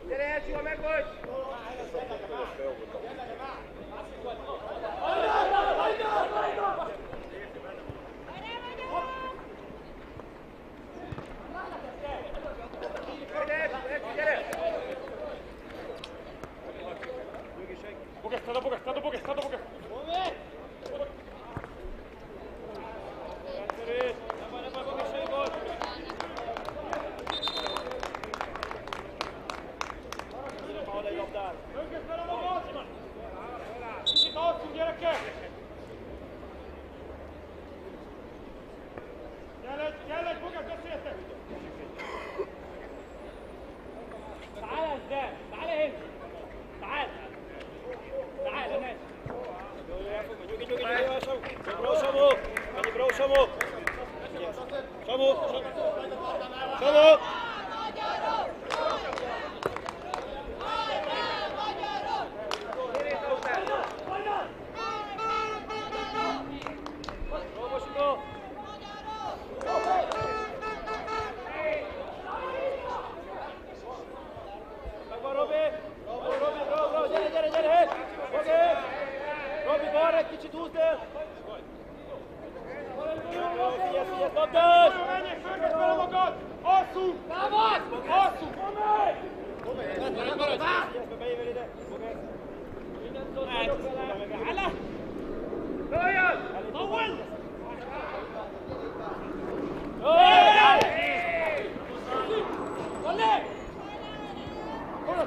Gyere, Elcsi, balra egy kicsit húzd el! Jó, figyelj, labdás! Menjél, fölgess bele magad! Alszunk! Támad! Alszunk! Maradj! Beével ide! Mindent tudod, vagyok vele! Állá! Lőjön! Awal! Jó! Valle! Hol a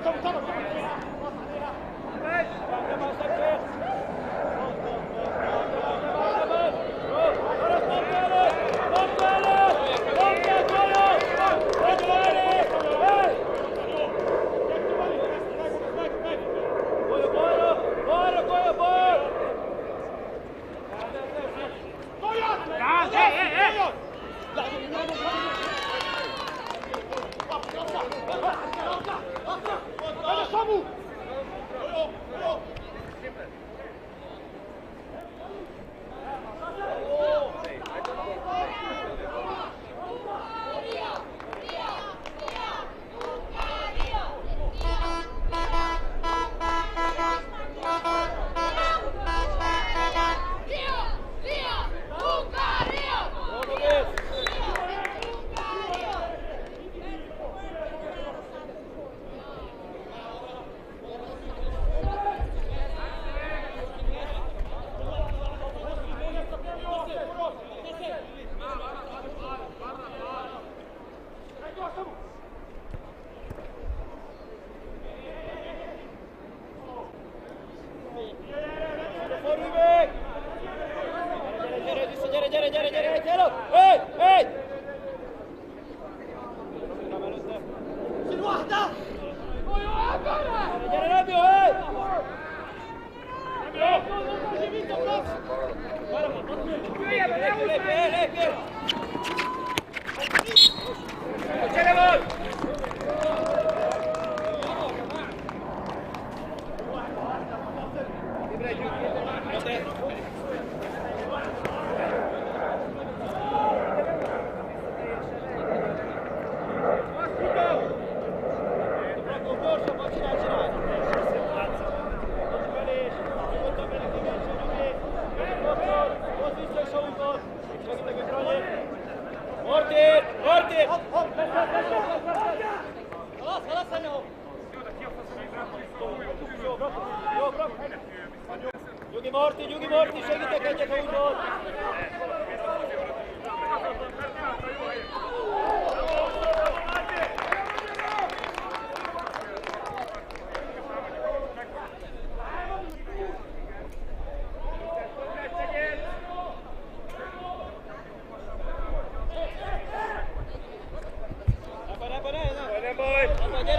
Nyugi Morti, segítek egyet, ha úgy volt!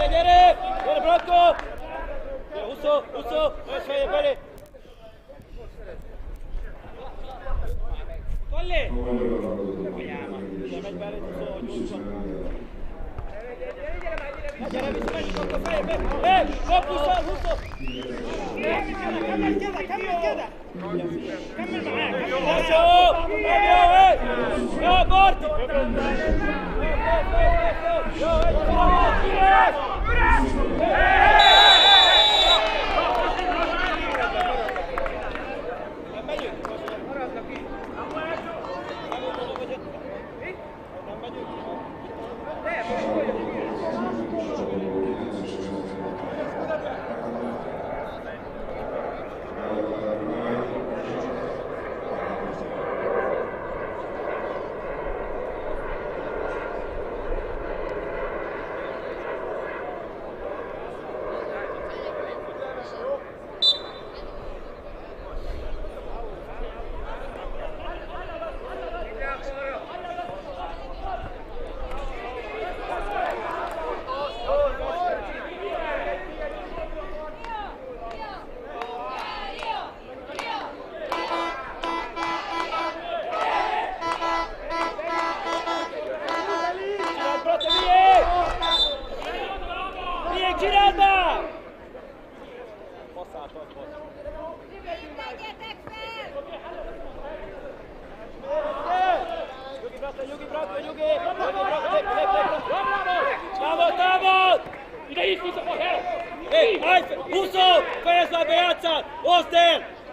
Gyere, Branko! Húszó, lesz feljebb belé! Valle! Megy belé, húszó, hogy úgy van. Gyere, visszamegyünk akkor feljebb! Kappuszal, húszó! كمل معاه يا مارتي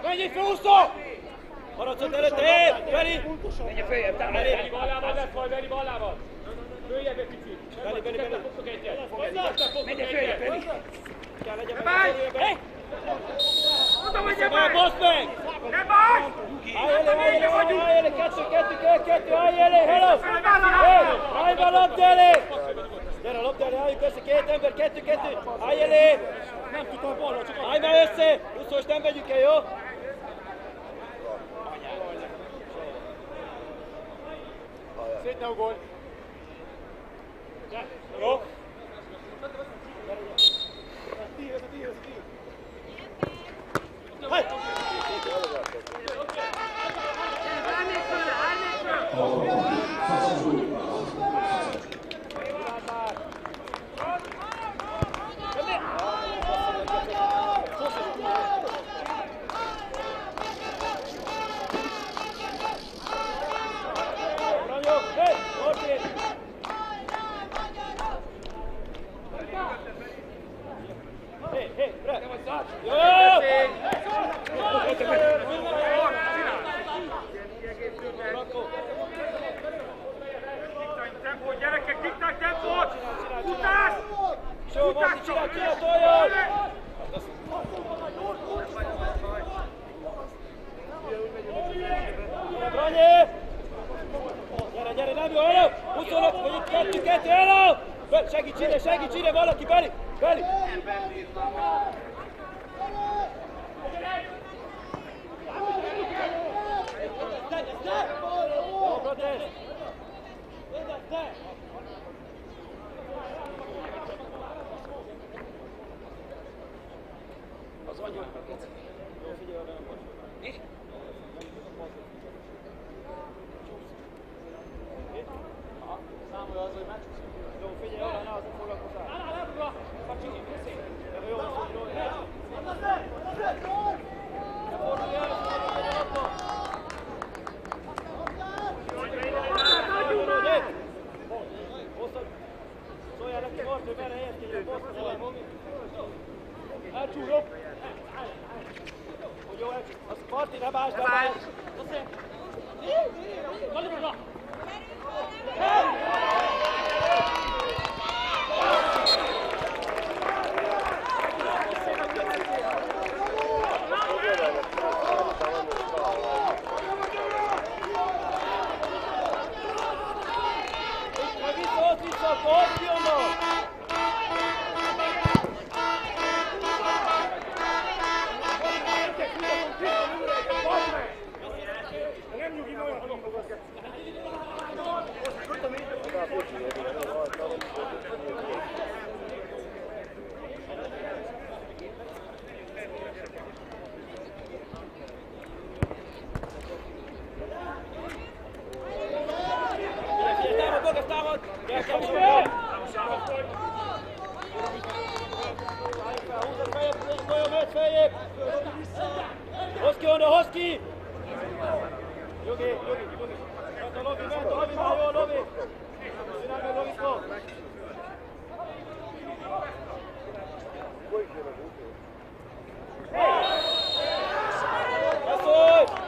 Menj fel, úszó! Maradszod előtte, Beri! Menj följebb, támadj! Beri ballával lesz majd, Beri ballával! Följebb egy picit! Ketten fogtok egyet! Menj följebb, Beri! Báj! Mondom, hogy ne báj! Baszd meg! Ne báj! Állj elé, kettő, állj elé, hello! Állj be a labda elé! Gyere a labda elé, álljunk össze, két ember, kettő, állj elé! Nem tudtam volna, csak Állj már össze! Úszós nem vegyük el, jó? szét ne ugorj! Jó? Gyerekek, kikták tempót! Futás! Jó, Marci, csinál, toljon! Branyi! Gyere, nem jó, hello! Húzolok, hogy itt kettő, hello! Segíts ide, valaki, Beri! Jó, protest! Az vagy, jó, figyelj, arra nem vagy. Mi? Számolja az, hogy megcsúszik. Jó, figyelj, arra ne azon foglalkozzál. Jó, ne fordulj el, figyelj a labda. Szóljál neki, Mart, hogy merre helyezkedjél, bosszra. Elcsúrok! Hogy jó, az Marti, ne básd, ne básd! Kalibra! Vissza, forduljon! Nem nyugi, olyan halom fogod. Támad! Feljebb! Hozd ki onnan, hozd ki! Jogi! A Lovi már jó, Lovi! Csinálj meg, Lovitko! Beszólj!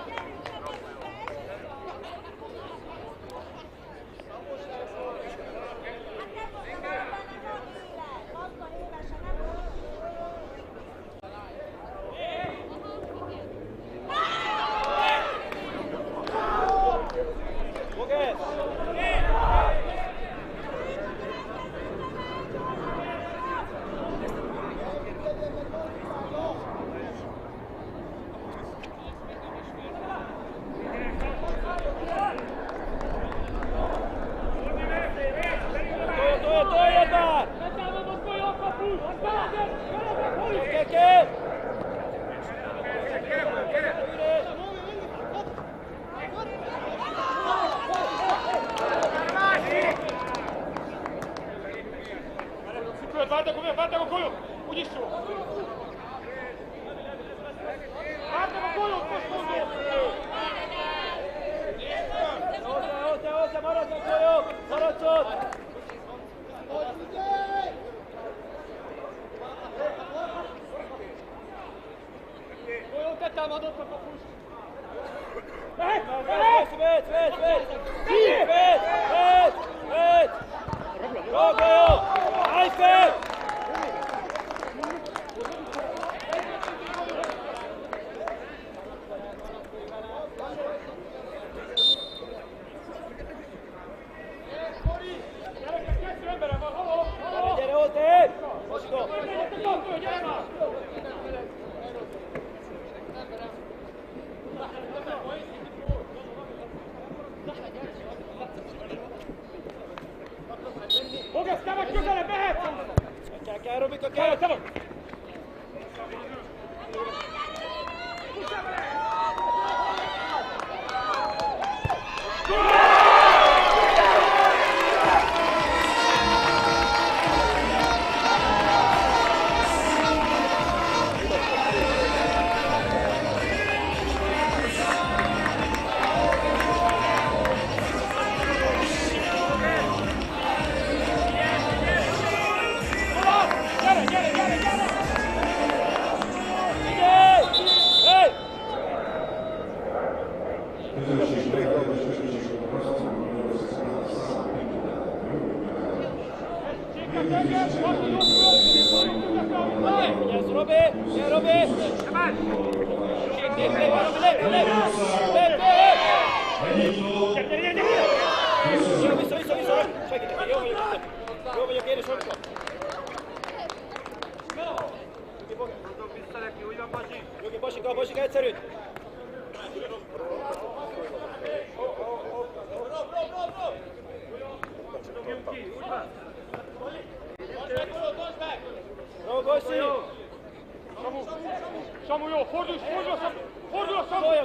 Samu, jó, fordulj, Samu!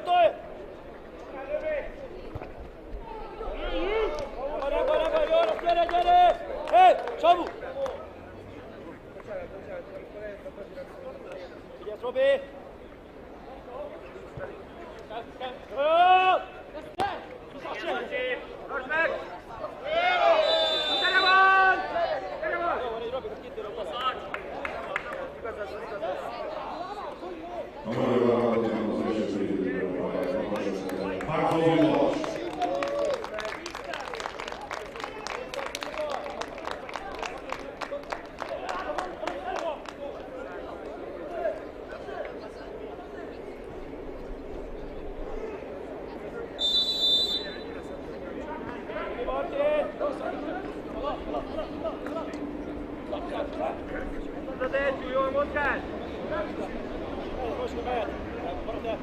Tolja! Gyere! Hé, Samu! Vigyázz, Robi! Tartsd meg! Gyere van! Jó van, egy Robi, hogy kitérünk. Jól mozgás! Most mehet! Maradj el!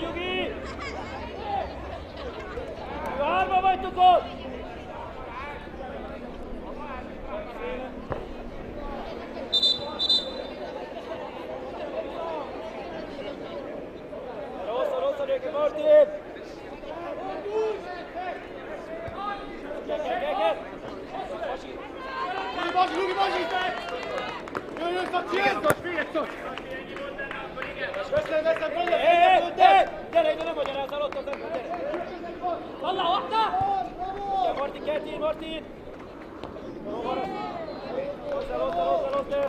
Nyugi! Hárma vagytok ott! Rossz a régi Martin! Lugi! Jöjjön, szakcsiért! Veszem! Gyere, ide nem magyarázzál ott az ember, gyere! Valla, otta! Martin! Hozzá!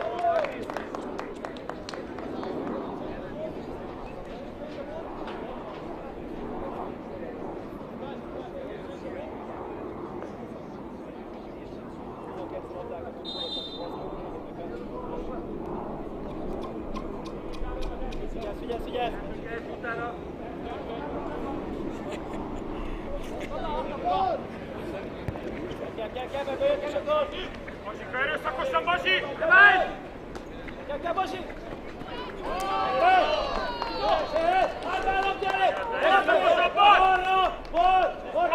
Figyelj! Kell, bejöttek akkor! Bazsika, erőszakosan, Bazsi! Kell, Bazsi! Állvállam, gyere!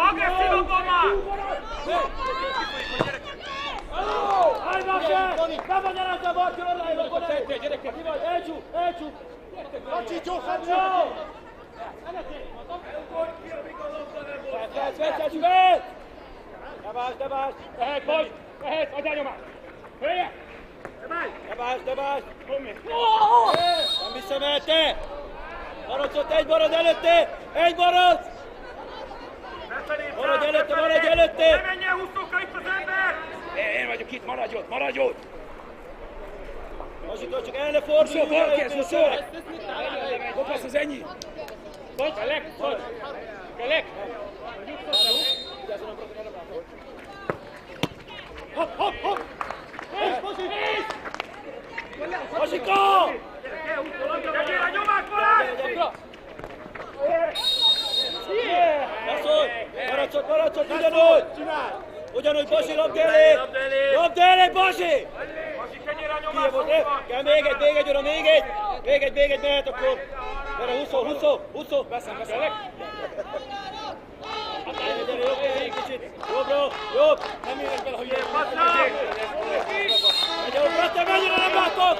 Agresszívabban már! Állvállam, gyere! Nem magyarázza a Marti online-on! Ki vagy? Elcsú! Facsi, gyorsan! Vesz! Ne básd! Mehet, Bazs! Mehet, adjál nyomást! Hölje! Ne básd! Nem visszamehette! Maradsz ott, egy marad előtte! Maradj előtte! Ne menj el, húszóka itt az ember! Én vagyok itt, maradj ott! Bocsikor, csak el ne fordulj! Kopasz, az ennyi! Kelek! Kelek! Hopp! Bocsikor! Gyere a nyomás, Balázs! Maradsz, ugyanúgy! Ugyanúgy, Basi, labd elé! Labd elé, Basi! Kell még egy, ura, még egy, mehet akkor! Gyere, 20! Veszem! Gyere, jobb, egy kicsit! Jobb! Nem érek bele, hogy ilyen Menj, nem látok!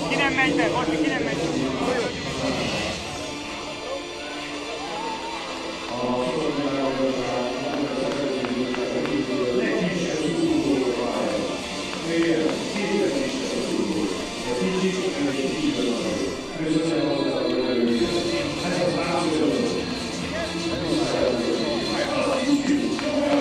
Ki nem megy be, Bocsi, ki nem megy be. Thank you.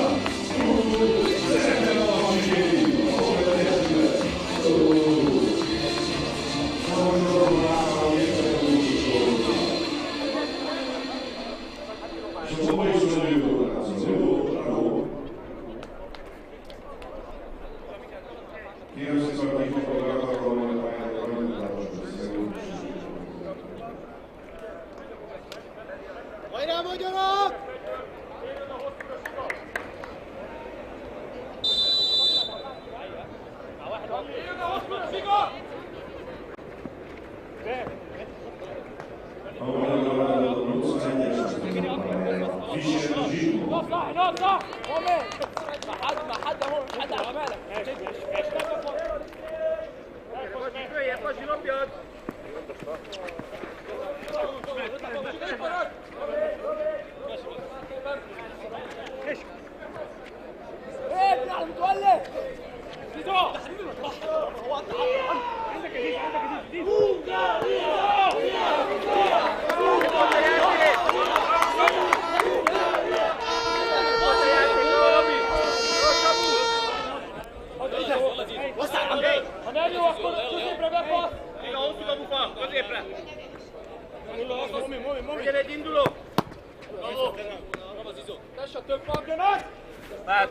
صح هناك صح مؤمن ما حد اهو مش حد على شمالك Pode ir no pior. ايه بنعرف متولي وسع عمي هنادي وقول برافو Fica um, fica bufar. Pode ir pra. Vamos, Dindo. Deixa teu pau, Granat. Vai.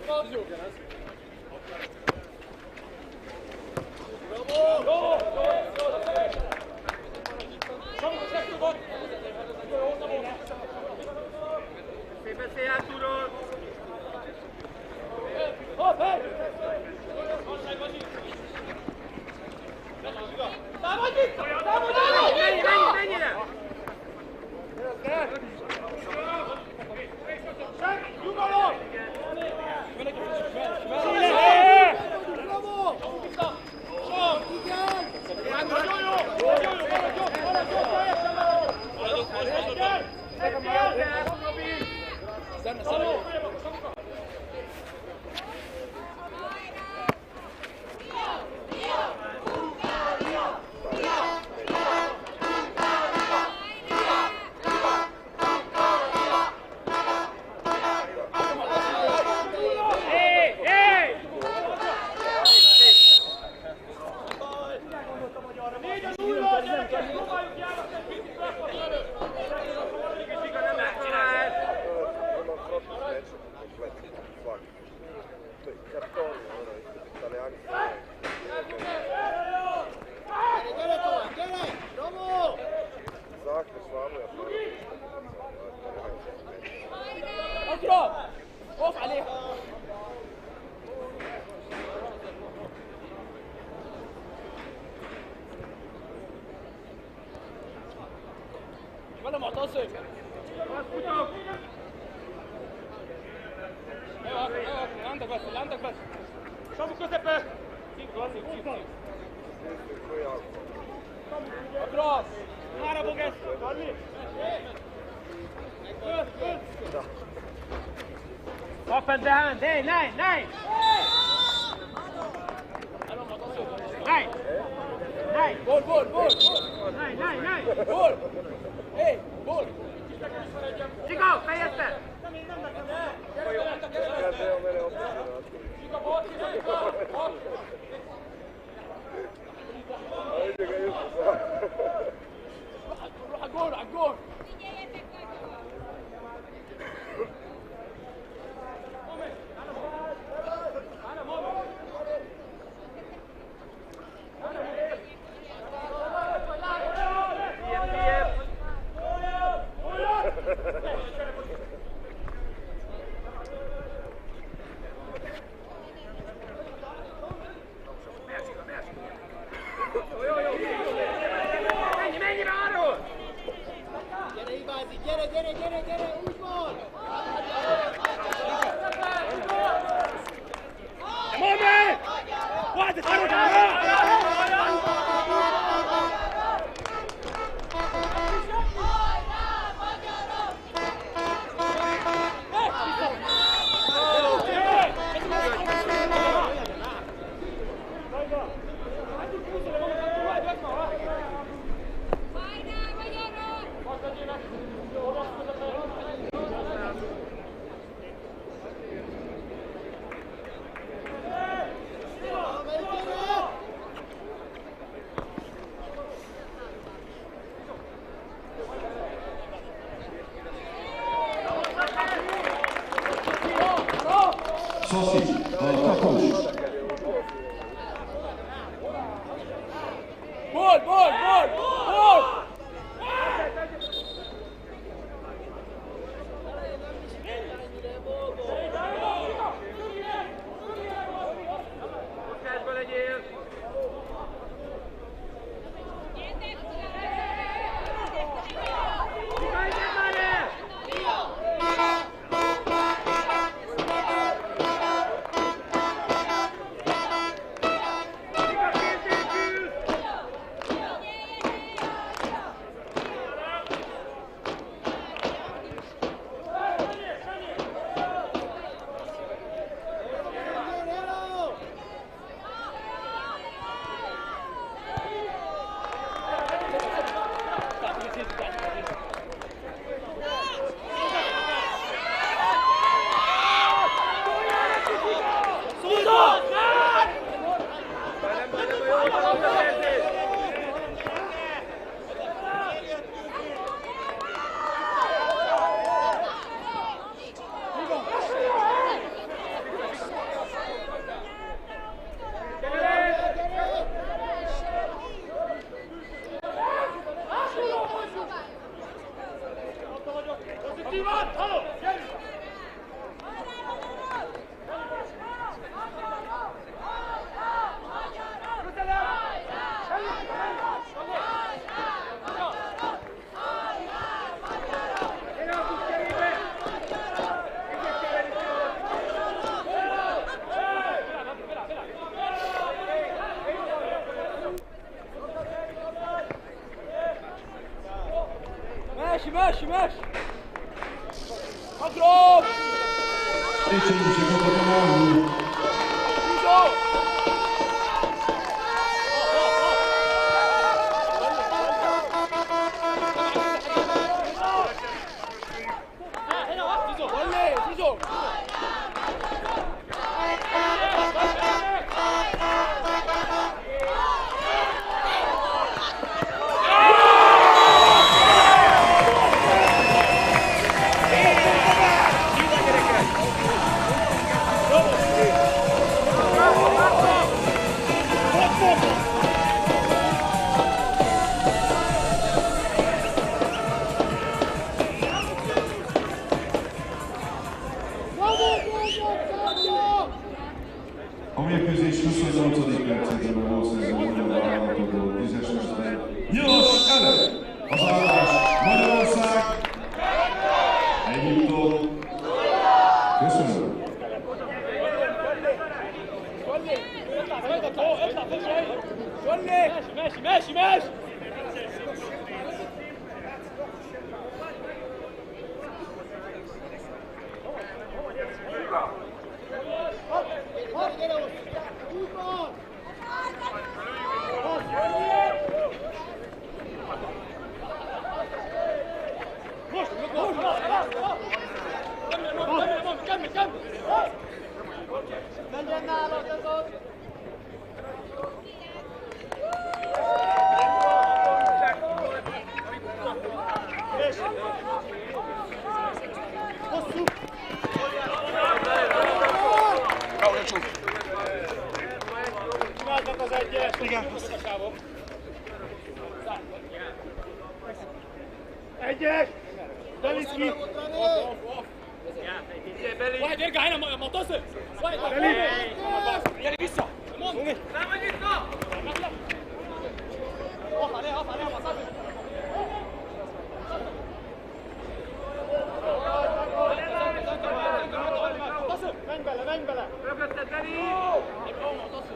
Sempre se Arturo. Hop, hey. اقف عليها ولا معتصم ايوه عندك بس اللي عندك بس شوفوا كتب اكراس اعرف وجس Up and down, hey, nine. Nine. Ball. Nine. Ball. Hey, ball. Chico, ahí está. روح على الجول. Sausage, tacos. Ball! ماشي ماشي اضرب E 5 secondi finali. A mérkőzés 28. percében a szezonban a válogatóból 10-es mezben. Nyilas előtt! Az állás Magyarország, Egyiptom. Köszönöm! ماشي ماشي ماشي كمل كمل az egyes. Igen. Egyes. Belicki. واحد يرجع هنا معتصم. واحد يلا vissza. Számadj vissza. Off عليه معتصم. معتصم menj bele. Rögötted Beli. Jó معتصم.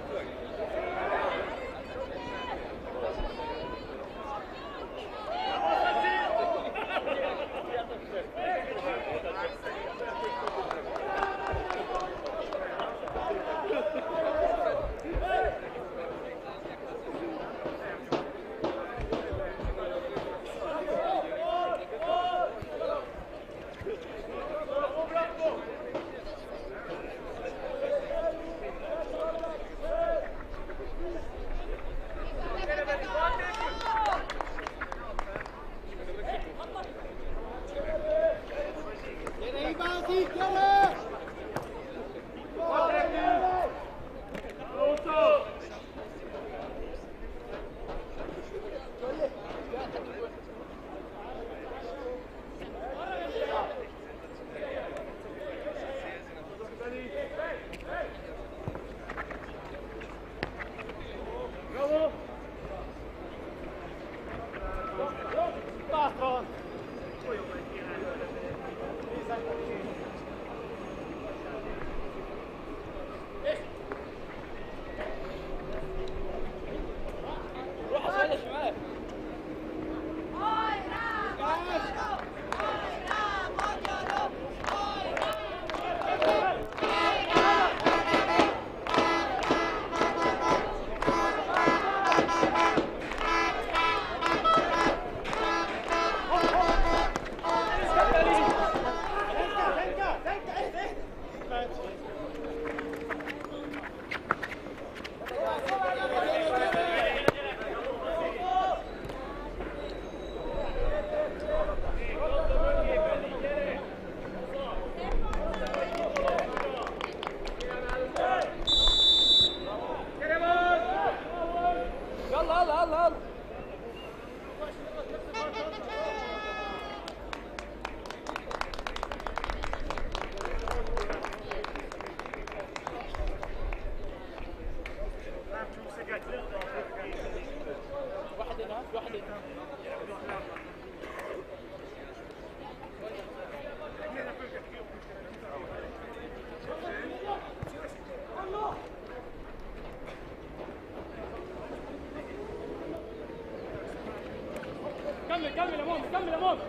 كمل يا ماما كمل يا ماما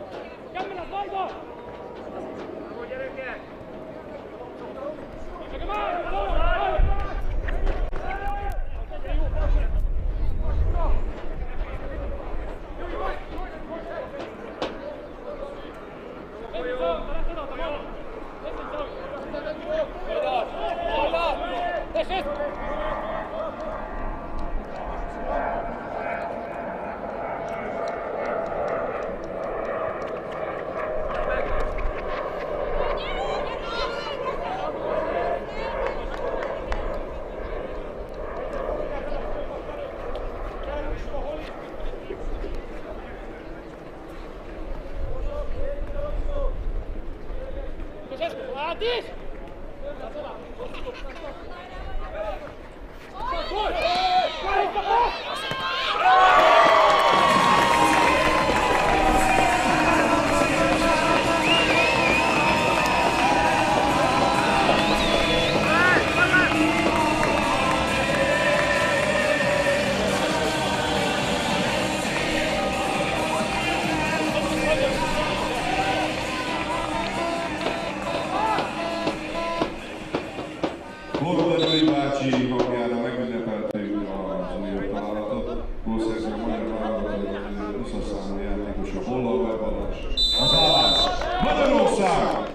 Borodai bácsi magjára megünnepeltük az újabb találatot. Gólszerző a magyar válogatott 20 számú játékosa Hollóver Balázs. Az állás Magyarország!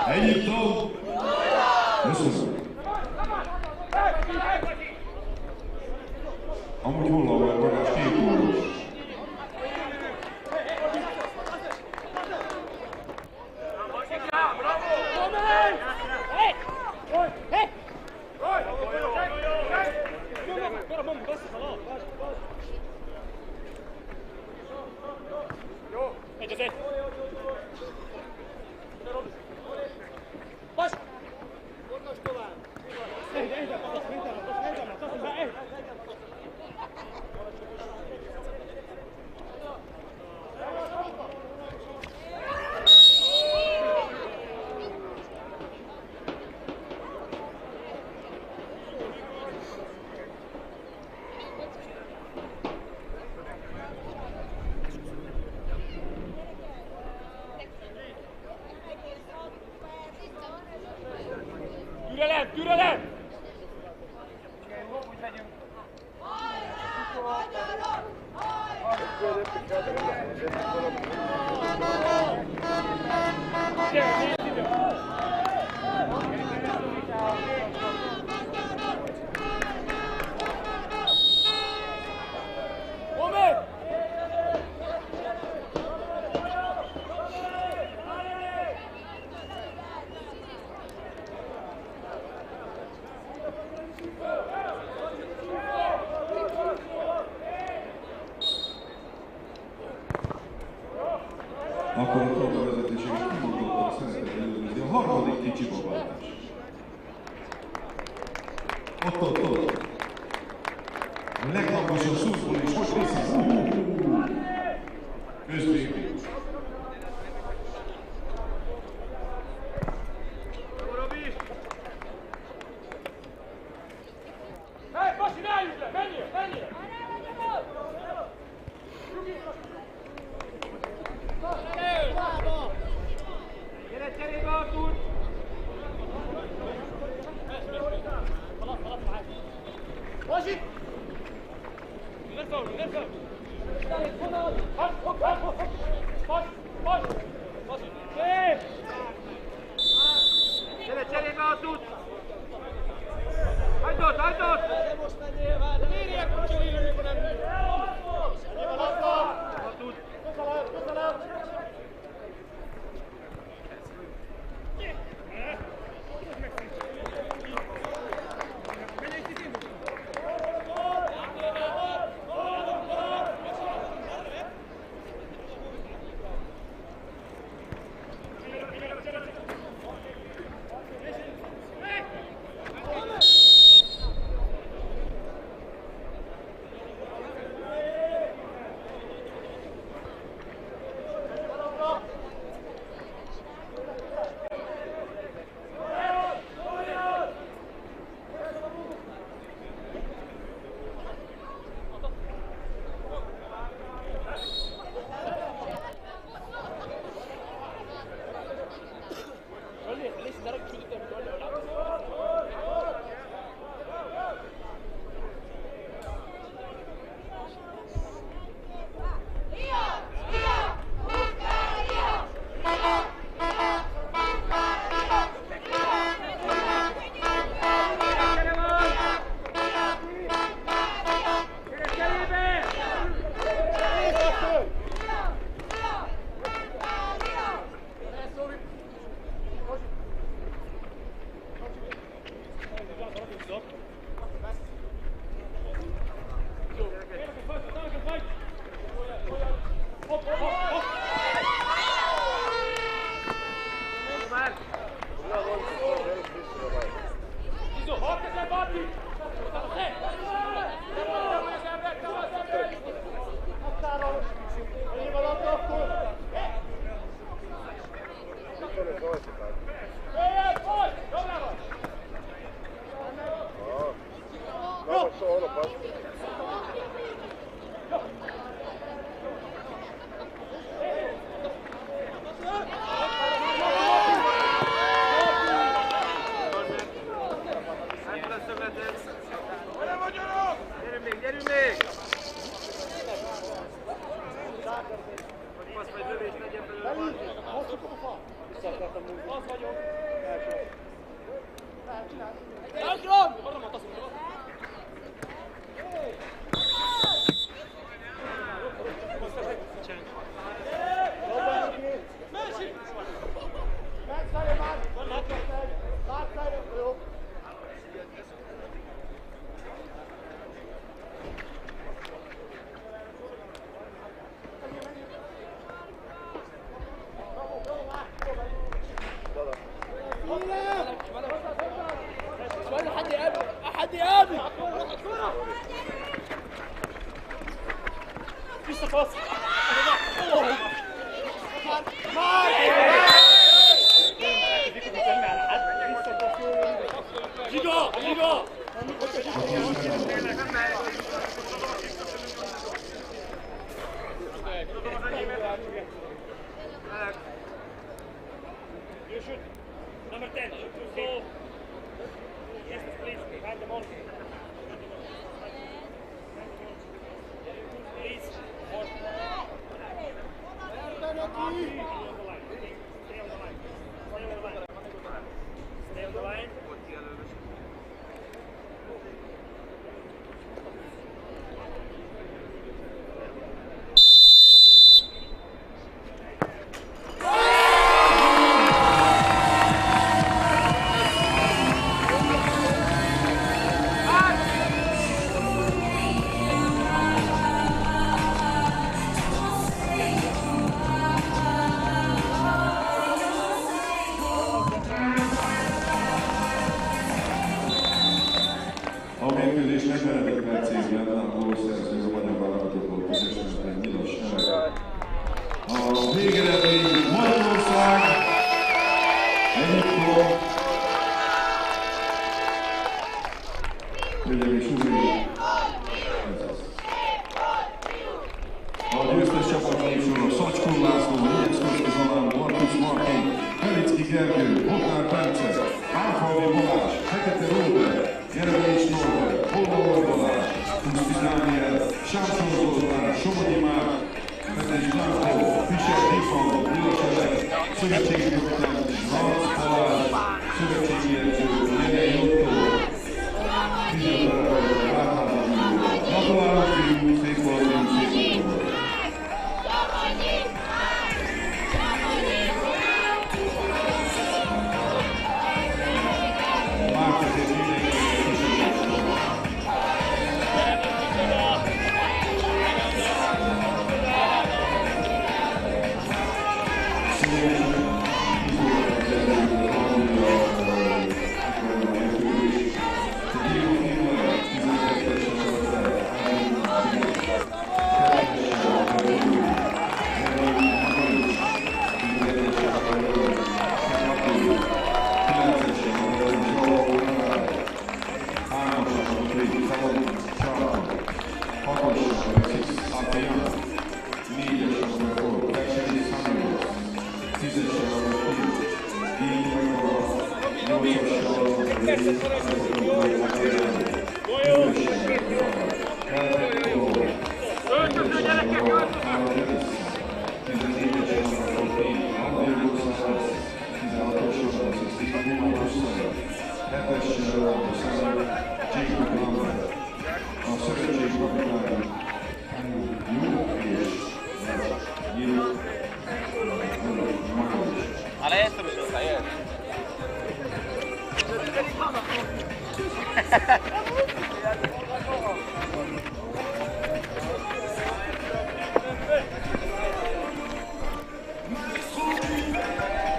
Egyiptom! Köszönöm! Amúgy Hollóver Balázs két gólos. Türelem! Akkor a tornavezetések kimondottan szeretnék előzni a harmadik kicsi babálás. Ott. A leghangosabb szurkol és most vissza. Közbépés. Hey, Basi, ne álljunk le! Menjél! Gyere cserébe, Artur! Basi! Nem szól! Basi! Gyere cserébe, Artur! Hagyd ott! Miért ilyenkor cserélünk, mikor nem működik? Artur! Köszönöm! A mérkőzés 40. percében a gólszerző a magyar válogatottból közösségben Milos Elek. A végeredmény Magyarország, Egyiptom, Hölgyeim és Uraim, a győztes csapat névsorra Szacskó László, Nyilckoszki Zalán, Markus Martin, Felicki Gergő, Bogdán Bence, Árfalvi Balázs, Fekete Róbert, Jeremics Norbert, Bolgár Balázs, Puszti Dániel, Sámson Zoltán, Somogyi Márk, Fetes Blanco, Fischer Difan, Milos Elek, Szövetségi Kapitány, Lanc Balázs, Szövetségi edző, Jegei Otto, fizioterapeuta, Rátházadó. Gratulálok, fiúk, szép valamint, szép volt. Thank you. Ale jest to wyszło, jest.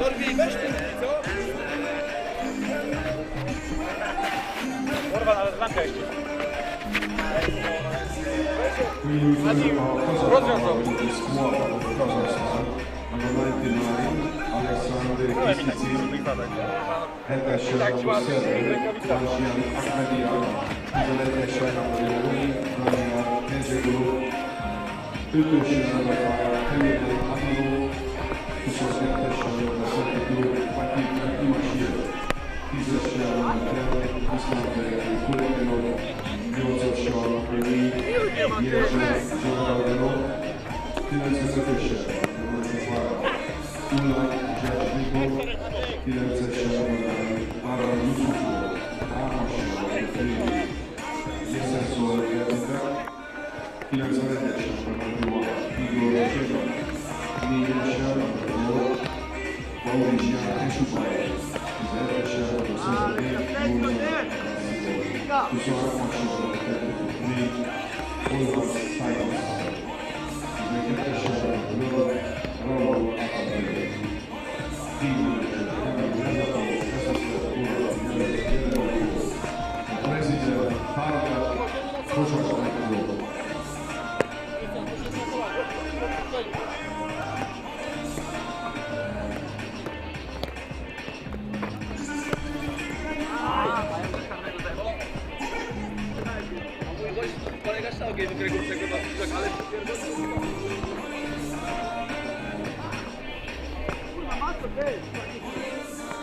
Dorwij, weź ty, co? Kurwa, nawet blanka jeszcze. Rozwiązał. Kolega stał, kiedy tego ale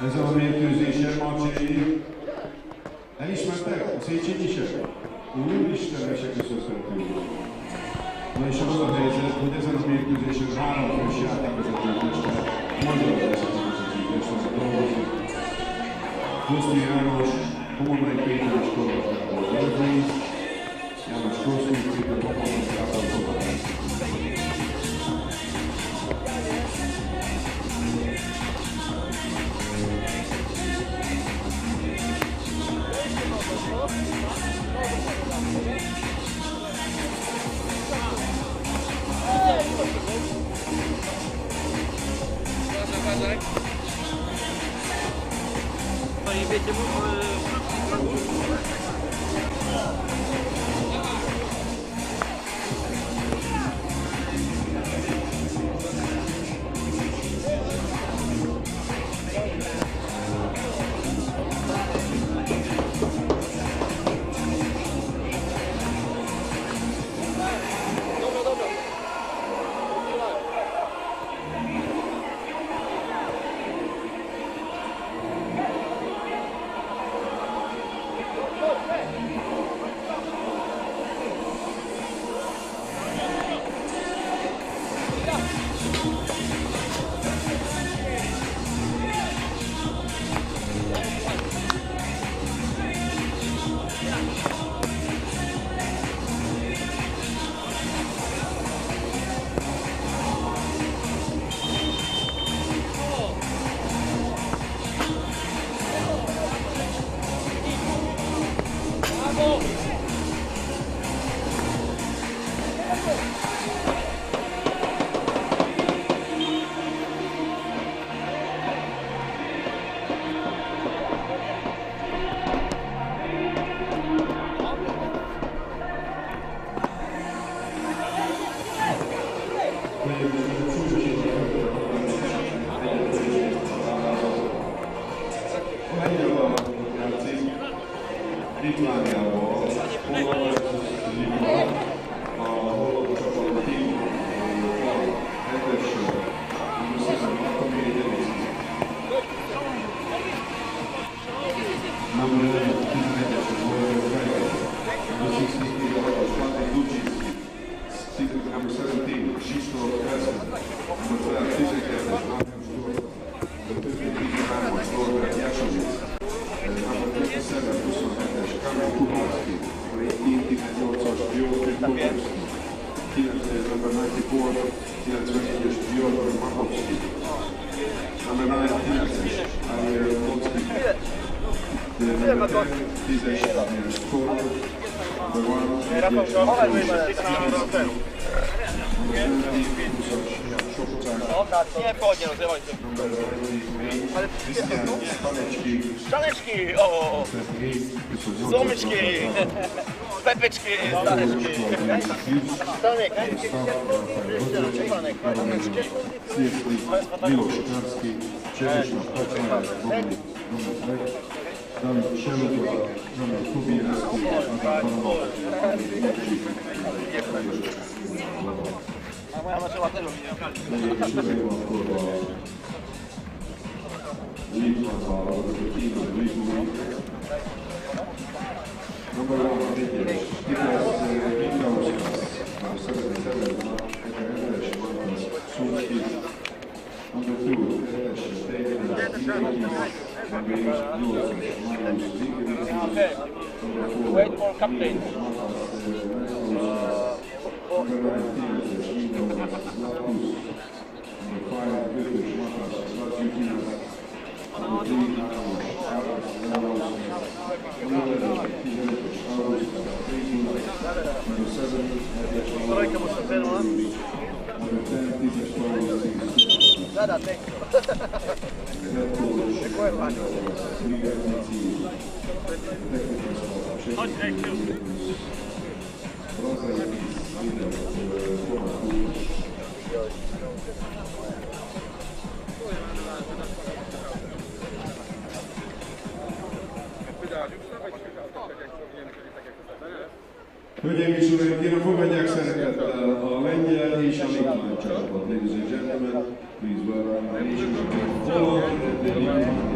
Ez a mérkőzésen Marcsi elismertek a Széchenyi is. Úristen, és köszönhetünk. Na és az a helyzet, hogy ezen a mérkőzésen 3 fős játékvezetőmester magyar vezetővezetőségesen dolgozik. Koszti János, Homormai Péter és Torvas Gábor Belfész, János konstruktív, a Papanos Gábor Torvas. No i wiecie, Nie wchodzi, no Staneczki, o! Zomyczki! Pepeczki, staneczki! Stanek! Miłosz Karski, Cieszyszna Peczara, Dawid Przeluba, numer Kubierski, Adam A moja zaczęła tego Wait for captain. Hölgyeim és uraim, kérem fogadják szeretettel a lengyel és a litván csapatot. Ladies and gentlemen, please welcome the nations of Holland and the Lithuania.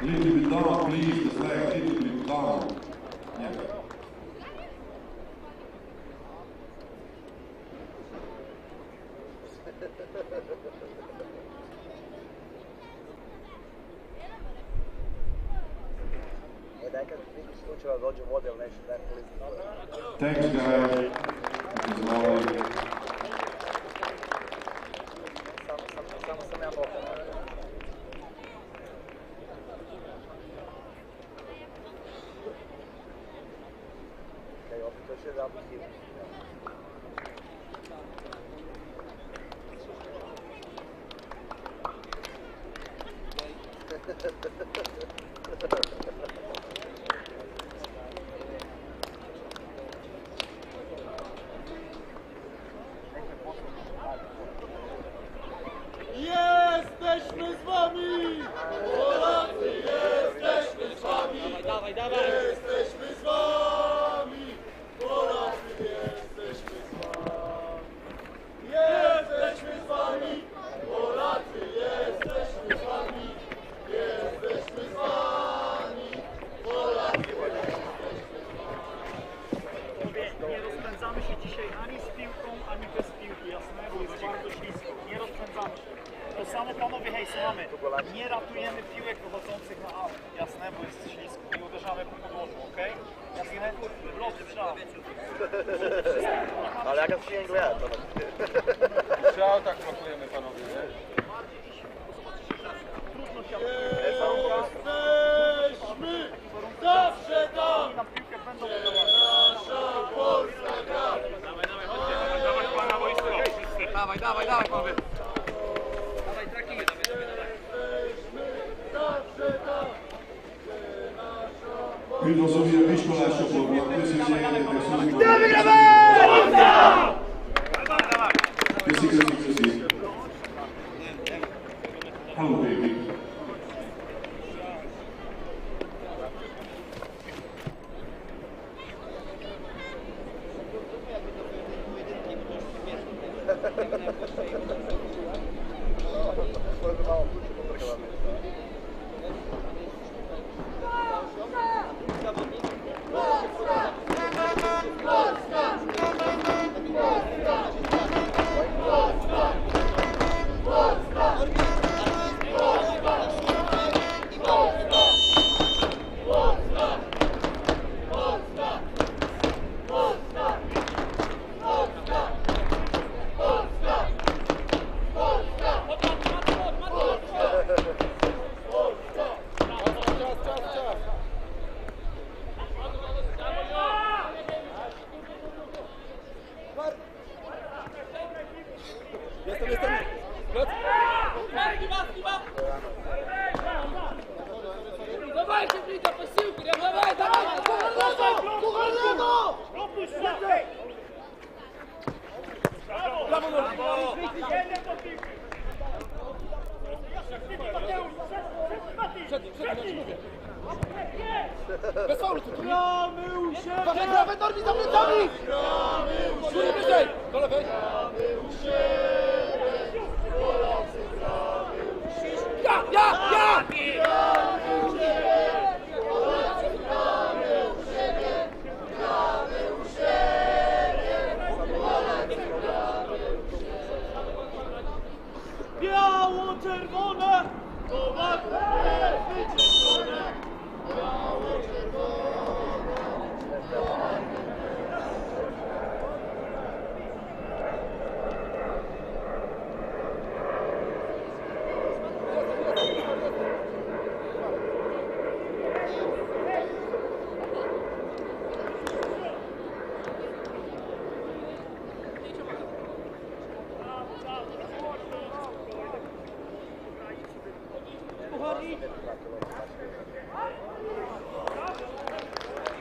Little bit down, please, the flag, little bit down. Yeah. Thanks, guys. It was lovely. Jesteśmy z wami! Polacy, jesteśmy z wami! Dawaj, dawaj! Jesteśmy z wami! Polacy, jesteśmy z wami! Jesteśmy z wami! Polacy, jesteśmy z wami! Jesteśmy z wami! Polacy, jesteśmy z wami! Nie rozpędzamy się dzisiaj ani z piłką, ani bez piłki, jasne? Bo jest bardzo ślisko. Nie rozpędzamy się. To samo panowie, hej, słuchamy. Nie ratujemy piłek wychodzących na aut, jasne? Bo jest ślisko i uderzamy po podłożu, okej? Jasne? Loty strzał. Ale jak się nie gra, to Przy autach blokujemy panowie, nie? Trudno się Jesteśmy zawsze tam! na piłkę będą Nasza Polska gra! Dawaj, dawaj, dawaj, panowie! Qui non so via Pisco lascio fuori, ma si chiede così. Hello baby. Dawajcie, Blika, posiłki, dawaj, dawaj! Bez faulu tu! Gramy u siebie! Gramy Norbi za plecami! Gramy u Góry siebie! wyżej! Do lewej! Gramy u siebie! Polacy, gramy u siebie! Ja! Gramy u siebie! Polacy, gramy u siebie! Gramy u siebie! Polacy, gramy u siebie! Biało-czerwone! To ładne wyciszone! Biało-czerwone!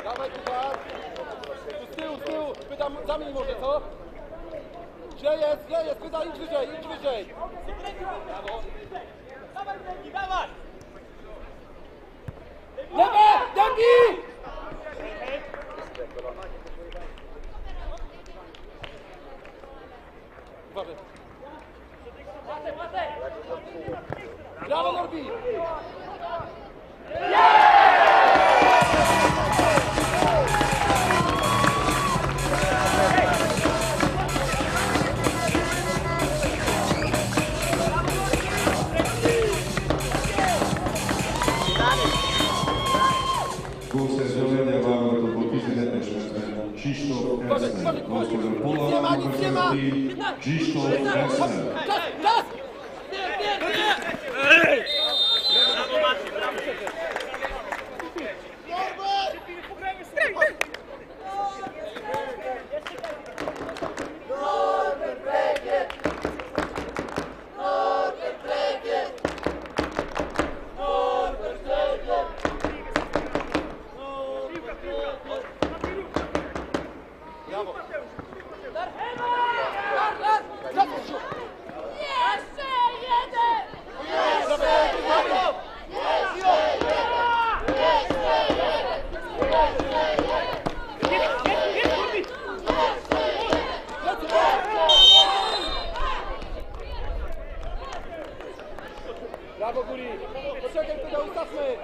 Dawaj Kuba! Tu z tyłu! Wydam, zamień może, co? Źle jest, wydaj, idź wyżej! Brawo! Dawaj, Dęgi, dawaj! Lewe! Dęgi! Uważaj! Brawo, Norbi! Essen. Gospodar Pola, numer 3, Krzysztof Essen. Czas! Brawo, Guli! Poczekaj, pedał, ustawmy!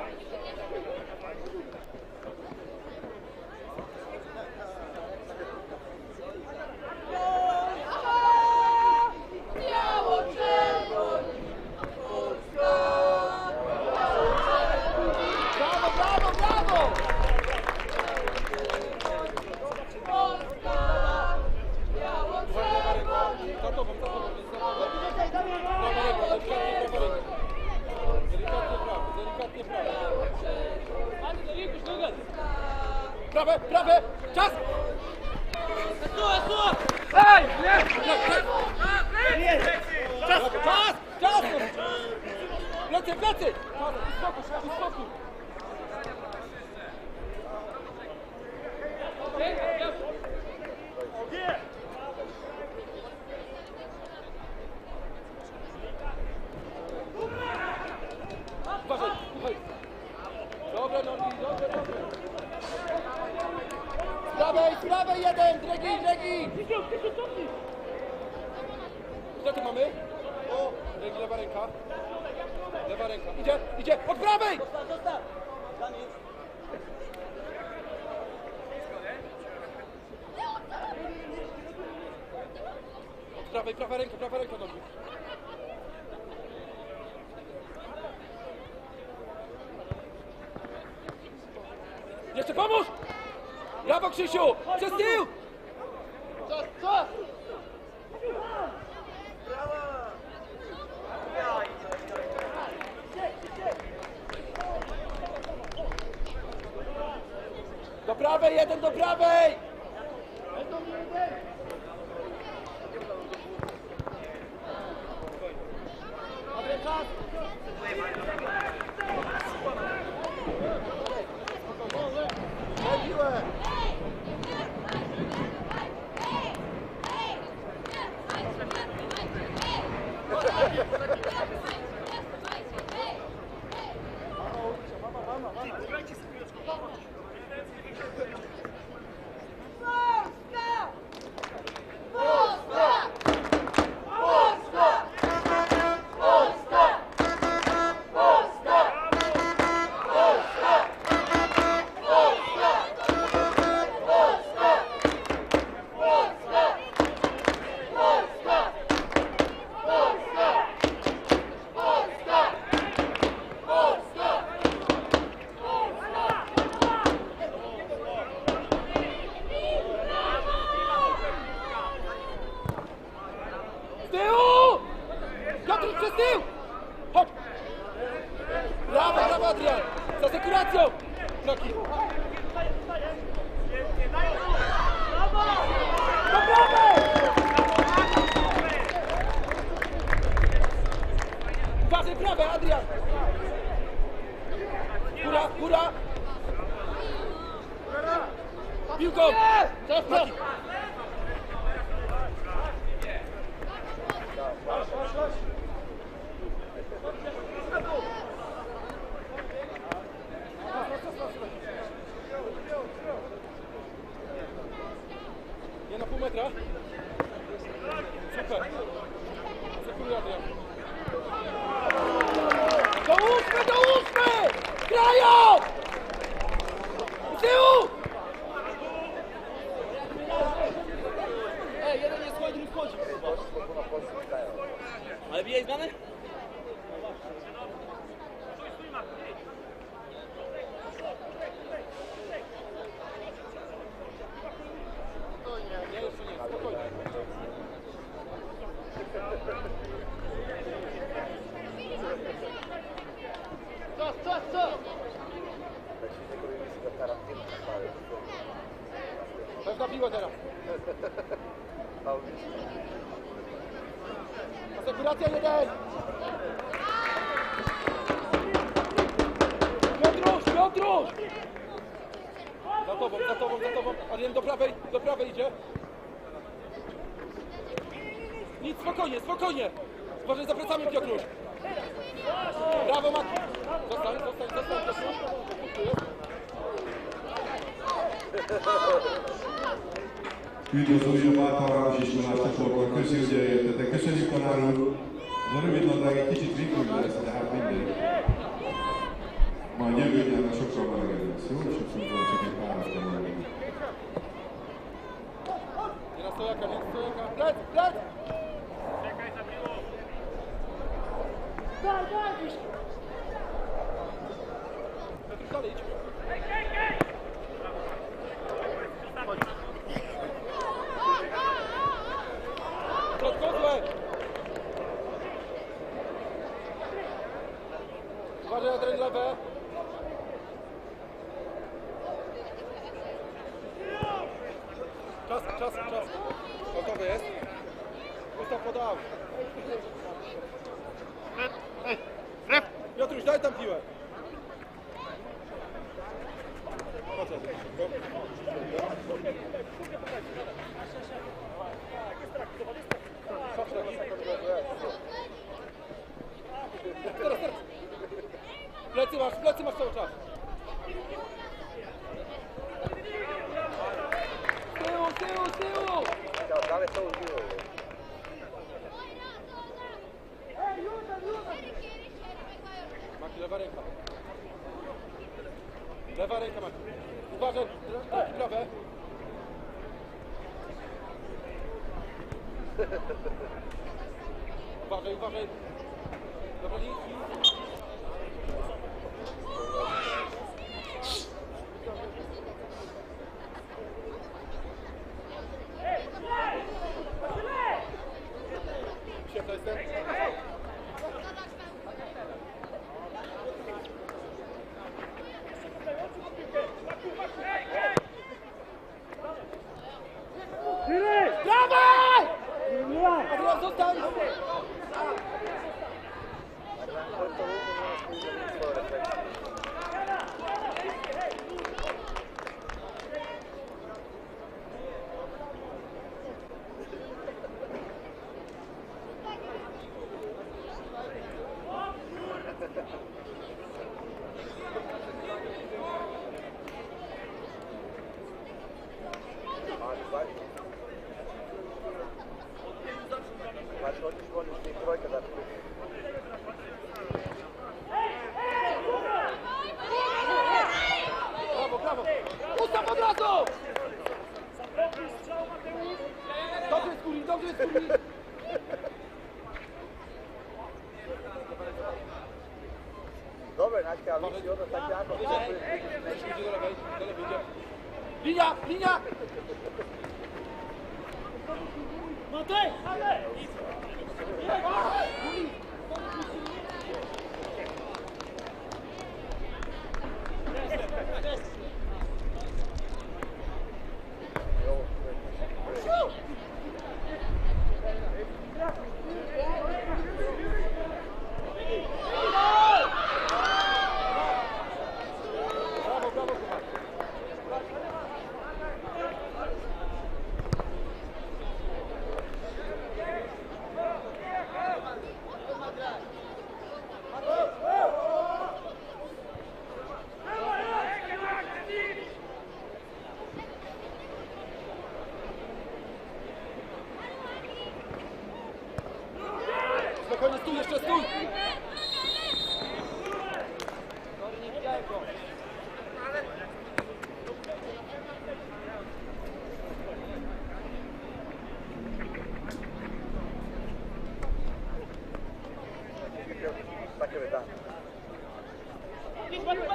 Brawo, brawo, brawo! Prawe, prawe, czas! Ej, nie! Czas, czas, czas! Plecy, plecy! Uspokój, uspokój! Uważaj, uważaj! Dobre nogi, dobre nogi! Z prawej jeden! Dregi, dregi! Co tu mamy? O, dregi, lewa ręka. Lewa ręka. Idzie, idzie! Od prawej! Od prawej, prawa ręka nogi. Jeszcze pomóż! Brawo, Krzysiu! Przez tył! Czas, czas! Do prawej, jeden do prawej! Przez tył! Chodź! Brawo, brawo, Adrian! Za sekuracją! Kroki! Do prawej! Uważaj, prawe, Adrian! Góra, góra! Piłką! Kroki! Nie na pół metra. Super. Sekuruj, Adrian. Do ósmy! Grają! Z tyłu! Ej, jeden nie schodzi, drugi wchodzi. Ale bijaj zmiany? piłę teraz. Asekuracja 1. Piotruś! Za tobą. Adrian do prawej idzie. Nic, spokojnie. Uważaj za plecami, Piotruś. Brawo, Mati. Zostań, Piotruś. Üdvözöljük általános iskolásokból, köszi, hogy eljöttetek. Köszönjük, tanár úr! Az a rövidnadrág egy kicsit ritmus lesz, tehát mindegy. Majd jövő nyáron sokkal melegebb lesz, jó? Sokszor van csak egy pár hafta melegebb. Nie na stojaka. Plec! Daj! Piotruś, dalej idź. Uważaj, Adrian, lewe. Czas. Gotowy jest. Gustaw podał. Piotruś, daj tam piłę. Teraz. Plecy masz cały czas. Z tyłu! Dalej są z tyłu. Maki, lewa ręka. Maki. Uważaj, prawe. Uważaj. Dobra, Świetna jestem. Dawaj! Adrian, zostań! Brawo! Ustaw od razu! Dobrze jest Kuri! Dobre, Naśka, ale jeśli ono tak jako... Idzie do lewej idzie. Linia! Matej! Spokojnie, stój, jeszcze stój! Takie wydane. Mati!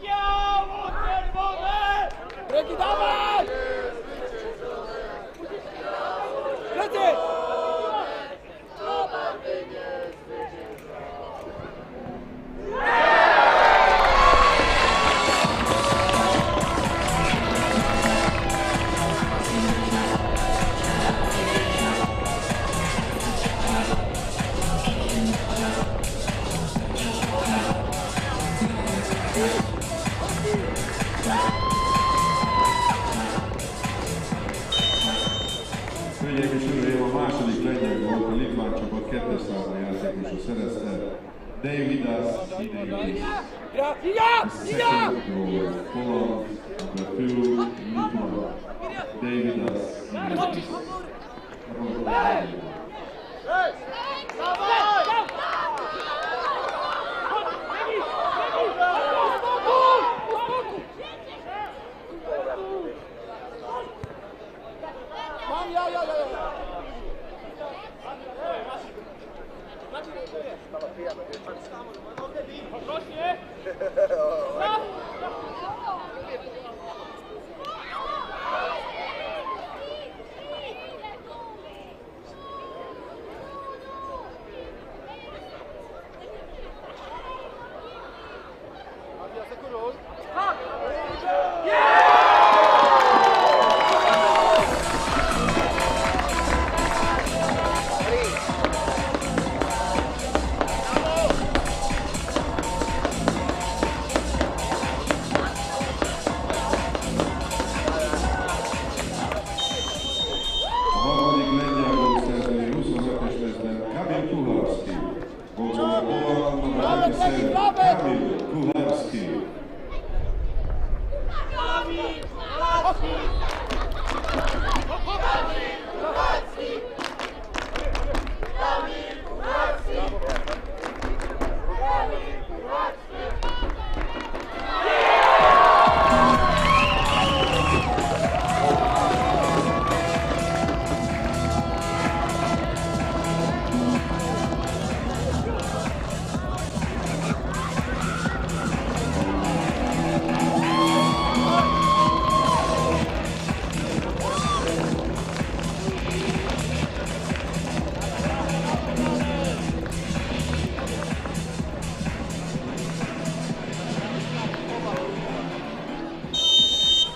Biało-czerwone! Ręki dawaj! Plecy! a csapat kettes számú játékosa szerezte, Davidas idejét. Second goal, Poland, number 2, Lithuania. Davidas idejét.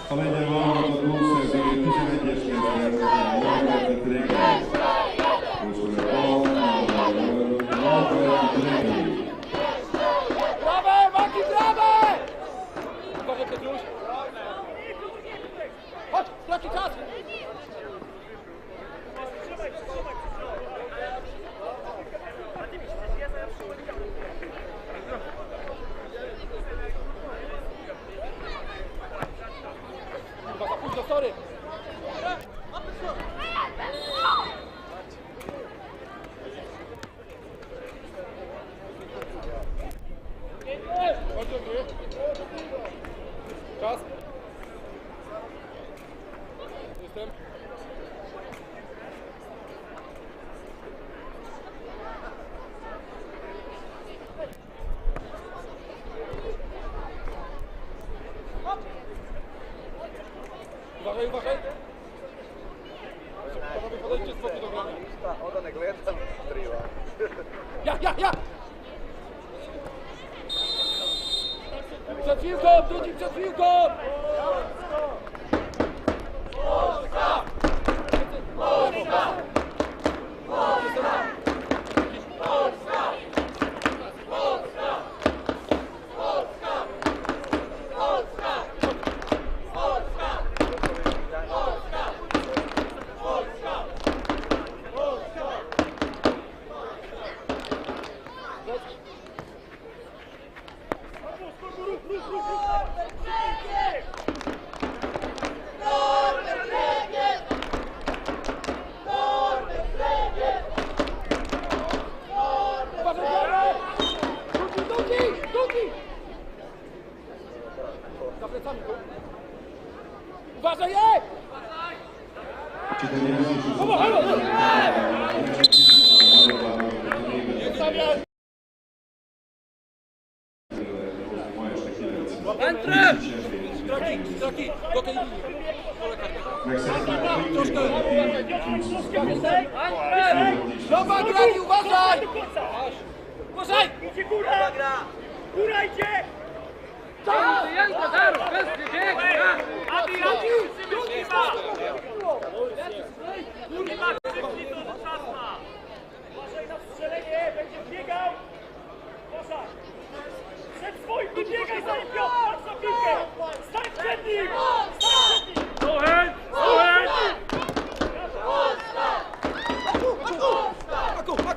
A lengyel válogatott gólszerzője 11-es kezdően Margaret Drégel. Most a Margaret Drégel. Brawe, Maki, brawe! Uważaj, Piotruś. Chodź, jaki czas? Chyba za późno, sorry. Chodź do gry. Czas. Jestem. Uważaj, uważaj. Panowie, podejdźcie z boku do grania. Onda ne gledam striva. Ja! Przed piłką, Dudzi, przed piłką! Polska! Polska! Polska! Polska! Polska! Polska! Polska! Polska! Polska! Polska! Uważaj, jej! Drogi, do tej linii. Dobra, grali, uważaj! Uważaj! Góra! Góra idzie! Uważaj na strzelenie, będzie biegał! Uważaj! Przed swoim, nie biegaj za nim, Piotr! Patrz na piłkę! Stań przed nim! Stań przed nim! Polska! Polska!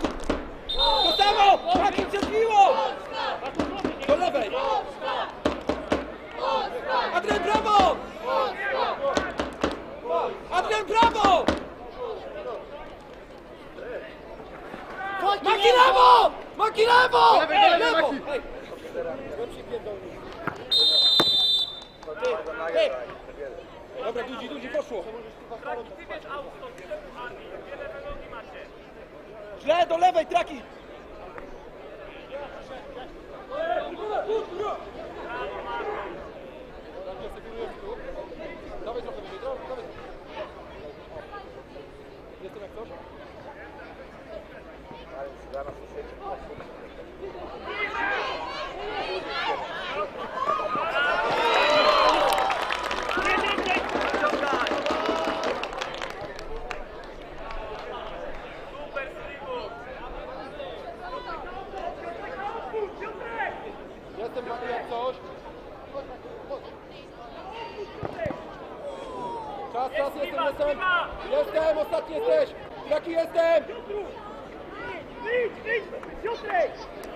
lewo! Maki lewo! Do lewej, Lewo! Maki! Hej! Łeb się pierdolni. Dobra, Dudzi, poszło. Źle, do lewej, Traki! Dawaj trochę wyżej, dawaj. Jestem jak coś? Ale zaraz usiedzi. Jestem Maki jak coś. Czas, jestem. Jestem, ostatni jesteś. Jaki jestem? Wyjdź!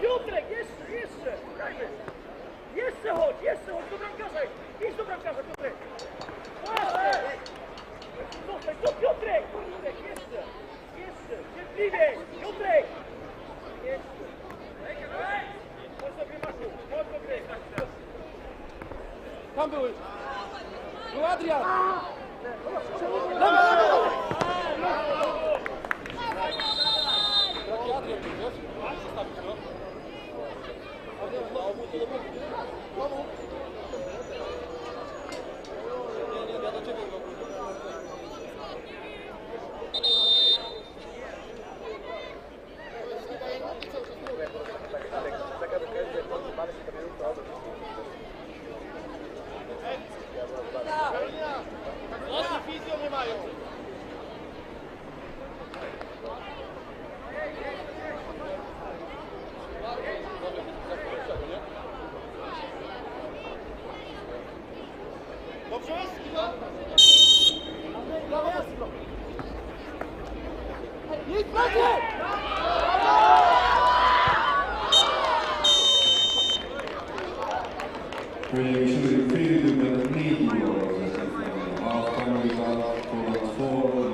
Piotrek, jeszcze! Jeszcze chodź, do bramkarza! Idź do bramkarza, Piotrek! Właśnie! Zostań, to Piotrek! Jeszcze! Cierpliwie! Piotrek! Jeszcze! Chodź do Maku, chodź do gry! Tam były. Był Adrian. Lewo! Jaki Adrian był, wiesz? Zostawić go. Nie, ja do ciebie go. Taka wykręcę, to zobaczy się kamieniem. Fizjo nie mają. Dobrze jest? Nic będzie! Quindi sono i figli del Nido, halftime result for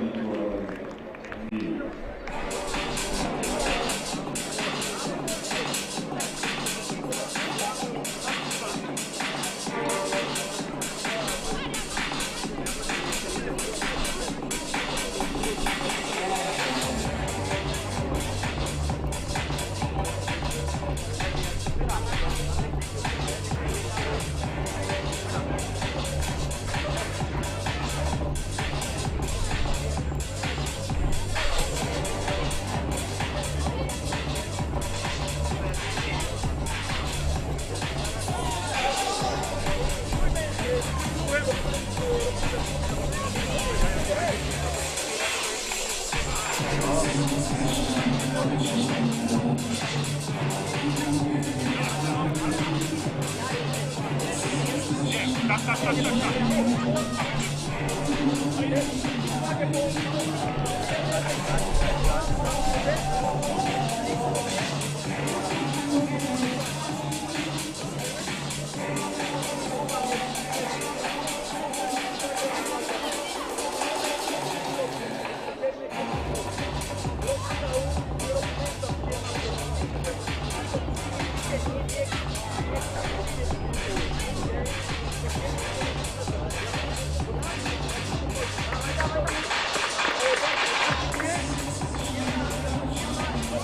4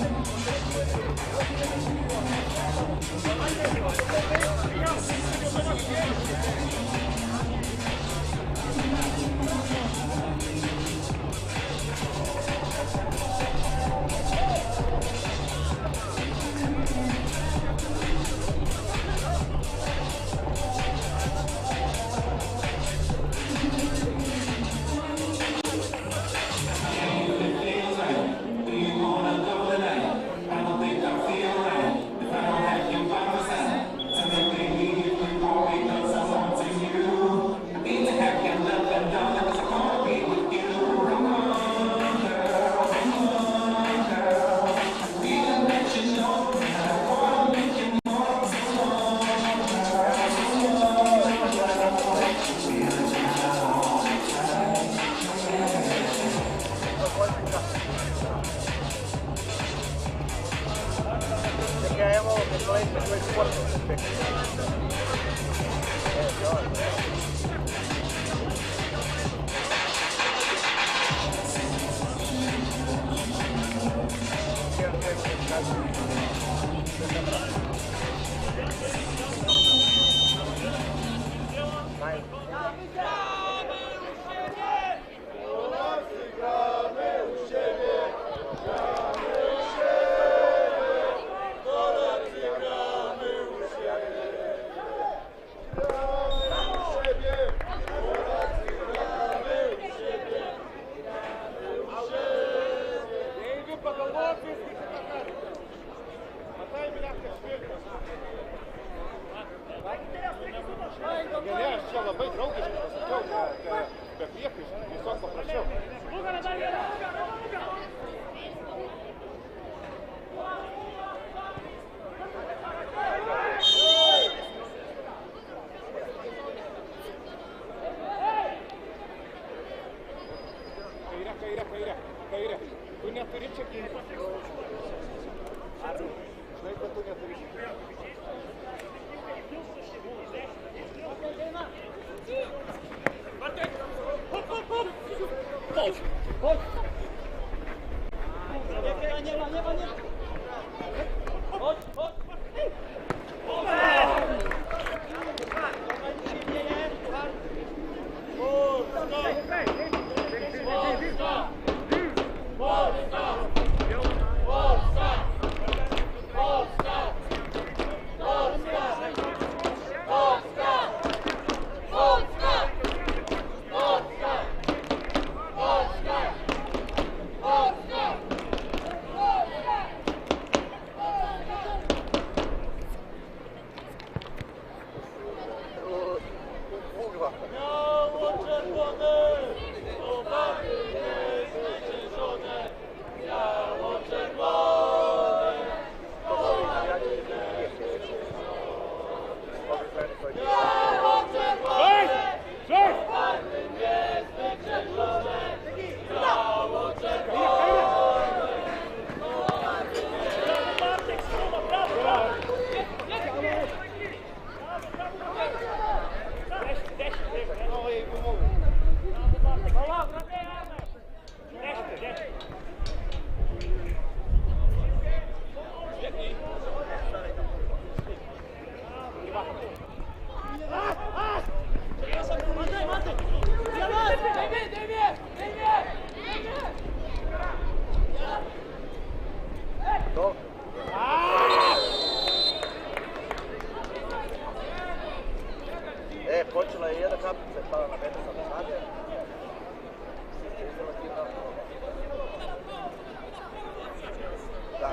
consolation to his quarter. Počela je jedna kapica, pala na mene sam sada. Da,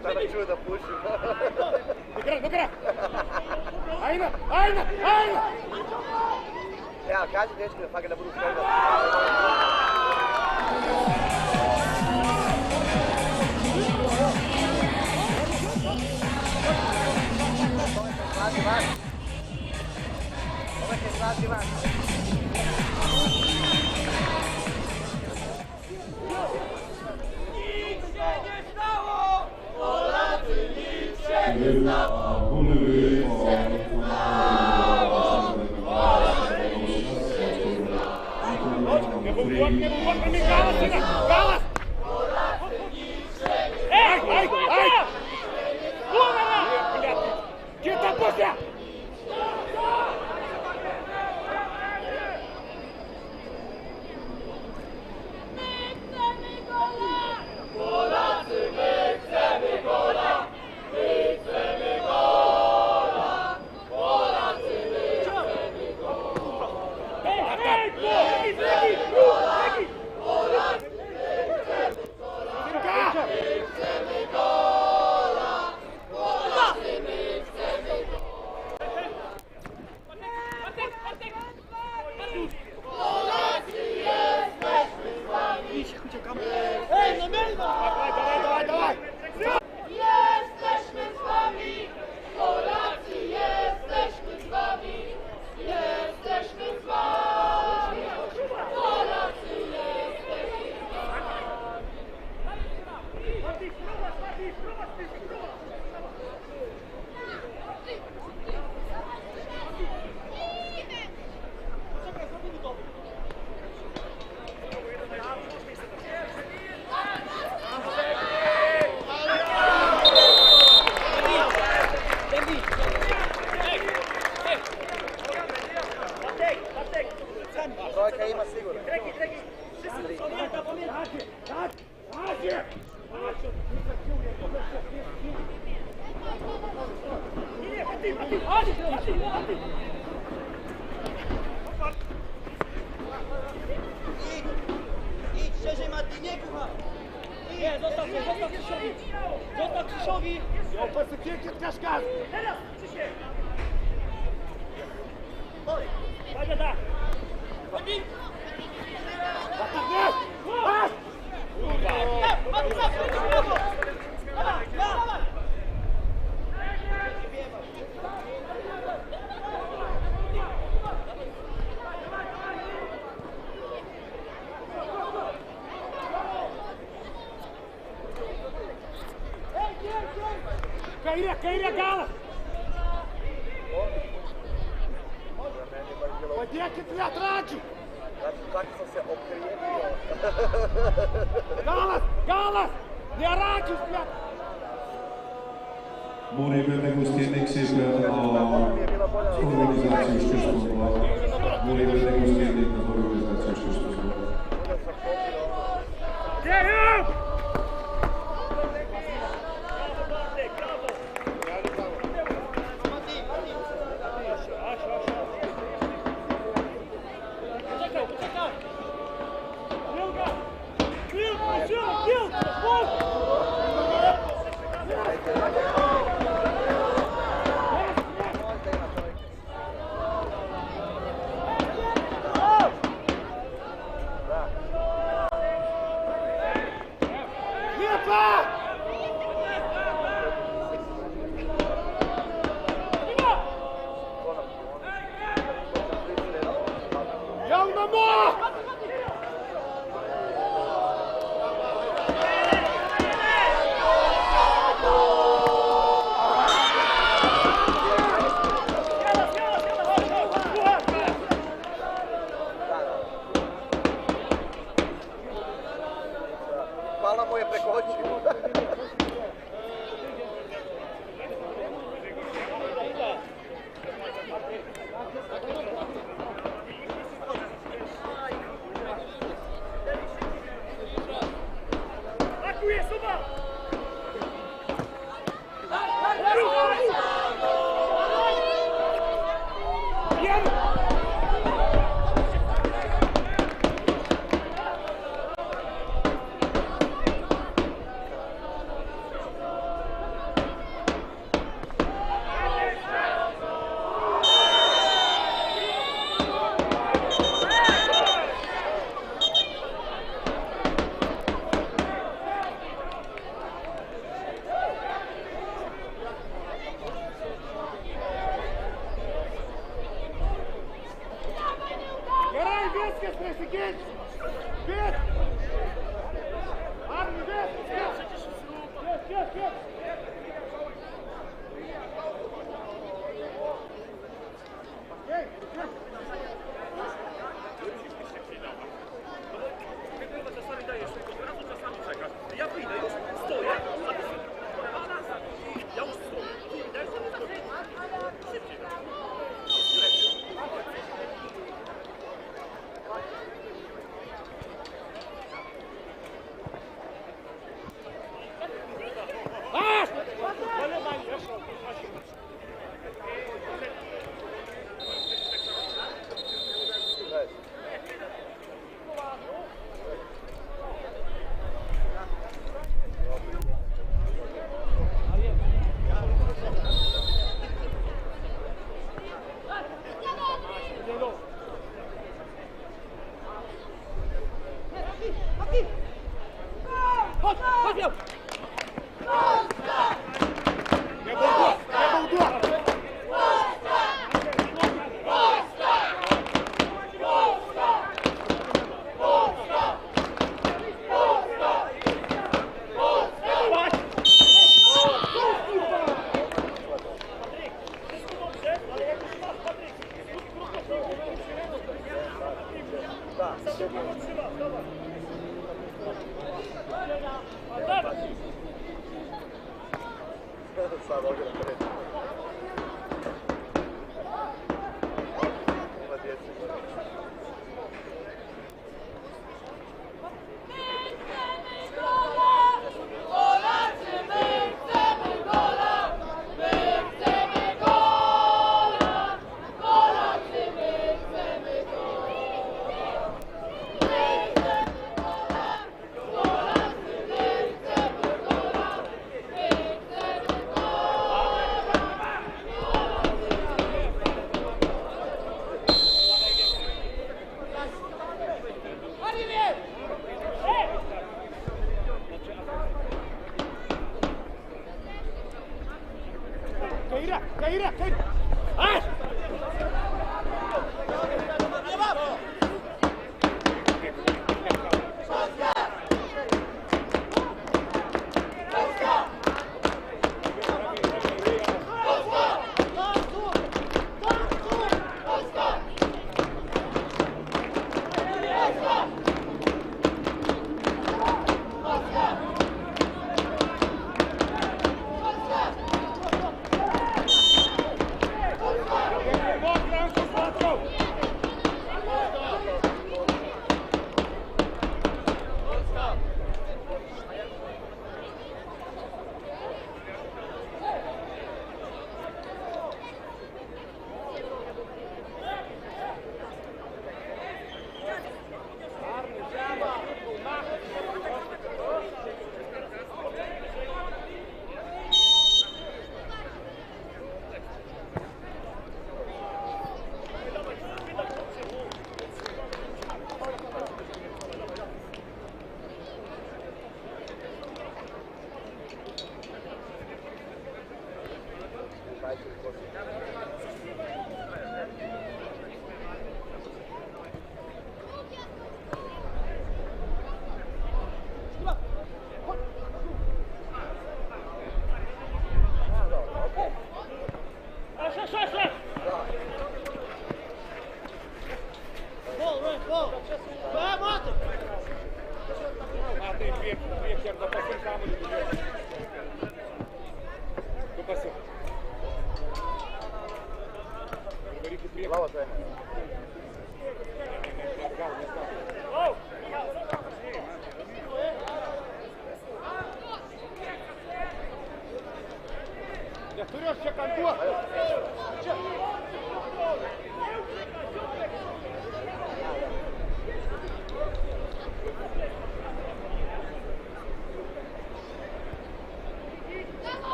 Stara čuo da pušim. Do kraja! Ajde, ajde, ajde! Ja, kaži dečki da fakat da budu spremni. Ove se slazi van. Traka ima sigurno. Treki, Idź, szerzej Mati, nie kucha! Nie, zostaw Krzysiowi! Zostaw Krzysiowi! Ja perspektywnie Kaszkar! Teraz, Krzysiek! Uwaga, tak! Chodź! Keira, Gala! Pa gdje ti treba traži? Znači, tako sam se okrijetio. Galas! Ne rađi spjat! Moram negostirati szépen a organizációs központban. Moram negostirati az organizációs központban. Gyerünk! Hvala mu je prekočio.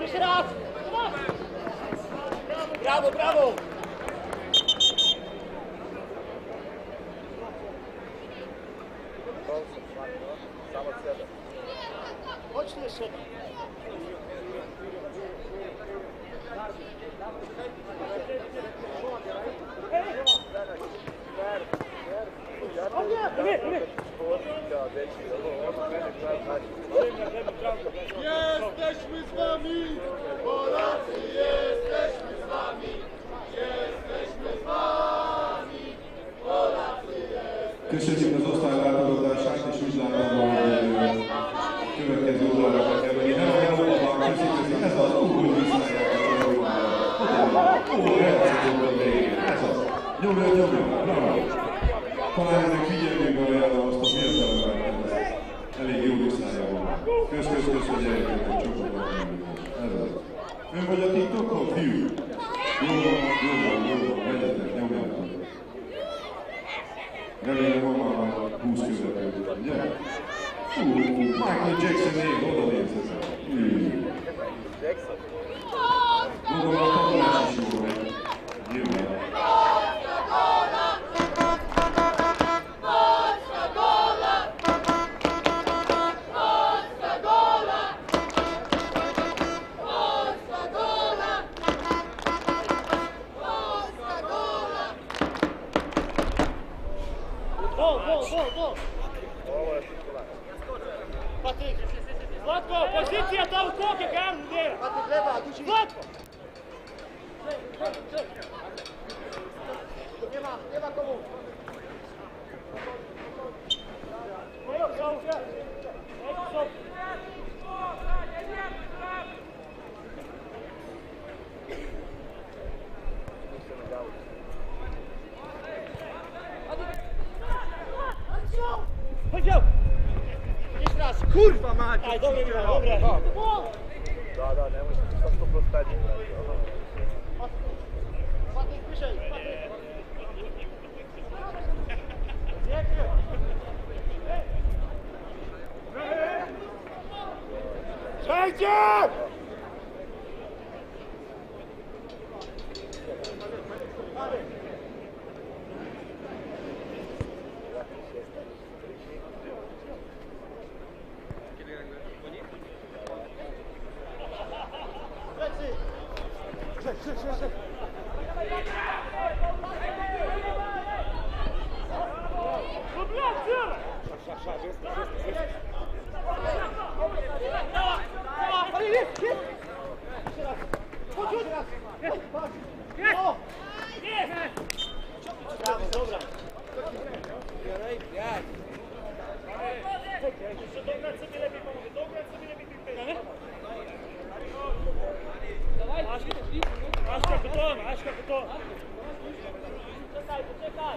Jeszcze raz! Brawo, brawo! Chodź tu jeszcze. Jesteśmy z wami! Polacy, jesteśmy z wami! Jesteśmy z wami! Polacy, Köszönjük az osztálylátogatását, és úgy látom, hogy következő órára kell menni. Nem a Európában, köszi, ez az, úgy visszajárják az Európában. Ó, elszedott a végén, ez az. Nyomja, bravo. Talán ennek figyelmében ajánlom azt a fiatalember, elég jó viszája van. Kösz, hogy eljöttek csoportban. Ez az. Ön vagy a TikTokon, fiú? Jó van, vegyetek, nyomjátok. Remélem, van már 20 követő, ugye? Michael Jackson név, oda nézz ezen. Gondolom a tanulás is jó megy. Nyilván. Gol! Patryk! Zlatko, pozycja tam kokie, kam nie! Patryk, lewa, duży. Zlatko! Nie ma komu. Powiedział! Jeszcze raz, kurwa mać! Aj, dobre, dobre! Da, ne možeš sa 100% stati. Patryk, wyżej! Patryk! Przejdzie!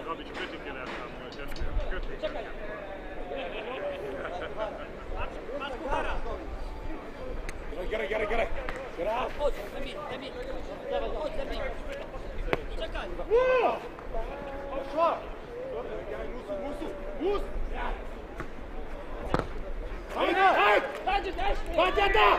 Robić krytykę jak tam możesz. Czekaj. Get out. Chodź, zabij. Dawaj, chodź, zabij. Czekaj. Szła! Mus! Bandeta!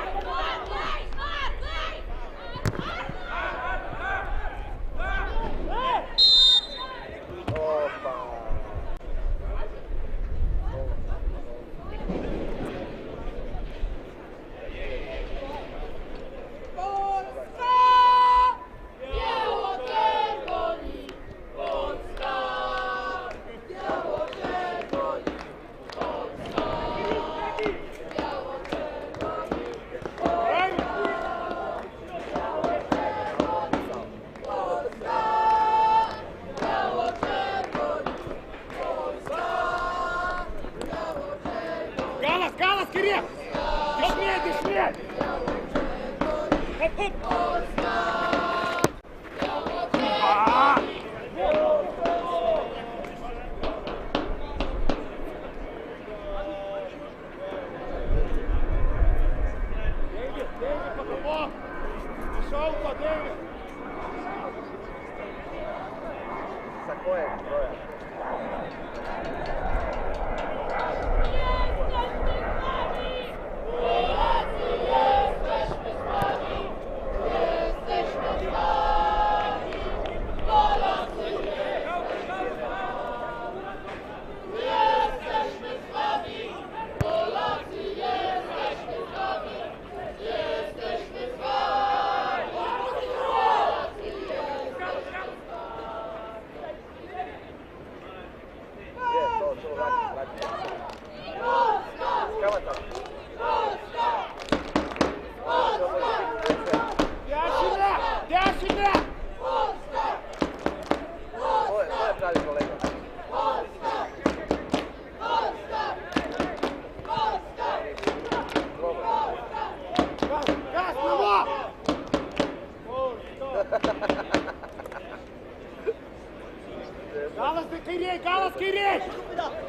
Галас, Кирилл! Дышмей!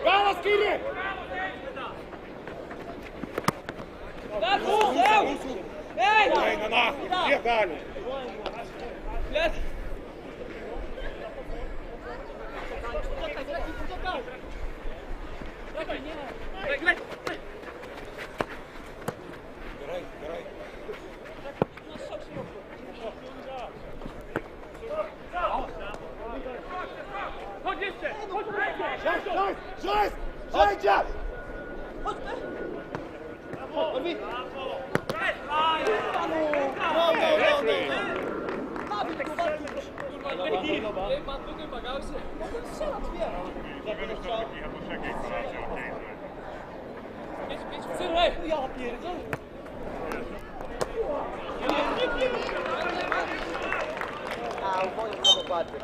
Галас, Кирилл! Эй, на нахуй! Где дали? Жесть! Жесть! Ah, un po' di nuovo parte.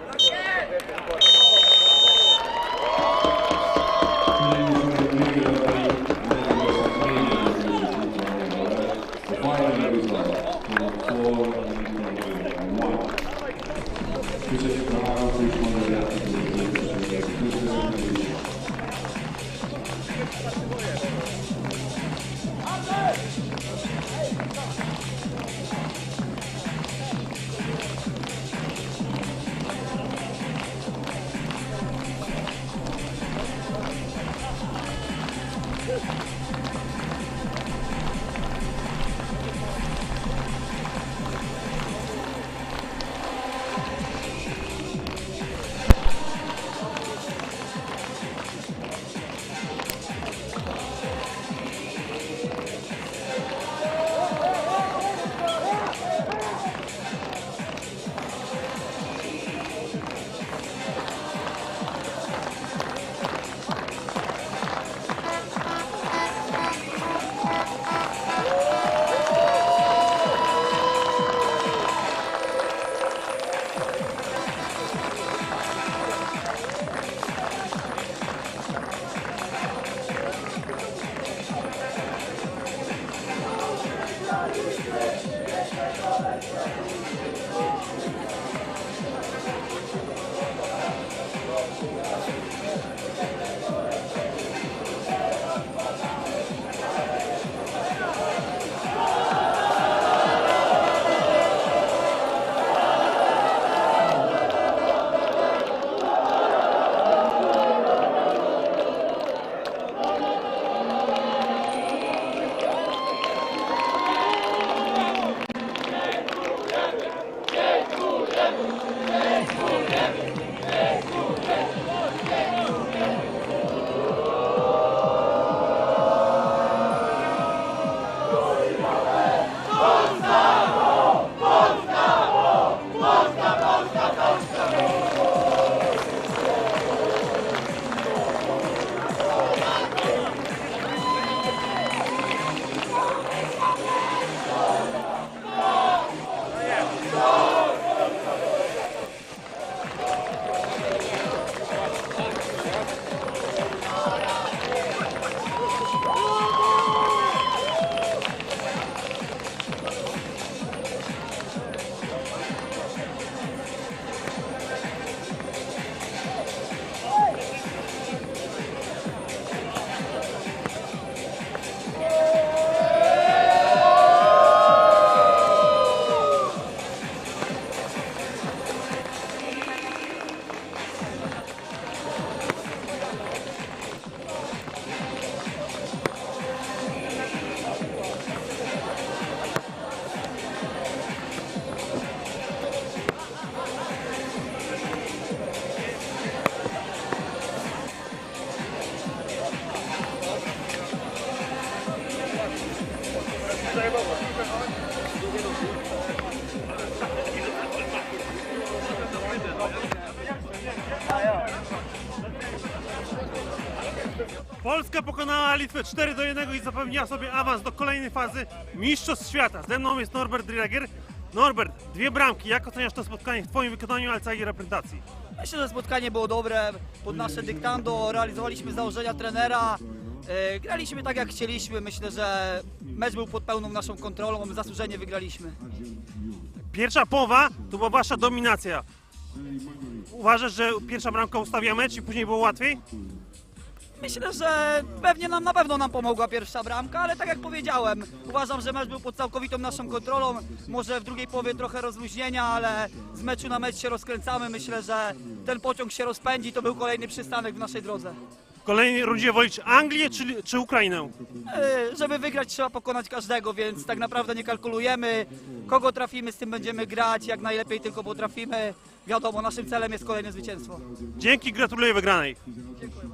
Polska pokonała Litwę 4-1 i zapewniła sobie awans do kolejnej fazy Mistrzostw Świata. Ze mną jest Norbert Dreger. Norbert, 2 bramki. Jak oceniasz to spotkanie w Twoim wykonaniu, ale całej reprezentacji? Myślę, że spotkanie było dobre, pod nasze dyktando, realizowaliśmy założenia trenera, graliśmy tak jak chcieliśmy, myślę, że mecz był pod pełną naszą kontrolą, my zasłużenie wygraliśmy. Pierwsza połowa to była Wasza dominacja. Uważasz, że pierwsza bramka ustawia mecz i później było łatwiej? Myślę, że na pewno nam pomogła pierwsza bramka, ale tak jak powiedziałem, uważam, że mecz był pod całkowitą naszą kontrolą, może w drugiej połowie trochę rozluźnienia, ale z meczu na mecz się rozkręcamy, myślę, że ten pociąg się rozpędzi, to był kolejny przystanek w naszej drodze. W kolejnej rundzie wolisz Anglię czy Ukrainę? Żeby wygrać trzeba pokonać każdego, więc tak naprawdę nie kalkulujemy, kogo trafimy, z tym będziemy grać, jak najlepiej tylko potrafimy. Wiadomo, naszym celem jest kolejne zwycięstwo. Dzięki, gratuluję wygranej. Dziękuję.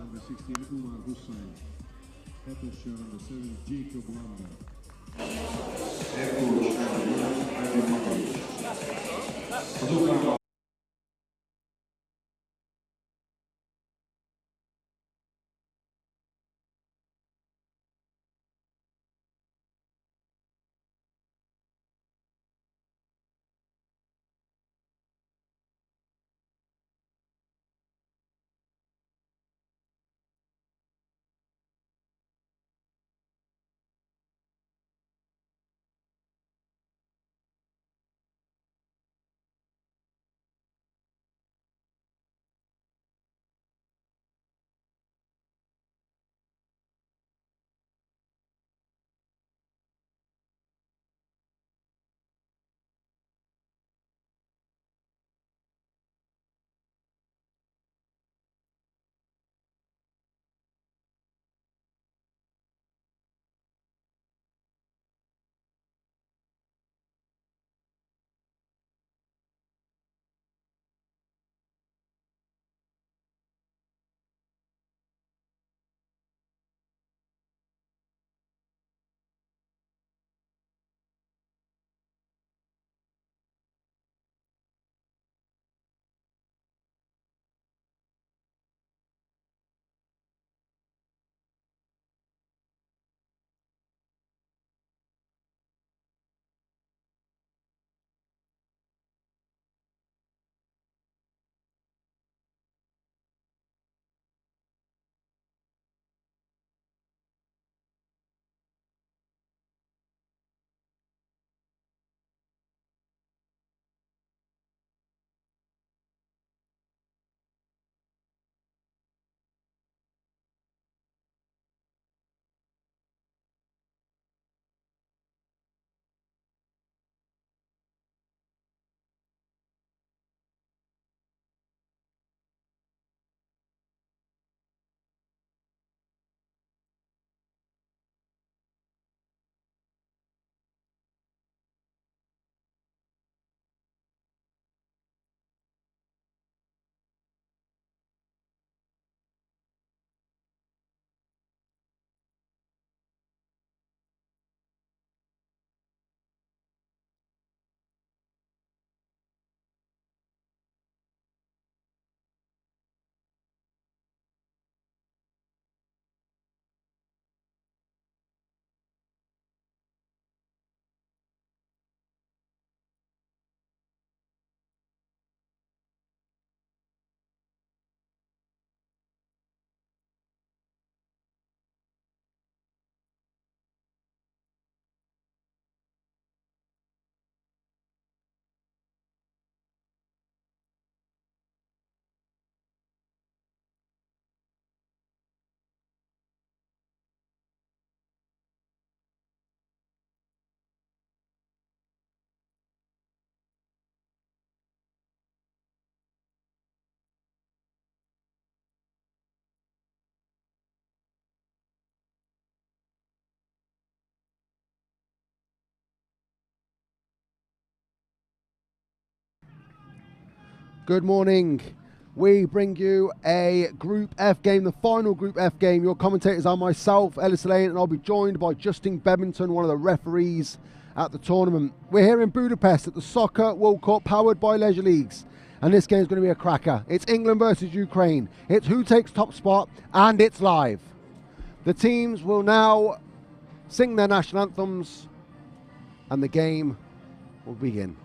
Good morning. We bring you a Group F game, the final Group F game. Your commentators are myself, Ellis Lane, and I'll be joined by Justin Bevington, one of the referees at the tournament. We're here in Budapest at the Soccer World Cup, powered by Leisure Leagues. And this game's going to be a cracker. It's England versus Ukraine. It's who takes top spot, and it's live. The teams will now sing their national anthems, and the game will begin.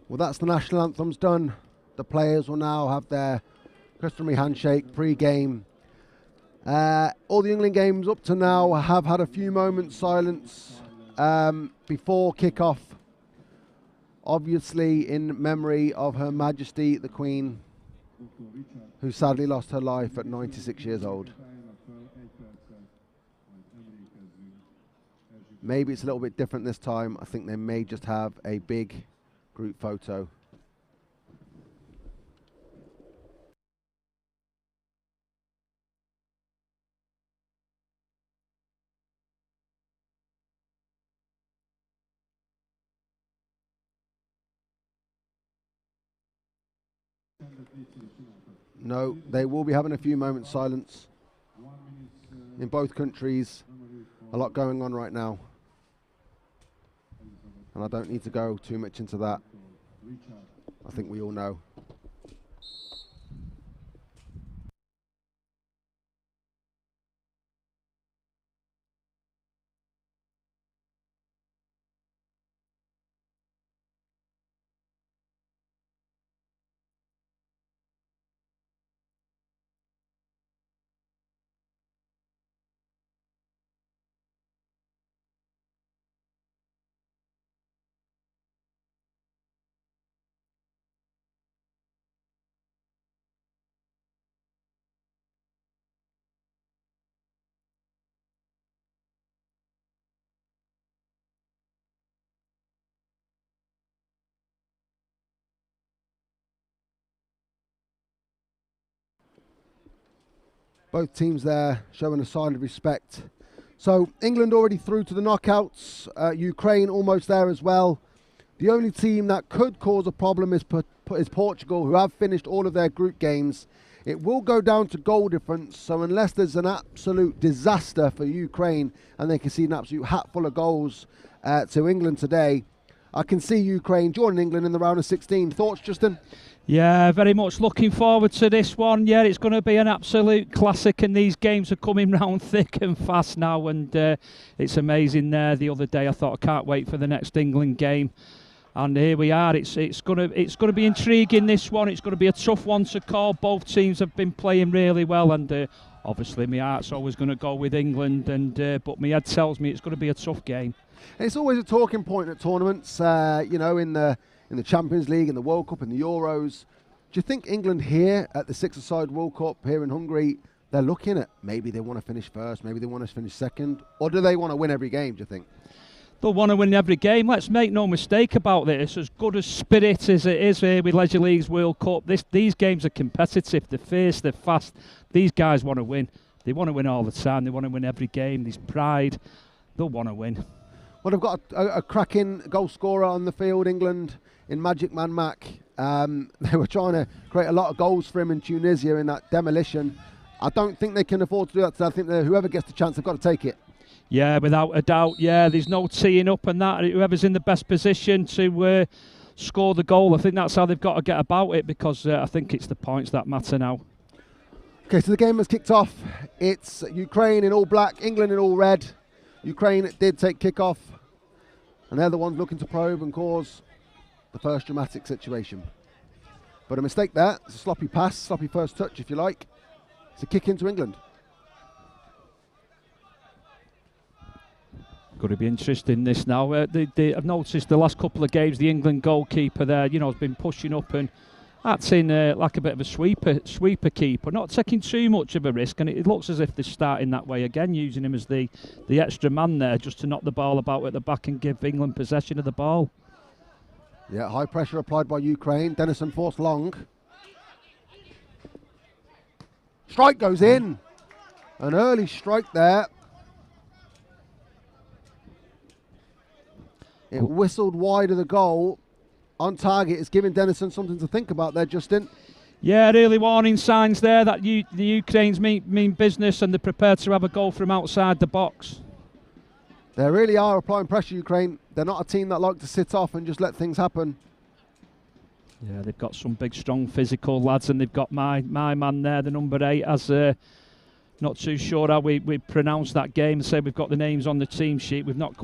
Well, that's the national anthems done. The players will now have their customary handshake pre-game. All the England games up to now have had a few moments silence before kick-off, obviously in memory of Her Majesty the Queen, who sadly lost her life at 96 years old. Maybe it's a little bit different this time. I think they may just have a big group photo. No, they will be having a few moments silence in both countries. A lot going on right now, and I don't need to go too much into that. I think we all know. Both teams there showing a sign of respect. So England already through to the knockouts. Ukraine almost there as well. The only team that could cause a problem is Portugal, who have finished all of their group games. It will go down to goal difference, so unless there's an absolute disaster for Ukraine and they can see an absolute hatful of goals to England today, I can see Ukraine joining England in the round of 16. Thoughts, Justin? Yeah, very much looking forward to this one. Yeah, it's going to be an absolute classic, and these games are coming round thick and fast now, and it's amazing there. The other day I thought, I can't wait for the next England game, and here we are. It's going to be intriguing, this one. It's going to be a tough one to call. Both teams have been playing really well, and obviously my heart's always going to go with England, and but my head tells me it's going to be a tough game. It's always a talking point at tournaments, you know, in the Champions League, in the World Cup, in the Euros. Do you think England here at the six-a-side World Cup here in Hungary, they're looking at maybe they want to finish first, maybe they want to finish second, or do they want to win every game, do you think? They'll want to win every game. Let's make no mistake about this. As good as spirit as it is here with Leisure League's World Cup, these games are competitive. They're fierce, they're fast. These guys want to win. They want to win all the time. They want to win every game. There's pride. They'll want to win. Well, they've got a cracking goal scorer on the field, England, in Magic Man Mac. They were trying to create a lot of goals for him in Tunisia in that demolition. I don't think they can afford to do that, so I think that whoever gets the chance, they've got to take it. Yeah, without a doubt. Yeah, there's no teeing up and that. Whoever's in the best position to score the goal, I think that's how they've got to get about it, because I think it's the points that matter now. Okay, so the game has kicked off. It's Ukraine in all black, England in all red. Ukraine did take kick-off, and they're the ones looking to probe and cause the first dramatic situation. But a mistake there. It's a sloppy pass, sloppy first touch, if you like. It's a kick into England. Going to be interesting this now. I've noticed the last couple of games, the England goalkeeper there, you know, has been pushing up and acting like a bit of a sweeper keeper, not taking too much of a risk, and it looks as if they're starting that way again, using him as the extra man there just to knock the ball about at the back and give England possession of the ball. Yeah, high pressure applied by Ukraine. Dennison forced long. Strike goes in. An early strike there. It whistled wide of the goal. On target, it's giving Dennison something to think about there, Justin. Yeah, early warning signs there that the Ukrainians mean business, and they're prepared to have a goal from outside the box. They really are applying pressure, Ukraine. They're not a team that like to sit off and just let things happen. Yeah, they've got some big, strong, physical lads, and they've got my man there, the number 8, as not too sure how we pronounce that game. Say we've got the names on the team sheet. We've not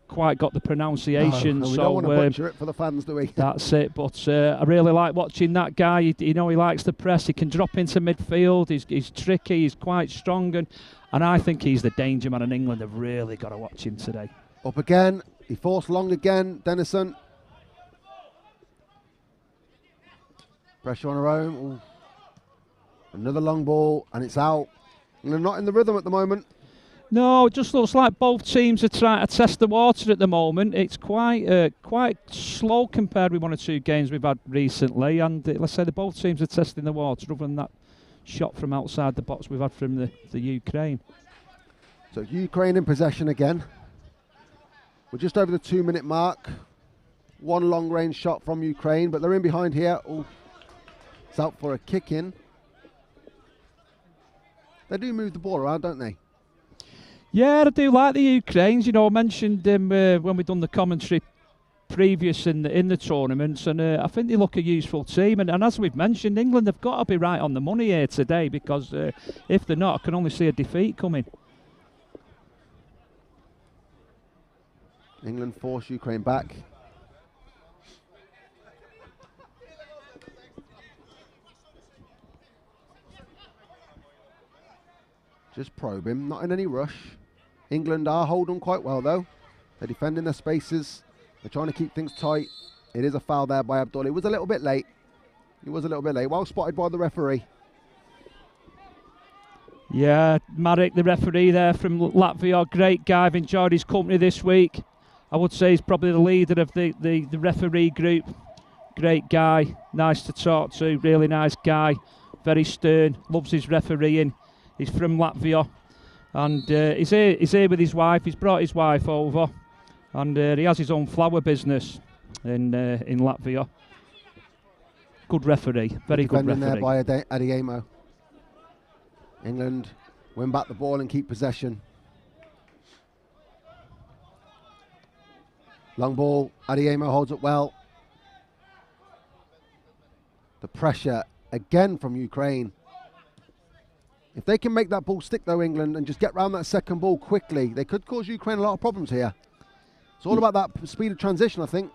quite got the pronunciation. No, we so don't want to butcher it for the fans, do we? That's it. But I really like watching that guy. He likes the press. He can drop into midfield. He's tricky. He's quite strong, and I think he's the danger man. In England have really got to watch him today. Up again. He forced long again. Dennison. Pressure on her own. Ooh. Another long ball, and it's out. And they're not in the rhythm at the moment. No, it just looks like both teams are trying to test the water at the moment. It's quite slow compared with one or two games we've had recently. And let's say both teams are testing the water, other than that shot from outside the box we've had from the Ukraine. So Ukraine in possession again. We're just over the 2-minute mark. One long-range shot from Ukraine, but they're in behind here. Ooh. It's out for a kick-in. They do move the ball around, don't they? Yeah, I do like the Ukrainians. You know, I mentioned when we done the commentary previous in the tournaments, and I think they look a useful team. And as we've mentioned, England have got to be right on the money here today, because if they're not, I can only see a defeat coming. England force Ukraine back. Just probe him, not in any rush. England are holding quite well though. They're defending their spaces. They're trying to keep things tight. It is a foul there by Abdullah. He was a little bit late. Well spotted by the referee. Yeah, Marek, the referee there from Latvia, great guy. I've enjoyed his company this week. I would say he's probably the leader of the referee group. Great guy, nice to talk to, really nice guy. Very stern, loves his refereeing. He's from Latvia, and he's here with his wife. He's brought his wife over, and he has his own flower business in Latvia. Good referee, very good referee. There by Adiemo. England win back the ball and keep possession. Long ball, Adiemo holds it well. The pressure again from Ukraine. If they can make that ball stick though, England, and just get round that second ball quickly, they could cause Ukraine a lot of problems here. It's all about that speed of transition, I think.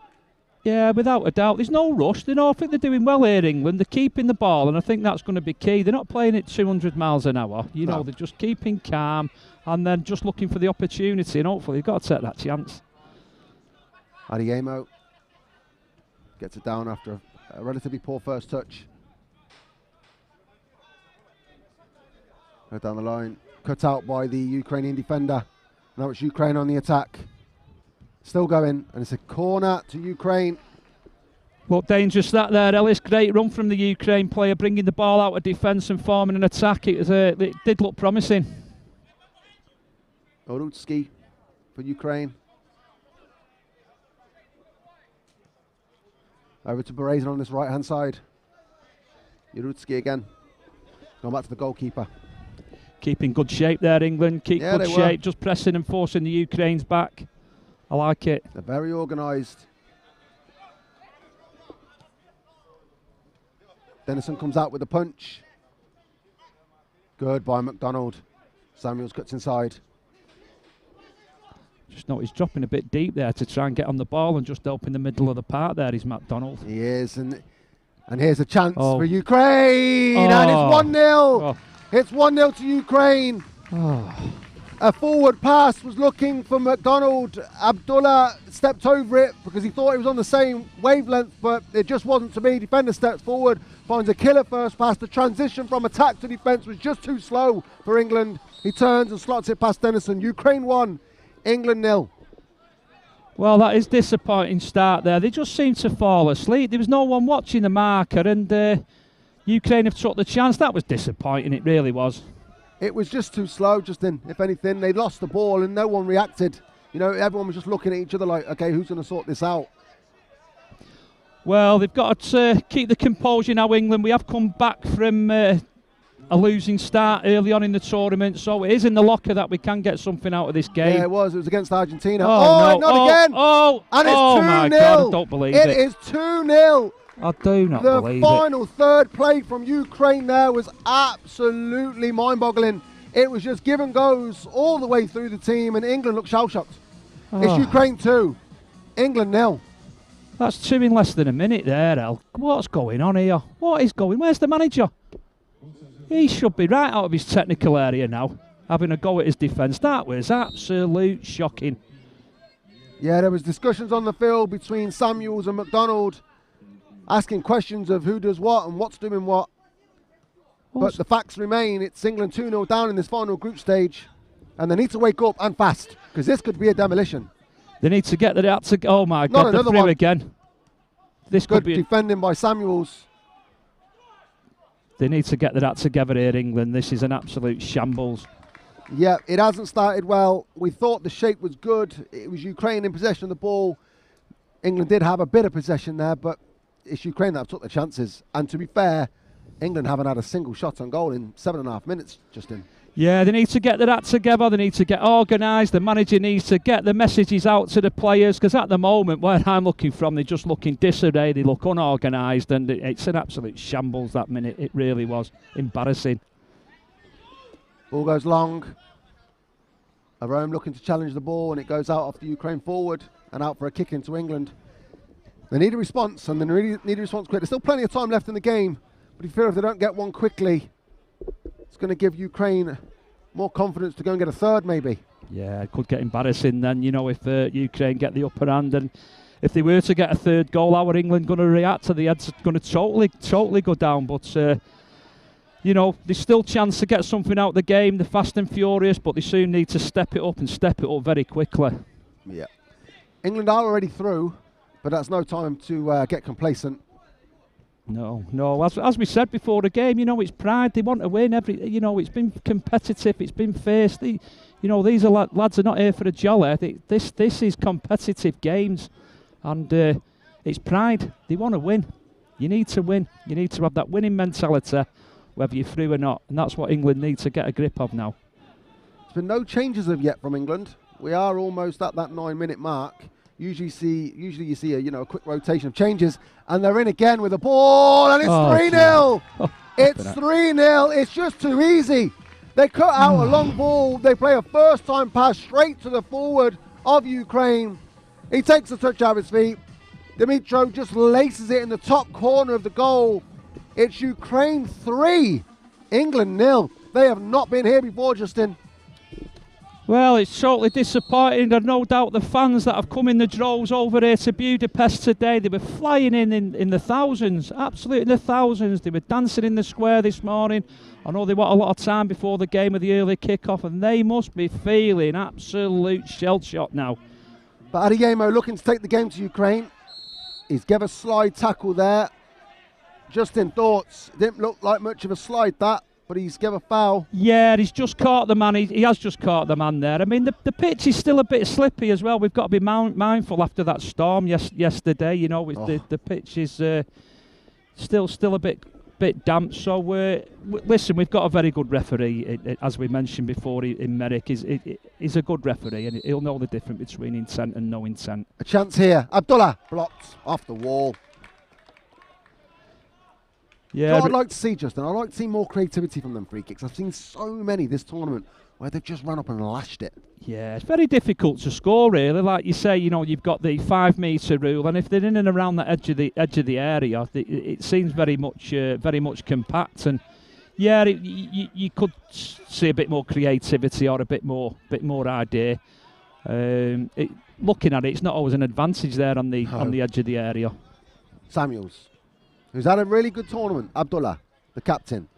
Yeah, without a doubt. There's no rush. I think they're doing well here, England. They're keeping the ball, and I think that's going to be key. They're not playing at 200 miles an hour. You know, they're just keeping calm and then just looking for the opportunity, and hopefully they've got to take that chance. Adiemo gets it down after a relatively poor first touch. Go down the line, cut out by the Ukrainian defender. Now it's Ukraine on the attack. Still going, and it's a corner to Ukraine. What dangerous that there, Ellis. Great run from the Ukraine player, bringing the ball out of defence and forming an attack. It did look promising. Orutsky for Ukraine. Over to Berezin on this right-hand side. Yarutsky again. Going back to the goalkeeper. Keeping good shape there, England. Keep good shape, just pressing and forcing the Ukrainians back. I like it. They're very organised. Dennison comes out with a punch. Good by McDonald. Samuels cuts inside. Just notice he's dropping a bit deep there to try and get on the ball and just help in the middle of the park there. He's McDonald. He is, and here's a chance for Ukraine, and it's 1-0. It's 1-0 to Ukraine. A forward pass was looking for McDonald. Abdullah stepped over it because he thought it was on the same wavelength, but it just wasn't to be. Defender steps forward, finds a killer first pass. The transition from attack to defence was just too slow for England. He turns and slots it past Dennison. Ukraine 1, England 0. Well, that is disappointing start there. They just seemed to fall asleep. There was no one watching the marker, and Ukraine have took the chance. That was disappointing, it really was. It was just too slow, Justin. If anything, they lost the ball and no one reacted. You know, everyone was just looking at each other like, okay, who's going to sort this out? Well, they've got to keep the composure now, England. We have come back from a losing start early on in the tournament, so it is in the locker that we can get something out of this game. Yeah, it was. It was against Argentina. No. Not again. And it's 2-0. My God, I don't believe it. It is 2-0. I do not believe it. The final third play from Ukraine there was absolutely mind-boggling. It was just give and goes all the way through the team, and England looked shell-shocked. It's Ukraine 2, England 0. That's 2 in less than a minute there, El. What's going on here? What is going? Where's the manager? He should be right out of his technical area now, having a go at his defence. That was absolute shocking. Yeah, there was discussions on the field between Samuels and McDonald, asking questions of who does what and what's doing what. But the facts remain, it's England 2-0 down in this final group stage, and they need to wake up and fast, because this could be a demolition. They need to get that out to... Oh my God, they're through again. This could be... defending by Samuels. They need to get that out together here, England. This is an absolute shambles. Yeah, it hasn't started well. We thought the shape was good. It was Ukraine in possession of the ball. England did have a bit of possession there, but it's Ukraine that have took the chances. And to be fair, England haven't had a single shot on goal in 7.5 minutes, Justin. Yeah, they need to get their act together, they need to get organised, the manager needs to get the messages out to the players, because at the moment, where I'm looking from, they're just looking disarray, they look unorganised, and it's an absolute shambles that minute. It really was embarrassing. Ball goes long. Rome looking to challenge the ball, and it goes out off the Ukraine forward and out for a kick into England. They need a response, and they really need a response quick. There's still plenty of time left in the game, but you feel if they don't get one quickly, it's going to give Ukraine more confidence to go and get a third, maybe. Yeah, it could get embarrassing then, you know, if Ukraine get the upper hand, and if they were to get a third goal, how are England going to react? To the head's going to totally go down, but you know, there's still chance to get something out of the game. They're fast and furious, but they soon need to step it up and step it up very quickly. Yeah. England are already through, but that's no time to get complacent. No. As we said before the game, you know, it's pride. They want to win. You know, it's been competitive. It's been fierce. You know, these are lads are not here for a jolly. This is competitive games, and it's pride. They want to win. You need to win. You need to have that winning mentality, whether you're through or not, and that's what England need to get a grip of now. There's been no changes of yet from England. We are almost at that 9-minute mark. Usually you see a quick rotation of changes, and they're in again with the ball, and it's 3-0. It's 3-0. It's just too easy. They cut out a long ball. They play a first-time pass straight to the forward of Ukraine. He takes a touch out of his feet. Dimitrov just laces it in the top corner of the goal. It's Ukraine 3, England 0. They have not been here before, Justin. Well, it's totally disappointing. There's no doubt the fans that have come in the droves over here to Budapest today, they were flying in the thousands, absolutely in the thousands. They were dancing in the square this morning. I know they want a lot of time before the game of the early kick-off, and they must be feeling absolute shell-shock now. But Adeyemo looking to take the game to Ukraine. He's given a slide tackle there. Justin, thoughts? Didn't look like much of a slide, that, but he's given a foul. Yeah, he's just caught the man. He has just caught the man there. I mean, the pitch is still a bit slippy as well. We've got to be mindful after that storm yesterday. You know, with the pitch is still a bit damp. So listen, we've got a very good referee, as we mentioned before. In Merrick, he's a good referee, and he'll know the difference between intent and no intent. A chance here. Abdullah blocked off the wall. Yeah, I'd like to see, Justin. I'd like to see more creativity from them free kicks. I've seen so many this tournament where they've just run up and lashed it. Yeah, it's very difficult to score, really. Like you say, you know, you've got the 5-metre rule, and if they're in and around the edge of the area, it seems very much compact. And yeah, you could see a bit more creativity or a bit more idea. Looking at it, it's not always an advantage there on the edge of the area. Samuels, who's had a really good tournament. Abdullah, the captain,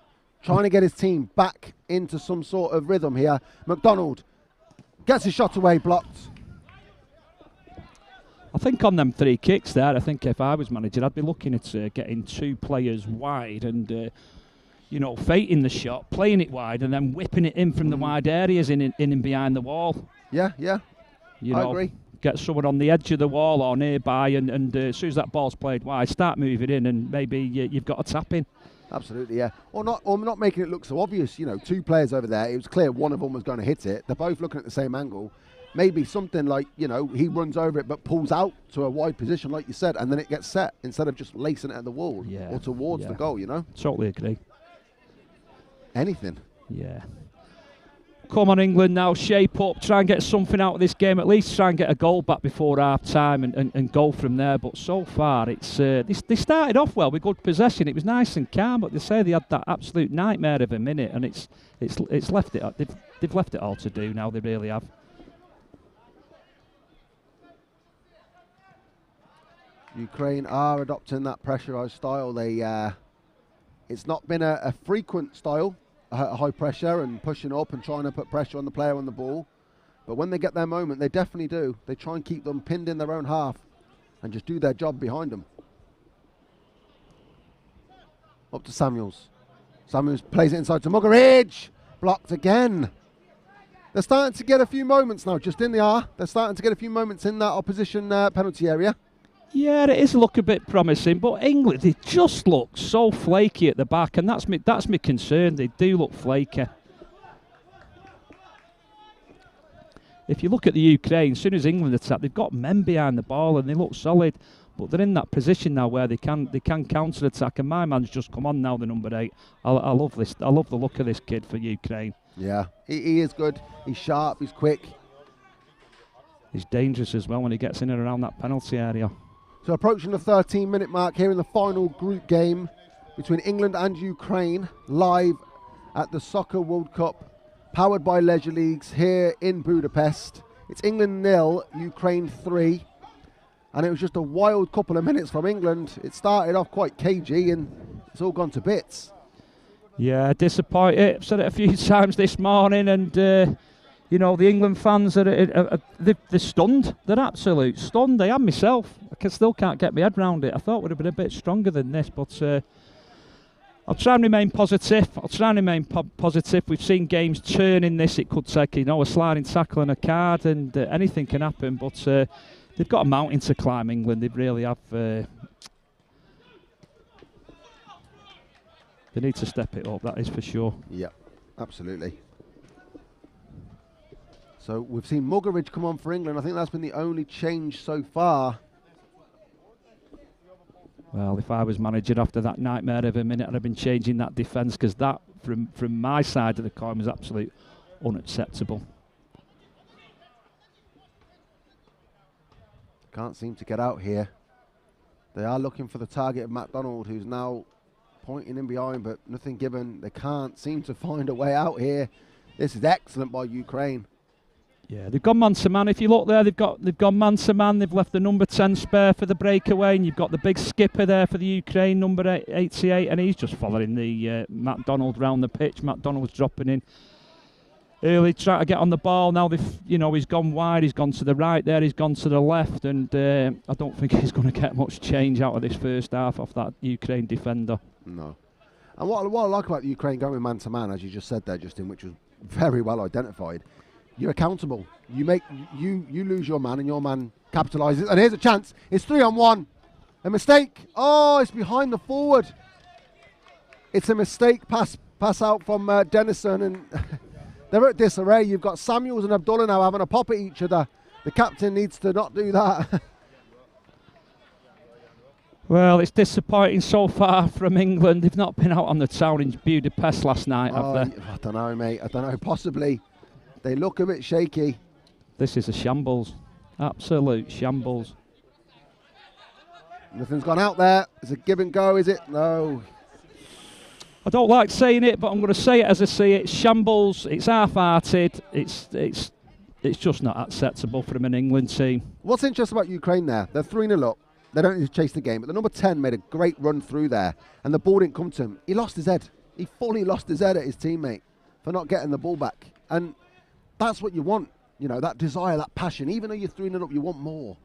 trying to get his team back into some sort of rhythm here. McDonald gets his shot away, blocked. I think on them 3 kicks there, I think if I was manager, I'd be looking at getting 2 players wide and, you know, fating the shot, playing it wide, and then whipping it in from the wide areas in and behind the wall. Yeah. You I know, agree. Get someone on the edge of the wall or nearby, and as soon as that ball's played wide, start moving in, and maybe you've got a tap in. Absolutely, yeah. Or not making it look so obvious. You know, 2 players over there. It was clear one of them was going to hit it. They're both looking at the same angle. Maybe something like, you know, he runs over it but pulls out to a wide position, like you said, and then it gets set instead of just lacing it at the wall or towards the goal. You know. Totally agree. Anything. Yeah. Come on, England, now shape up, try and get something out of this game, at least try and get a goal back before half time and go from there. But so far, it's they started off well with good possession. It was nice and calm, but they say they had that absolute nightmare of a minute, and it's left it. They've left it all to do now. They really have. Ukraine are adopting that pressurised style. It's not been a frequent style. High pressure and pushing up and trying to put pressure on the player on the ball. But when they get their moment, they definitely do. They try and keep them pinned in their own half and just do their job behind them. Up to Samuels. Samuels plays it inside to Muggeridge. Blocked again. They're starting to get a few moments now, Justin. They are. They're starting to get a few moments in that opposition penalty area. Yeah, it is look a bit promising, but England, they just look so flaky at the back, and that's me concern. They do look flaky. if you look at the Ukraine, as soon as England attack, they've got men behind the ball and they look solid. But they're in that position now where they can counter attack, and my man's just come on now, the number 8. I love this. I love the look of this kid for Ukraine. Yeah, he is good. He's sharp. He's quick. He's dangerous as well when he gets in and around that penalty area. So approaching the 13-minute mark here in the final group game between England and Ukraine, live at the Soccer World Cup, powered by Leisure Leagues here in Budapest. It's England 0, Ukraine 3. And it was just a wild couple of minutes from England. It started off quite cagey and it's all gone to bits. Yeah, disappointed. I've said it a few times this morning, and you know, the England fans they're stunned. They're absolute stunned. I am myself. Still can't get my head around it. I thought it would have been a bit stronger than this, but I'll try and remain positive. We've seen games turn in this. It could take, you know, a sliding tackle and a card, and anything can happen. But they've got a mountain to climb, England. They really have. They need to step it up, that is for sure. Yeah, absolutely. So we've seen Muggeridge come on for England. I think that's been the only change so far. Well, if I was manager after that nightmare of a minute, I'd have been changing that defence, because that, from my side of the coin, was absolutely unacceptable. Can't seem to get out here. They are looking for the target of MacDonald, who's now pointing in behind, but nothing given. They can't seem to find a way out here. This is excellent by Ukraine. Yeah, they've gone man to man. If you look there, they've gone man to man. They've left the number 10 spare for the breakaway, and you've got the big skipper there for the Ukraine, number 88, and he's just following the MacDonald round the pitch. MacDonald's dropping in early, trying to get on the ball. Now he's gone wide. He's gone to the right there. He's gone to the left, and I don't think he's going to get much change out of this first half off that Ukraine defender. No. And what I like about the Ukraine going man to man, as you just said there, Justin, which was very well identified. You're accountable. You lose your man, and your man capitalises. And here's a chance. It's 3-on-1. A mistake. Oh, it's behind the forward. It's a mistake. Pass out from Dennison, and they're at disarray. You've got Samuels and Abdullah now having a pop at each other. The captain needs to not do that. Well, it's disappointing so far from England. They've not been out on the town in Budapest last night, have they? I don't know, mate. I don't know. Possibly. They look a bit shaky. This is a shambles. Absolute shambles. Nothing's gone out there. It's a give and go, is it? No. I don't like saying it, but I'm going to say it as I see it. Shambles. It's half-hearted. It's just not acceptable from an England team. What's interesting about Ukraine there? They're 3-0 up. They don't need to chase the game. But the number 10 made a great run through there, and the ball didn't come to him. He lost his head. He fully lost his head at his teammate for not getting the ball back. And that's what you want, you know, that desire, that passion. Even though you're 3-0 up, you want more.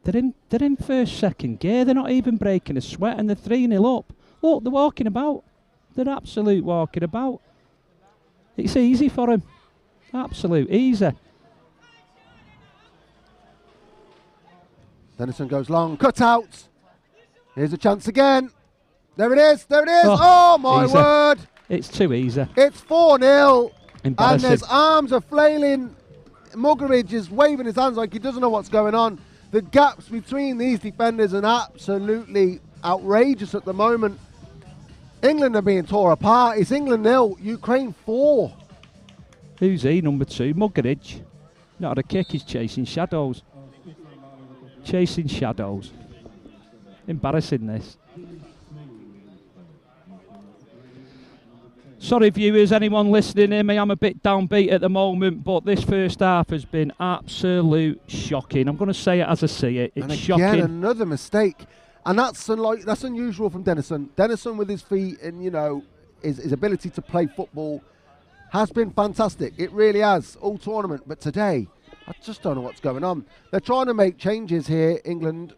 They're in first, second gear. They're not even breaking a sweat, and they're 3-0 up. Look, they're walking about. They're absolute walking about. It's easy for them. Absolute easy. Dennison goes long, cut out. Here's a chance again. There it is, there it is. Oh my word. It's too easy. It's 4-0. And Embarrassing. his arms are flailing. Muggeridge is waving his hands like he doesn't know what's going on. The gaps between these defenders are absolutely outrageous at the moment. England are being torn apart. It's England 0, Ukraine 4. Who's he, number 2? Muggeridge. Not had a kick, he's chasing shadows. Chasing shadows. Embarrassing, this. Sorry viewers, anyone listening to me, I'm a bit downbeat at the moment, but this first half has been absolute shocking. I'm going to say it as I see it. It's shocking. Again, another mistake. And that's unusual from Dennison. Dennison with his feet and, you know, his ability to play football has been fantastic. It really has, all tournament. But today, I just don't know what's going on. They're trying to make changes here, England.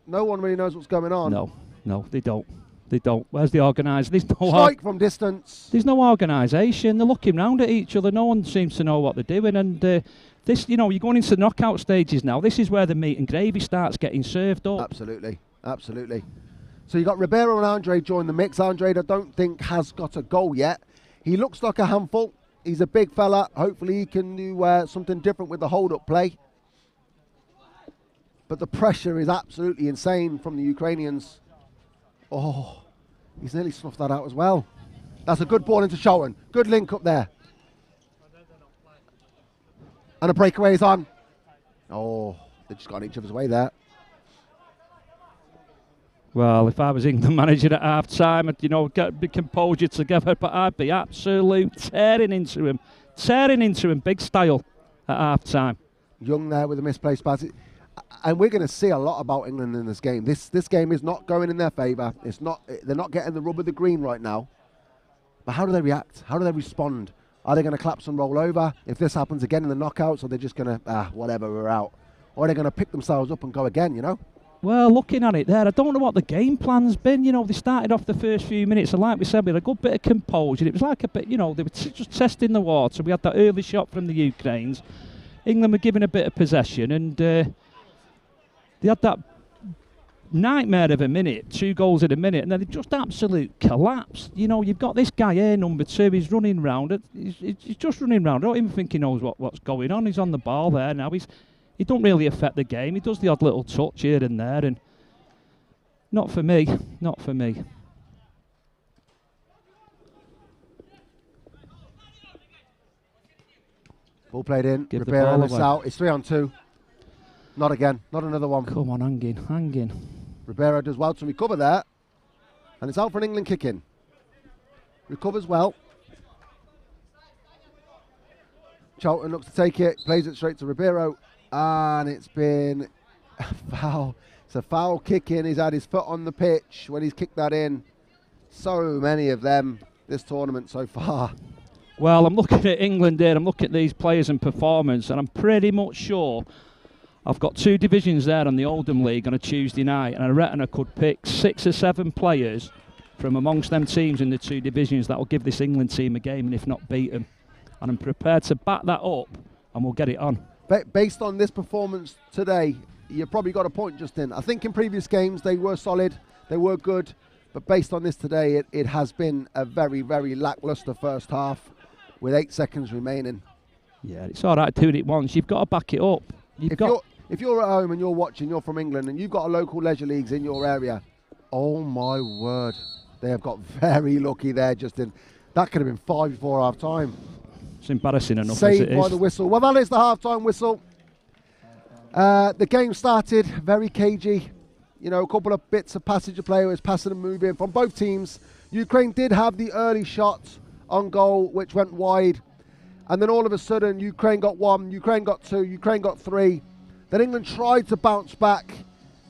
No one really knows what's going on. No, they don't. They don't. Where's the organisation? There's no strike from distance. There's no organisation. They're looking round at each other. No one seems to know what they're doing. And this, you know, you're going into the knockout stages now. This is where the meat and gravy starts getting served up. Absolutely, absolutely. So you got Ribeiro and Andre join the mix. Andre, I don't think has got a goal yet. He looks like a handful. He's a big fella. Hopefully he can do something different with the hold-up play. But the pressure is absolutely insane from the Ukrainians. Oh, he's nearly snuffed that out as well. That's a good ball into Shelton. Good link up there. And a breakaway is on. Oh, they just got in each other's way there. Well, if I was England manager at half time, I'd, get the composure together, but I'd be absolute tearing into him, big style at half time. Young there with a misplaced pass. And we're going to see a lot about England in this game. This game is not going in their favour. They're not getting the rub of the green right now. But how do they react? How do they respond? Are they going to collapse and roll over if this happens again in the knockouts? Or they're just going to, whatever, we're out? Or are they going to pick themselves up and go again, Well, looking at it there, I don't know what the game plan's been. They started off the first few minutes, and like we said, we had a good bit of composure. It was like a bit, they were just testing the water. We had that early shot from the Ukrainians. England were given a bit of possession, and they had that nightmare of a minute, 2 goals in a minute, and then they just absolute collapsed. You've got this guy here, number 2, he's running round. He's just running round. I don't even think he knows what's going on. He's on the ball there now. He don't really affect the game. He does the odd little touch here and there, and not for me. Not for me. Ball played in. Give the Ribeiro ball is away. out. It's 3-on-2. Not again. Not another one. Come on, hang in. Ribeiro does well to recover there. And it's out for an England kick in. Recovers well. Charlton looks to take it. Plays it straight to Ribeiro. And it's been a foul. It's a foul kick in. He's had his foot on the pitch when he's kicked that in. So many of them this tournament so far. Well, I'm looking at England here. I'm looking at these players and performance, and I'm pretty much sure I've got 2 divisions there on the Oldham League on a Tuesday night, and I reckon I could pick 6 or 7 players from amongst them teams in the 2 divisions that will give this England team a game, and if not beat them. And I'm prepared to back that up, and we'll get it on. Based on this performance today, you've probably got a point, Justin. I think in previous games they were solid, they were good, but based on this today, it has been a very, very lacklustre first half with 8 seconds remaining. Yeah, it's all right doing it once. You've got to back it up. If you're at home and you're watching, you're from England, and you've got a local leisure leagues in your area, oh my word, they have got very lucky there, Justin. That could have been 5 before half time. It's embarrassing enough Saved as it is. by the whistle. Well, that is the half-time whistle. The game started very cagey. A couple of bits of passage of play was passing and moving from both teams. Ukraine did have the early shot on goal, which went wide. And then all of a sudden, Ukraine got 1, Ukraine got 2, Ukraine got 3. Then England tried to bounce back.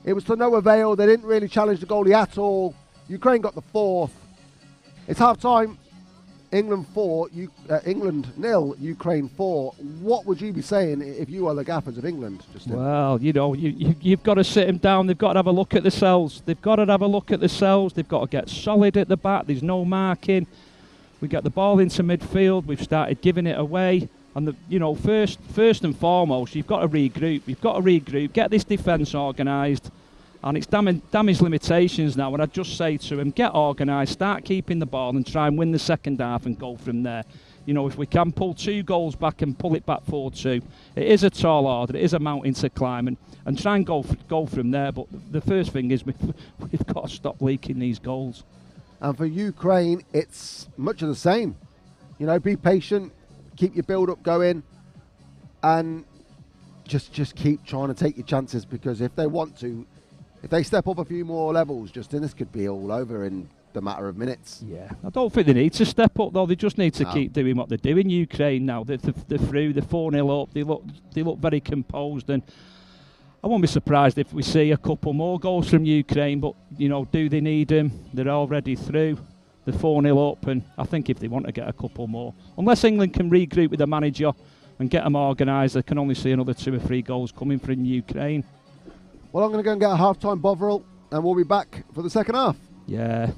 It was to no avail. They didn't really challenge the goalie at all. Ukraine got the 4th. It's half-time. England 4, England 0, Ukraine 4. What would you be saying if you were the gaffers of England, Justin? Well, you've got to sit them down. They've got to have a look at themselves. They've got to get solid at the back. There's no marking. We get the ball into midfield. We've started giving it away. And first and foremost, you've got to regroup. Get this defence organised. And it's damn his limitations now. And I'd just say to him, get organised, start keeping the ball and try and win the second half and go from there. If we can pull 2 goals back and pull it back 4-2, it is a tall order, it is a mountain to climb, and try and go from there. But the first thing is we've got to stop leaking these goals. And for Ukraine, it's much of the same. Be patient, keep your build-up going, and just keep trying to take your chances, because if they want to, if they step up a few more levels, Justin, this could be all over in the matter of minutes. Yeah, I don't think they need to step up, though. They just need to keep doing what they're doing. Ukraine now, they're through, they're 4-0 up, they look very composed, and I won't be surprised if we see a couple more goals from Ukraine, but, do they need them? They're already through, they're 4-0 up, and I think if they want to get a couple more, unless England can regroup with the manager and get them organised, I can only see another 2 or 3 goals coming from Ukraine. Well, I'm going to go and get a half-time Bovril, and we'll be back for the second half. Yeah.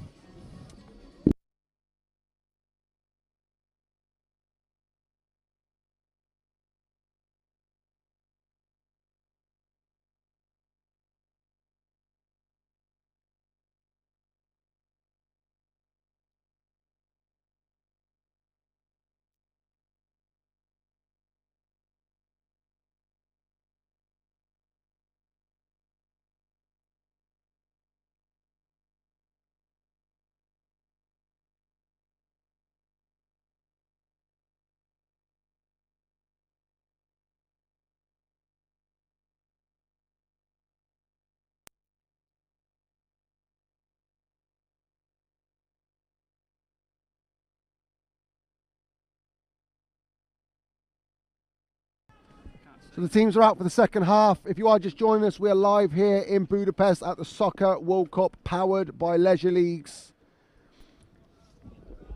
So the teams are out for the second half. If you are just joining us, we are live here in Budapest at the Soccer World Cup, powered by Leisure Leagues.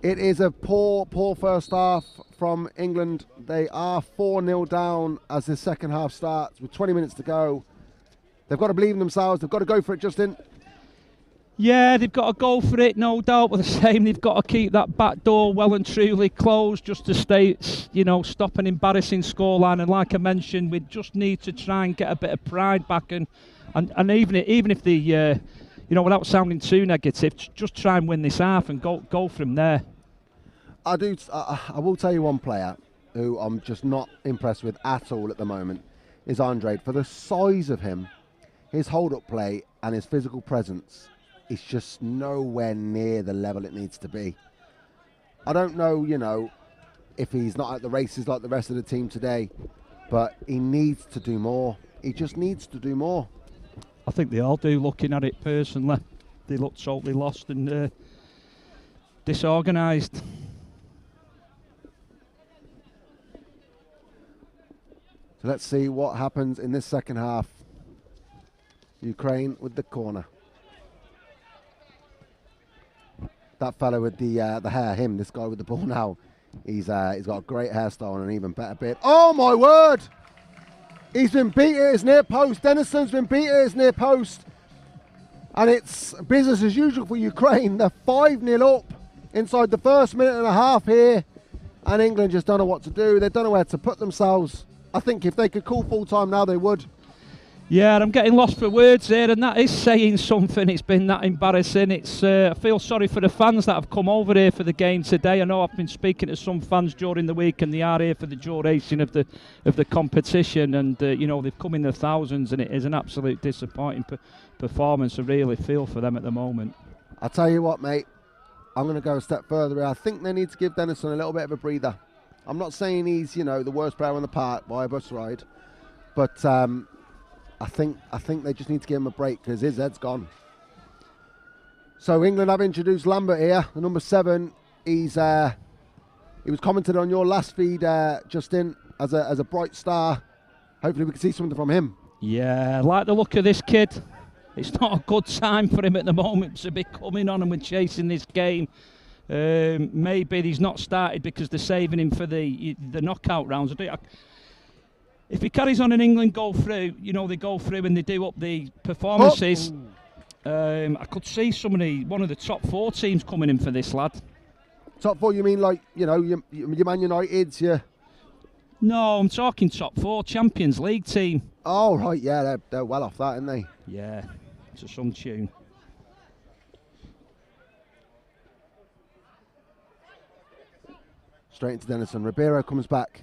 It is a poor first half from England. They are 4-0 down as the second half starts with 20 minutes to go. They've got to believe in themselves. They've got to go for it, Justin. Yeah, they've got to go for it, no doubt. But the same, they've got to keep that back door well and truly closed just to stay, you know, stop an embarrassing scoreline. And like I mentioned, we just need to try and get a bit of pride back. And even if the, you know, without sounding too negative, just try and win this half and go from there. I will tell you one player who I'm just not impressed with at all at the moment is Andre. For the size of him, his hold-up play and his physical presence, it's just nowhere near the level it needs to be. I don't know, you know, if he's not at the races like the rest of the team today, but he needs to do more. He just needs to do more. I think they all do, looking at it personally. They look totally lost and disorganised. So let's see what happens in this second half. Ukraine with the corner. That fellow with the hair, this guy with the ball now, he's got a great hairstyle and an even better beard. Oh my word! He's been beat at his near post. Denison's been beat at his near post. And it's business as usual for Ukraine. They're 5-0 up inside the first minute and a half here. And England just don't know what to do. They don't know where to put themselves. I think if they could call full time now, they would. Yeah, I'm getting lost for words here, and that is saying something. It's been that embarrassing. I feel sorry for the fans that have come over here for the game today. I know I've been speaking to some fans during the week, and they are here for the duration of the competition. And you know, they've come in the thousands, and it is an absolute disappointing performance. I really feel for them at the moment. I'll tell you what, mate. I'm going to go a step further here. I think they need to give Denison a little bit of a breather. I'm not saying he's, you know, the worst player on the park by a bus ride, but I think they just need to give him a break because his head's gone. So England have introduced Lambert here, the number 7. He was commented on your last feed, Justin, as a bright star. Hopefully we can see something from him. Yeah, I like the look of this kid. It's not a good time for him at the moment to be coming on and we're chasing this game. Maybe he's not started because they're saving him for the knockout rounds. If he carries on and England go through, you know, they go through and they do up the performances, I could see one of the top 4 teams coming in for this lad. Top 4, you mean like, you know, your Man United's, yeah? No, I'm talking top 4 Champions League team. Oh, right, yeah, they're well off that, aren't they? Yeah, to some tune. Straight into Denison. Ribeiro comes back.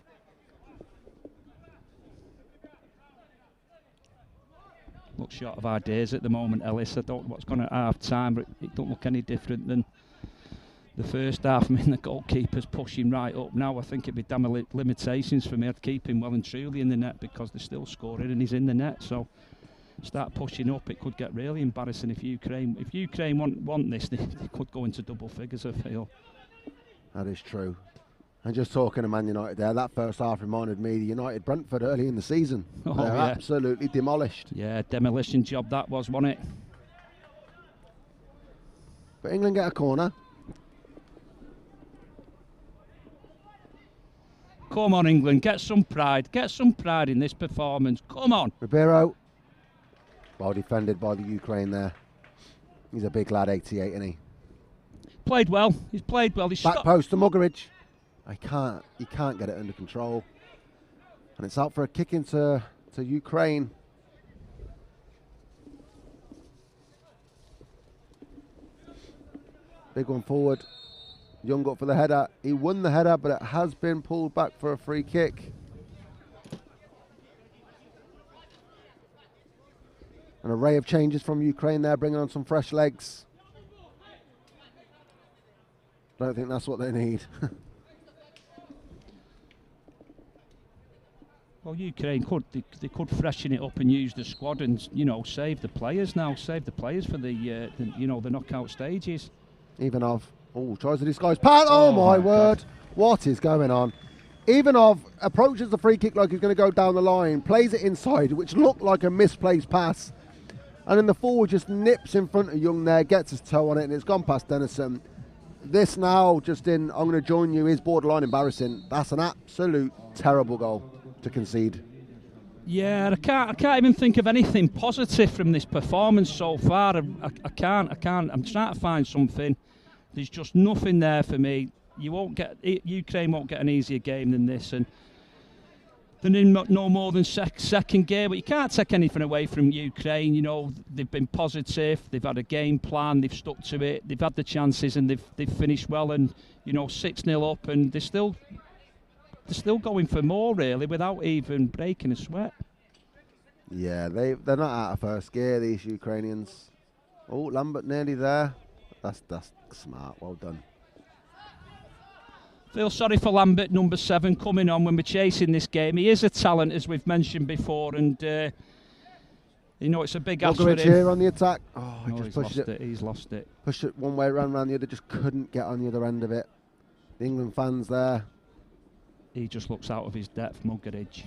Looks short of ideas at the moment, Ellis. I don't know what's going on at half time, but it don't look any different than the first half. I mean, the goalkeeper's pushing right up now. I think it'd be damn limitations for me to keep him well and truly in the net because they're still scoring and he's in the net. So start pushing up, it could get really embarrassing if Ukraine want this. They could go into double figures, I feel. That is true. And just talking to Man United there, that first half reminded me of the United Brentford early in the season. Oh, They're yeah. absolutely demolished. Yeah, demolition job that was, wasn't it? But England get a corner. Come on, England, get some pride. Get some pride in this performance. Come on. Ribeiro. Well defended by the Ukraine there. He's a big lad, 88, isn't he? Played well. He's played well. Back post to Muggeridge. He can't get it under control. And it's out for a kick into Ukraine. Big one forward. Young up for the header. He won the header, but it has been pulled back for a free kick. An array of changes from Ukraine there, bringing on some fresh legs. Don't think that's what they need. Well, Ukraine they could freshen it up and use the squad and, you know, save the players now. Save the players for the you know, the knockout stages. Ivanov. Oh, tries to disguise. Pat! Oh, my word. God. What is going on? Ivanov approaches the free kick like he's going to go down the line, plays it inside, which looked like a misplaced pass. And then the forward just nips in front of Young there, gets his toe on it, and it's gone past Dennison. This now, Justin, I'm going to join you, is borderline embarrassing. That's an absolute terrible goal to concede. Yeah, I can't even think of anything positive from this performance so far. I can't. I'm trying to find something. There's just nothing there for me. Ukraine won't get an easier game than this, and they're in no more than second gear. But you can't take anything away from Ukraine. You know, they've been positive. They've had a game plan. They've stuck to it. They've had the chances, and they've finished well. And 6-0 up, and they're still going for more, really, without even breaking a sweat. Yeah, they're not out of first gear, these Ukrainians. Oh, Lambert nearly there. That's smart. Well done. Feel sorry for Lambert, number 7, coming on when we're chasing this game. He is a talent, as we've mentioned before, and it's a big ask for him. Here on the attack. Oh, no, he just pushed it. He's lost it. Pushed it one way round the other, just couldn't get on the other end of it. The England fans there. He just looks out of his depth, Muggeridge.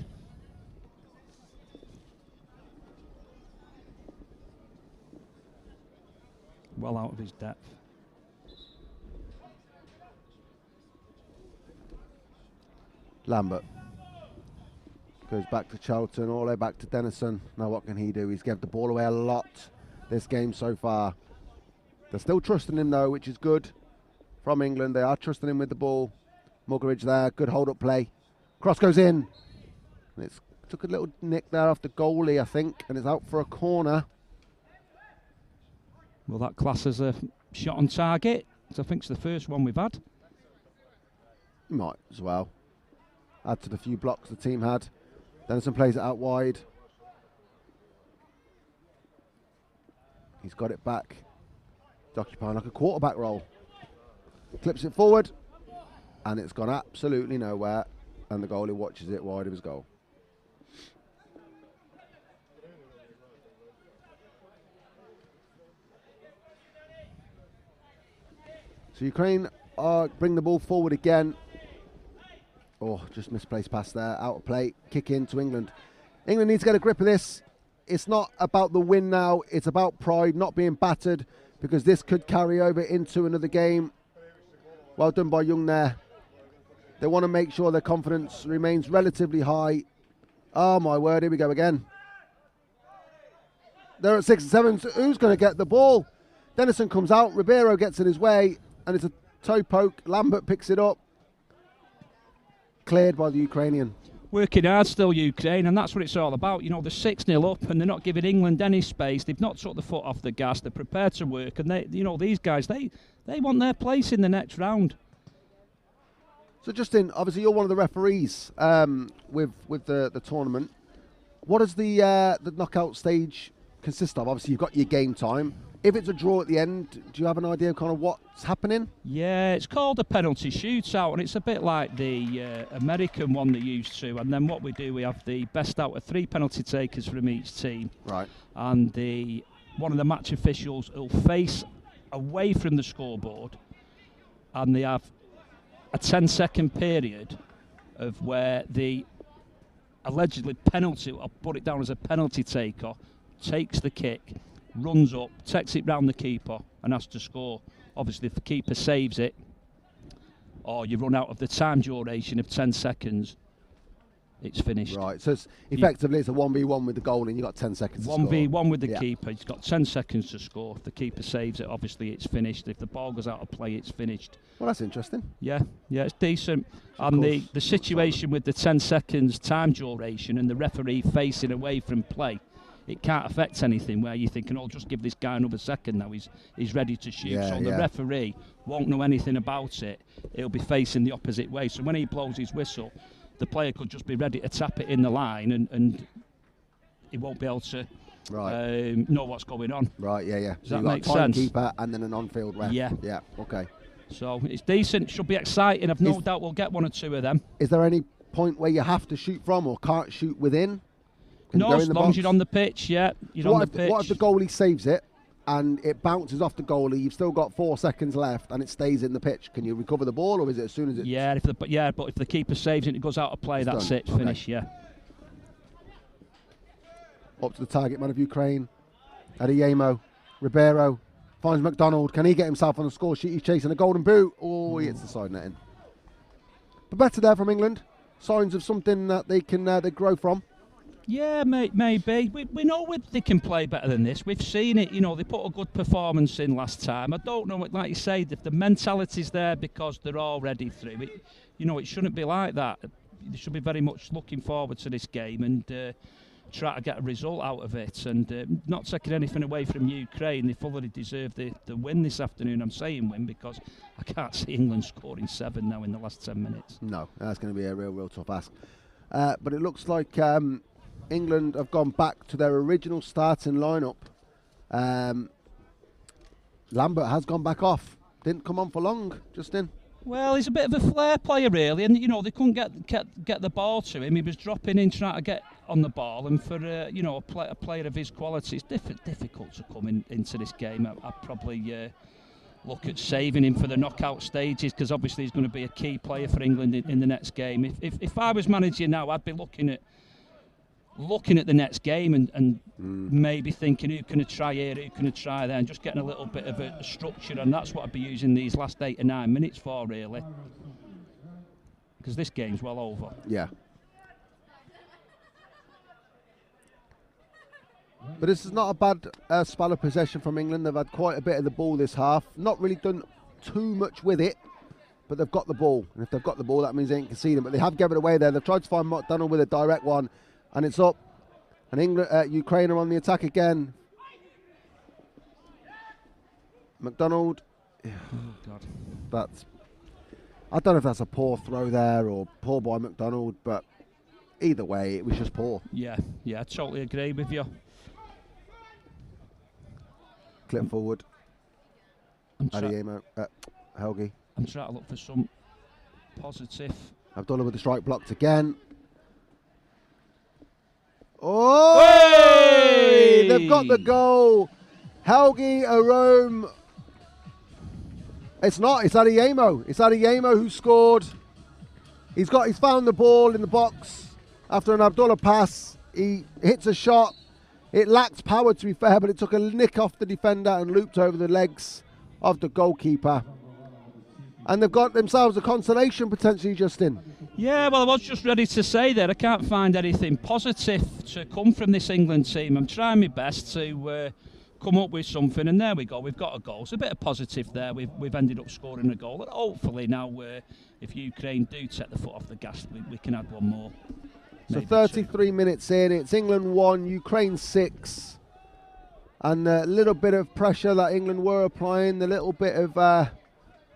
Well out of his depth. Lambert goes back to Charlton, all the way back to Dennison. Now what can he do? He's given the ball away a lot this game so far. They're still trusting him though, which is good from England. They are trusting him with the ball. Muggeridge there, good hold-up play. Cross goes in. And it's took a little nick there off the goalie, I think, and it's out for a corner. Well, that class as a shot on target. So I think it's the first one we've had. Might as well. Add to the few blocks the team had. Dennison plays it out wide. He's got it back. He's occupying like a quarterback role. Clips it forward. And it's gone absolutely nowhere. And the goalie watches it wide of his goal. So Ukraine bring the ball forward again. Oh, just misplaced pass there, out of play, kick in to England. England needs to get a grip of this. It's not about the win now, it's about pride, not being battered, because this could carry over into another game. Well done by Young there. They want to make sure their confidence remains relatively high. Oh my word, here we go again. They're at 6 and 7, so who's going to get the ball? Dennison comes out, Ribeiro gets in his way, and it's a toe poke. Lambert picks it up. Cleared by the Ukrainian. Working hard still, Ukraine, and that's what it's all about. You know, they're 6-0 up and they're not giving England any space. They've not took the foot off the gas. They're prepared to work, and these guys, they want their place in the next round. So Justin, obviously you're one of the referees with the tournament. What does the knockout stage consist of? Obviously you've got your game time. If it's a draw at the end, do you have an idea of kind of what's happening? Yeah, it's called a penalty shootout, and it's a bit like the American one they used to. And then what we do, we have the best out of 3 penalty takers from each team. Right. And one of the match officials will face away from the scoreboard, and they have a 10-second period of where the allegedly penalty, I'll put it down as a penalty taker, takes the kick, runs up, takes it round the keeper and has to score. Obviously, if the keeper saves it, or you run out of the time duration of 10 seconds, it's finished. Right, so it's effectively it's a 1v1 with the goal and you've got 10 seconds to score. 1v1 with the keeper, he's got 10 seconds to score. If the keeper saves it, obviously it's finished. If the ball goes out of play, it's finished. Well, that's interesting. Yeah, it's decent. And the situation with the 10 seconds time duration and the referee facing away from play, it can't affect anything where you're thinking, oh, just give this guy another second now, he's ready to shoot. Yeah, so the referee won't know anything about it. He'll be facing the opposite way. So when he blows his whistle, the player could just be ready to tap it in the line and he won't be able to know what's going on. Right, yeah. Does so that make sense? Timekeeper and then an on-field ref. Yeah. Yeah, okay. So it's decent, should be exciting. I've no doubt we'll get 1 or 2 of them. Is there any point where you have to shoot from or can't shoot within? No, as long as you're on the pitch, yeah. You're on the pitch. What if the goalie saves it and it bounces off the goalie, you've still got 4 seconds left, and it stays in the pitch. Can you recover the ball, or is it as soon as it? Yeah, but if the keeper saves it, it goes out of play. That's done. it. Finish. Yeah. Up to the target man of Ukraine, Adeyemo, Ribeiro finds McDonald. Can he get himself on the score sheet? He's chasing a golden boot. Oh, he hits the side netting. But better there from England. Signs of something that they can they grow from. Yeah, maybe. We know they can play better than this. We've seen it. You know, they put a good performance in last time. I don't know, like you say, if the mentality's there because they're already through. It shouldn't be like that. They should be very much looking forward to this game and try to get a result out of it. And not taking anything away from Ukraine. They fully deserve the win this afternoon. I'm saying win because I can't see England scoring 7 now in the last 10 minutes. No, that's going to be a real tough ask. But it looks like England have gone back to their original starting lineup. Lambert has gone back off. Didn't come on for long, Justin. Well, he's a bit of a flair player, really, and they couldn't get the ball to him. He was dropping in trying to get on the ball, and for a player of his quality, it's difficult to come into this game. I'd probably look at saving him for the knockout stages because obviously he's going to be a key player for England in the next game. If I was manager now, I'd be looking at the next game and maybe thinking who can I try here, who can I try there, and just getting a little bit of a structure, and that's what I'd be using these last 8 or 9 minutes for, really, because this game's well over. Yeah. But this is not a bad spell of possession from England. They've had quite a bit of the ball this half. Not really done too much with it, but they've got the ball. And if they've got the ball, that means they ain't conceding. But they have given it away there. They've tried to find McDonald with a direct one, and it's up. And England, Ukraine are on the attack again. McDonald. Oh, God. I don't know if that's a poor throw there or poor by McDonald, but either way, it was just poor. Yeah, I totally agree with you. Clip forward. Adeyemo, Helgi. I'm trying to look for some positive. Abdullah with the strike blocked again. Oh! Hey! They've got the goal. Helgi Arome. It's not. It's Adeyemo. It's Adeyemo who scored. He's found the ball in the box after an Abdullah pass. He hits a shot. It lacked power, to be fair, but it took a nick off the defender and looped over the legs of the goalkeeper. And they've got themselves a consolation potentially, Justin. Yeah, well, I was just ready to say that I can't find anything positive to come from this England team. I'm trying my best to come up with something, and there we go. We've got a goal. It's a bit of positive there. We've ended up scoring a goal, and hopefully now, if Ukraine do take the foot off the gas, we can add one more. So 33 minutes in, it's England 1, Ukraine 6. And a little bit of pressure that England were applying, the little bit of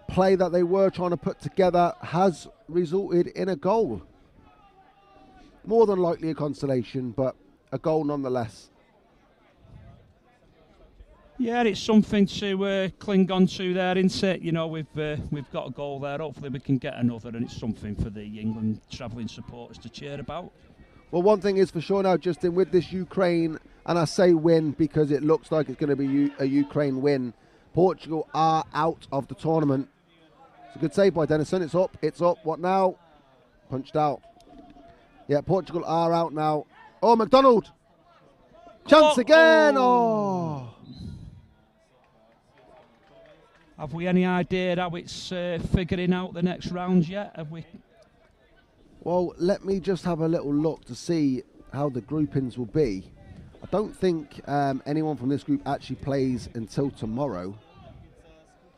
play that they were trying to put together has resulted in a goal. More than likely a consolation, but a goal nonetheless. Yeah, it's something to cling on to there, isn't it? You know, we've got a goal there. Hopefully we can get another, and it's something for the England travelling supporters to cheer about. Well, one thing is for sure now, Justin, with this Ukraine, and I say win because it looks like it's going to be a Ukraine win, Portugal are out of the tournament. It's a good save by Dennison. It's up. What now? Punched out. Yeah, Portugal are out now. Oh, McDonald. Chance again. Oh. Have we any idea how it's figuring out the next round yet? Have we? Well, let me just have a little look to see how the groupings will be. I don't think anyone from this group actually plays until tomorrow.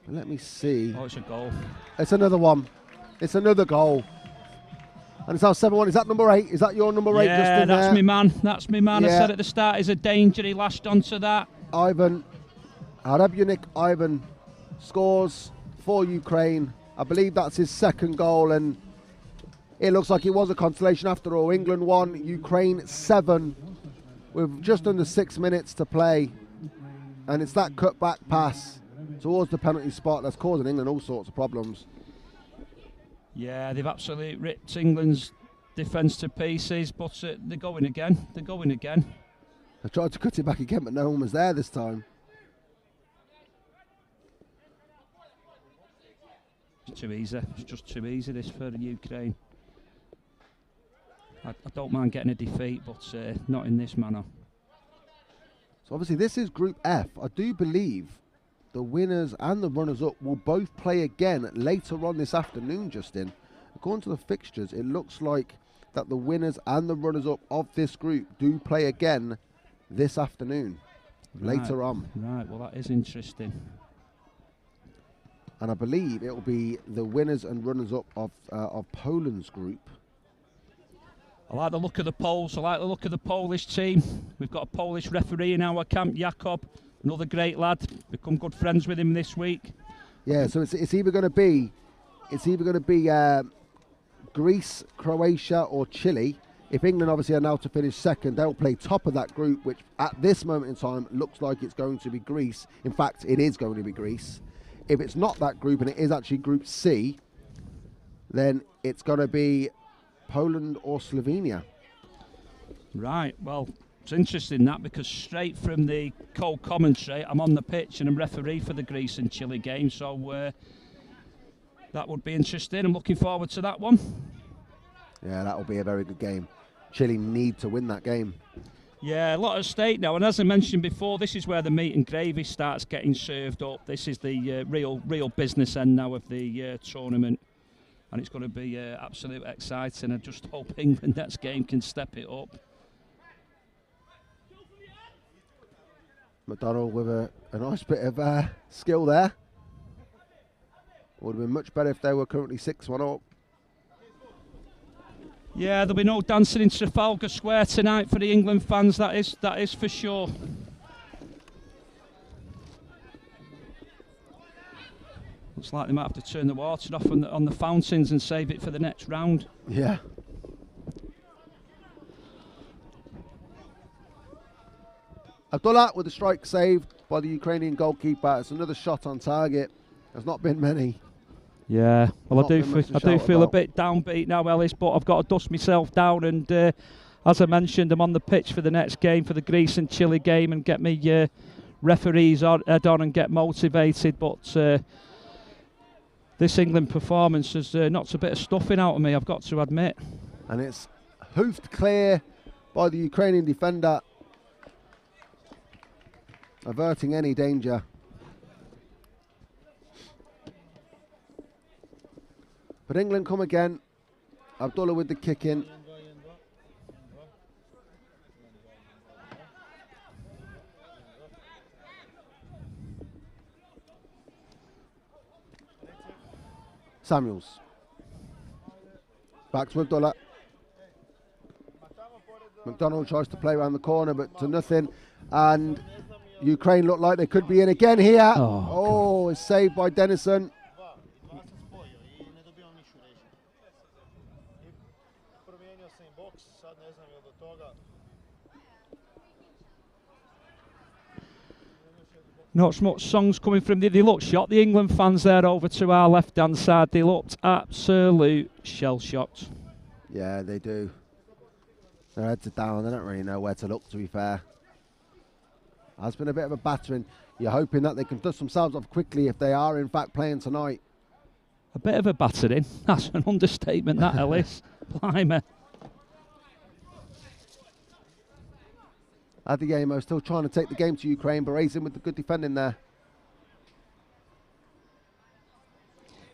But let me see. Oh, it's a goal. It's another one. It's another goal. And it's our 7-1. Is that number 8? Is that your number 8? Yeah, that's me man. That's me man. Yeah. I said at the start, he's a danger. He lashed onto that. Ivan scores for Ukraine. I believe that's his second goal, and it looks like it was a consolation after all. England 1, Ukraine 7, with just under 6 minutes to play. And it's that cut-back pass towards the penalty spot that's causing England all sorts of problems. Yeah, they've absolutely ripped England's defence to pieces, but they're going again. They tried to cut it back again, but no one was there this time. It's too easy. It's just too easy, this, for the Ukraine. I don't mind getting a defeat, but not in this manner. So obviously this is Group F. I do believe the winners and the runners-up will both play again later on this afternoon, Justin. According to the fixtures, it looks like that the winners and the runners-up of this group do play again this afternoon, later on. Right, well, that is interesting. And I believe it will be the winners and runners-up of Poland's group. I like the look of the Poles. I like the look of the Polish team. We've got a Polish referee in our camp, Jakob, another great lad. Become good friends with him this week. Yeah, so it's either going to be Greece, Croatia, or Chile. If England obviously are now to finish second, they'll play top of that group, which at this moment in time looks like it's going to be Greece. In fact, it is going to be Greece. If it's not that group and it is actually Group C, then it's going to be Poland or Slovenia. Right, well, it's interesting that, because straight from the co-commentary, I'm on the pitch and I'm referee for the Greece and Chile game, so that would be interesting. I'm looking forward to that one. Yeah, that will be a very good game. Chile need to win that game. Yeah, a lot at stake now, and as I mentioned before, this is where the meat and gravy starts getting served up. This is the real business end now of the tournament, and it's going to be absolutely exciting. I just hope England next game can step it up. McDonald with a nice bit of skill there. Would have been much better if they were currently 6-1 up. Yeah, there'll be no dancing in Trafalgar Square tonight for the England fans, that is for sure. Looks like they might have to turn the water off on the fountains and save it for the next round. Yeah. Abdullah with a strike saved by the Ukrainian goalkeeper. It's another shot on target. There's not been many. Yeah, well, I do feel a about. bit downbeat now, Ellis, but I've got to dust myself down, and as I mentioned, I'm on the pitch for the next game, for the Greece and Chile game, and get me referees head on and get motivated. But this England performance has knocked a bit of stuffing out of me, I've got to admit. And it's hoofed clear by the Ukrainian defender, averting any danger. But England come again. Abdullah with the kick in. Samuels. Back to Abdullah. McDonald tries to play around the corner, but to nothing. And Ukraine look like they could be in again here. Oh, it's saved by Dennison. Not so much songs coming from they looked shot, the England fans there over to our left hand side. They looked absolute shell shocked. Yeah, they do. Their heads are down, they don't really know where to look, to be fair. Has been a bit of a battering. You're hoping that they can dust themselves off quickly if they are in fact playing tonight. A bit of a battering, that's an understatement, that, Ellis. Blimey. Adeyemo still trying to take the game to Ukraine, but Berezin with the good defending there.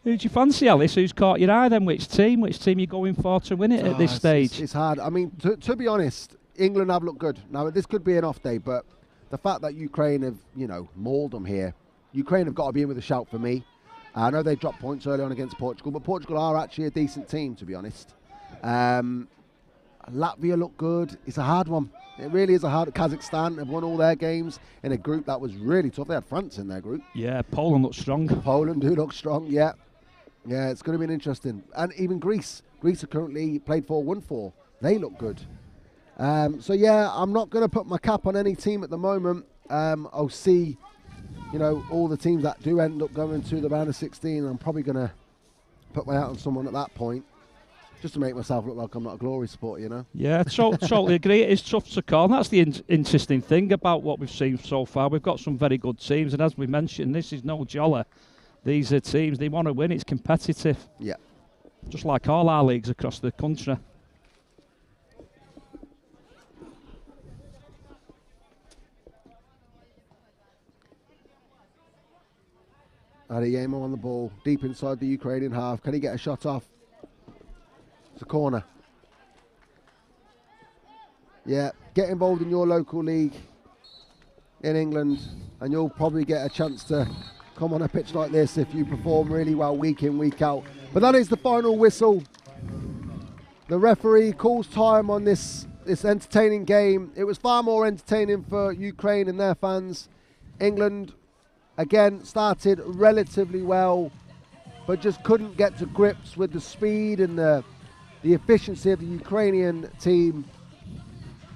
Who do you fancy, Alice? Who's caught your eye then? Which team you going for to win it at this stage? It's hard. I mean, to be honest, England have looked good. Now, this could be an off day, but the fact that Ukraine have, mauled them here, Ukraine have got to be in with a shout for me. I know they dropped points early on against Portugal, but Portugal are actually a decent team, to be honest. Latvia look good. It's a hard one. It really is a hard. Kazakhstan have won all their games in a group that was really tough. They had France in their group. Yeah, Poland looks strong. Poland do look strong, yeah. Yeah, it's going to be interesting. And even Greece. Greece are currently played 4-1-4. They look good. So, yeah, I'm not going to put my cap on any team at the moment. I'll see, all the teams that do end up going to the round of 16. I'm probably going to put my hat on someone at that point, just to make myself look like I'm not a glory supporter, Yeah, totally agree. It is tough to call. And that's the interesting thing about what we've seen so far. We've got some very good teams, and as we mentioned, this is no jolly. These are teams, they want to win, it's competitive. Yeah. Just like all our leagues across the country. Adeyemo on the ball, deep inside the Ukrainian half. Can he get a shot off? It's a corner. Yeah, get involved in your local league in England and you'll probably get a chance to come on a pitch like this if you perform really well week in, week out. But that is the final whistle. The referee calls time on this entertaining game. It was far more entertaining for Ukraine and their fans. England, again, started relatively well, but just couldn't get to grips with the speed and the efficiency of the Ukrainian team.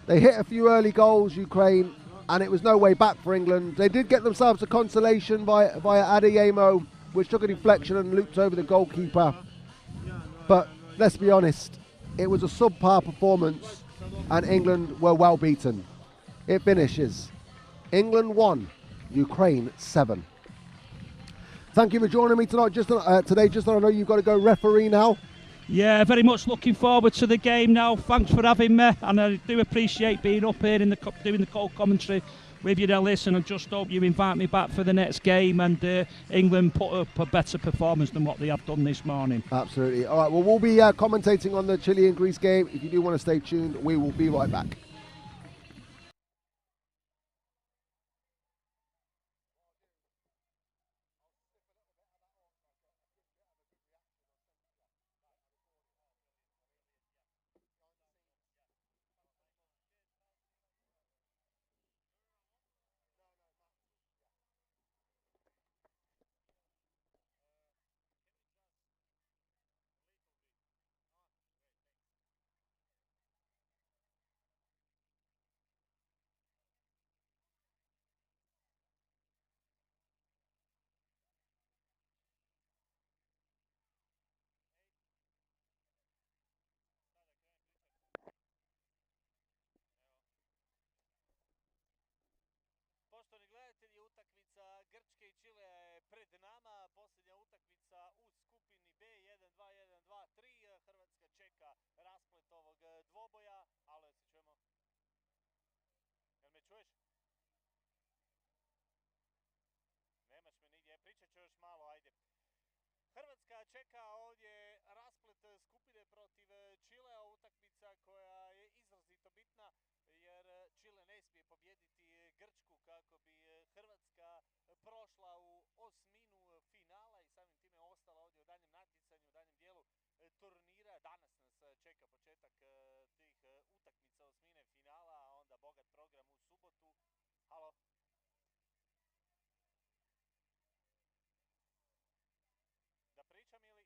They hit a few early goals, Ukraine, and it was no way back for England. They did get themselves a consolation via Adeyemo, which took a deflection and looped over the goalkeeper. But let's be honest, it was a subpar performance and England were well beaten. It finishes England 1, Ukraine 7. Thank you for joining me tonight. Today, Justin, I know you've got to go referee now. Yeah, very much looking forward to the game now. Thanks for having me, and I do appreciate being up here in doing the cold commentary with you, Ellis, and I just hope you invite me back for the next game and England put up a better performance than what they have done this morning. Absolutely. All right, well, we'll be commentating on the Chile and Greece game. If you do want to stay tuned, we will be right back. Poštovani gledatelji, utakmica Grčke i Čile je pred nama, posljednja utakmica u skupini B, 1-2, 1-2, 3, Hrvatska čeka rasplet ovog dvoboja, alo, se čujemo? Jel me čuješ? Nemaš me nigdje, pričat ću još malo, ajde. Hrvatska čeka ovdje rasplet skupine protiv Čilea, utakmica koja je izrazito bitna jer Čile ne smije pobijediti Grčku kako bi Hrvatska prošla u osminu finala i samim time ostala ovdje u danjem natjecanju, u danjem dijelu turnira. Danas nas čeka početak tih utakmica osmine finala, a onda bogat program u subotu. Halo? Da pričam ili?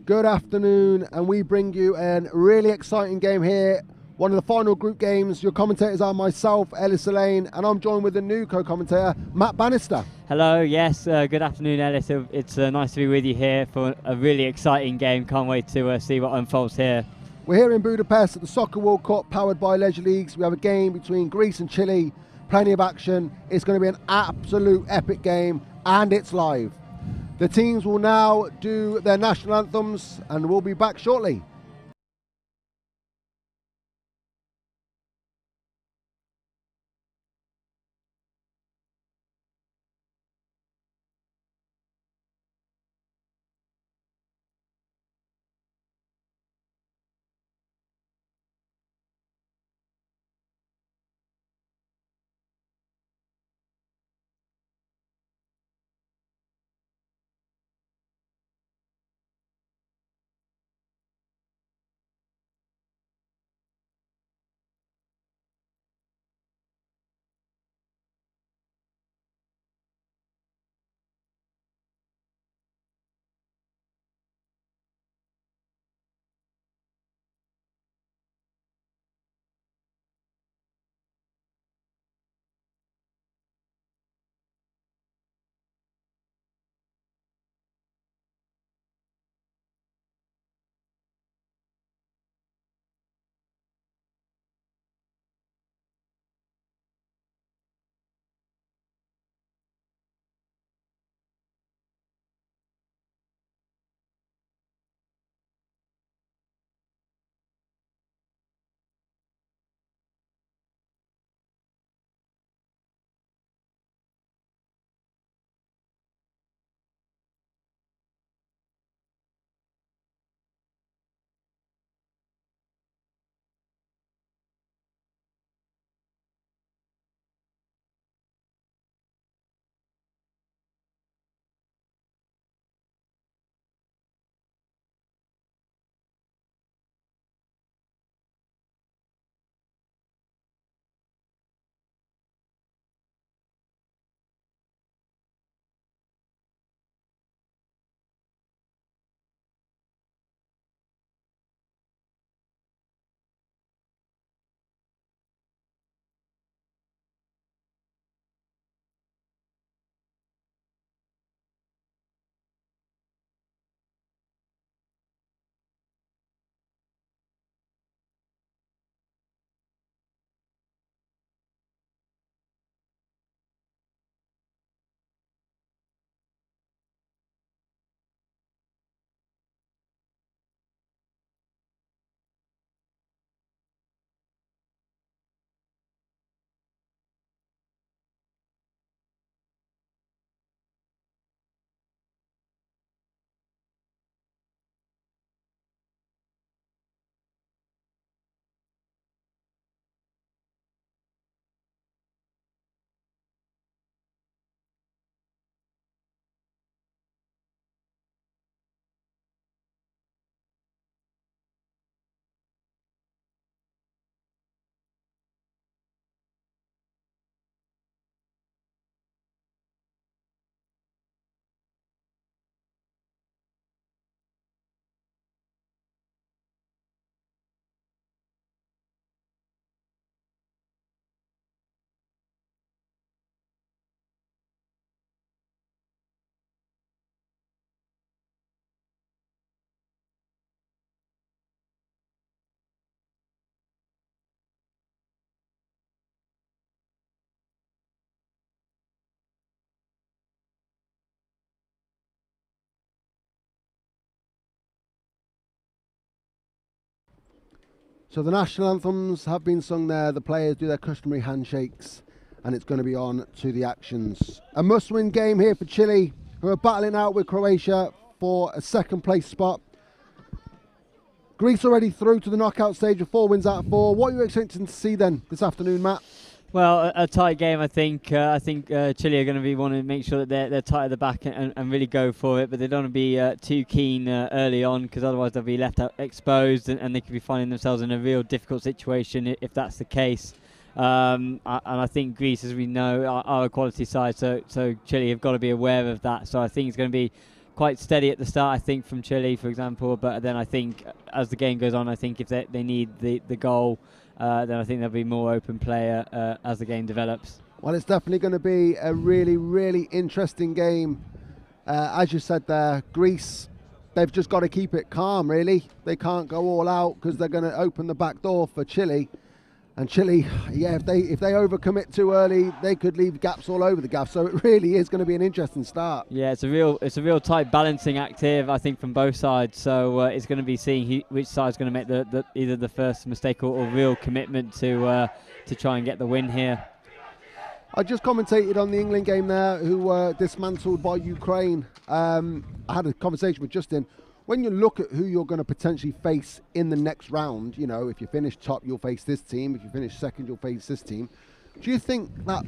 Good afternoon, and we bring you a really exciting game here. One of the final group games. Your commentators are myself, Ellis Elaine, and I'm joined with a new co-commentator, Matt Bannister. Hello, yes, good afternoon, Ellis. It's nice to be with you here for a really exciting game. Can't wait to see what unfolds here. We're here in Budapest at the Soccer World Cup, powered by Leisure Leagues. We have a game between Greece and Chile, plenty of action. It's going to be an absolute epic game, and it's live. The teams will now do their national anthems, and we'll be back shortly. So the national anthems have been sung there, the players do their customary handshakes, and it's going to be on to the actions. A must-win game here for Chile, who are battling out with Croatia for a second place spot. Greece already through to the knockout stage with 4 wins out of 4. What are you expecting to see then this afternoon, Matt? Well, a tight game, I think. I think Chile are going to be wanting to make sure that they're tight at the back and really go for it, but they don't want to be too keen early on, because otherwise they'll be left out exposed, and they could be finding themselves in a real difficult situation if that's the case. And I think Greece, as we know, are a quality side, so Chile have got to be aware of that. So I think it's going to be quite steady at the start, I think, from Chile, for example. But then I think as the game goes on, I think if they need the goal, then I think there'll be more open play as the game develops. Well, it's definitely going to be a really, really interesting game. As you said there, Greece, they've just got to keep it calm, really. They can't go all out because they're going to open the back door for Chile. And Chile, yeah, if they overcommit too early, they could leave gaps all over the gaff. So it really is going to be an interesting start. Yeah, it's a real tight balancing act here, I think, from both sides. So it's going to be seeing which side's going to make either the first mistake or real commitment to try and get the win here. I just commentated on the England game there, who were dismantled by Ukraine. I had a conversation with Justin. When you look at who you're going to potentially face in the next round, you know, if you finish top, you'll face this team. If you finish second, you'll face this team. Do you think that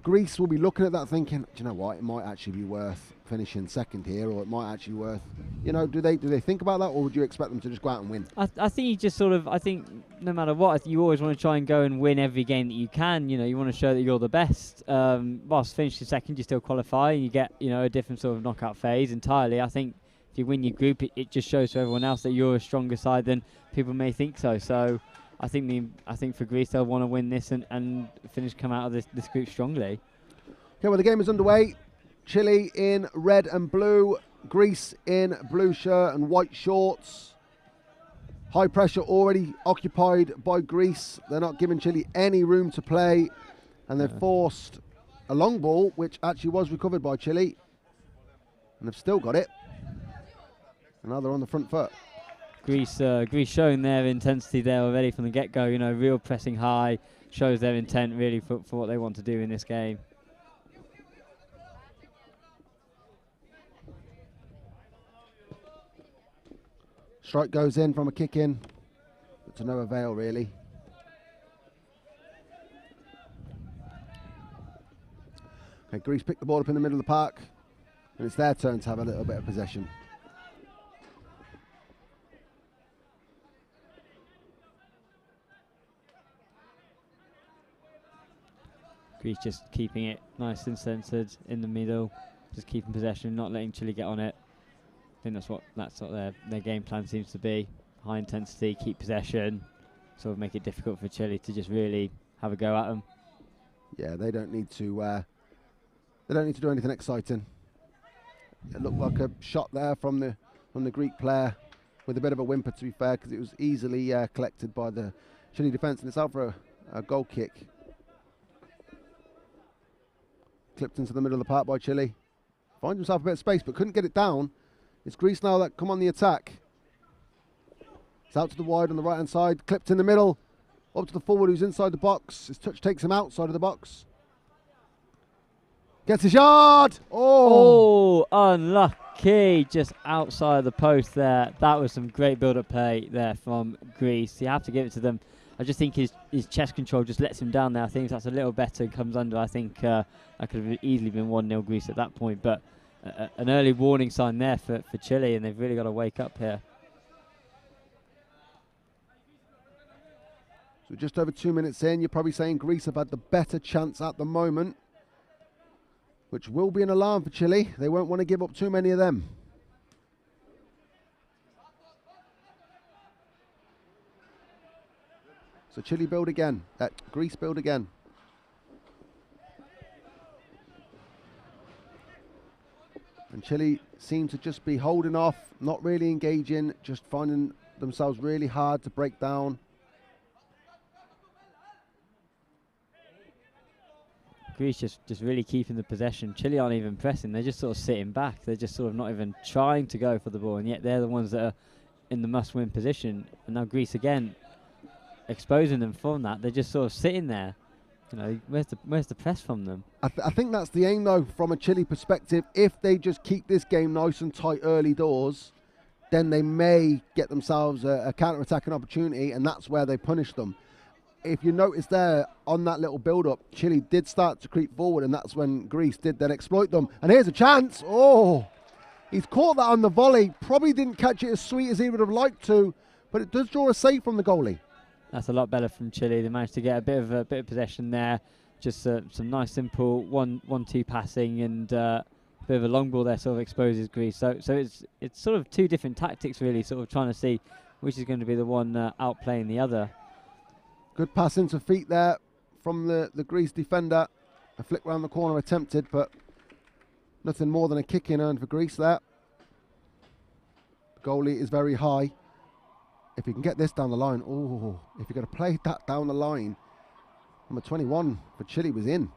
Greece will be looking at that thinking, do you know what, it might actually be worth finishing second here, or it might actually worth, you know, do they think about that, or would you expect them to just go out and win? I think you just I think no matter what, you always want to try and go and win every game that you can. You know, you want to show that you're the best. Whilst finishing second, you still qualify and you get, you know, a different sort of knockout phase entirely. I think if you win your group, it just shows to everyone else that you're a stronger side than people may think so. So I think for Greece, they'll want to win this and come out of this group strongly. Okay, well, the game is underway. Chile in red and blue, Greece in blue shirt and white shorts. High pressure already occupied by Greece. They're not giving Chile any room to play, and they've forced a long ball, which actually was recovered by Chile, and they've still got it. And now they're on the front foot. Greece showing their intensity there already from the get-go. You know, real pressing high, shows their intent really for what they want to do in this game. Strike goes in from a kick in, but to no avail really. Okay, Greece picked the ball up in the middle of the park, and it's their turn to have a little bit of possession. Greece just keeping it nice and centred in the middle, just keeping possession, not letting Chile get on it. I think that's what their game plan seems to be. High intensity, keep possession, sort of make it difficult for Chile to just really have a go at them. Yeah, they don't need to do anything exciting. It looked like a shot there from the Greek player with a bit of a whimper, to be fair, because it was easily collected by the Chile defence, and it's out for a goal kick. Clipped into the middle of the park by Chile. Finds himself a bit of space, but couldn't get it down. It's Greece now that come on the attack. It's out to the wide on the right-hand side. Clipped in the middle. Up to the forward who's inside the box. His touch takes him outside of the box. Gets a shot! Oh, unlucky. Just outside of the post there. That was some great build-up play there from Greece. You have to give it to them. I just think his chest control just lets him down there. I think if that's a little better and comes under, I think that could have easily been 1-0 Greece at that point. But an early warning sign there for Chile, and they've really got to wake up here. So just over 2 minutes in, you're probably saying Greece have had the better chance at the moment, which will be an alarm for Chile. They won't want to give up too many of them. So Chile build again. Greece build again. And Chile seem to just be holding off, not really engaging, just finding themselves really hard to break down. Greece just really keeping the possession. Chile aren't even pressing. They're just sort of sitting back. They're just sort of not even trying to go for the ball, and yet they're the ones that are in the must-win position. And now Greece again exposing them from that. They're just sort of sitting there. You know, where's the press from them? I think that's the aim, though, from a Chile perspective. If they just keep this game nice and tight early doors, then they may get themselves a counter-attacking opportunity, and that's where they punish them. If you notice there, on that little build-up, Chile did start to creep forward, and that's when Greece did then exploit them. And here's a chance. Oh, he's caught that on the volley. Probably didn't catch it as sweet as he would have liked to, but it does draw a save from the goalie. That's a lot better from Chile. They managed to get a bit of possession there. Just some nice, simple 1-2 passing, and bit of a long ball there sort of exposes Greece. So it's sort of two different tactics really, sort of trying to see which is going to be the one outplaying the other. Good pass into feet there from the Greece defender. A flick round the corner attempted, but nothing more than a kick in earned for Greece there. The goalie is very high. If he can get this down the line, oh, if you're going to play that down the line, number 21 for Chile was in.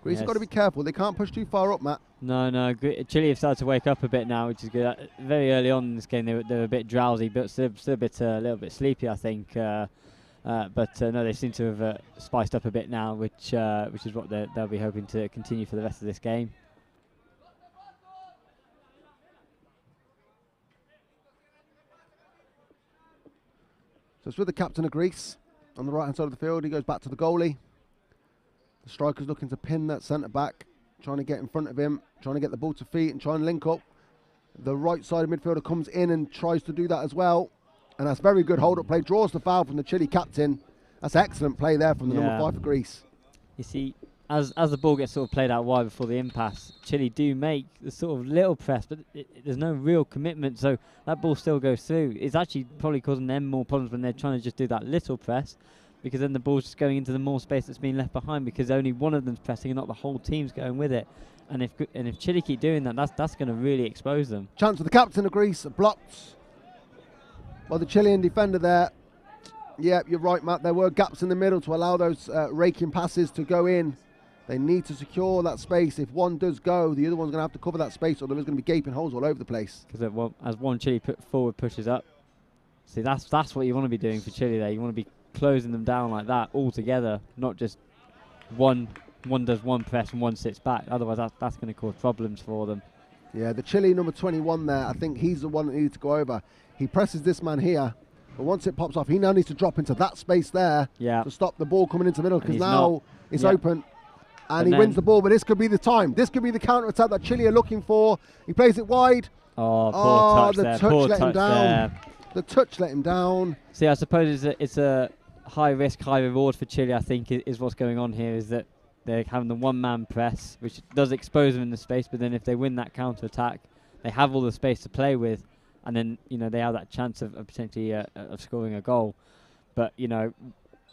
Greece have got to be careful. They can't push too far up, Matt. No. Chile have started to wake up a bit now, which is good. Very early on in this game, they were a bit drowsy, but still a little bit sleepy, I think. But no, they seem to have spiced up a bit now, which is what they'll be hoping to continue for the rest of this game. So it's with the captain of Greece on the right-hand side of the field. He goes back to the goalie. The striker's looking to pin that centre-back, trying to get in front of him, trying to get the ball to feet and try and link up. The right-side midfielder comes in and tries to do that as well. And that's very good hold-up play. Draws the foul from the Chile captain. That's excellent play there from the number 5 for Greece. You see, as the ball gets sort of played out wide before the impasse, Chile do make the sort of little press, but there's no real commitment, so that ball still goes through. It's actually probably causing them more problems when they're trying to just do that little press, because then the ball's just going into the more space that's been left behind, because only one of them's pressing and not the whole team's going with it. And if Chile keep doing that, that's going to really expose them. Chance for the captain of Greece, blocked by the Chilean defender there. Yeah, you're right, Matt. There were gaps in the middle to allow those raking passes to go in. They need to secure that space. If one does go, the other one's going to have to cover that space, or there's going to be gaping holes all over the place. Because as one Chile forward pushes up, see, that's what you want to be doing for Chile there. You want to be closing them down like that all together, not just one does one press and one sits back. Otherwise, that's going to cause problems for them. Yeah, the Chile number 21 there, I think he's the one that needed to go over. He presses this man here, but once it pops off, he now needs to drop into that space there to stop the ball coming into the middle, because now it's open. And he wins the ball, but this could be the time. This could be the counter-attack that Chile are looking for. He plays it wide. Oh, poor touch there. Touch let him down. The touch let him down. See, I suppose it's a high risk, high reward for Chile, I think, is what's going on here, is that they're having the one-man press, which does expose them in the space, but then if they win that counter-attack, they have all the space to play with, and then, they have that chance of potentially of scoring a goal. But,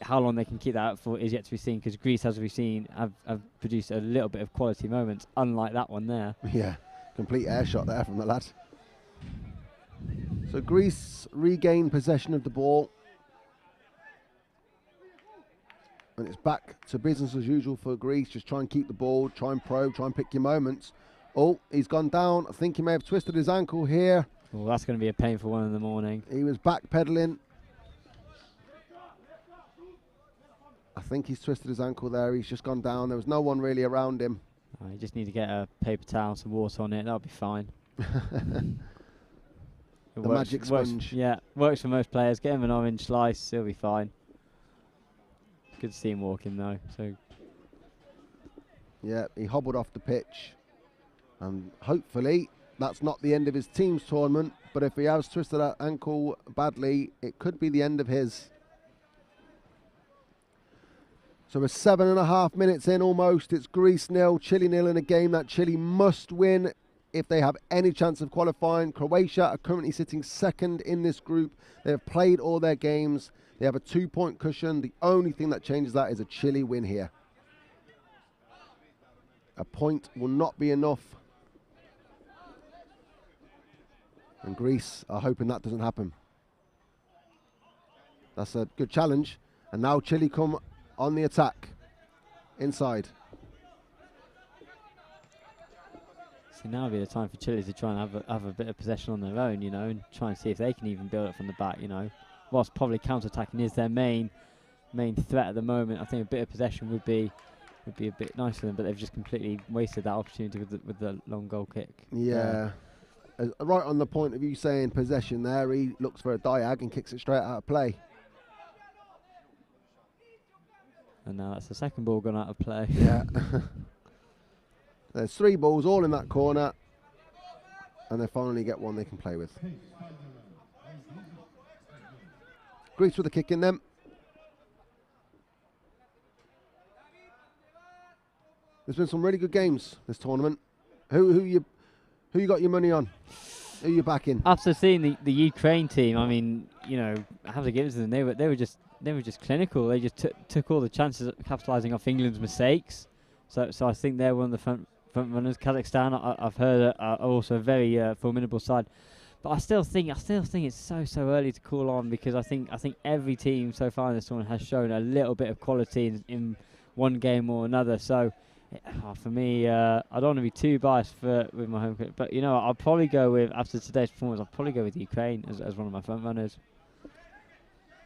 how long they can keep that up for is yet to be seen, because Greece, as we've seen, have produced a little bit of quality moments, unlike that one there. Yeah, complete air shot there from the lad. So Greece regain possession of the ball. And it's back to business as usual for Greece. Just try and keep the ball, try and probe, try and pick your moments. Oh, he's gone down. I think he may have twisted his ankle here. Oh, that's going to be a painful one in the morning. He was backpedaling. I think he's twisted his ankle there. He's just gone down. There was no one really around him. Oh, you just need to get a paper towel, some water on it. That'll be fine. The magic sponge. Works for most players. Get him an orange slice. He'll be fine. Good to see him walking though. So. Yeah, he hobbled off the pitch. And hopefully that's not the end of his team's tournament. But if he has twisted that ankle badly, it could be the end of his. So we're 7.5 minutes in almost. It's Greece 0, Chile 0 in a game that Chile must win if they have any chance of qualifying. Croatia are currently sitting second in this group. They have played all their games. They have a 2-point cushion. The only thing that changes that is a Chile win here. A point will not be enough. And Greece are hoping that doesn't happen. That's a good challenge. And now Chile come on the attack, inside. So now would be the time for Chile to try and have a bit of possession on their own, and try and see if they can even build up from the back, Whilst probably counter-attacking is their main threat at the moment, I think a bit of possession would be a bit nice for them, but they've just completely wasted that opportunity with the long goal kick. Yeah. Right on the point of you saying possession there, he looks for a diag and kicks it straight out of play. And now that's the second ball gone out of play. Yeah. There's 3 balls all in that corner, and they finally get one they can play with. Greece with a kick in them. There's been some really good games this tournament. Who you got your money on? Who you backing? After seeing the Ukraine team, I mean, you know, I have to give it to them. They were just clinical. They just took all the chances at capitalising off England's mistakes. So I think they're one of the front runners. Kazakhstan, I've heard, are also a very formidable side. But I still think it's so early to call on, because I think every team so far in this tournament has shown a little bit of quality in one game or another. So for me, I don't want to be too biased with my home cricket, but you know, I'll probably go with, after today's performance, I'll probably go with Ukraine as one of my front runners.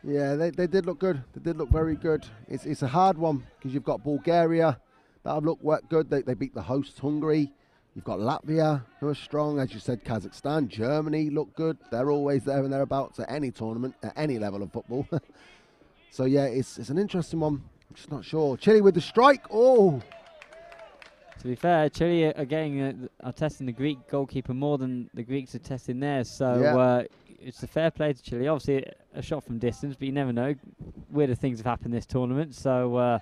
Yeah, they did look good. They did look very good. It's a hard one, because you've got Bulgaria that have looked good. They beat the hosts, Hungary. You've got Latvia, who are strong. As you said, Kazakhstan, Germany look good. They're always there and thereabouts at any tournament, at any level of football. So yeah, it's an interesting one. I'm just not sure. Chile with the strike. Oh! To be fair, Chile are testing the Greek goalkeeper more than the Greeks are testing theirs. So Yeah. It's a fair play to Chile. Obviously, a shot from distance, but you never know. Weirder things have happened this tournament. So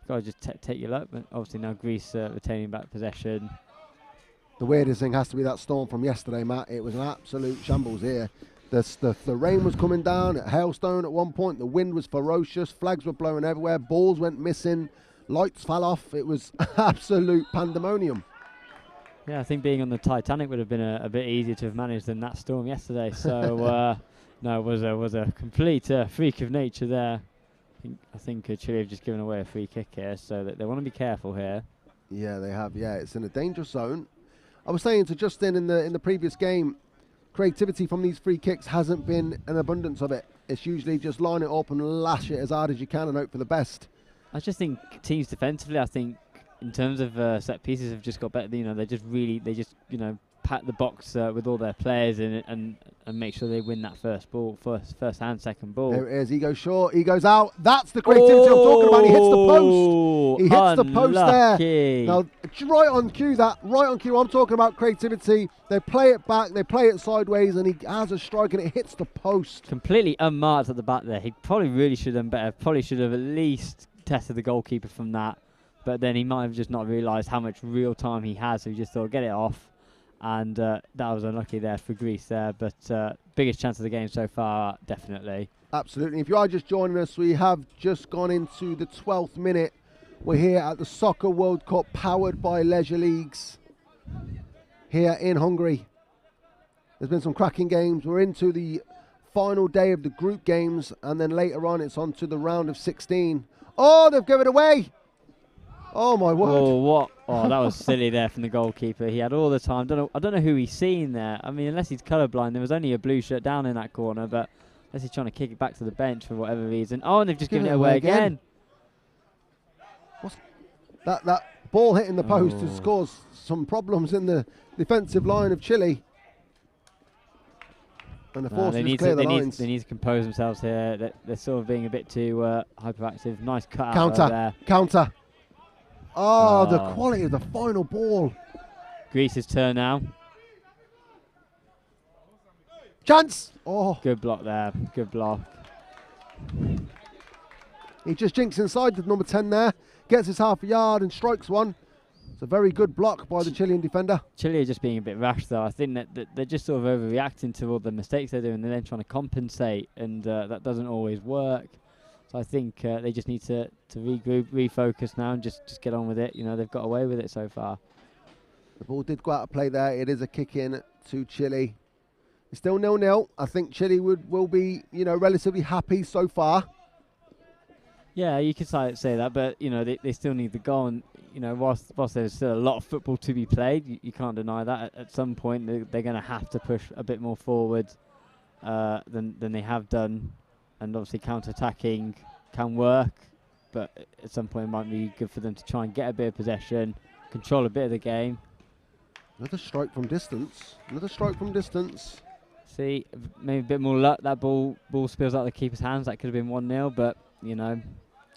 got to just take your luck. But obviously now Greece retaining back possession. The weirdest thing has to be that storm from yesterday, Matt. It was an absolute shambles here. The rain was coming down, hailstone at one point, the wind was ferocious, flags were blowing everywhere, balls went missing, lights fell off. It was absolute pandemonium. Yeah, I think being on the Titanic would have been a bit easier to have managed than that storm yesterday. So no, it was a complete freak of nature there. I think Chile have just given away a free kick here, so that they want to be careful here. Yeah, they have. Yeah, it's in a dangerous zone. I was saying to Justin in the previous game, creativity from these free kicks hasn't been an abundance of it. It's usually just line it up and lash it as hard as you can and hope for the best. I just think teams defensively, I think in terms of set pieces, have just got better. You know, they just you know, pat the box with all their players in it and make sure they win that first and second ball. There it is. He goes short. He goes out. That's the creativity I'm talking about. He hits the post. He hits the post there. Now, right on cue. Right on cue. I'm talking about creativity. They play it back. They play it sideways, and he has a strike, and it hits the post. Completely unmarked at the back there. He probably really should have done better. Probably should have at least tested the goalkeeper from that. But then he might have just not realised how much real time he has. So he just thought, get it off. And that was unlucky there for Greece there. But biggest chance of the game so far, definitely. Absolutely. If you are just joining us, we have just gone into the 12th minute. We're here at the Soccer World Cup, powered by Leisure Leagues, here in Hungary. There's been some cracking games. We're into the final day of the group games, and then later on it's on to the round of 16. Oh, they've given it away! Oh my word! Oh, what? Oh, that was silly there from the goalkeeper. He had all the time. I don't know who he's seen there. I mean, unless he's colourblind, there was only a blue shirt down in that corner. But unless he's trying to kick it back to the bench for whatever reason. Oh, and they've just given it away again. What's that ball hitting the post has caused some problems in the defensive line of Chile. And they need to compose themselves here. They're sort of being a bit too hyperactive. Nice cut out there. Counter. Oh, the quality of the final ball. Greece's turn now. Chance. Oh. Good block there. Good block. He just jinks inside the number 10 there. Gets his half a yard and strikes one. It's a very good block by the Chilean defender. Chile are just being a bit rash though. I think that they're just sort of overreacting to all the mistakes they're doing. They're then trying to compensate, and that doesn't always work. So I think they just need to regroup, refocus now, and just get on with it. You know, they've got away with it so far. The ball did go out of play there. It is a kick in to Chile. It's still 0-0. I think Chile will be, you know, relatively happy so far. Yeah, you could say that, but you know they still need the goal, and you know whilst there's still a lot of football to be played, you can't deny that. At some point they're going to have to push a bit more forward than they have done, and obviously counter-attacking can work, but at some point it might be good for them to try and get a bit of possession, control a bit of the game. Another strike from distance. Another strike from distance. See, maybe a bit more luck. That ball spills out the keeper's hands. That could have been 1-0, but you know.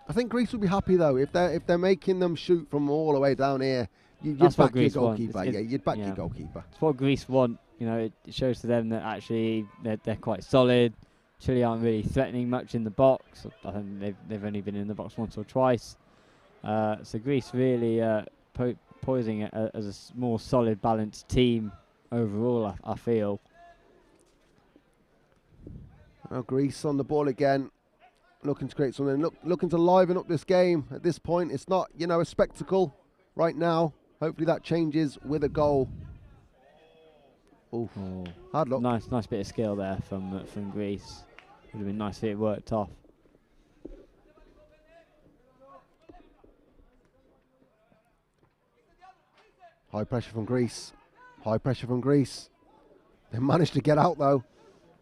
I think Greece will be happy though if they're making them shoot from all the way down here. You'd back your goalkeeper. Yeah, you'd back your goalkeeper. It's what Greece want. You know, it shows to them that actually they're quite solid. Chile aren't really threatening much in the box. I think they've only been in the box once or twice. So Greece really poising it as a more solid, balanced team overall, I feel. Well, Greece on the ball again, looking to create something, looking to liven up this game. At this point, it's not, you know, a spectacle right now. Hopefully that changes with a goal. Oof. Oh. Hard luck. Nice bit of skill there from Greece. Would have been nice if it worked off. High pressure from Greece. High pressure from Greece. They managed to get out though.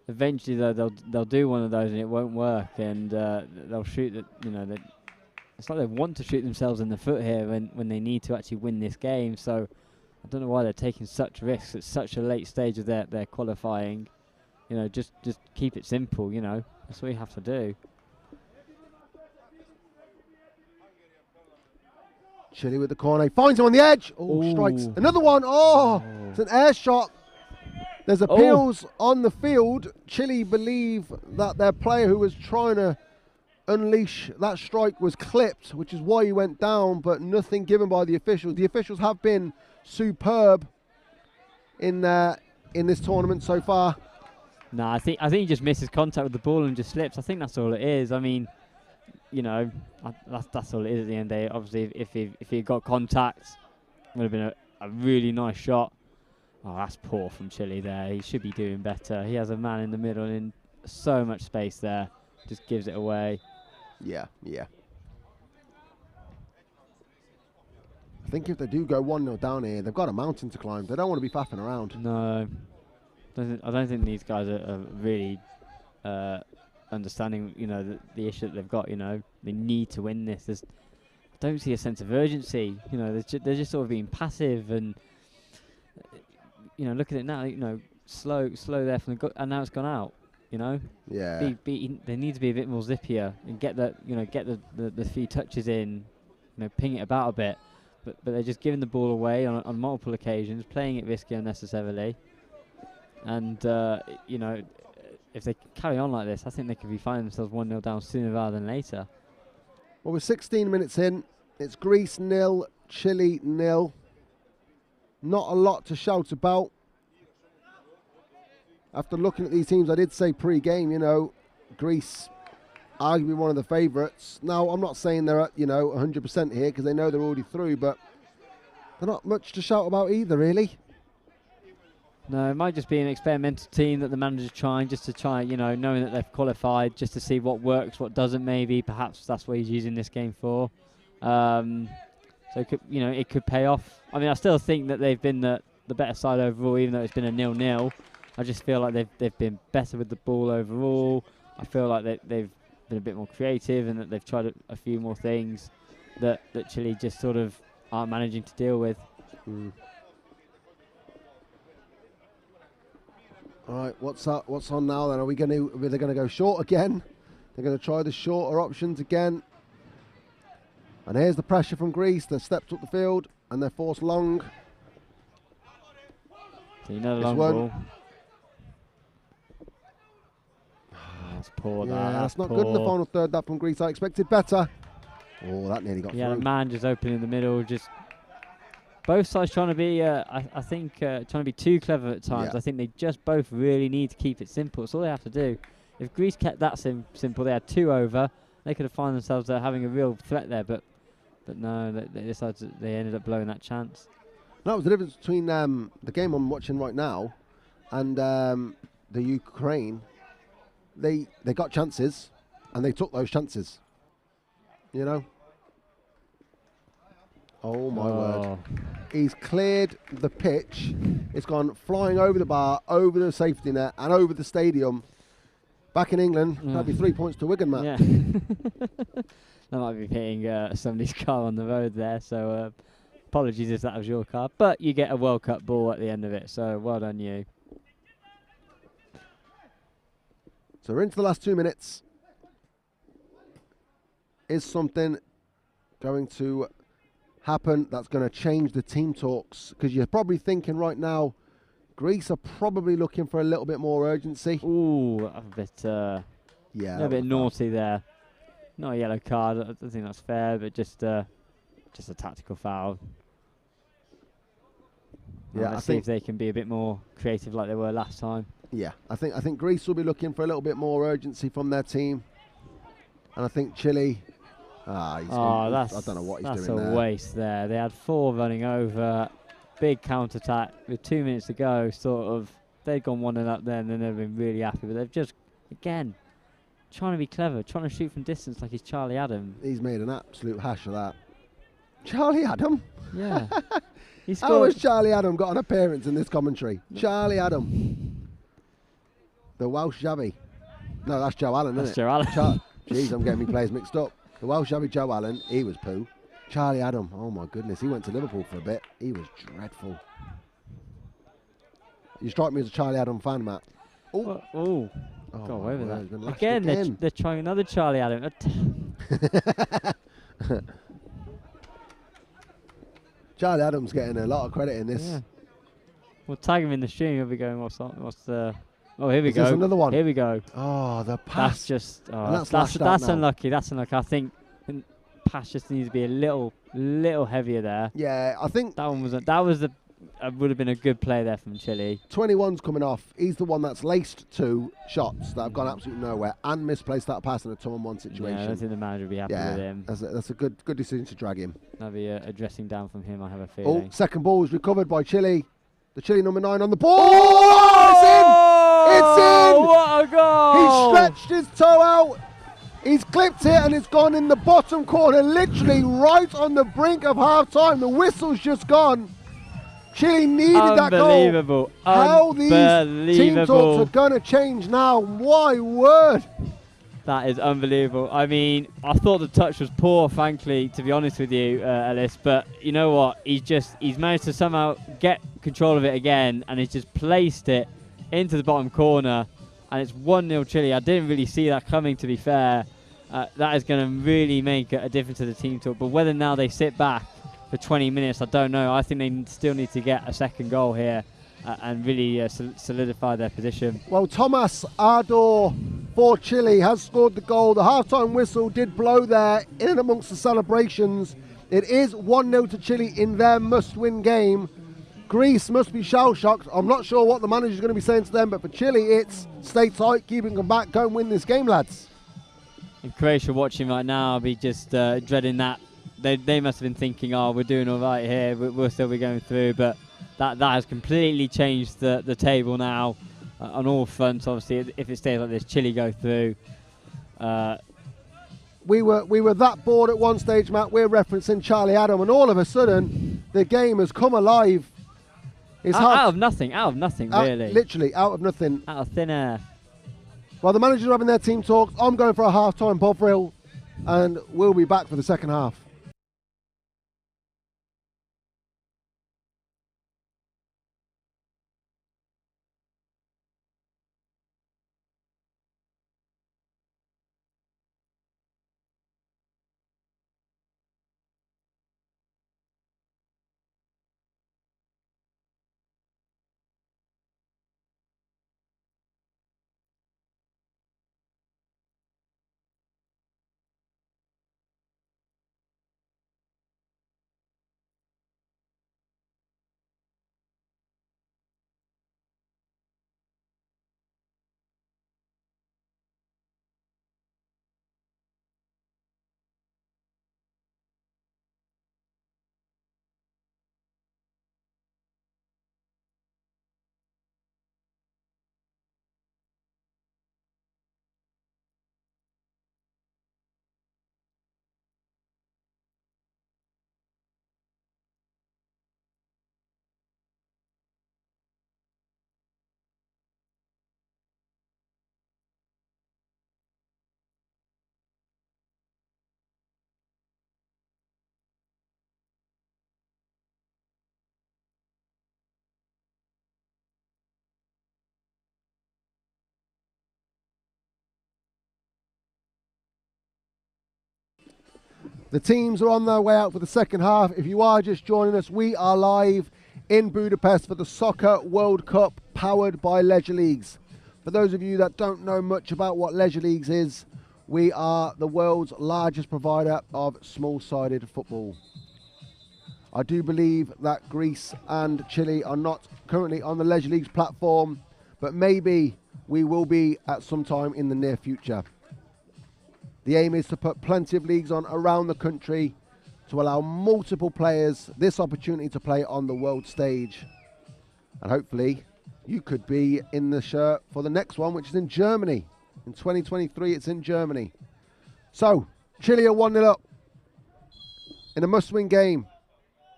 Eventually, though, they'll do one of those and it won't work, and they'll shoot the, you know, it's like they want to shoot themselves in the foot here when they need to actually win this game. So I don't know why they're taking such risks at such a late stage of their qualifying. You know, just keep it simple. You know, that's what you have to do. Chile with the corner, finds him on the edge. Oh, strikes another one. Oh, it's an air shot. There's appeals on the field. Chile believe that their player who was trying to unleash that strike was clipped, which is why he went down, but nothing given by the officials. The officials have been superb in this tournament so far. No, I think he just misses contact with the ball and just slips. I think that's all it is. I mean, you know, that's all it is at the end of the day. Obviously, if he got contact, it would have been a really nice shot. Oh, that's poor from Chile there. He should be doing better. He has a man in the middle and so much space there. Just gives it away. Yeah. I think if they do go 1-0 down here, they've got a mountain to climb. They don't want to be faffing around. No. I don't think these guys are really understanding, you know, the issue that they've got. You know, they need to win this. I don't see a sense of urgency. You know, they're just sort of being passive and, you know, look at it now. You know, slow there from the and now it's gone out. You know, yeah. They need to be a bit more zippier and get the few touches in. You know, ping it about a bit. But they're just giving the ball away on multiple occasions, playing it risky unnecessarily. And you know, if they carry on like this, I think they could be finding themselves 1-0 down sooner rather than later. Well, we're 16 minutes in. It's Greece 0, Chile 0. Not a lot to shout about. After looking at these teams, I did say pre-game, you know, Greece arguably one of the favourites. Now, I'm not saying they're at, you know, 100% here because they know they're already through, but they're not much to shout about either, really. No, it might just be an experimental team that the manager's trying, just to try, you know, knowing that they've qualified, just to see what works, what doesn't maybe. Perhaps that's what he's using this game for. So it could, you know, it could pay off. I mean, I still think that they've been the better side overall, even though it's been a 0-0. I just feel like they've been better with the ball overall. I feel like they've been a bit more creative and that they've tried a few more things that Chile just sort of aren't managing to deal with. All right, what's on now then? Are they going to go short again? They're going to try the shorter options again. And here's the pressure from Greece. They've stepped up the field and they're forced long. So you know the long ball. That's poor. Yeah, that's not good in the final third. That from Greece. I expected better. Oh, that nearly got through. Yeah, the man just open in the middle. Just both sides trying to be, I think, trying to be too clever at times. Yeah. I think they just both really need to keep it simple. That's all they have to do. If Greece kept that simple, they had 2 over. They could have found themselves having a real threat there, but no, they decided they ended up blowing that chance. That was the difference between the game I'm watching right now and the Ukraine. They got chances and they took those chances. You know. Oh my word! He's cleared the pitch. It's gone flying over the bar, over the safety net, and over the stadium. Back in England, that'd be 3 points to Wigan, Matt. Yeah. That might be hitting somebody's car on the road there, so apologies if that was your car. But you get a World Cup ball at the end of it, so well done you. So we're into the last 2 minutes. Is something going to happen that's going to change the team talks? Because you're probably thinking right now, Greece are probably looking for a little bit more urgency. Ooh, a bit, yeah, a bit naughty there. Not a yellow card. I don't think that's fair, but just just a tactical foul. Yeah, Let's see if they can be a bit more creative like they were last time. Yeah, I think Greece will be looking for a little bit more urgency from their team, and I think Chile. I don't know what he's doing there. That's a waste there. They had 4 running over, big counter attack with 2 minutes to go. Sort of, they'd gone 1-0 up then, and they've been really happy. But they've just, again, trying to be clever, trying to shoot from distance like he's Charlie Adam. He's made an absolute hash of that. Charlie Adam. Yeah. How has Charlie Adam got an appearance in this commentary? Charlie Adam. The Welsh Xavi. No, that's Joe Allen, isn't it? Joe Allen. Jeez, I'm getting my players mixed up. The Welsh Xavi Joe Allen, he was poo. Charlie Adam, oh my goodness, he went to Liverpool for a bit. He was dreadful. You strike me as a Charlie Adam fan, Matt. Oh, got away with that. Again, they're trying another Charlie Adam. Charlie Adam's getting a lot of credit in this. Yeah. We'll tag him in the stream. He'll be going, what's the... Oh, here we go. There's another one. Here we go. Oh, the pass. That's just... Oh, that's unlucky. That's unlucky. I think pass just needs to be a little heavier there. Yeah, I think... That one wasn't... would have been a good play there from Chile. 21's coming off. He's the one that's laced 2 shots that have gone absolutely nowhere and misplaced that pass in a 2-on-1 situation. Yeah, I don't think the manager would be happy with him. That's a good decision to drag him. That'll be a dressing down from him, I have a feeling. Oh, second ball was recovered by Chile. The Chile number 9 on the ball. Oh, it's in! It's in! What a goal! He stretched his toe out. He's clipped it and it's gone in the bottom corner, literally right on the brink of half-time. The whistle's just gone. Chile needed that goal. Unbelievable. How these team talks are going to change now. My word. That is unbelievable. I mean, I thought the touch was poor, frankly, to be honest with you, Ellis. But you know what? He's managed to somehow get control of it again, and he's just placed it into the bottom corner. And it's 1-0 Chile. I didn't really see that coming, to be fair. That is going to really make a difference to the team talk. But whether now they sit back for 20 minutes, I don't know. I think they still need to get a second goal here and really solidify their position. Well, Thomas Ardor for Chile has scored the goal. The halftime whistle did blow there in and amongst the celebrations. It is 1-0 to Chile in their must-win game. Greece must be shell-shocked. I'm not sure what the manager's going to be saying to them, but for Chile, it's stay tight, keeping them back, go and win this game, lads. In Croatia watching right now, I'll be just dreading that. They must have been thinking, oh, we're doing all right here, we'll still be going through, but that has completely changed the table now on all fronts. Obviously, if it stays like this, Chile go through. We were that bored at one stage, Matt. We're referencing Charlie Adam, and all of a sudden, the game has come alive. It's out of nothing, really. Literally, out of nothing. Out of thin air. While the managers are having their team talks, I'm going for a half-time bovril, and we'll be back for the second half. The teams are on their way out for the second half. If you are just joining us, we are live in Budapest for the Soccer World Cup powered by Leisure Leagues. For those of you that don't know much about what Leisure Leagues is, we are the world's largest provider of small-sided football. I do believe that Greece and Chile are not currently on the Leisure League's platform, but maybe we will be at some time in the near future. The aim is to put plenty of leagues on around the country to allow multiple players this opportunity to play on the world stage. And hopefully you could be in the shirt for the next one, which is in Germany. In 2023, it's in Germany. So, Chile are 1-0 up in a must-win game.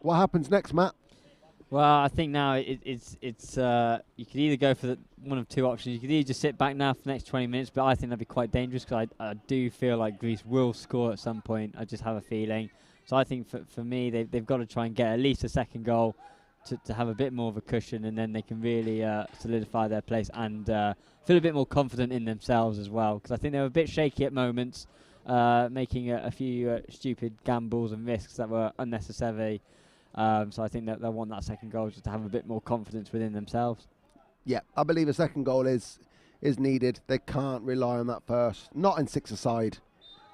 What happens next, Matt? Well, I think now it's you could either go for one of two options. You could either just sit back now for the next 20 minutes, but I think that'd be quite dangerous because I do feel like Greece will score at some point. I just have a feeling. So I think for me, they've got to try and get at least a second goal to have a bit more of a cushion, and then they can really solidify their place and feel a bit more confident in themselves as well. Because I think they were a bit shaky at moments, making a few stupid gambles and risks that were unnecessary. So I think that they'll want that second goal just to have a bit more confidence within themselves. Yeah, I believe a second goal is needed. They can't rely on that first. Not in six-a-side.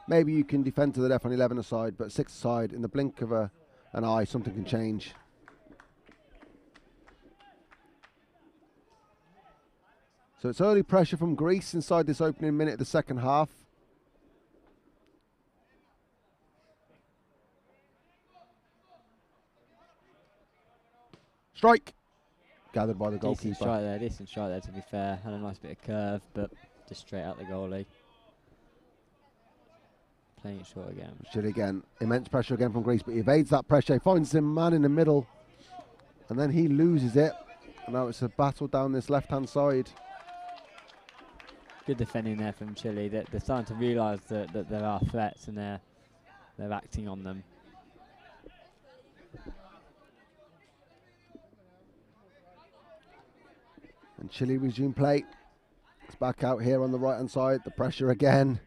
Maybe you can defend to the death on 11-a-side, but six-a-side, in the blink of an eye, something can change. So it's early pressure from Greece inside this opening minute of the second half. Strike! Gathered by the goalkeeper. Decent strike there, to be fair. Had a nice bit of curve, but just straight out the goalie. Playing it short again. Chile again. Immense pressure again from Greece, but he evades that pressure. He finds him man in the middle, and then he loses it. And now it's a battle down this left-hand side. Good defending there from Chile. They're starting to realise that there are threats, and they're acting on them. And Chile resume play. It's back out here on the right-hand side. The pressure again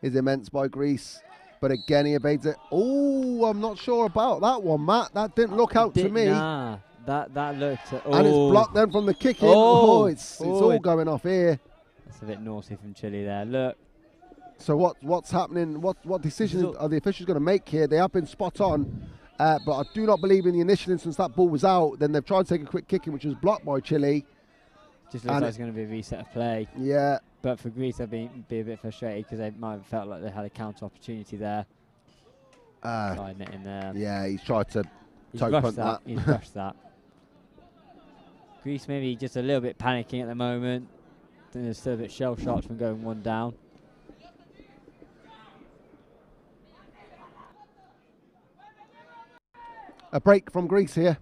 is immense by Greece. But again, he evades it. Oh, I'm not sure about that one, Matt. That didn't look out to me. Nah, that looked... And it's blocked then from the kick in. It's all going off here. That's a bit naughty from Chile there. Look. So what's happening? What decisions are the officials going to make here? They have been spot on. But I do not believe in the initial instance that ball was out. Then they've tried to take a quick kick in, which was blocked by Chile. Just looks like it's going to be a reset of play. Yeah. But for Greece, they'll be a bit frustrated because they might have felt like they had a counter opportunity there. Sliding it in there. Yeah, he's tried to toe punt that. He's rushed that. Greece maybe just a little bit panicking at the moment. I think they're still a bit shell-shocked from going one down. A break from Greece here.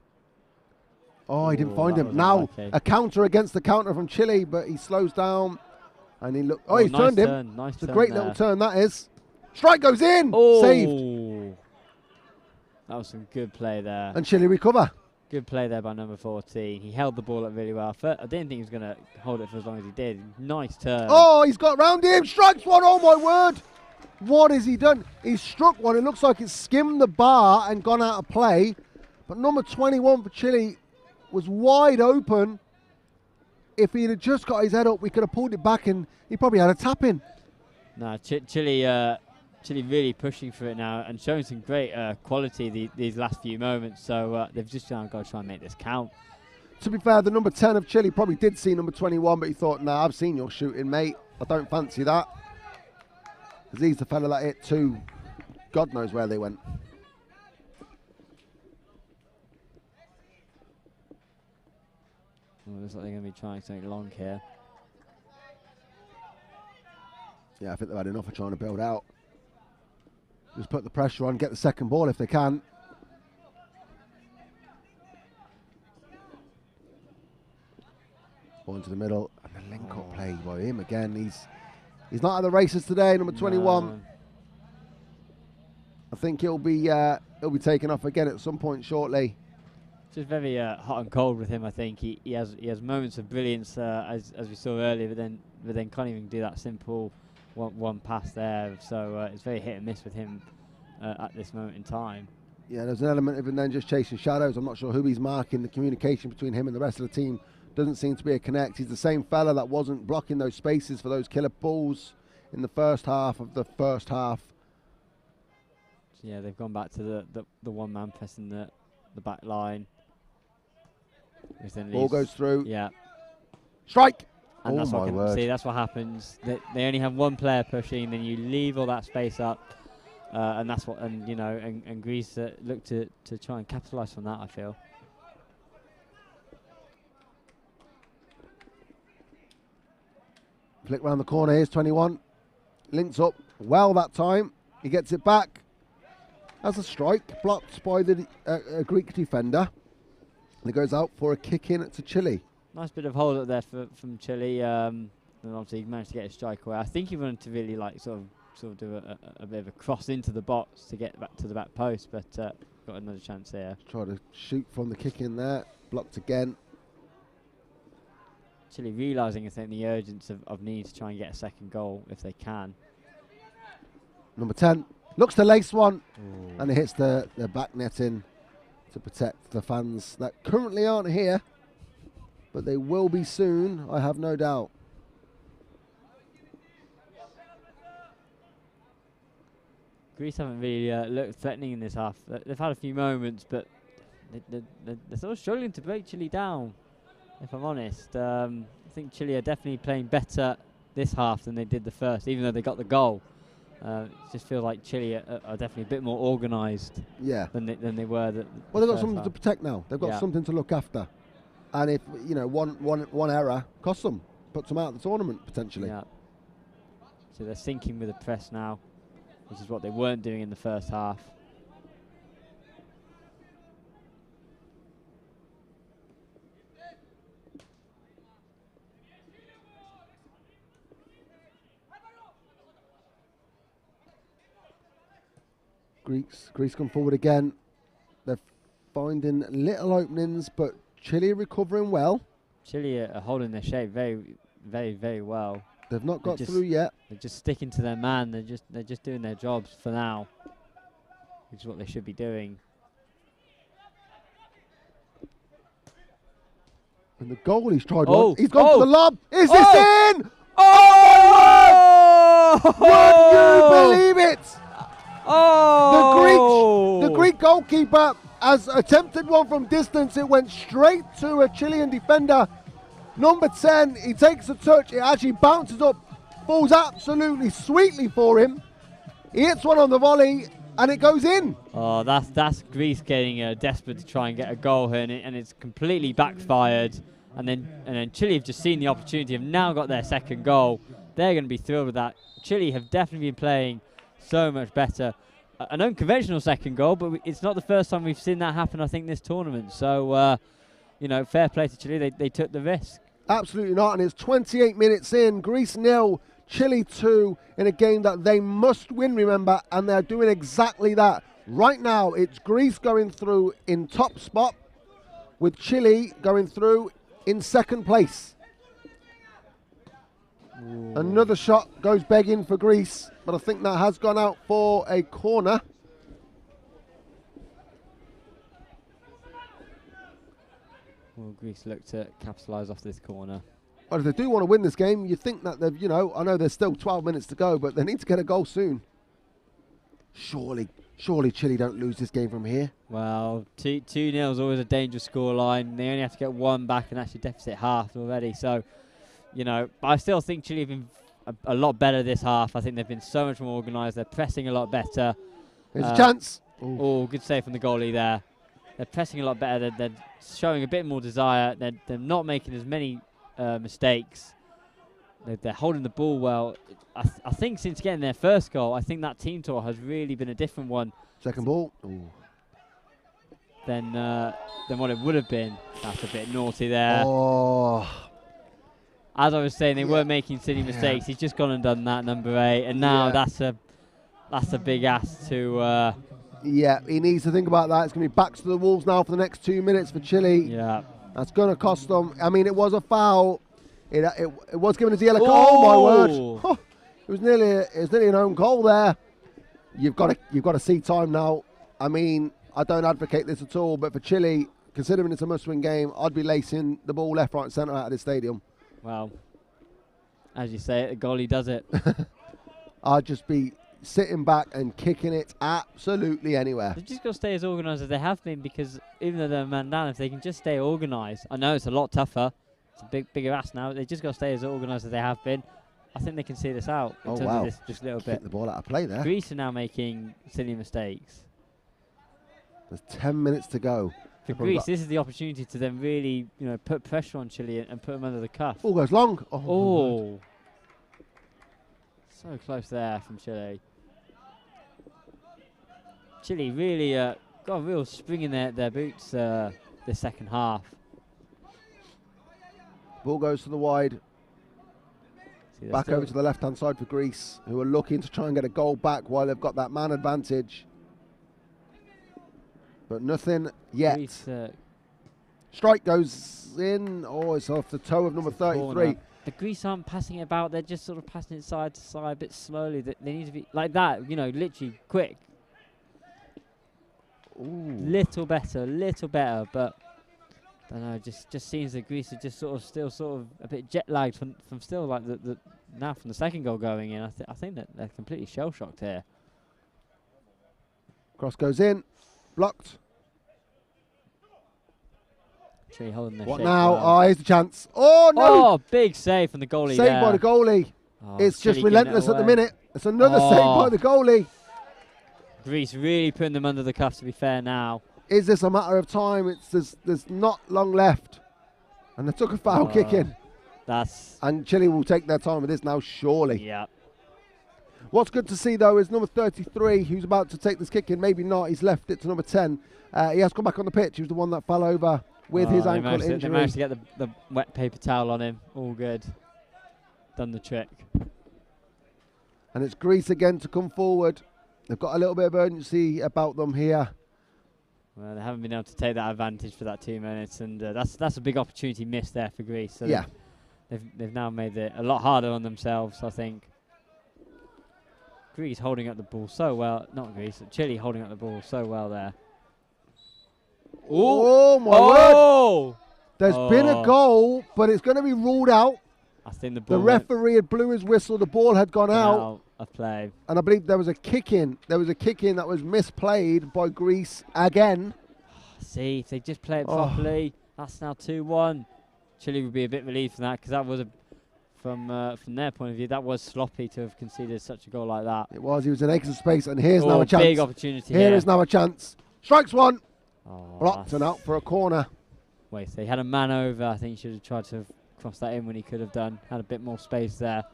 Oh, he didn't find him. Now, a counter against the counter from Chile, but he slows down. And he looked... Oh, he's nice turned turn, him. Nice it's a turn great there. little turn, that is. Strike goes in. Saved. That was some good play there. And Chile recover. Good play there by number 14. He held the ball up really well. I didn't think he was going to hold it for as long as he did. Nice turn. Oh, he's got round him. Strikes one. Oh, my word. What has he done? He's struck one. It looks like it's skimmed the bar and gone out of play. But number 21 for Chile was wide open. If he'd have just got his head up, we could have pulled it back and he probably had a tap in. No, Chile really pushing for it now and showing some great quality these last few moments. So they've just now got to try and make this count. To be fair, the number 10 of Chile probably did see number 21, but he thought, nah, I've seen your shooting, mate. I don't fancy that. Because he's the fella that hit two. God knows where they went. Looks like they're going to be trying something long here. Yeah, I think they've had enough of trying to build out. Just put the pressure on, get the second ball if they can. Ball into the middle, and the link-up play by him again. He's not at the races today, number 21. No. I think he'll be taken off again at some point shortly. Just very hot and cold with him. I think he has moments of brilliance as we saw earlier, but then can't even do that simple one pass there. So it's very hit and miss with him at this moment in time. Yeah, there's an element of him then just chasing shadows. I'm not sure who he's marking. The communication between him and the rest of the team doesn't seem to be a connect. He's the same fella that wasn't blocking those spaces for those killer balls in the first half of the first half. So yeah, they've gone back to the one man pressing the back line. Ball goes through. Yeah. Strike! And Oh that's my word. See, that's what happens. They only have one player pushing, then you leave all that space up, and that's what. And you know, and Greece look to try and capitalise from that, I feel. Flick round the corner. Here's 21. Links up well that time. He gets it back. That's a strike, blocked by the Greek defender. And it goes out for a kick in to Chile. Nice bit of hold up there from Chile. And obviously he managed to get a strike away. I think he wanted to really like sort of do a bit of a cross into the box to get back to the back post, but got another chance here. Try to shoot from the kick in there. Blocked again. Chile realising, I think, the urgency of need to try and get a second goal if they can. Number 10 looks to lace one. Ooh. And it hits the back netting to protect the fans that currently aren't here, but they will be soon, I have no doubt. Greece haven't really looked threatening in this half. They've had a few moments, but they're sort of struggling to break Chile down, if I'm honest. I think Chile are definitely playing better this half than they did the first, even though they got the goal. It just feels like Chile are definitely a bit more organised than they were. Well, they've got something to protect now. They've got something to look after. And if, you know, one error costs them, puts them out of the tournament, potentially. Yeah. So they're sinking with the press now, which is what they weren't doing in the first half. Greece come forward again. They're finding little openings, but Chile recovering well. Chile are holding their shape very, very, very well. They've not got through yet. They're just sticking to their man. They're just doing their jobs for now, which is what they should be doing. And the goalie's tried one. He's gone for the lob. Is this in? Oh! Would you believe it? The Greek goalkeeper has attempted one from distance. It went straight to a Chilean defender. Number 10, he takes a touch. It actually bounces up, falls absolutely sweetly for him. He hits one on the volley, and it goes in. Oh, that's Greece getting desperate to try and get a goal here, and it's completely backfired. And then Chile have just seen the opportunity, have now got their second goal. They're going to be thrilled with that. Chile have definitely been playing so much better. An unconventional second goal, but it's not the first time we've seen that happen, I think, this tournament. So, you know, fair play to Chile. They took the risk. Absolutely not, and it's 28 minutes in. Greece 0, Chile 2 in a game that they must win, remember, and they're doing exactly that. Right now, it's Greece going through in top spot, with Chile going through in second place. Ooh. Another shot goes begging for Greece, but I think that has gone out for a corner. Well, Greece look to capitalise off this corner. Well, if they do want to win this game, you think that they've, you know, I know there's still 12 minutes to go, but they need to get a goal soon. Surely Chile don't lose this game from here. Well, 2-0 is always a dangerous scoreline. They only have to get one back and actually deficit half already. So, you know, but I still think Chile have been a lot better this half. I think they've been so much more organised. They're pressing a lot better. There's a chance. Oh, good save from the goalie there. They're pressing a lot better. They're showing a bit more desire. They're not making as many mistakes. They're holding the ball well. I think since getting their first goal, I think that team tour has really been a different one. Second ball. Ooh. Than what it would have been. That's a bit naughty there. Oh. As I was saying, they were making silly mistakes. He's just gone and done that, number 8, and now that's a big ask to. Yeah, he needs to think about that. It's going to be backs to the Wolves now for the next 2 minutes for Chile. Yeah. That's going to cost them. I mean, it was a foul. It was given a yellow card. Oh my word! Oh, it was nearly an own goal there. You've got to see time now. I mean, I don't advocate this at all, but for Chile, considering it's a must-win game, I'd be lacing the ball left, right, and centre out of this stadium. Well, as you say, the goalie does it. I'd just be sitting back and kicking it absolutely anywhere. They've just got to stay as organised as they have been, because even though they're a man down, if they can just stay organised, I know it's a lot tougher. It's a bigger ask now. They just got to stay as organised as they have been. I think they can see this out in terms of this little Kick bit. the ball out of play there. Greece are now making silly mistakes. There's 10 minutes to go. For Greece, this is the opportunity to then really, put pressure on Chile and put them under the cuff. Ball goes long. Oh. So close there from Chile. Chile really got a real spring in their boots this second half. Ball goes to the wide. Back over to the left-hand side for Greece, who are looking to try and get a goal back while they've got that man advantage. But nothing yet. Greece, strike goes in. Oh, it's off the toe of number 33. The Greece aren't passing it about. They're just sort of passing it side to side a bit slowly. They need to be like that, literally quick. Ooh. Little better, but I don't know. Just seems that Greece are just still a bit jet lagged from still like now from the second goal going in. I think that they're completely shell shocked here. Cross goes in, blocked. Chile holding their What shape now? well. Oh, here's the chance. Oh no! Oh, big save from the goalie. Saved by the goalie. Oh, it's just Chile giving it relentless at the away. minute. It's another save by the goalie. Greece really putting them under the cuff, to be fair now. Is this a matter of time? There's not long left. And they took a foul kick in. And Chile will take their time with this now, surely. Yeah. What's good to see, though, is number 33, who's about to take this kick in. Maybe not. He's left it to number 10. He has come back on the pitch. He was the one that fell over with his ankle injury. They managed to get the wet paper towel on him. All good. Done the trick. And it's Greece again to come forward. They've got a little bit of urgency about them here. Well, they haven't been able to take that advantage for that 2 minutes, and that's a big opportunity missed there for Greece. So yeah. They've now made it a lot harder on themselves, I think. Greece holding up the ball so well. Not Greece, Chile holding up the ball so well there. Oh, my word. There's been a goal, but it's going to be ruled out. I think the referee had blew his whistle. The ball had gone out of play. And I believe there was a kick in. There was a kick in that was misplayed by Greece again. See, if they just play it properly, that's now 2-1. Chile would be a bit relieved from that, because that was from their point of view, that was sloppy to have conceded such a goal like that. It was. He was in extra space, and here's now a chance. Big opportunity Here is now a chance. Strikes one. Oh, blocked and out for a corner. Wait, so he had a man over. I think he should have tried to have crossed that in when he could have done. Had a bit more space there.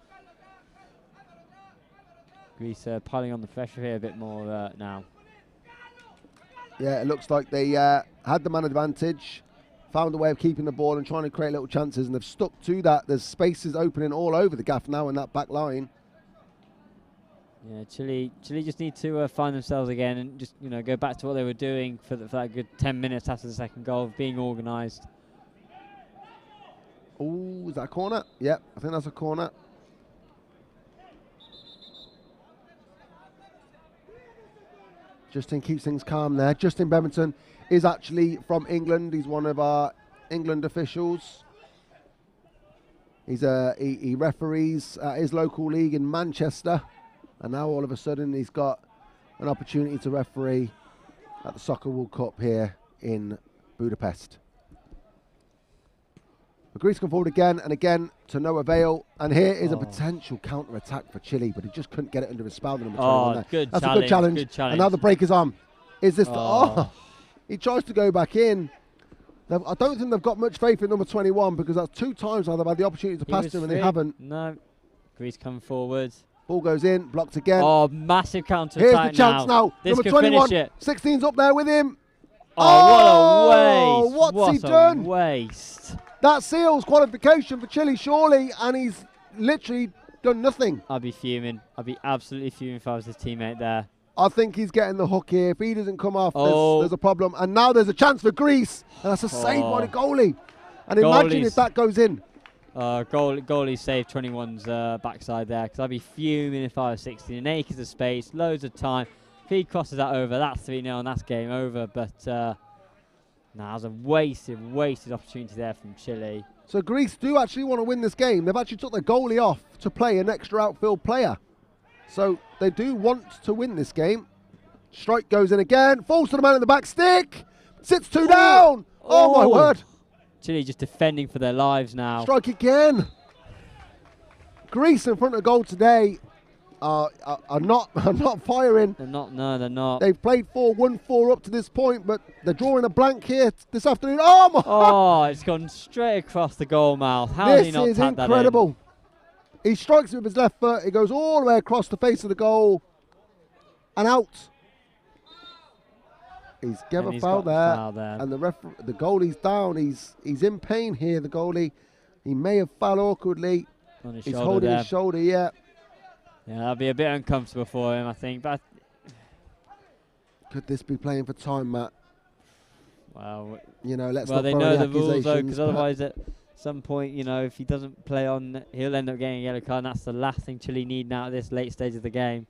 Greece piling on the pressure here a bit more now. Yeah, it looks like they had the man advantage, found a way of keeping the ball and trying to create little chances, and they've stuck to that. There's spaces opening all over the gaff now in that back line. Yeah, Chile just need to find themselves again and just go back to what they were doing for that good 10 minutes after the second goal, of being organised. Oh, is that a corner? Yeah, I think that's a corner. Justin keeps things calm there. Justin Bedminton is actually from England. He's one of our England officials. He referees his local league in Manchester. And now all of a sudden he's got an opportunity to referee at the Soccer World Cup here in Budapest. But Greece come forward again and again to no avail. And here is a potential counter-attack for Chile, but he just couldn't get it under his spell. The number 21 there. Good That's challenge, a good challenge. good challenge. And now the break is on. Is this he tries to go back in. I don't think they've got much faith in number 21, because that's 2 times now they've had the opportunity to pass him and they haven't. No. Greece coming forward. Ball goes in, blocked again. Oh, massive counter-attack now. Here's the chance now. This Number could 21, finish it. 16's up there with him. Oh, what a waste. What's he done? Waste. That seals qualification for Chile, surely, and he's literally done nothing. I'd be fuming. I'd be absolutely fuming if I was his teammate there. I think he's getting the hook here. If he doesn't come off, there's a problem. And now there's a chance for Greece. And that's a save by the goalie. And imagine if that goes in. Goalie saved 21's backside there, because I'd be fuming if I was 16. An acres of space, loads of time. If he crosses that over, that's 3-0 and that's game over. But no, that was a wasted opportunity there from Chile. So Greece do actually want to win this game. They've actually took their goalie off to play an extra outfield player. So they do want to win this game. Strike goes in again, falls to the man in the back stick, sits two down. Oh my word. Chile just defending for their lives now. Strike again. Greece in front of goal today are not firing. They're not, no, they're not. They've played 4-1-4 up to this point, but they're drawing a blank here this afternoon. Oh my! Oh, it's gone straight across the goal mouth. How did he not tap that in? This is incredible. He strikes it with his left foot. It goes all the way across the face of the goal and out. He's given a foul there, and the goalie's down. He's in pain here. The goalie, he may have fouled awkwardly. He's holding his shoulder. Yeah. Yeah, that'll be a bit uncomfortable for him, I think. But could this be playing for time, Matt? Well, you know, let's well, not they throw know any the rules though, because accusations, otherwise, at some point, you know, if he doesn't play on, he'll end up getting a yellow card. And that's the last thing Chile need now at this late stage of the game.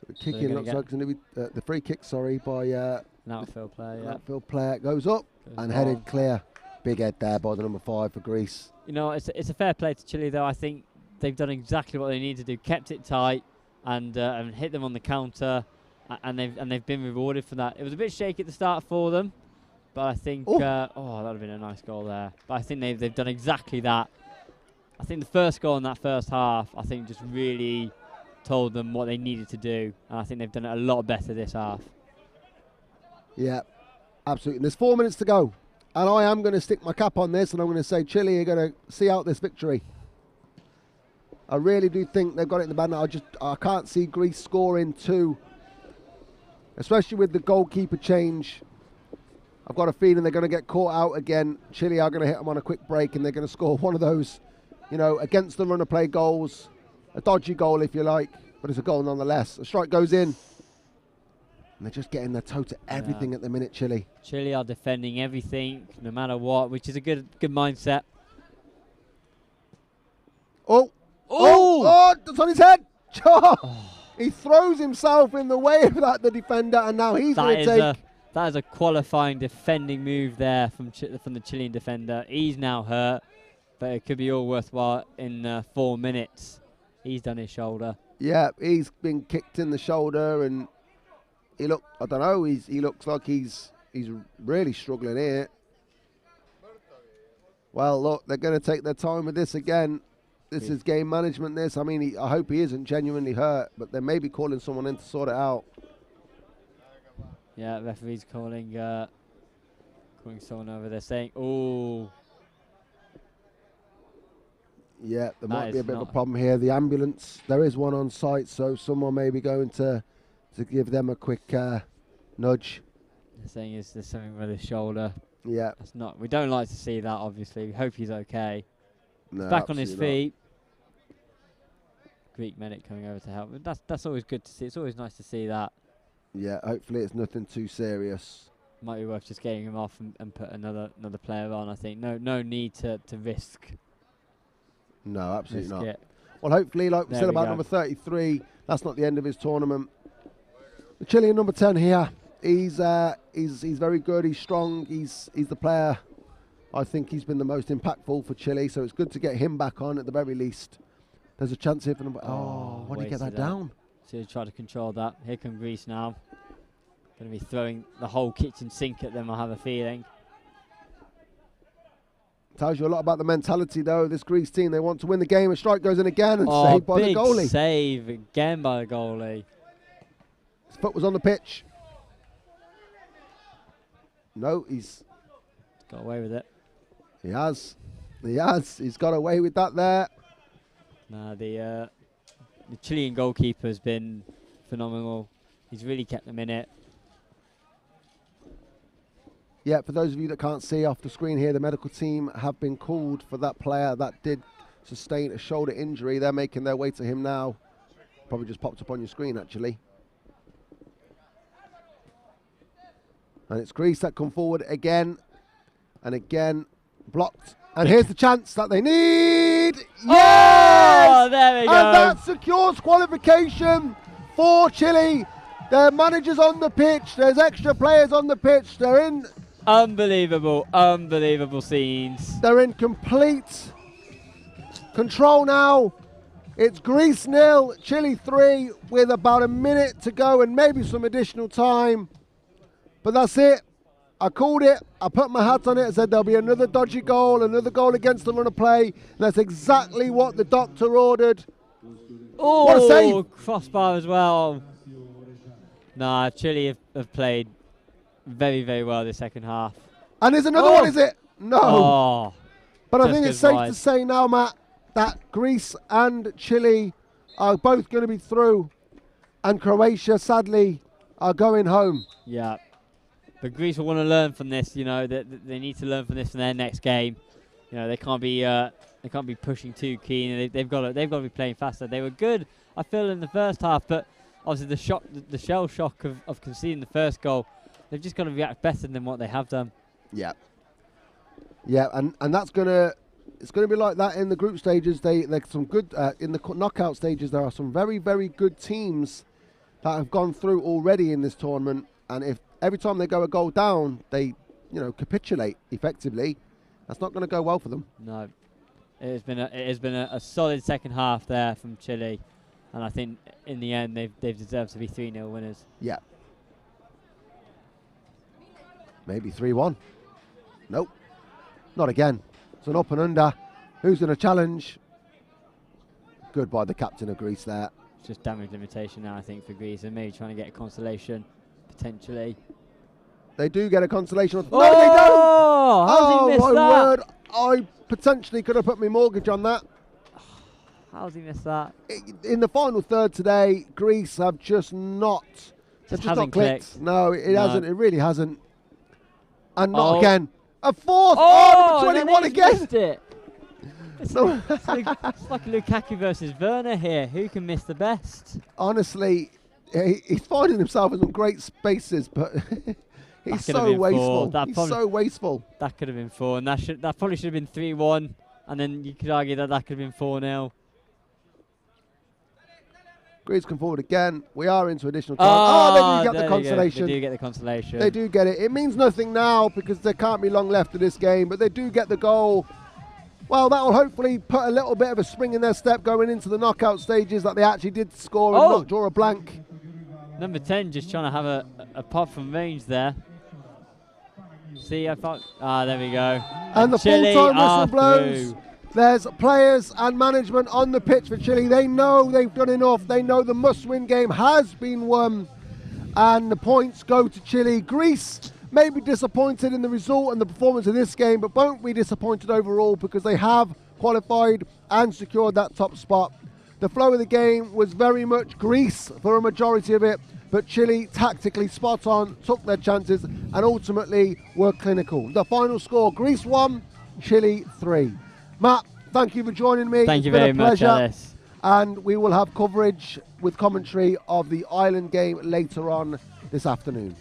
The kick in looks like it's going to be the free kick. Sorry, by an outfield player. Yeah. Outfield player goes up and headed clear. Big head there by the number 5 for Greece. You know, it's a fair play to Chile though. I think they've done exactly what they need to do, kept it tight, and hit them on the counter, and they've been rewarded for that. It was a bit shaky at the start for them, but I think that would have been a nice goal there. But I think they've done exactly that. I think the first goal in that first half, I think, just really told them what they needed to do, and I think they've done it a lot better this half. Yeah, absolutely. And there's 4 minutes to go, and I am going to stick my cap on this, and I'm going to say Chile are going to see out this victory. I really do think they've got it in the bag now. I can't see Greece scoring 2, especially with the goalkeeper change. I've got a feeling they're going to get caught out again. Chile are going to hit them on a quick break, and they're going to score one of those, you know, against the run of play goals. A dodgy goal, if you like, but it's a goal nonetheless. A strike goes in, and they're just getting their toe to everything at the minute, Chile. Chile are defending everything, no matter what, which is a good mindset. That's on his head. He throws himself in the way of the defender, and now he's going to take. That is a qualifying defending move there from the Chilean defender. He's now hurt, but it could be all worthwhile in 4 minutes. He's done his shoulder. Yeah, he's been kicked in the shoulder, and he looks like he's really struggling here. Well, look, they're going to take their time with this again. This is game management, this. I mean, I hope he isn't genuinely hurt, but they may be calling someone in to sort it out. Yeah, referee's calling someone over there saying, "Oh." Yeah, there might be a bit of a problem here. The ambulance, there is one on site, so someone may be going to give them a quick nudge. They're saying there's something with his shoulder. Yeah. That's not. We don't like to see that, obviously. We hope he's okay. No, He's back on his feet. Greek medic coming over to help. But that's always good to see. It's always nice to see that. Yeah, hopefully it's nothing too serious. Might be worth just getting him off and put another player on, I think. No need to risk. No, absolutely not. Well, hopefully, like we said about number 33, that's not the end of his tournament. The Chilean number 10 here, he's very good. He's strong. He's the player. I think he's been the most impactful for Chile, so it's good to get him back on at the very least. There's a chance here for number. Why did he get that down? So he tried to control that. Here come Greece now. Going to be throwing the whole kitchen sink at them, I have a feeling. Tells you a lot about the mentality, though. This Greece team, they want to win the game. A strike goes in again and saved by the goalie. Big save again by the goalie. His foot was on the pitch. No, he's got away with it. He has. He's got away with that there. Nah, the Chilean goalkeeper has been phenomenal. He's really kept them in it. Yeah, for those of you that can't see off the screen here, the medical team have been called for that player that did sustain a shoulder injury. They're making their way to him now. Probably just popped up on your screen, actually. And it's Greece that come forward again and again. Blocked. And here's the chance that they need. Yes! Oh, there we go. And that secures qualification for Chile. Their manager's on the pitch. There's extra players on the pitch. They're in. Unbelievable scenes. They're in complete control now. It's Greece 0, Chile 3, with about a minute to go and maybe some additional time. But that's it. I called it. I put my hat on it and said there'll be another dodgy goal, another goal against the run of play. And that's exactly what the doctor ordered. Oh, what a save. Crossbar as well. Nah, Chile have played very, very well this second half. And there's another one, is it? No. Oh, but I think it's safe to say now, Matt, that Greece and Chile are both going to be through. And Croatia, sadly, are going home. Yeah. But Greece will want to learn from this. You know, they need to learn from this in their next game. You know, they can't be pushing too keen. They've got to be playing faster. They were good, I feel, in the first half, but obviously the shell shock of conceding the first goal, they've just got to react better than what they have done. Yeah. Yeah, and it's gonna be like that in the group stages. They're some good in the knockout stages. There are some very, very good teams that have gone through already in this tournament, and if every time they go a goal down, they capitulate effectively. That's not going to go well for them. No, it has been a solid second half there from Chile, and I think in the end they've deserved to be 3-0 winners. Yeah. Maybe 3-1. Nope. Not again. It's an up and under. Who's going to challenge? Good by the captain of Greece there. It's just damage limitation now, I think, for Greece, and maybe trying to get a consolation potentially. They do get a consolation. Oh! No, they don't. How's he missed that? Word. I potentially could have put my mortgage on that. How's he missed that? In the final third today, Greece have just not. They've just not clicked. No, it hasn't. It really hasn't. And not again. A fourth. Oh, number 21 again. Missed it. It's like Lukaku versus Werner here. Who can miss the best? Honestly, he's finding himself in some great spaces, but he's so wasteful. He's so wasteful. That could have been 4, and that probably should have been 3-1, and then you could argue that could have been 4-0. Greece come forward again. We are into additional time. They do get the consolation. They do get the consolation. They do get it. It means nothing now because there can't be long left of this game, but they do get the goal. Well, that will hopefully put a little bit of a spring in their step going into the knockout stages that they actually did score and not draw a blank. Number 10 just trying to have a pop from range there. See, I thought, there we go. And the full-time whistle blows. There's players and management on the pitch for Chile. They know they've done enough. They know the must-win game has been won. And the points go to Chile. Greece may be disappointed in the result and the performance of this game, but won't be disappointed overall because they have qualified and secured that top spot. The flow of the game was very much Greece for a majority of it, but Chile tactically spot on, took their chances, and ultimately were clinical. The final score, Greece 1, Chile 3. Matt, thank you for joining me. Thank you very much, Alice. And we will have coverage with commentary of the Ireland game later on this afternoon.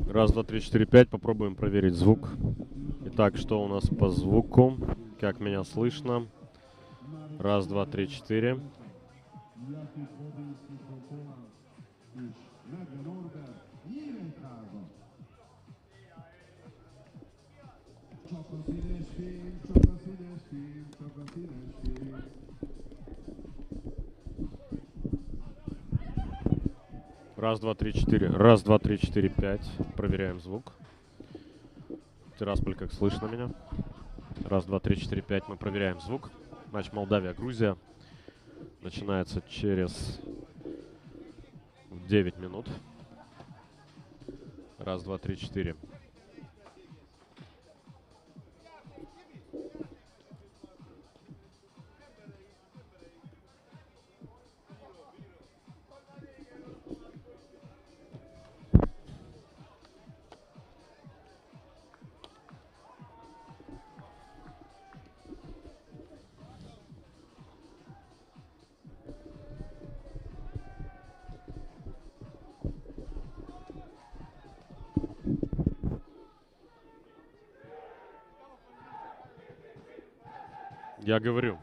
Раз, два, три, четыре, пять. Попробуем проверить звук. Итак, что у нас по звуку? Как меня слышно? Раз, два, три, четыре. Раз, два, три, четыре. Раз, два, три, четыре, пять. Проверяем звук. Тирасполь, как слышно меня? Раз, два, три, четыре, пять. Мы проверяем звук. Матч Молдавия-Грузия начинается через 9 минут. Раз, два, три, четыре. Я говорю.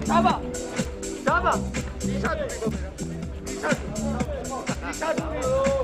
잡아! 잡아! 2차 돌린 겁니다. 2차 돌. 2차 돌려.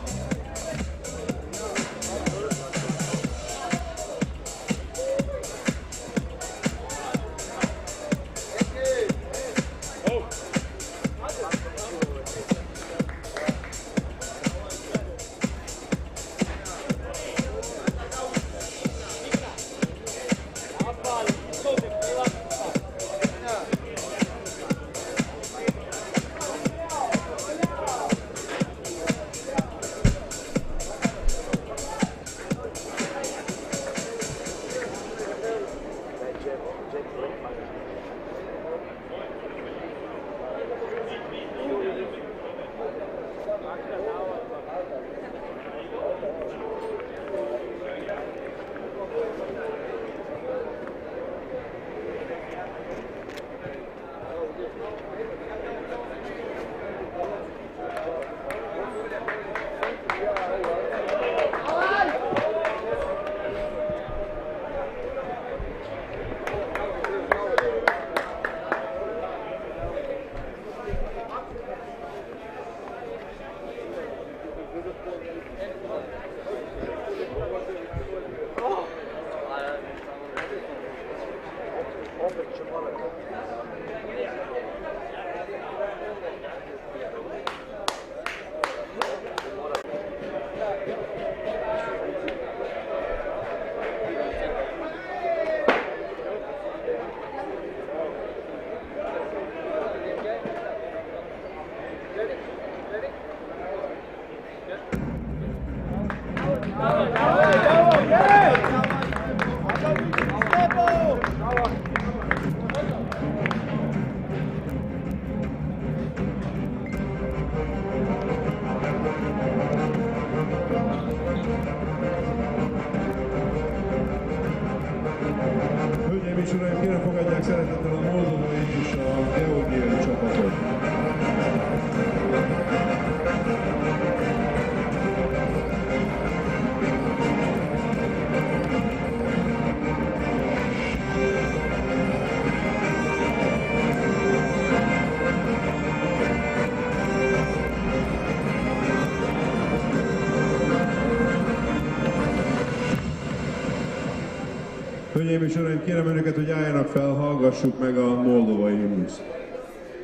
Hölgyeim és uraim, kérem önöket, hogy álljanak fel, hallgassuk meg a moldovai himnuszt.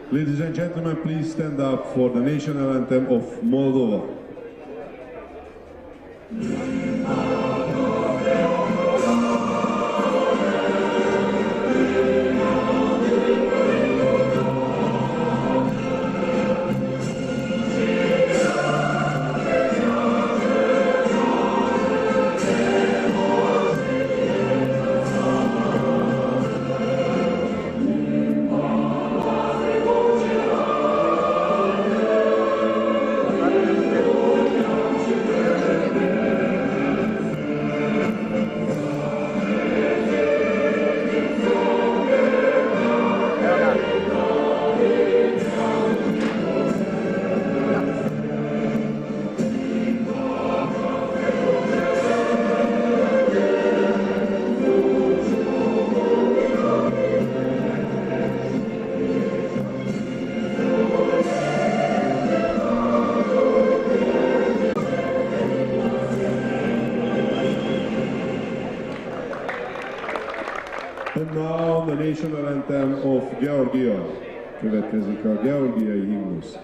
Ladies and gentlemen, please stand up for the national anthem of Moldova. And now the national anthem of Georgia. Következik a georgiai himnusz.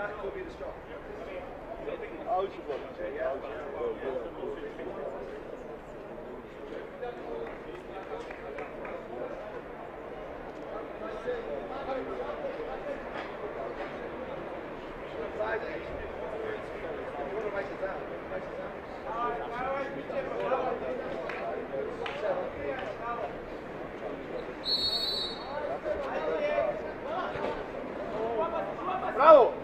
Back will be the strong. Bravo!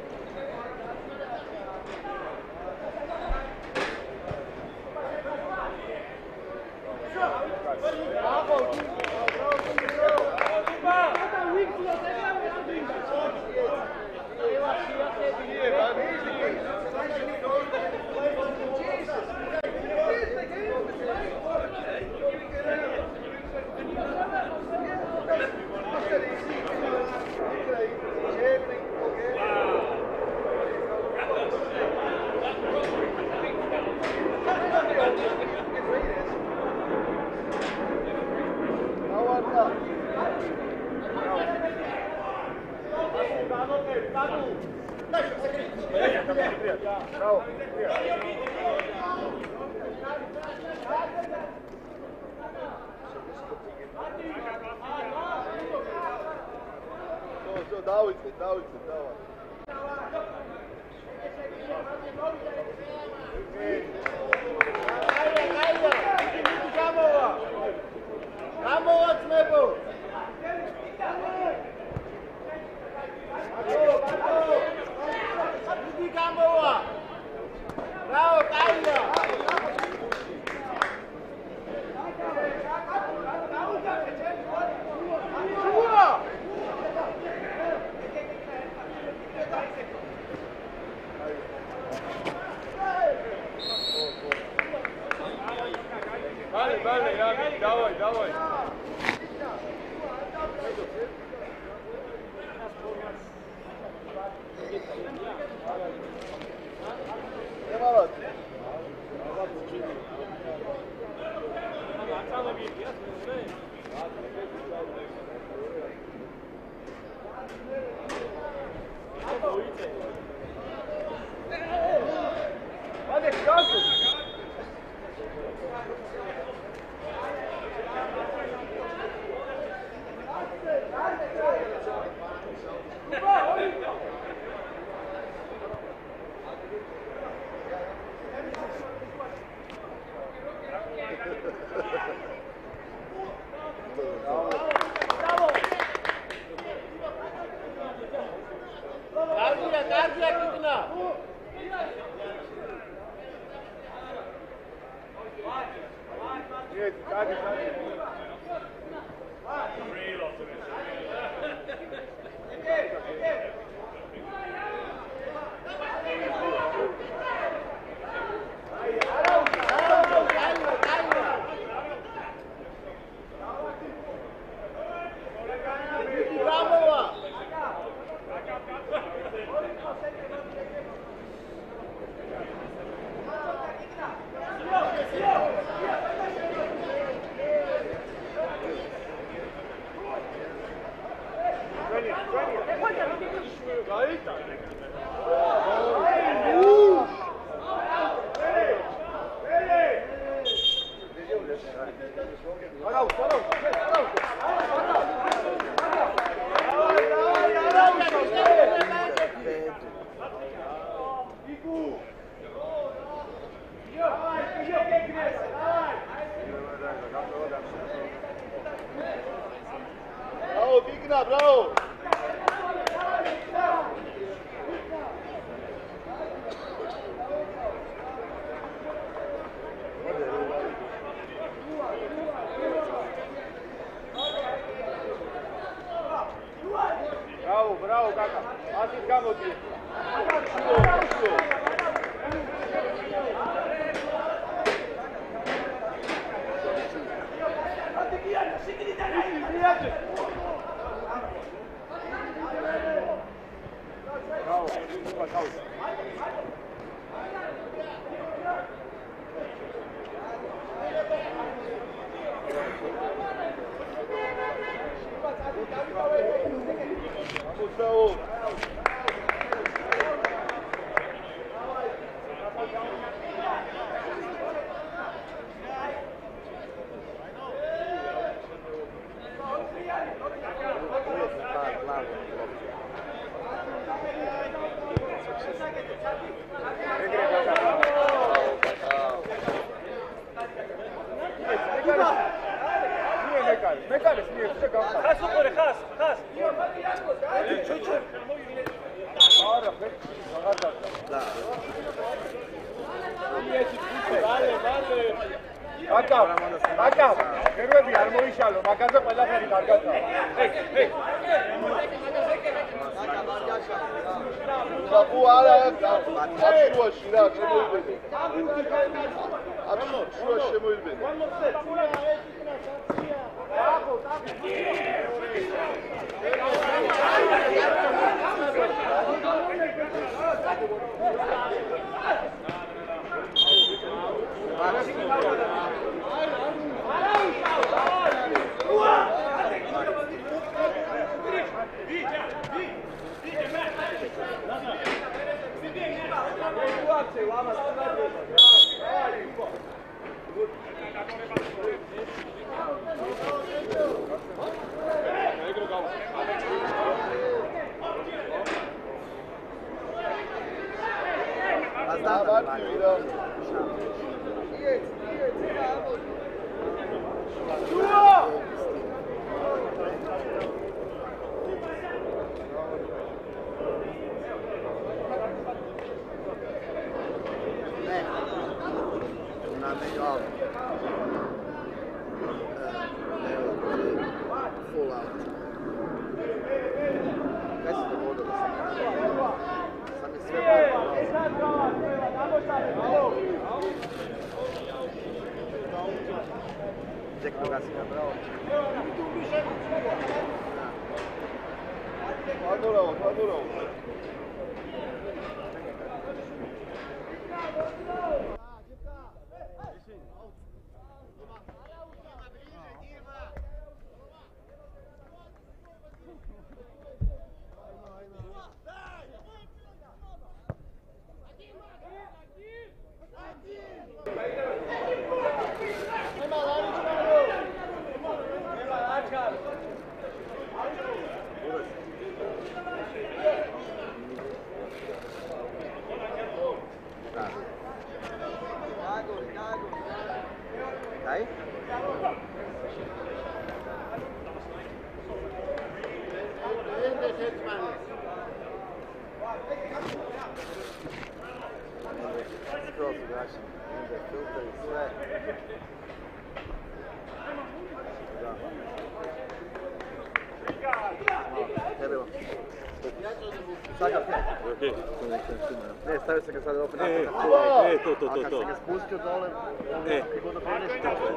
Dawajte, dawaj. Vale, Jaki, dawaj. Nie ma lot. Ładnie, kroku! Bravo! Bravo, Kaka. Asistkamo ti. Vamos, Saúl. Ne, stavio sam ga sad opet to. A kad sam ga spustio dole, kako god okreneš, tako je.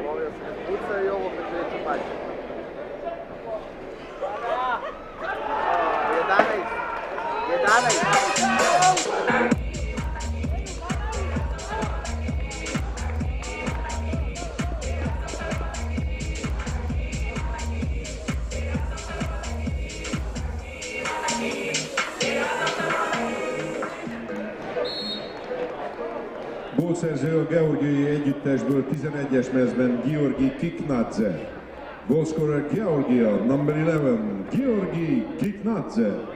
Lovio sam puca i ovo me kreće mače. Gólszerző a georgiai együttesből 11-es mezben Georgi Kiknadze. Goalscorer Georgia, number 11, Georgi Kiknadze.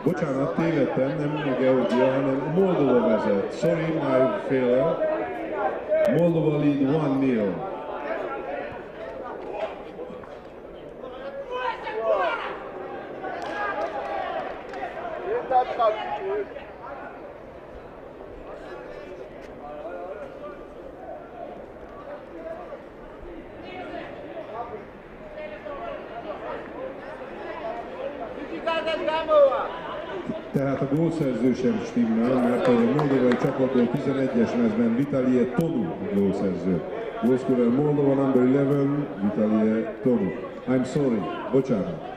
Bocsánat, tévedtem, nem Georgia, hanem Moldova vezet. Sorry, my failure. Moldova lead 1-0. Tehát a gólszerző sem stimmel, mert a moldovai csapatból 11-es mezben Vitalie Tonu a gólszerző. Goalscorer Moldova, number 11, Vitalie Tonu. I'm sorry, bocsánat.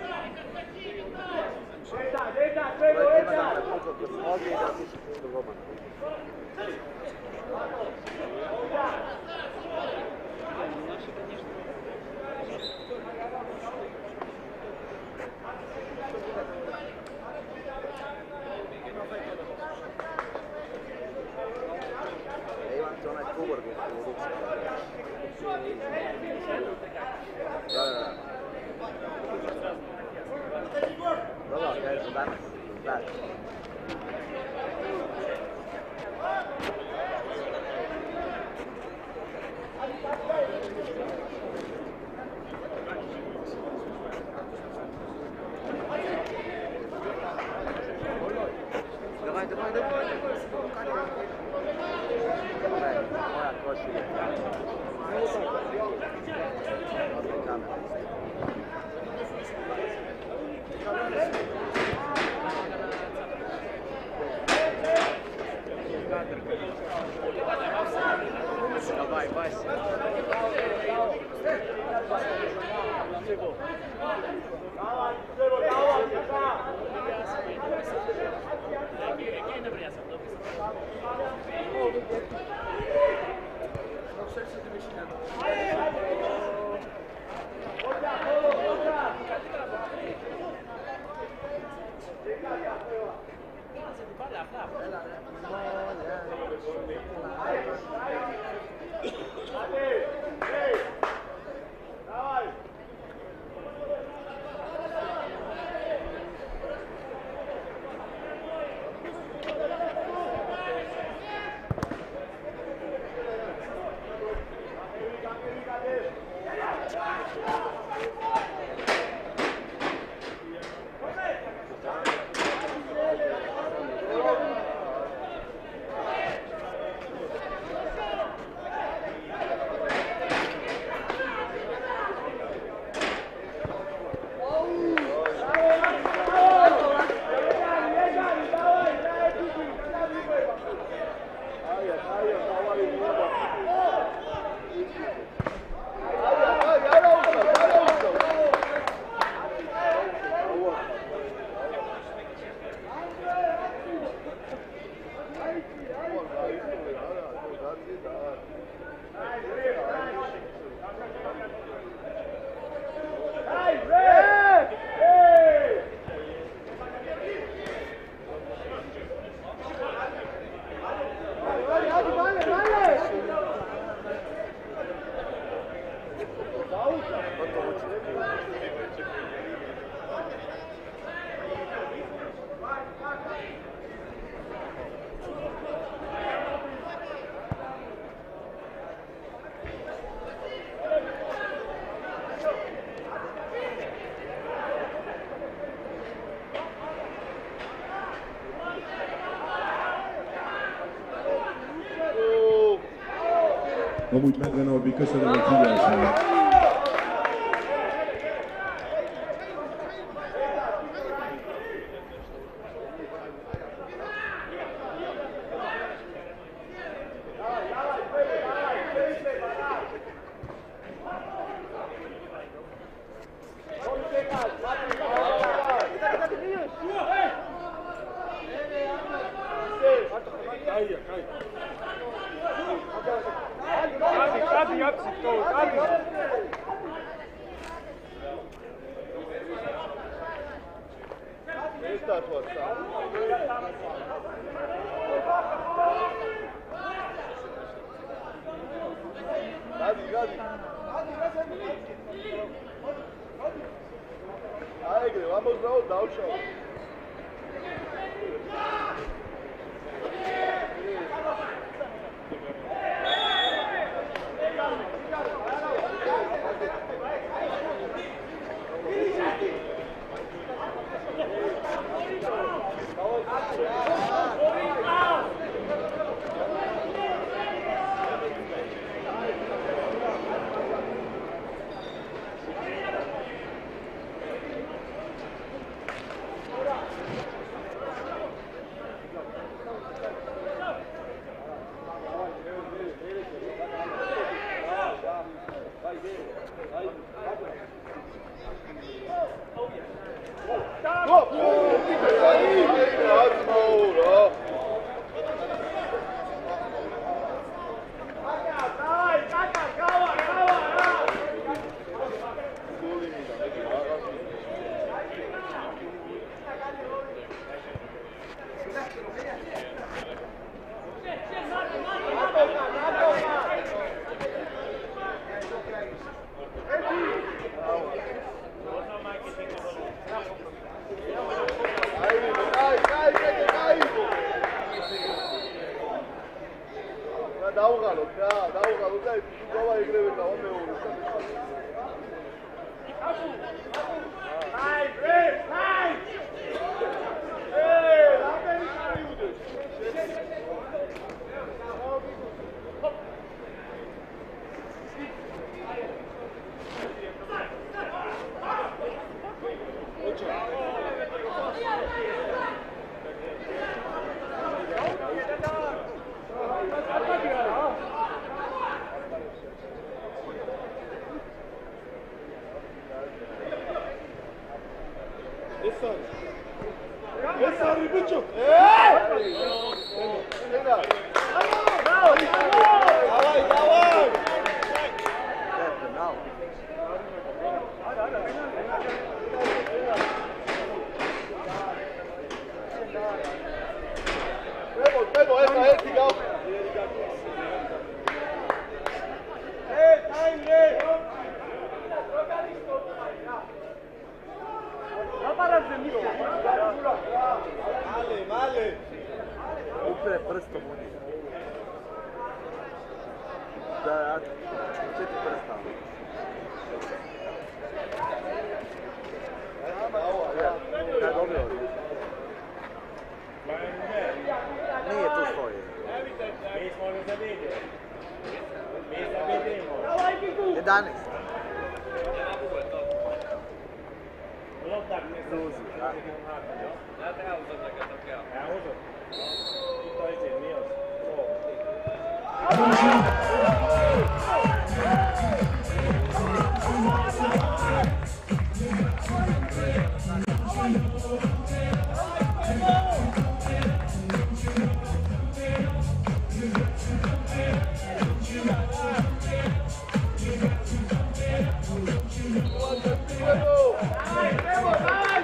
Amúgy Medven Albi, köszönöm, hogy figyelsz. Ništa tvoj sam. Gadi. Ajde, vamos bravo, daušao.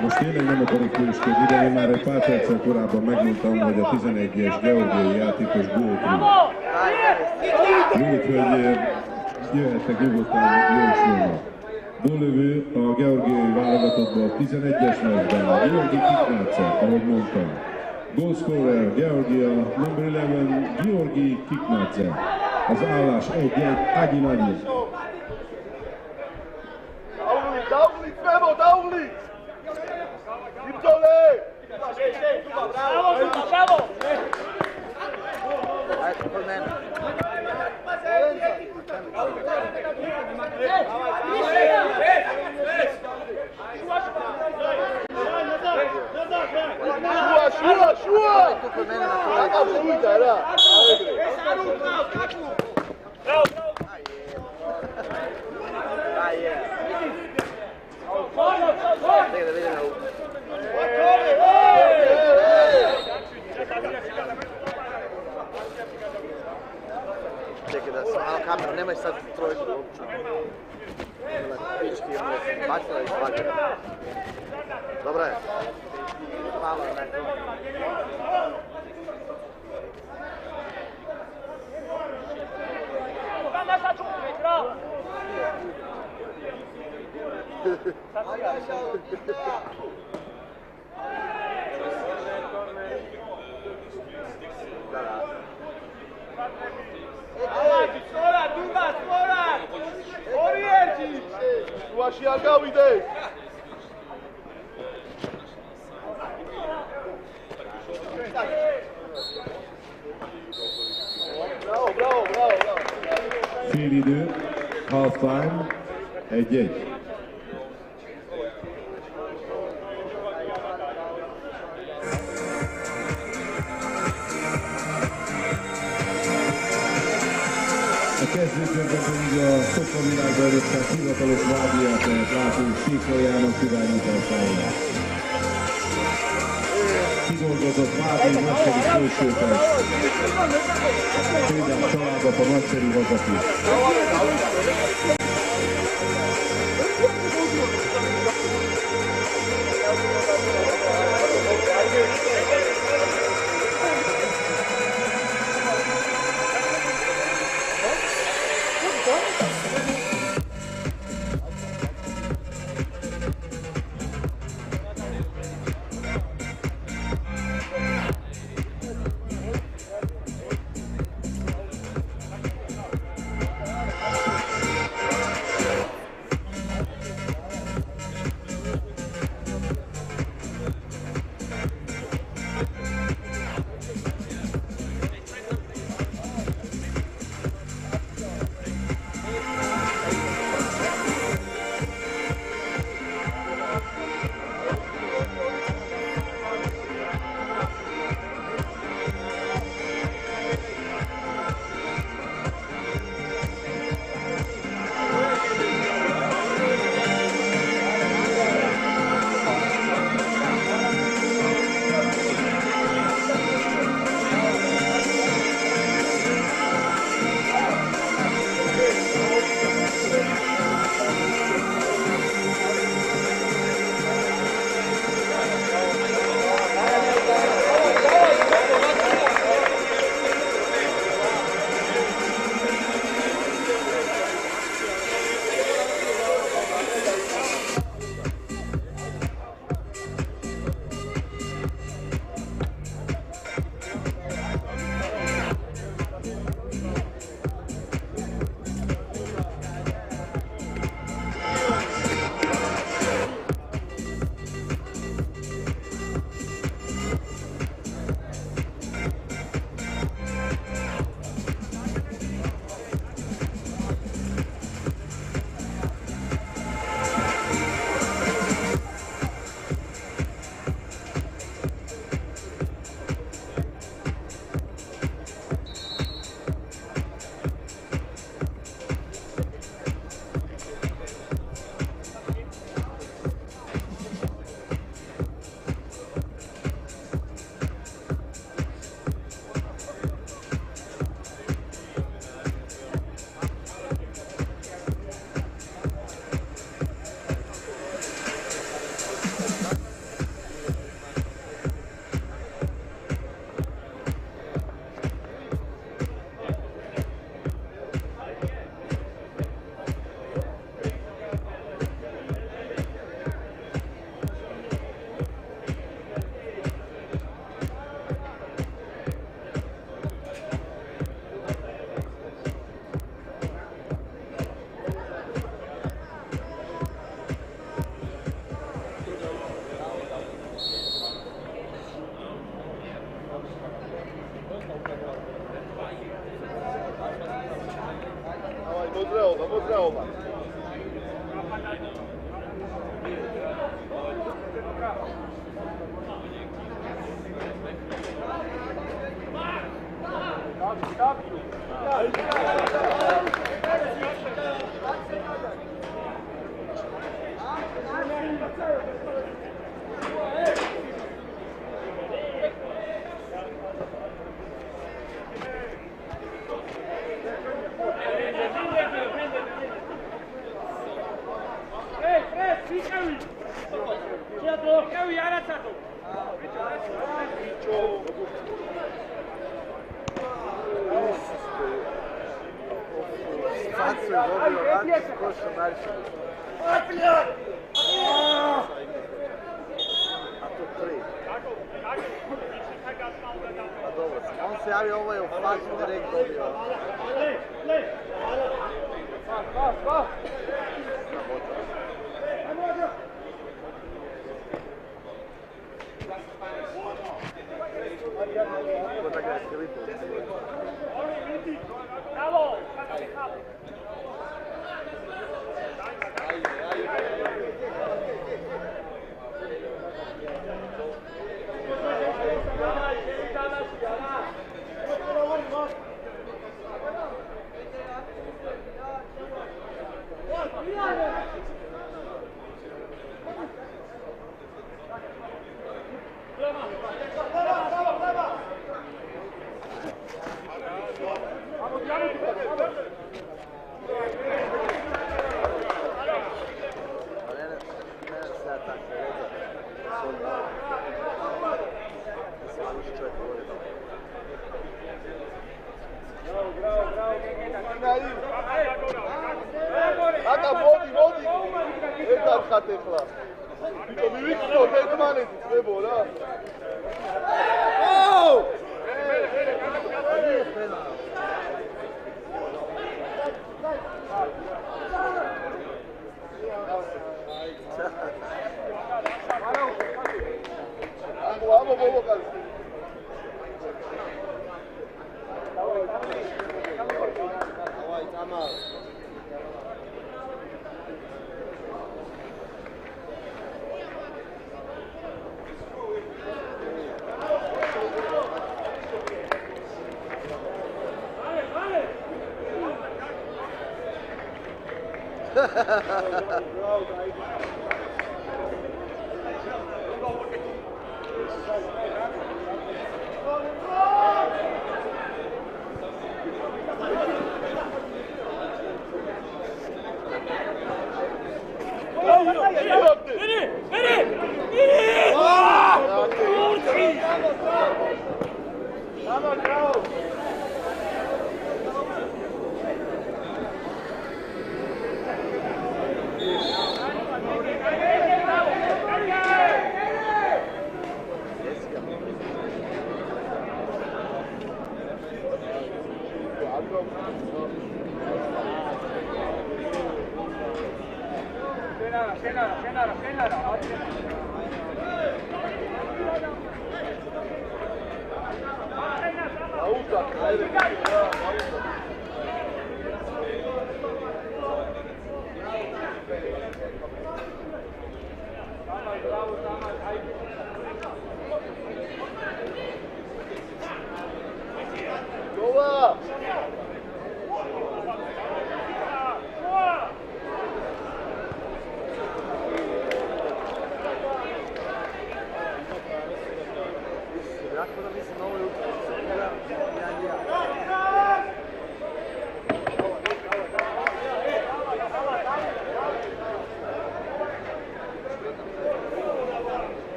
Most tényleg nem akarok külsködni, de én már egy pár perccel korábban megmondtam, hogy a 11-es georgiai játékos gólt rúg. Úgyhogy jöhettek nyugodtan jósolnak. Gólövő a georgiai válogatottból a 11-es meccsben, Georgi Kiknáce, ahogy mondtam. Goalscorer Georgia, number 11, Georgi Kiknáce. Az állás 1-1, Agyi-Nagyi. Dauli, Femo, Dauli! Iptole! Bravo! Шуа! Čekaj da sam malo kameru, nemoj sad trojku uopće. Pički, bacila i svakaj. Dobro je. Malo. Tu algał idej! Bravo, bravo, bravo, bravo. Fél idő, half time, 1-1. A kezdőkörben pedig a Socca világbajnokság hivatalos vádiát látunk Székely János irányításával. Kidolgozott vádi, nagyszerű fősőtest. Példán családapa, nagyszerű hazakis. Modreowa. Dobio, košo najviše. se javio, ovo je u fazu direkt dobio. אתה מודי, אין דעתך תכלה. פתאום מיקסו, תן זמן את זה, זה בוא, לא? בוא, קל.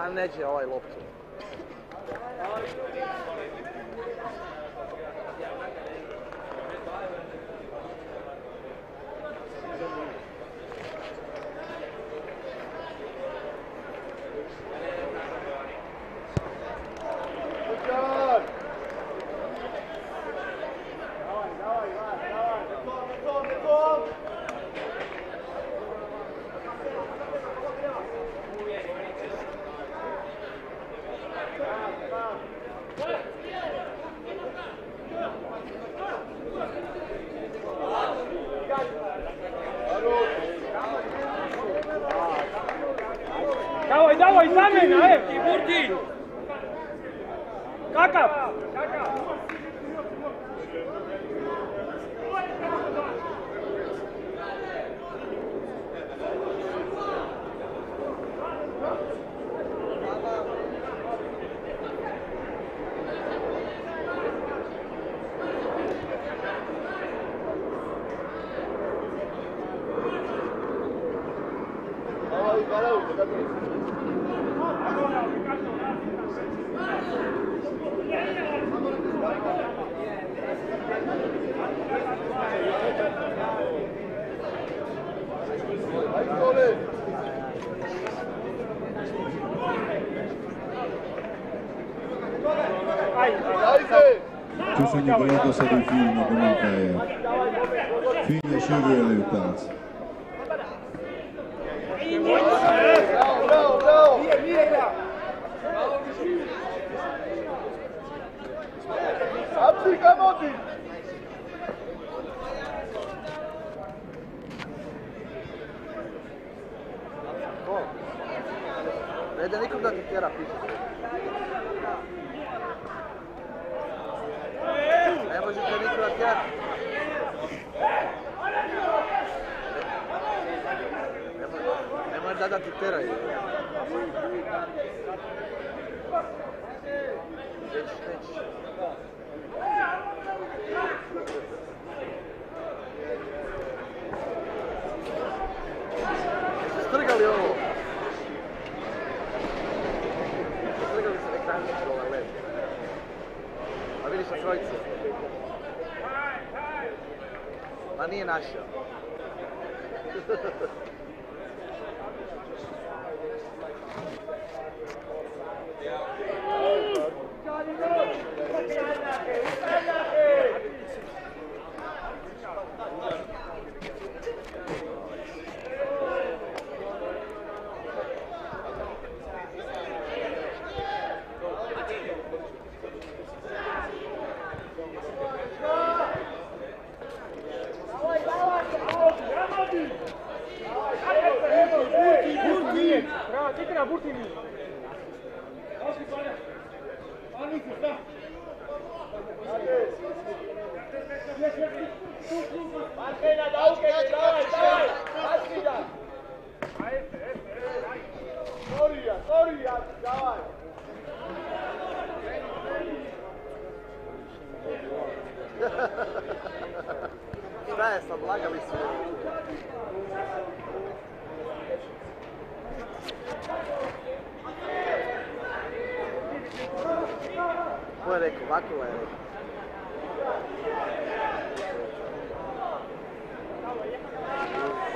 A neće ovaj loptu. Dawaj, zamena, Burki! Kakav! Köszönjük a labdaszedő fiúnak a munkáját. Fényes jövő előtt állsz. Ne da nikom da ti tjera piše. Ne može te nikom da tjera. Ne može da ti teraju. Nećeš. Jeste strgali ovo? Strgali se ekrančić ovaj led. A vidiš na trojice. Ma nije našao. Šta je sad, lagali su. Ko je rekao? Vakula je rekao.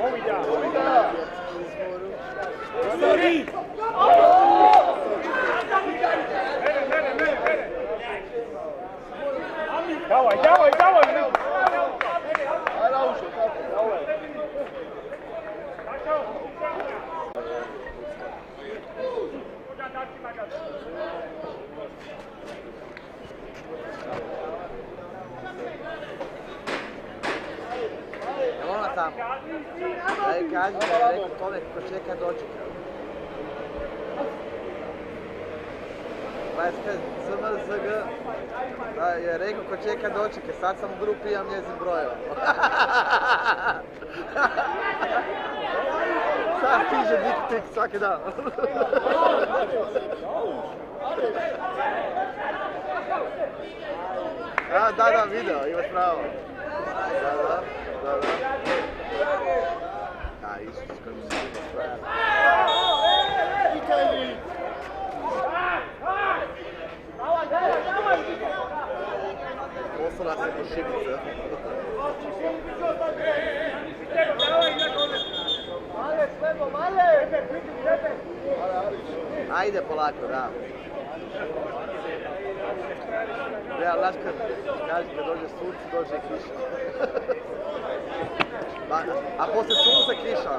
Ovida! Sorry! Dawaj! Evo ona tamo. Daj kaži da je rekao tome ko čeka dočeka. CMZG je rekao ko čeka dočeke, sad sam u grupi imam njezin brojeva. Sad stiže dick pic svaki dan. A, da, video, imaš pravo. Da. Da, Isus, kako mi se sve. Posla se po šibice. Ajde polako, da. Ja, znaš kad dođe sunce, dođe i kiša. A posle sunca kiša.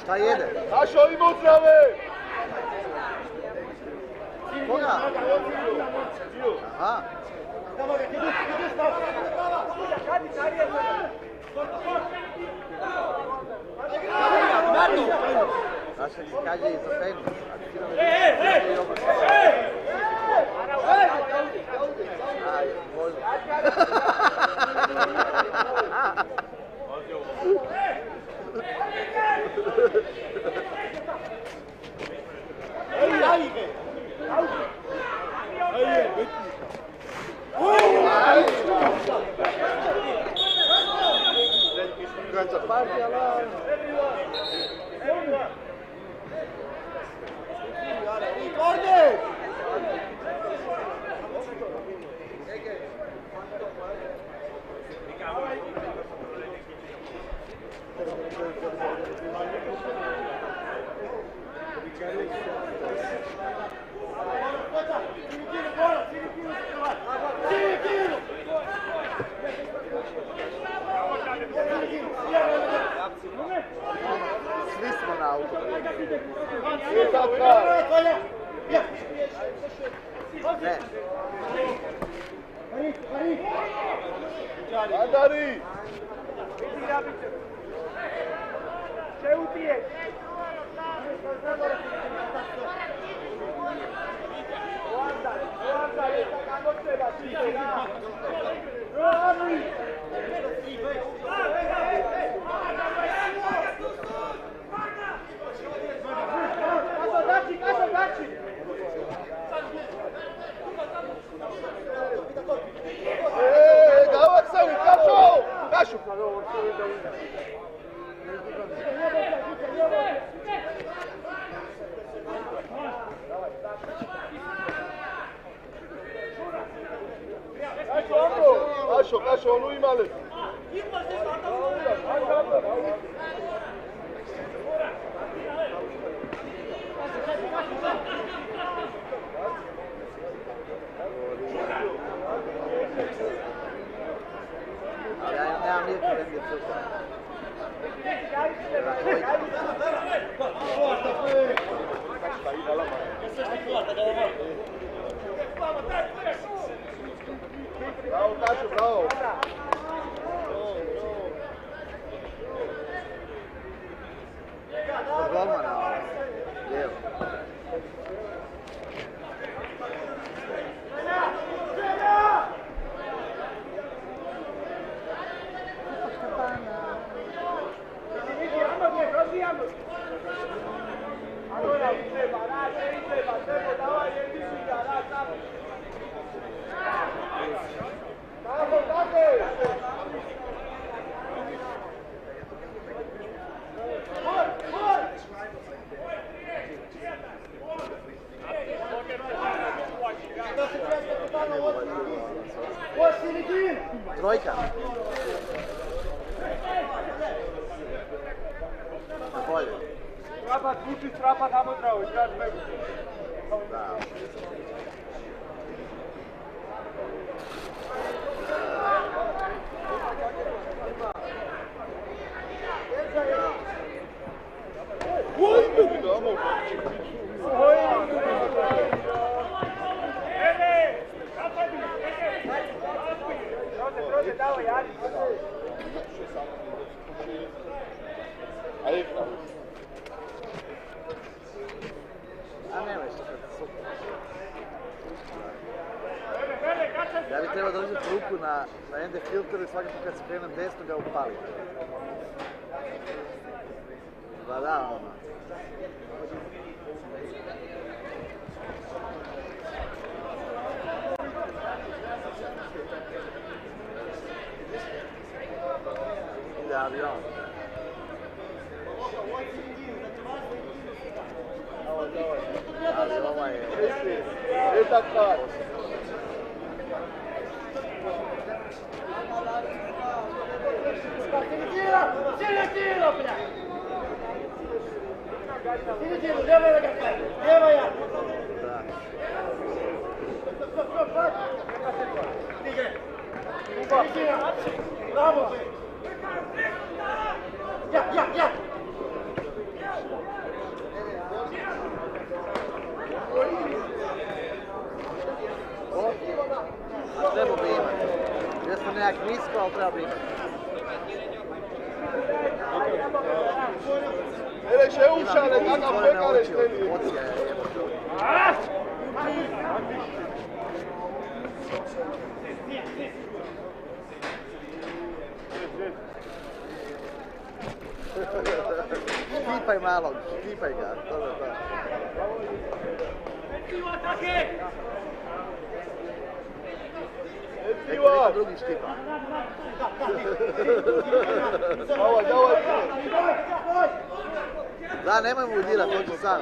Šta jede? Sašo, ima zdrave! Koga? Aha. Saša ti kaže i za penis. Svi smo na auto. Ne. Andari! Dawaj cały, Kasiu! Kasiu, onu imali. Ja nemam nijeku rende sutra. Bravo, Kasiu, bravo. Kod golmana, lijevo. Trojka. Bolje. Strapat, pusti strapat, tamo zdravo, igrač megu. Da. A nemoj što kad super. Ja bi trebao držati ruku na ND filteru i svakako kad se krenem desno ga upalim. Pa da, ono. Ide avion. Ali ovaj je... Etak kar. Bravo! Ja! nekak nisko, ali treba primati. Imam otvorene oči od emocija. Štipaj malog, štipaj ga. Neko drugi štipa. Da, nemoj mu udirat, on će sam.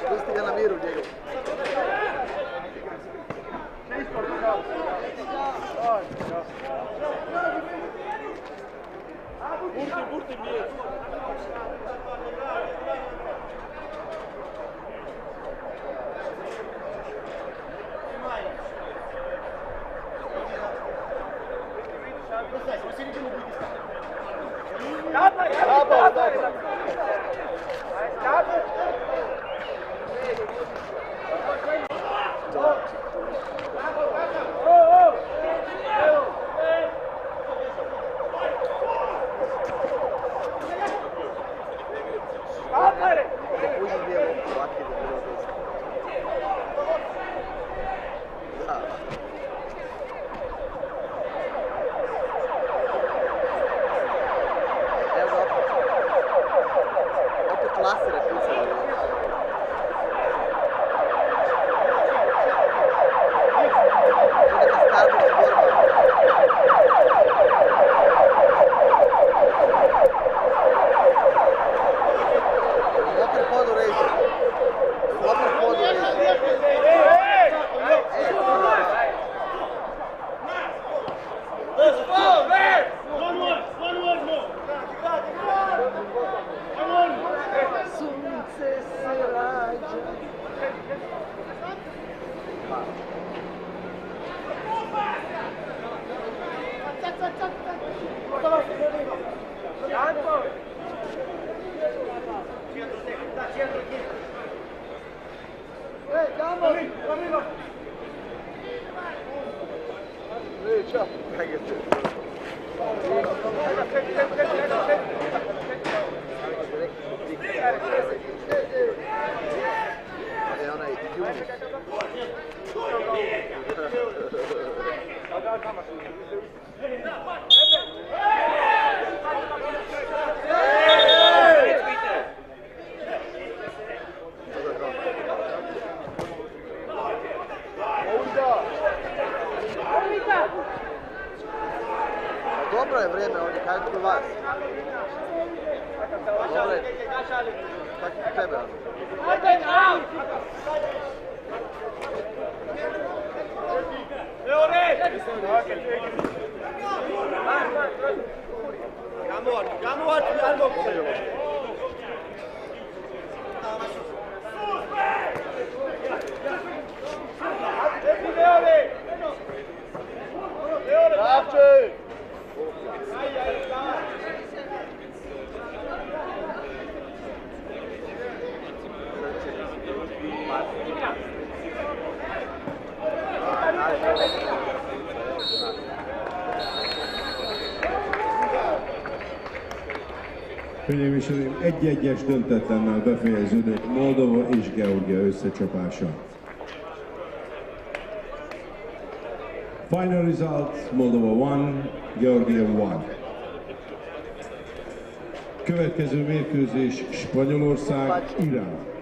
Pusti ga na miru njegu. Burti mir. Dobro je vrijeme ovdje, kako kod vas? Dobro je. Kako kod tebe? Hölgyeim és Uraim, 1-1-es döntetlennel befejeződött Moldova és Georgia összecsapása. Final results, Moldova 1, Georgia 1. Következő mérkőzés Spanyolország, Irán.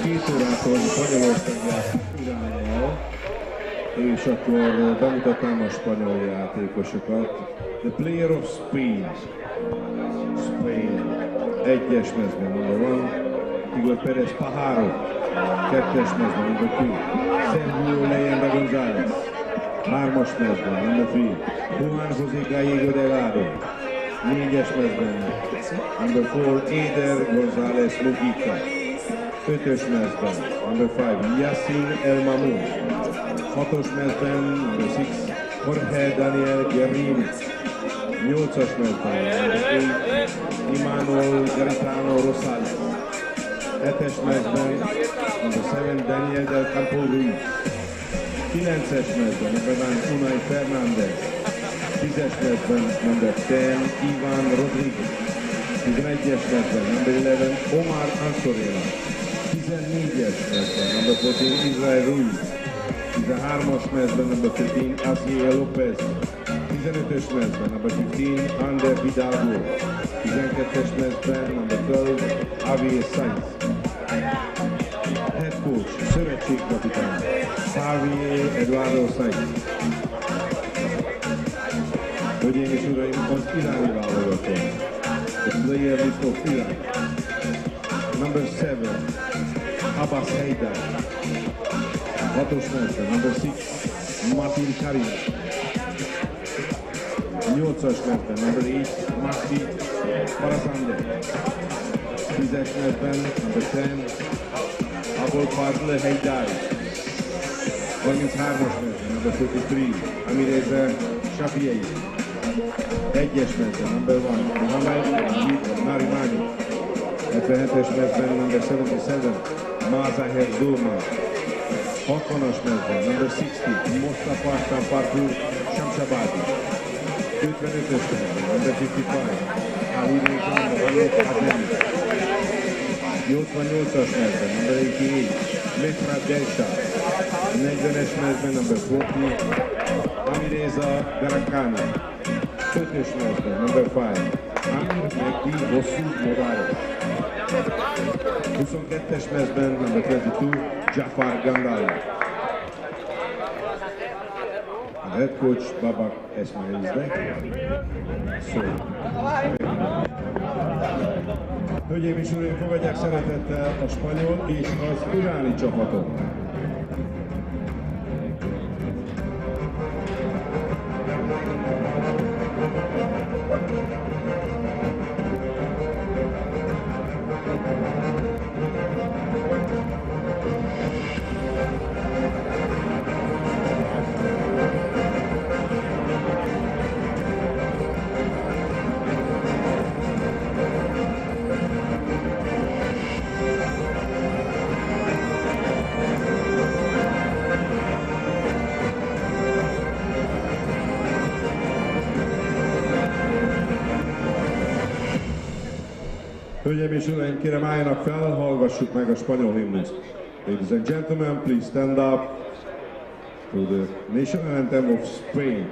2 órától Spanyolország játszik Iránnal, és akkor bemutatnám a spanyol játékosokat. The player of Spain. Spain. 1-es mezben, number 1. Igor Pérez Pajaro. 2-es mezben, number 2. Sergio Leyenda González. 3-as mezben, number 3. Juan José Gallego Delgado. 4-es mezben, number 4. Eder González Mujica. 5-ös mezben, number 5. Yassin El Mamoun. 6-os mezben, number 6. Jorge Daniel Guerrini. 8-as mezben, number 8. Emmanuel Garitano Rosales. 7-es mezben, number 7. Daniel Del Campo Ruiz. 9-es mezben, number 9. Unai Fernández. 10-es mezben, number 10. Iván Rodríguez. 11-es mezben, number 11. Omar Ansorena. 14-es mezben, number 14. Israel Ruiz. 13-as mezben, number 15. Asiel López. 15-ös mezben, number 15. Ander Hidalgo. 12-es mezben, number 12. Javier Sainz. Head coach, szövetségkapitány, Javier Eduardo Sainz. Hölgyeim és uraim, az iráni válogató. The player list of Iran. Number 7. Abbas Haidar. 6-os mezben, number 6. Martin Karim. 8-as mezben, number 8. Mahdi Parasande. 10-es mezben, number 10. Abol Fazl Haidari. 33-as mezben, number 33. Amireza Shafiei. 1-es mezben, number 1. Mohamed Narimani. 77-es mezben, number 77. Mazaher Durman. 60-as mezben, number 60. Mustafa Shamparpur Shamshabadi. 55-ös mezben, number 55. Ali Rizan Mohamed Ademi. 88-as mezben, number 88. Mehra Delta. 40-es mezben, number 40. Amireza Garakani. 5-ös mezben, number 5. Amir Mehdi Hosszú Morales. 22-es mezben, number 22. Jafar Gandali. A head coach Babak Esmailzde. Hölgyeim és uraim, fogadják szeretettel a spanyol és az iráni csapatot. Hölgyeim és uraim, kérem álljanak fel, hallgassuk meg a spanyol himnuszt. Ladies and gentlemen, please stand up to the national anthem of Spain.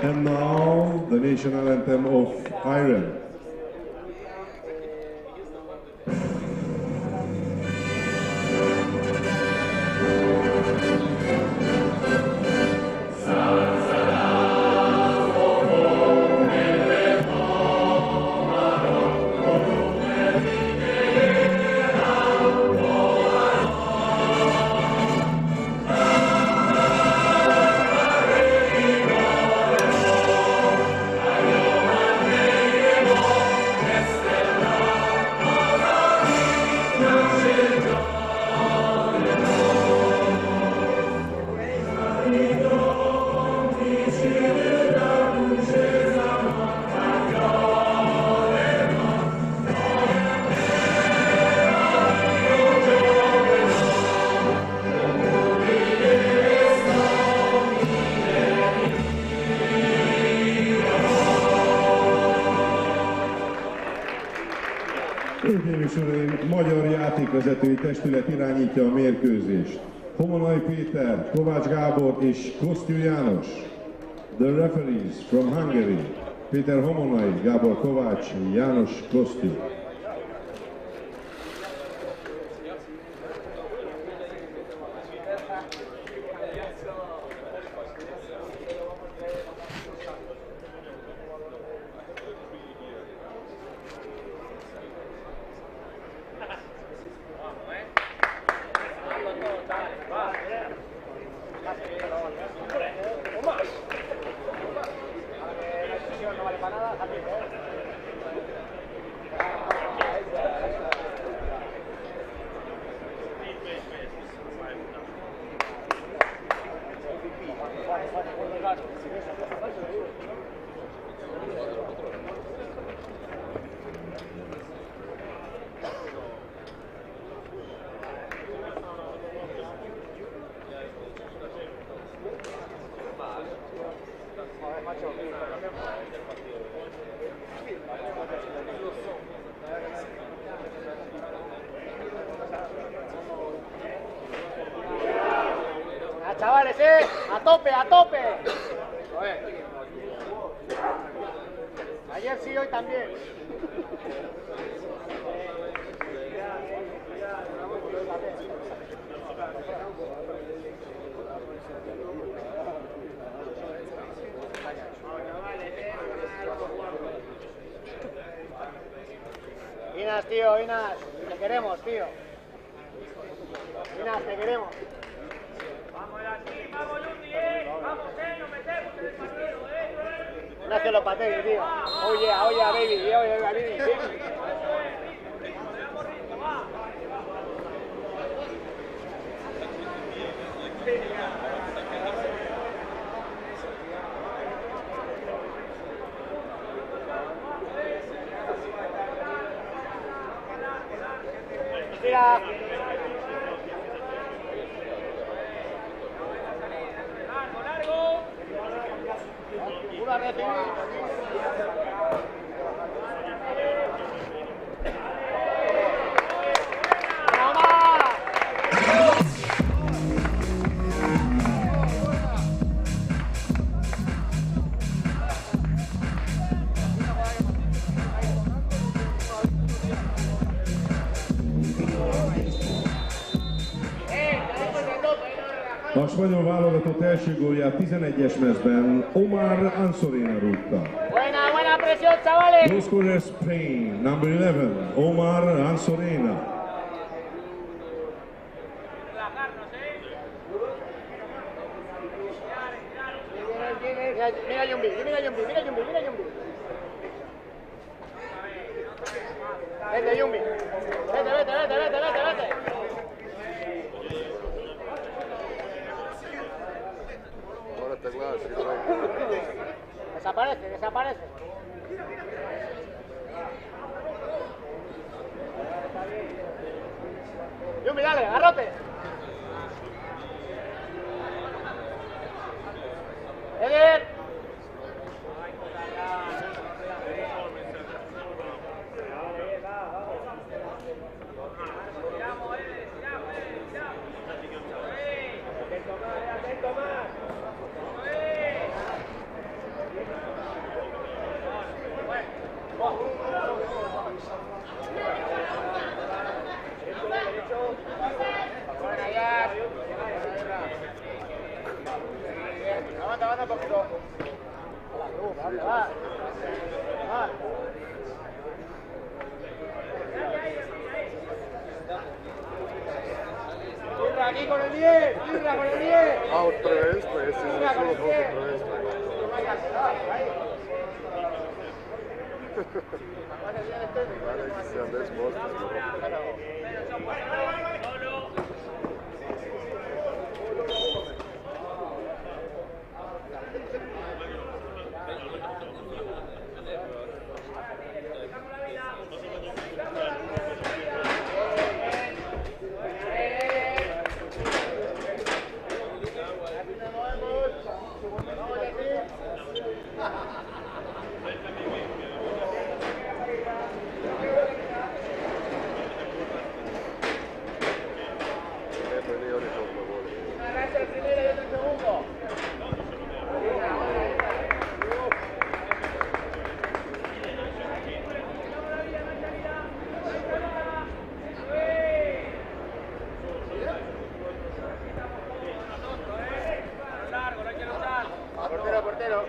And now, the national anthem of Iran. Amen. játékvezetői testület irányítja a mérkőzést. Homonai Péter, Kovács Gábor és Kosztyú János. The referees from Hungary, Péter Homonai, Gábor Kovács, János Kosztyú. Chavales, a tope, a tope. Ayer sí, hoy también. Inas, tío, Inas, te queremos, tío. Inas, te queremos. No se lo patees, tío. Oye, baby, oye, baby. Mira. Una recibida. A spanyol válogatott első gólját 11-es mezben Omar Ansorina rúgta. Buena presión, chavales. Goal scorer Spain, number 11, Omar Ansorina. Mira Yumbi. Vete, Yumbi. Vete. Ahora te gledaš. Desaparece. Yumbi, dale, agarrote. Eder. Aguanta un poquito. Va. Irra aquí con el 10. Out prvenstva, jesi izvršilo protiv prvenstva? Nekih 70%. Adelante el primero y otro el segundo. Portero, portero.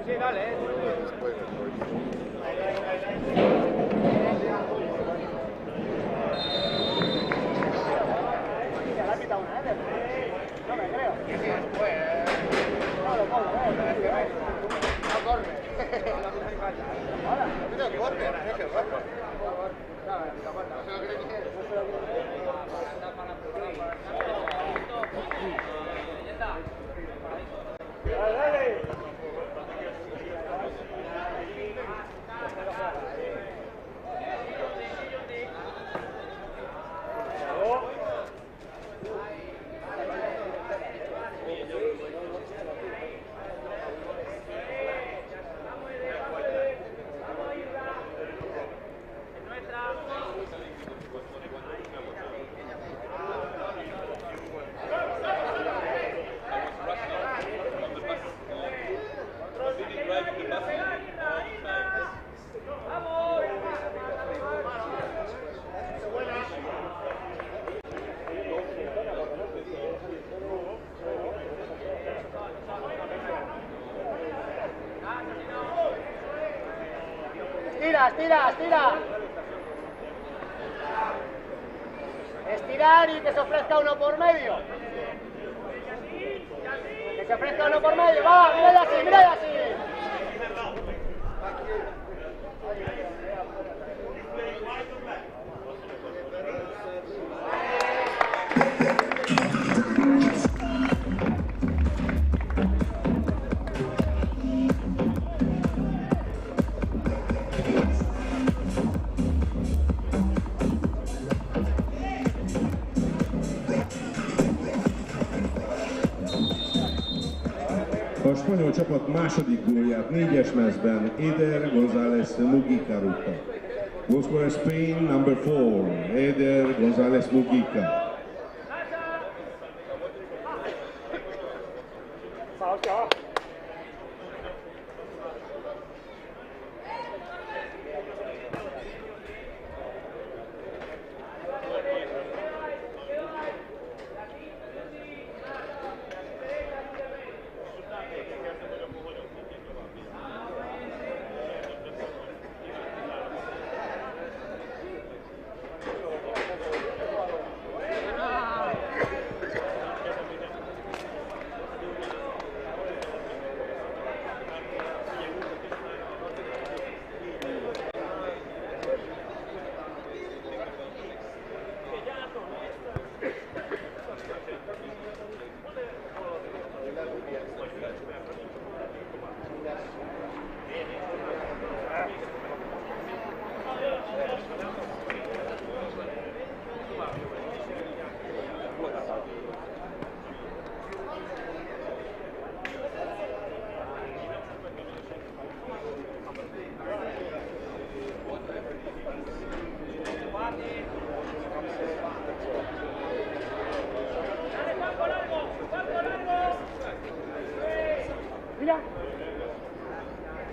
Sí, dale, No me creo. No corre. Ahora, no corre, no que corre. No se lo cree ni él. dale. Estira, estira. Estirar y que se ofrezca uno por medio. Que se ofrezca uno por medio. Va, mirad así, mirad así. A spanyol csapat második gólját 4-es mezben Eder González Mugica rúgta. Goal scorer Spain, number 4, Eder González Mugica.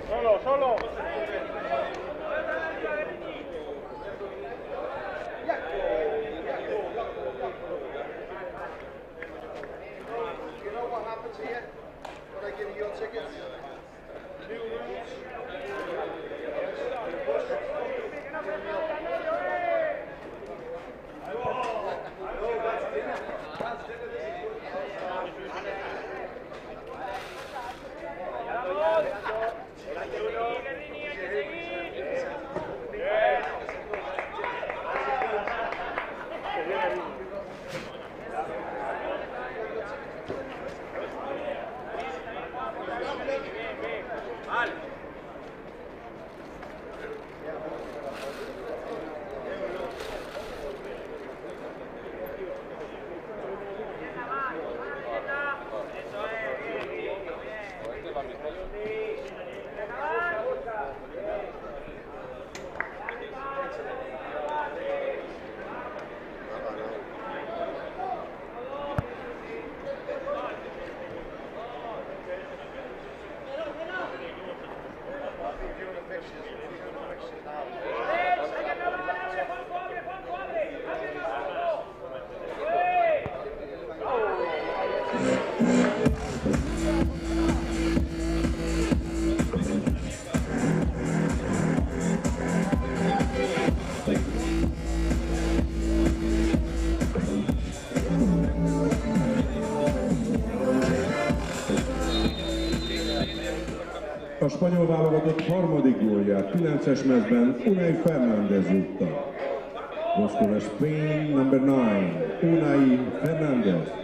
Solo, solo. You know what happens here when I give you your tickets? A spanyol válogatott harmadik gólját 9-es mezben Unai Fernández rúgta. Goal scorer Spain, number 9, Unai Fernández.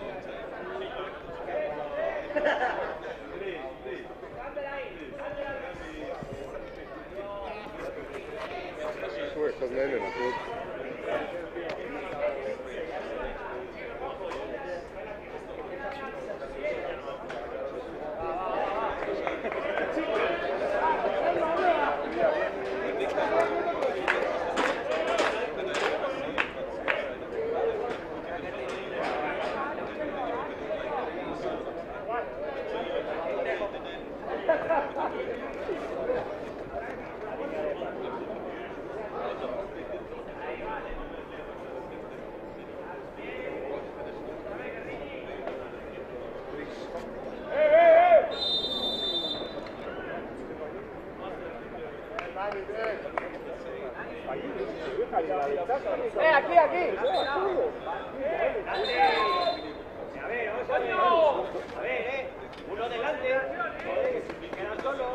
Aquí, aquí. A ver, uno delante. Quedan solo.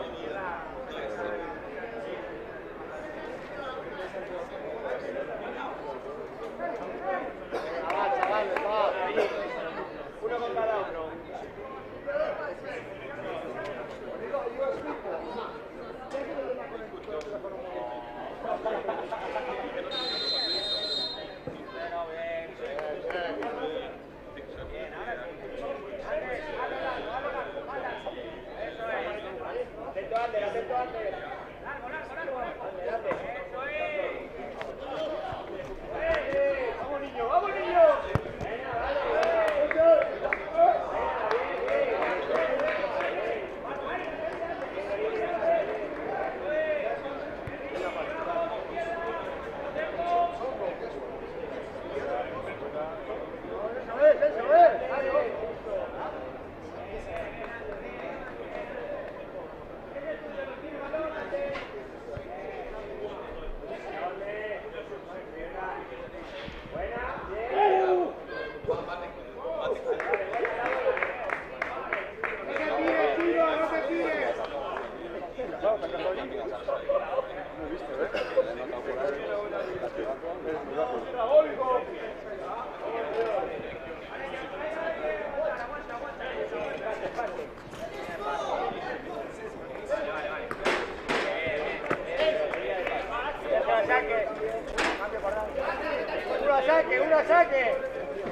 Va, chavales, va. Uno con cada uno.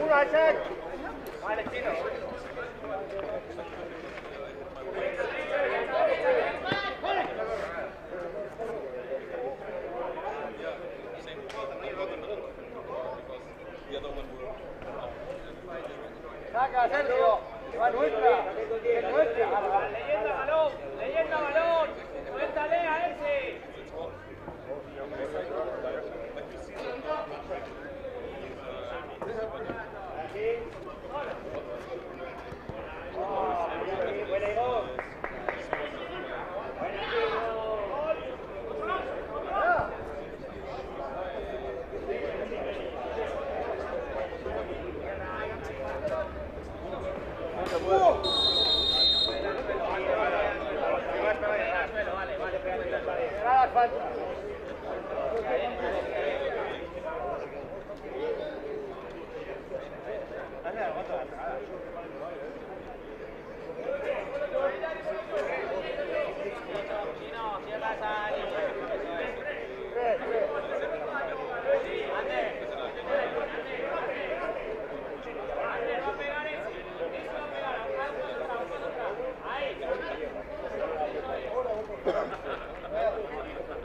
Uno al saque. Vale, chino. Saca, Sergio. Va nuestra. Es nuestra. Leyenda balón. Suéltale a ese.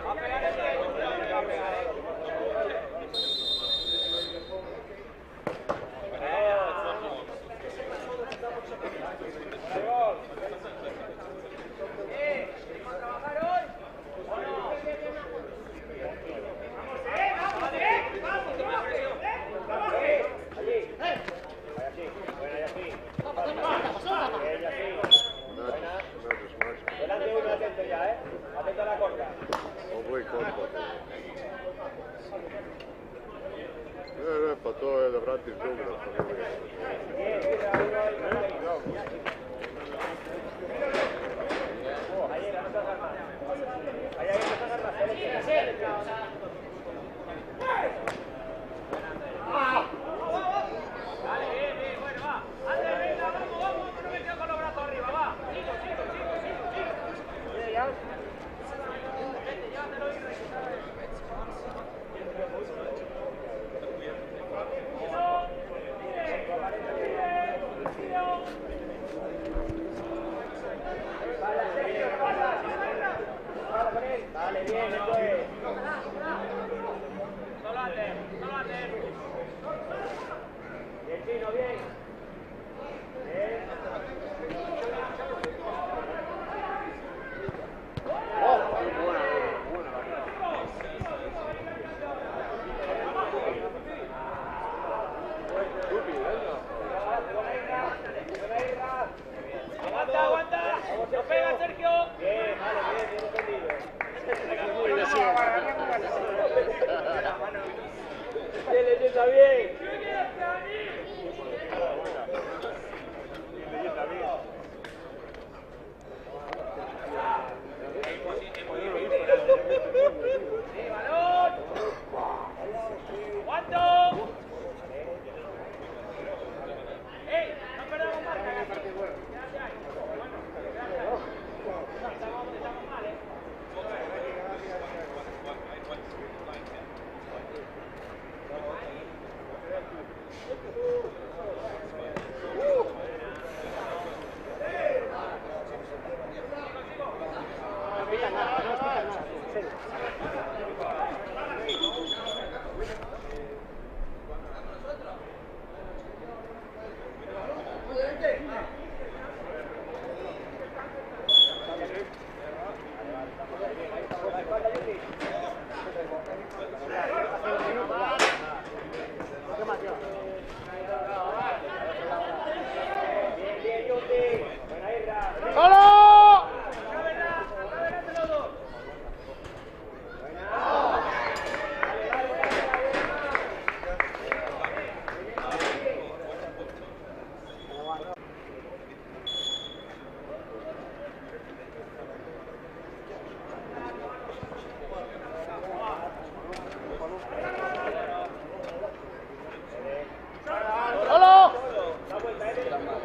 A pegar ese. Vale, bien, esto es. Bien, Chino, bien. Bien. Aguanta, aguanta. No pega, Sergio. Bien, vale, bien, bien defendido. Bien, leyenda, bien. Leyenda, bien. Sí, balón. ¡Aguanto! ¡Ey! No perdamos marca. Estamos mal, ¿eh? No pita nada, no pita nada. En serio. ¡Solo! ¡Solo!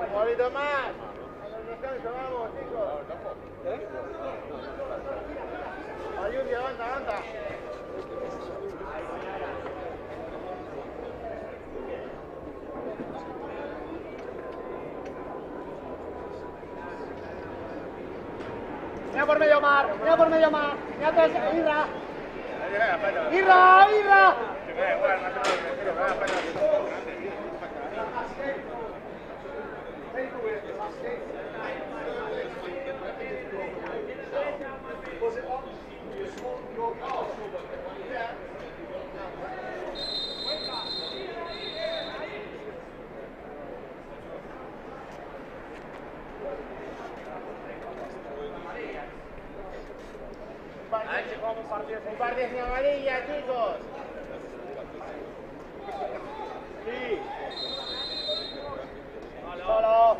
Un poquito más. Descanso, vamos, chicos. Ayuda, aguanta, aguanta. Mira por medio mar, mira por medio mar. Mira todo ese, Irra. Irra, Irra. Un par de sin amarilla, chicos. Sí. Solo.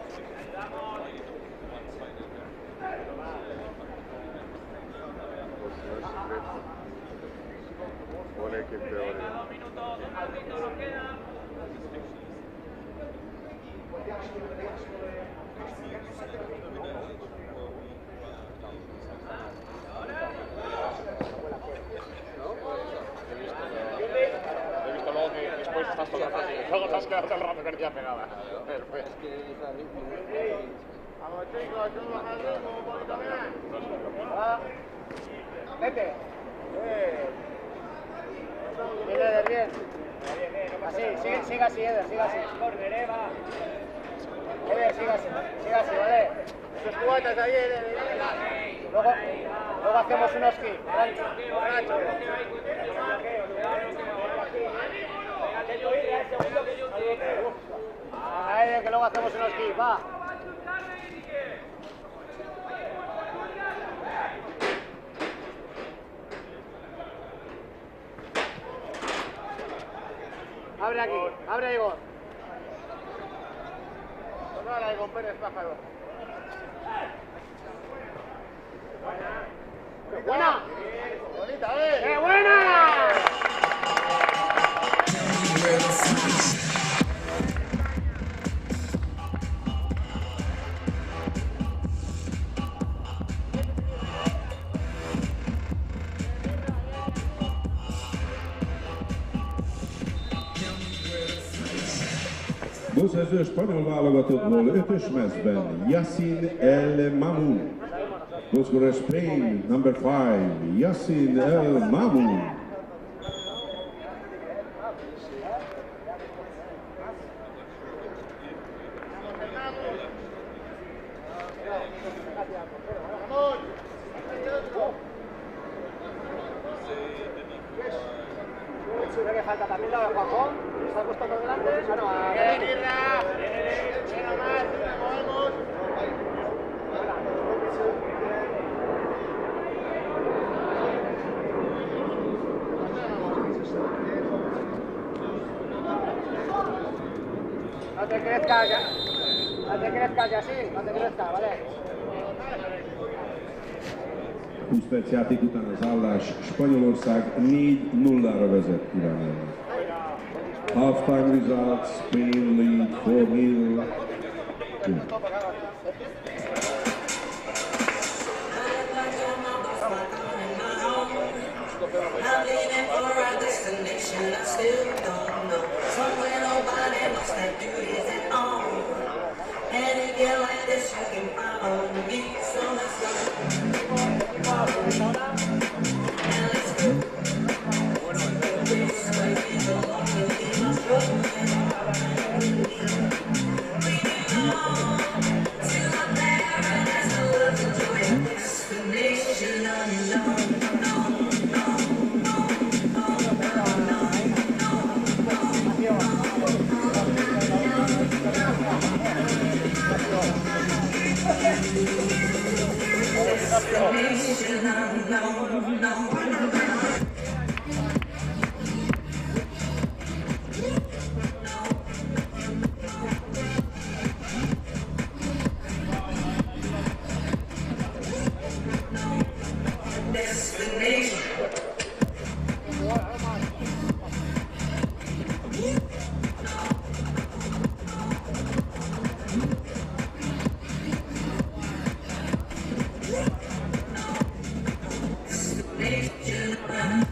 He visto luego que después estás con la frase. Luego te has quedado todo el rato con ella pegada. Vamos, chicos, subimos al ritmo un poquito más. Vete. Bien, Eder, bien. Así, siga así, Eder, siga así. Eder, siga así, ¿vale? Tus cubatas ahí, Eder. Luego hacemos unos kicks. Ahí, que luego hacemos unos kicks, va. Abre aquí, abre Igor. Tómala ahí con Pérez Pájaro. ¡Buena! ¡Bonita, ¡Qué buena! Gólszerző spanyol válogatottból 5-ös mezben Yassin El Mamoun. Goalscorer Spain, number 5, Yassin El Mamoun. Que falta también la de Juanjo, se ha puesto por delante. No te crezcas ya, no te crezcas ya, sí, no te crezcas, ¿vale? 20 perc játék után az állás Spanyolország 4-0-ra vezet Irán. Halftime results, Spain lead 4-0. I'm leaving for a destination I still don't know. Somewhere nobody must have duties at all. And if you like this, you can follow me. So let's go. And let's go. This way we belong to leave our struggles and we belong to a paradise of love and joy. A destination unknown. Destination unknown.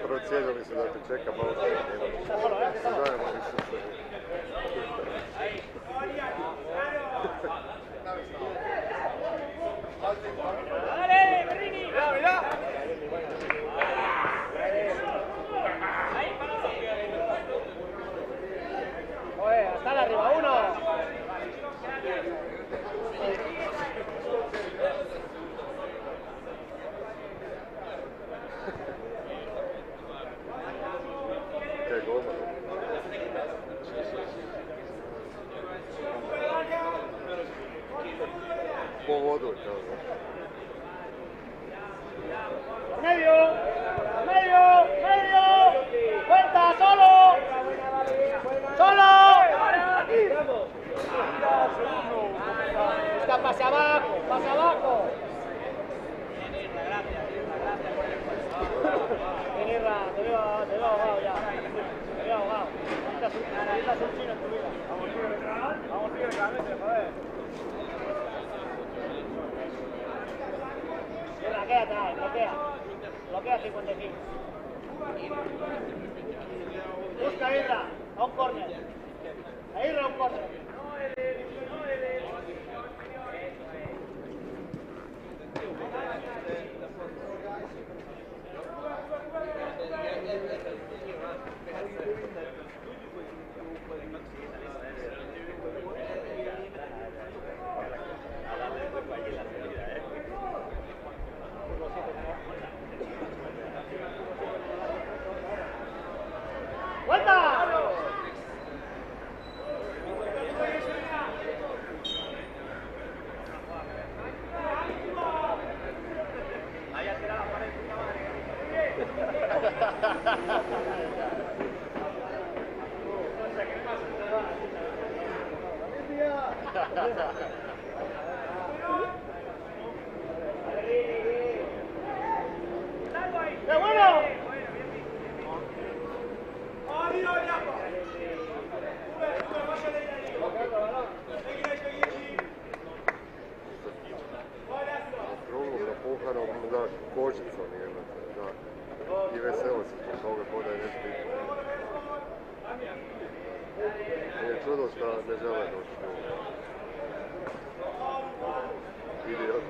Procijenili su da te čeka malo se dajemo više se. Oye, hasta arriba, uno. Qué gol. Po vodu, kao da. Medio, medio, medio. Cuenta, solo. Solo. Busca pase abajo, pase abajo. Tenirra, te veo ahogado ya. Te veo ahogado. Necesitas un chino en tu vida. Vamos, sigue de cabeza, joder. Quédate ahí, bloquea. Bloquea 55. Busca a Irra, a un córner. A Irra a un córner. ¡Vuelta! ¡Qué bueno! Drugog napuhanom, znaš, kožicom jebate, da. I veseli se zbog toga, ko da je nešto bitno. Nije čudo šta ne žele doći tu. Idiot.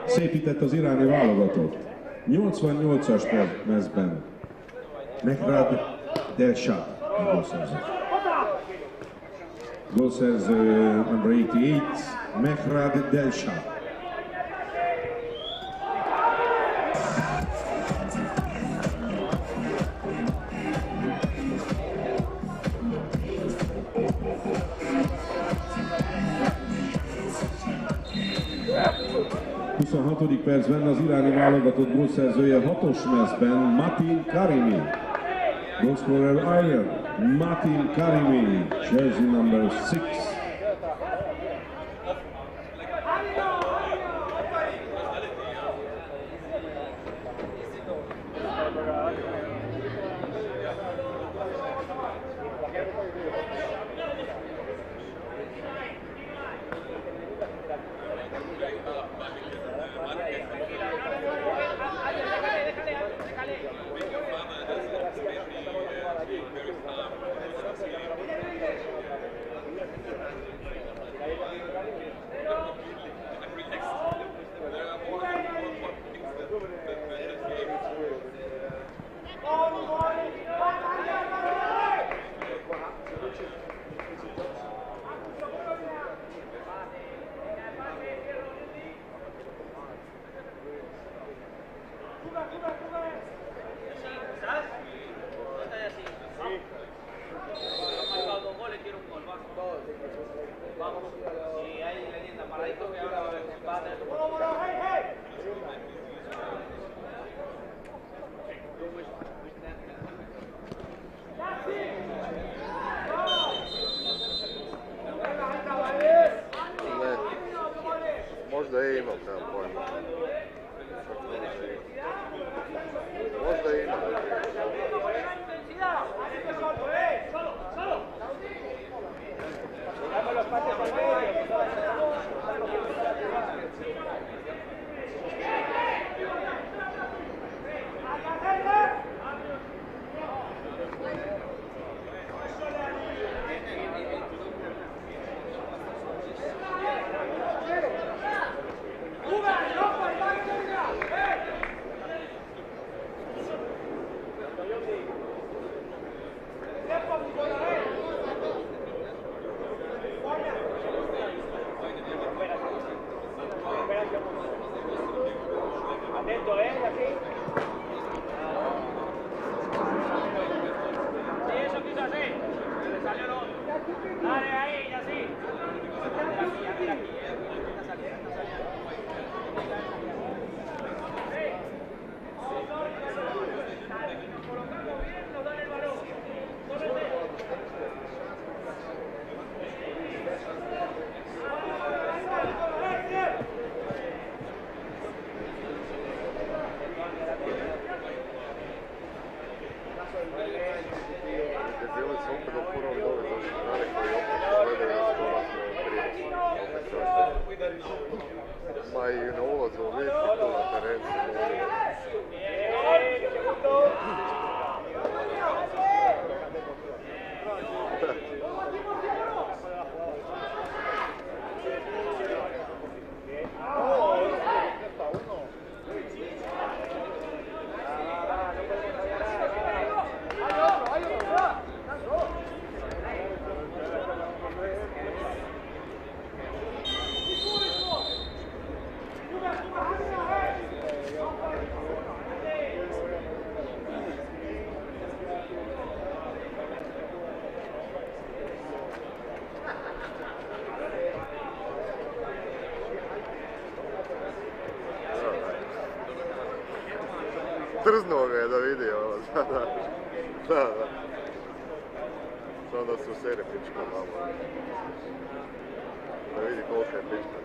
Szépített az iráni válogatott. 88-as mezben. Mehrad Delshad a gólszerző. Gólszerző number 88, Mehrad Delshad. A 26. percben az iráni válogatott gólszerzője 6-os mezben Matin Karimi. Goalscorer Iron, Matin Karimi, jersey number 6. Možda je imam, nemam pojma. Možda je imam. Atento, aquí. Sí, eso quiso así. Le salió lo otro. Dale ahí, y así. Mira aquí. Colocamos bien, nos dan el balón. Ma i na ulazu uvijek je tu na terenu. Trznuo ga je da vidi ovo, da. Onda su sere pička malo. Da vidi koliko je pička.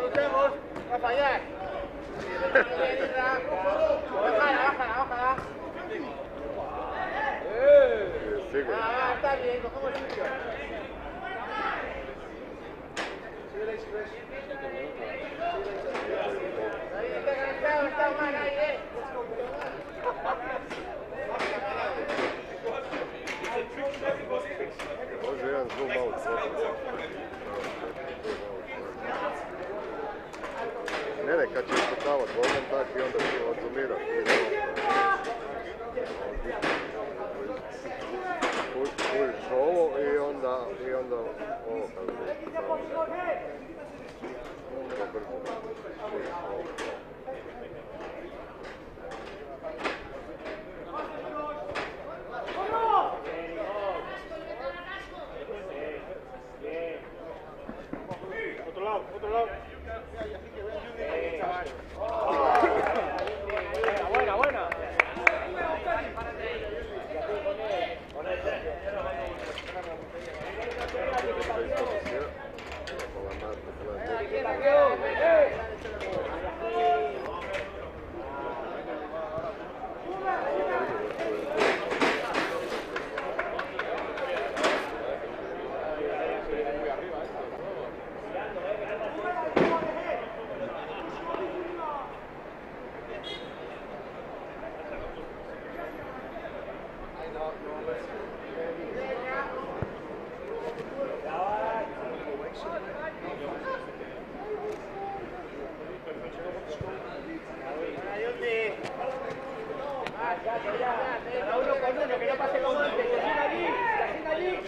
Luchemos, va a fallar. Bájala. Está bien, cogemos el sitio. Ahí está conectado, está mal ahí, Može jedan zoom out. Ne, kad ćeš potavat golem tak i onda ti odzoomirat. Pujiš ovo i onda ovo kako je. Otro lado. Buena. Cada uno con uno, que no pase como antes, que siga allí.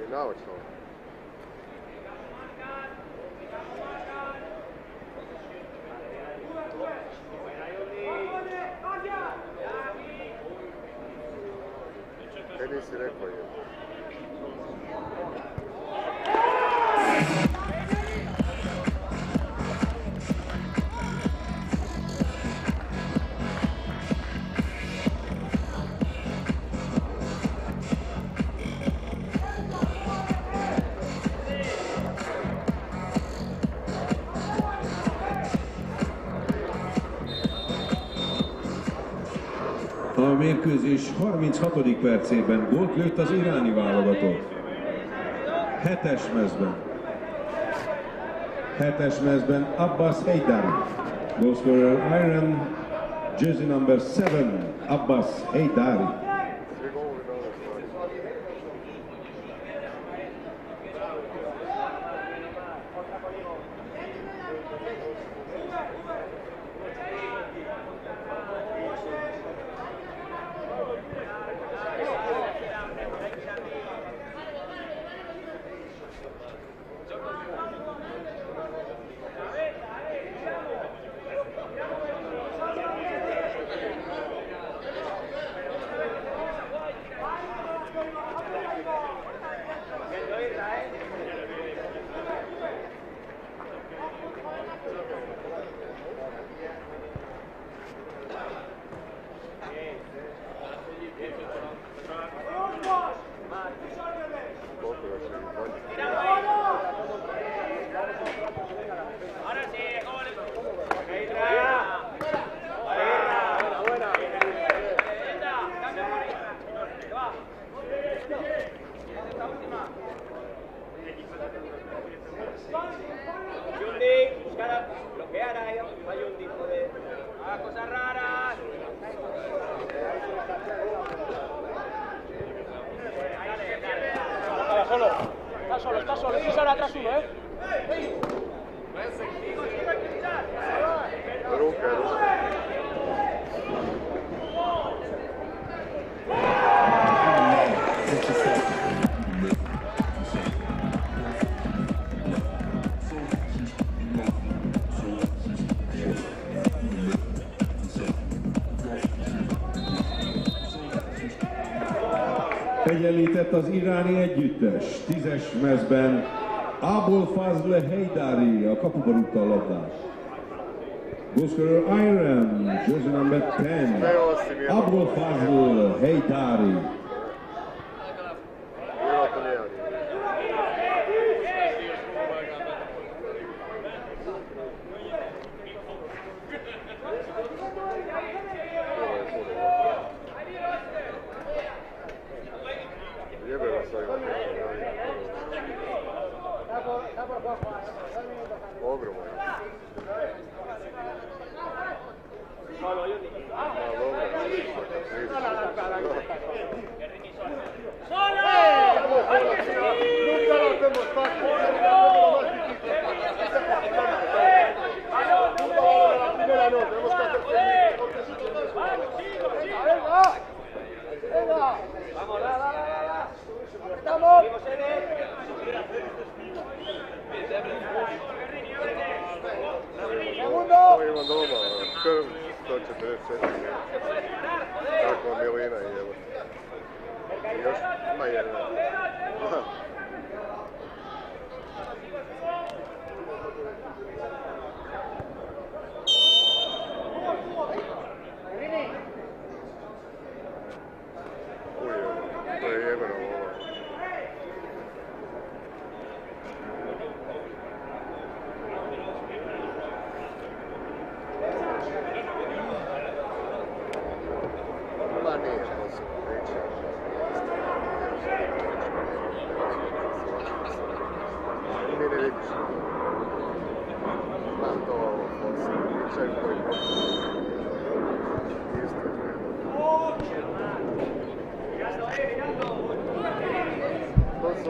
I naočno. Kaj nisi rekao je? A mérkőzés 36. percében gólt lőtt az iráni válogatott. 7-es mezben Abbas Heydari. Goalscorer Iran, jersey number 7, Abbas Heydari. atrás uno, Ruke. Egyenlített az iráni együttes, 10-es mezben Abul Fazl Heydari, a kapuba rúgta a labdát. Goalscorer Iron, jersey number 10, Abul Fazl Heydari.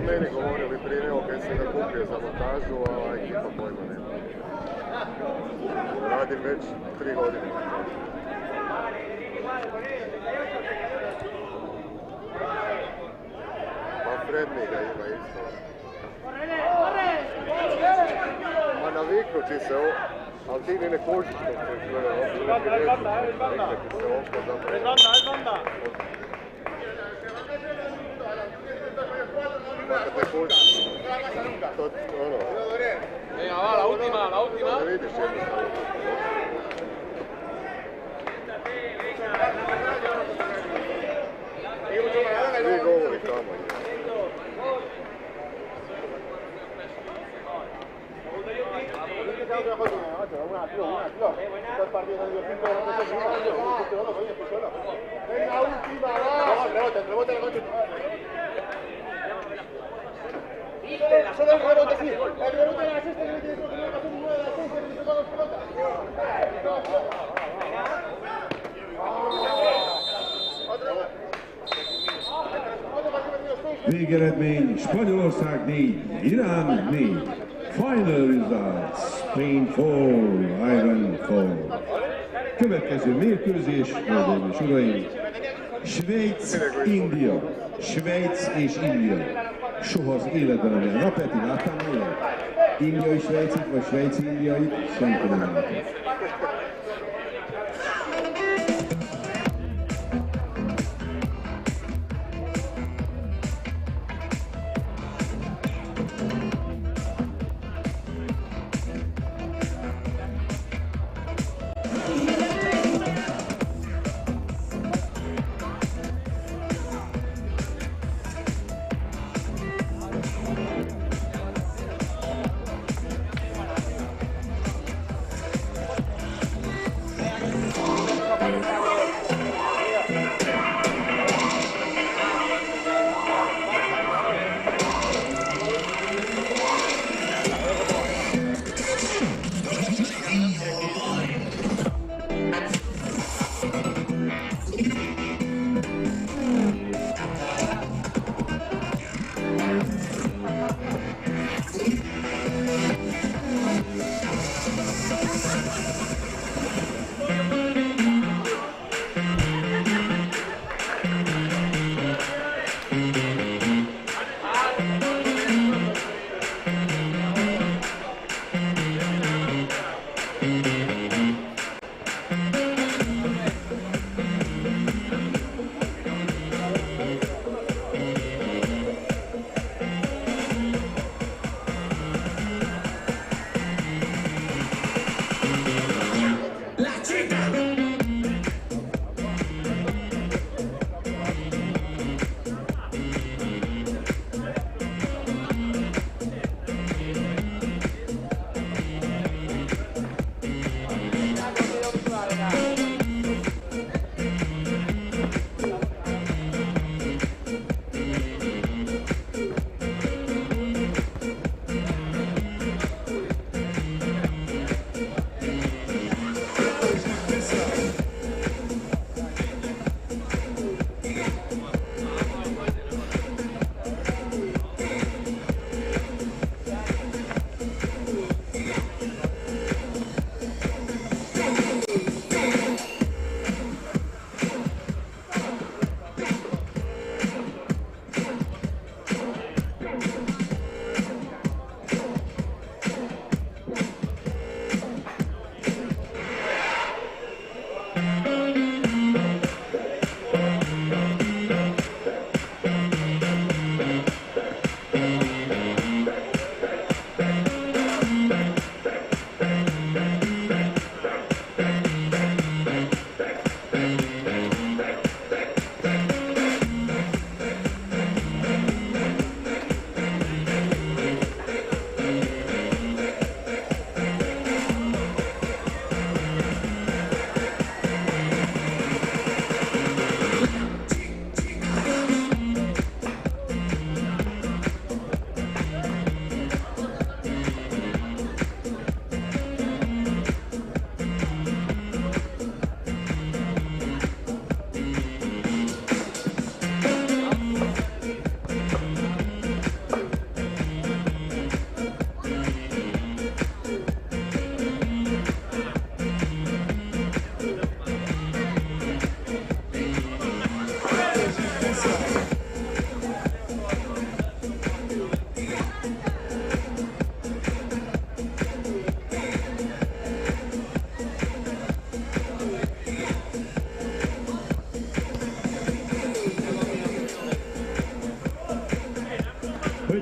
Meni govorili prije nego kad se nakupio za montažu, a ekipa pojma nema. Radim već 3 godine. Pa Fredni ga ima isto. Ma naviknut ti se ovo, ali ti ni ne kužiš to ti se oko zapravo. Venga, va, la última. Svi govori tamo. Venga, última, va. Solo el rebote, sí. El rebote de la cesta que tiene que pasar un 9 de la cesta que se toca dos pelotas. Végeredmény Spanyolország 4, Irán 4. Final results, Spain 4, Iran 4. Következő mérkőzés, hölgyeim és uraim, Svájc-India. Svájc és India. Soha az életben nem ilyen. Napeti, láttál volna? Indiai Svájcit vagy Svájci Indiait? Senki nem látott.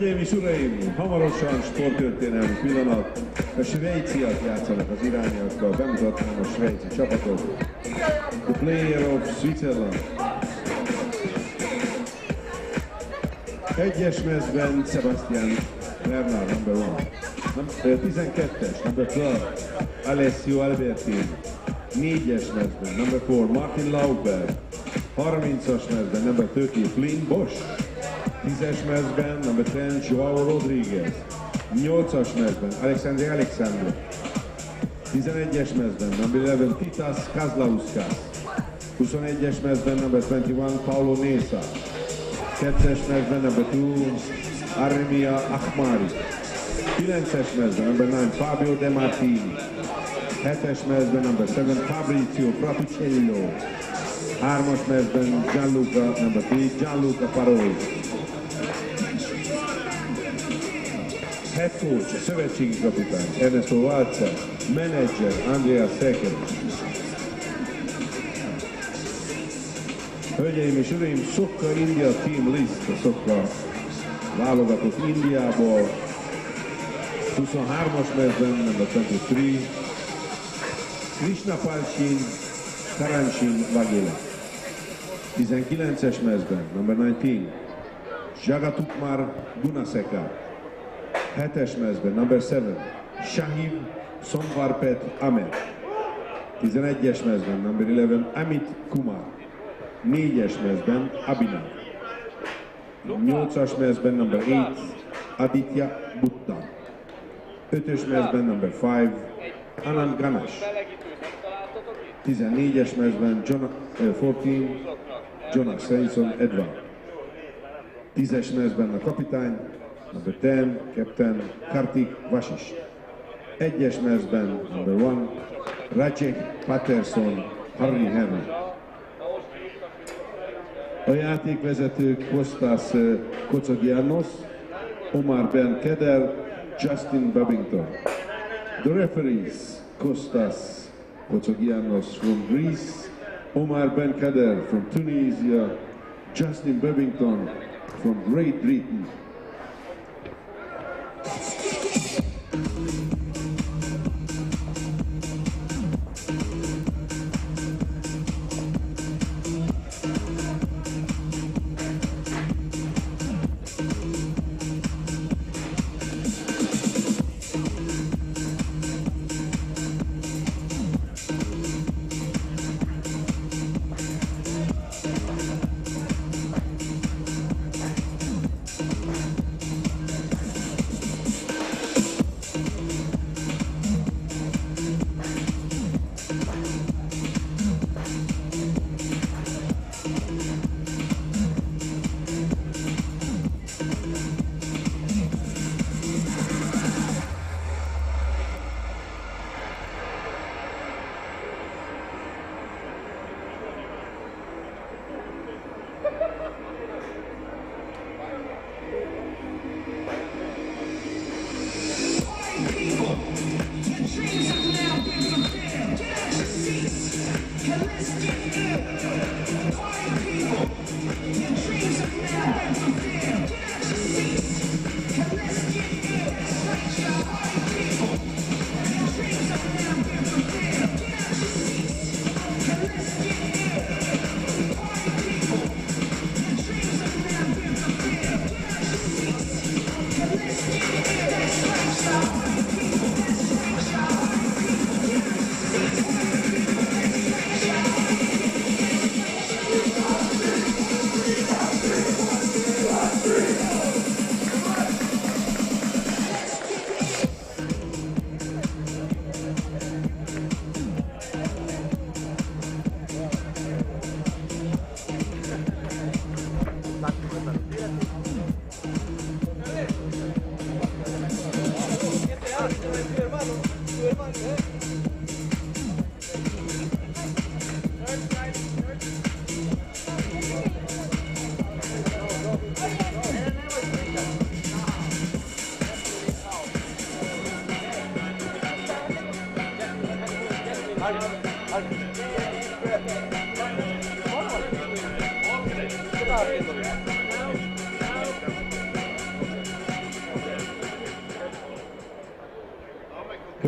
Hölgyeim és uraim, hamarosan sporttörténelmi pillanat. A svájciak játszanak az irániakkal, bemutatnám a svájci csapatot. The player of Switzerland. Egyes mezben Sebastian Bernard, number 1. 12-es, number 12, Alessio Albertini. 4-es mezben, number 4, Martin Lauber. 30-as mezben, number 30, Flynn Bosch. 10-es mezben, number 10, Joao Rodriguez. 8-as mezben, Alexander. 11-es mezben, number 11, Titas Kazlauskas. 21-es mezben, number 21, Paulo Nesa. 2-es mezben, number 2, Armia Ahmari. 9-es mezben, number 9, Fabio De Martini. 7-es mezben, number 7, Fabrizio Fraticello. 3-as mezben, Gianluca, number 3, Gianluca Paroli. Head coach, szövetségi kapitány, Ernesto Valcer. Manager, Andrea Szekeri. Hölgyeim és uraim, Socca India Team List, a Socca válogatott Indiából. 23-as mezben, number 23, Krishna Palshin, Karanchin Vagila. 19-es mezben, number 19, Jagatukmar Gunaseka. 7-es mezben, number 7, Shahid Somvarpet Ahmed. 11-es mezben, number 11, Amit Kumar. 4-es mezben, Abhinav. 8-as mezben, number 8, Aditya Butta. 5-ös mezben, number 5, Anand Ganesh. 14-es mezben, 14, Jonas Svensson Edvard. 10-es mezben a kapitány, number 10, Captain Kartik Vasis. 1-es mezben, number 1, Rajek Patterson Harry Henry. A játékvezetők Kostas Kotsogiannos, Omar Ben Keder, Justin Babington. The referees Kostas Kotsogiannos from Greece, Omar Ben Keder from Tunisia, Justin Babington from Great Britain.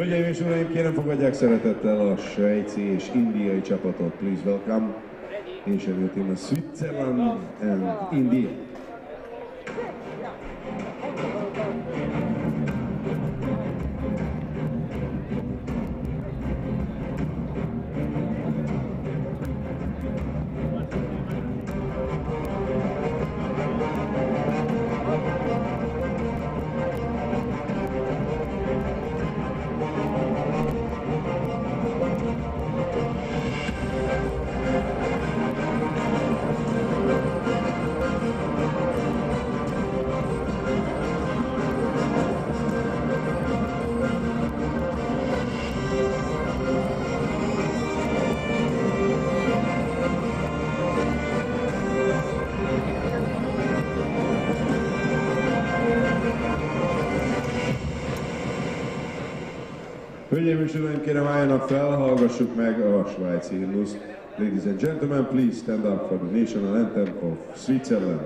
Hölgyeim és uraim, kérem fogadják szeretettel a svájci és indiai csapatot. Please welcome Asian team of Switzerland and India. Hölgyeim és uraim, kérem álljanak fel, hallgassuk meg a svájci himnuszt. Ladies and gentlemen, please stand up for the national anthem of Switzerland.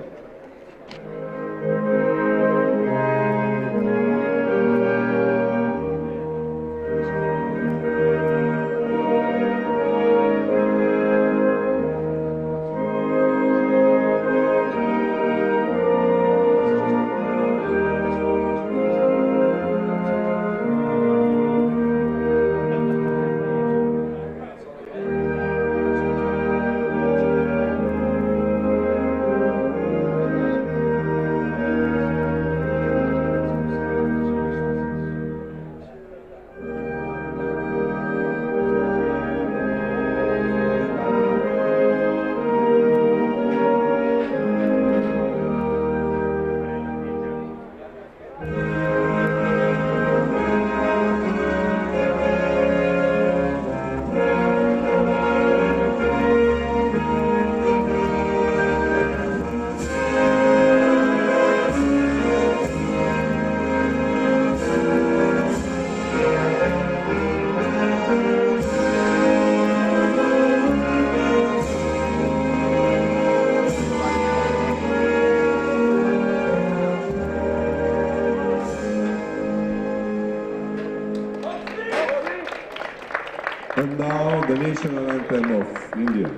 And now the national anthem of India.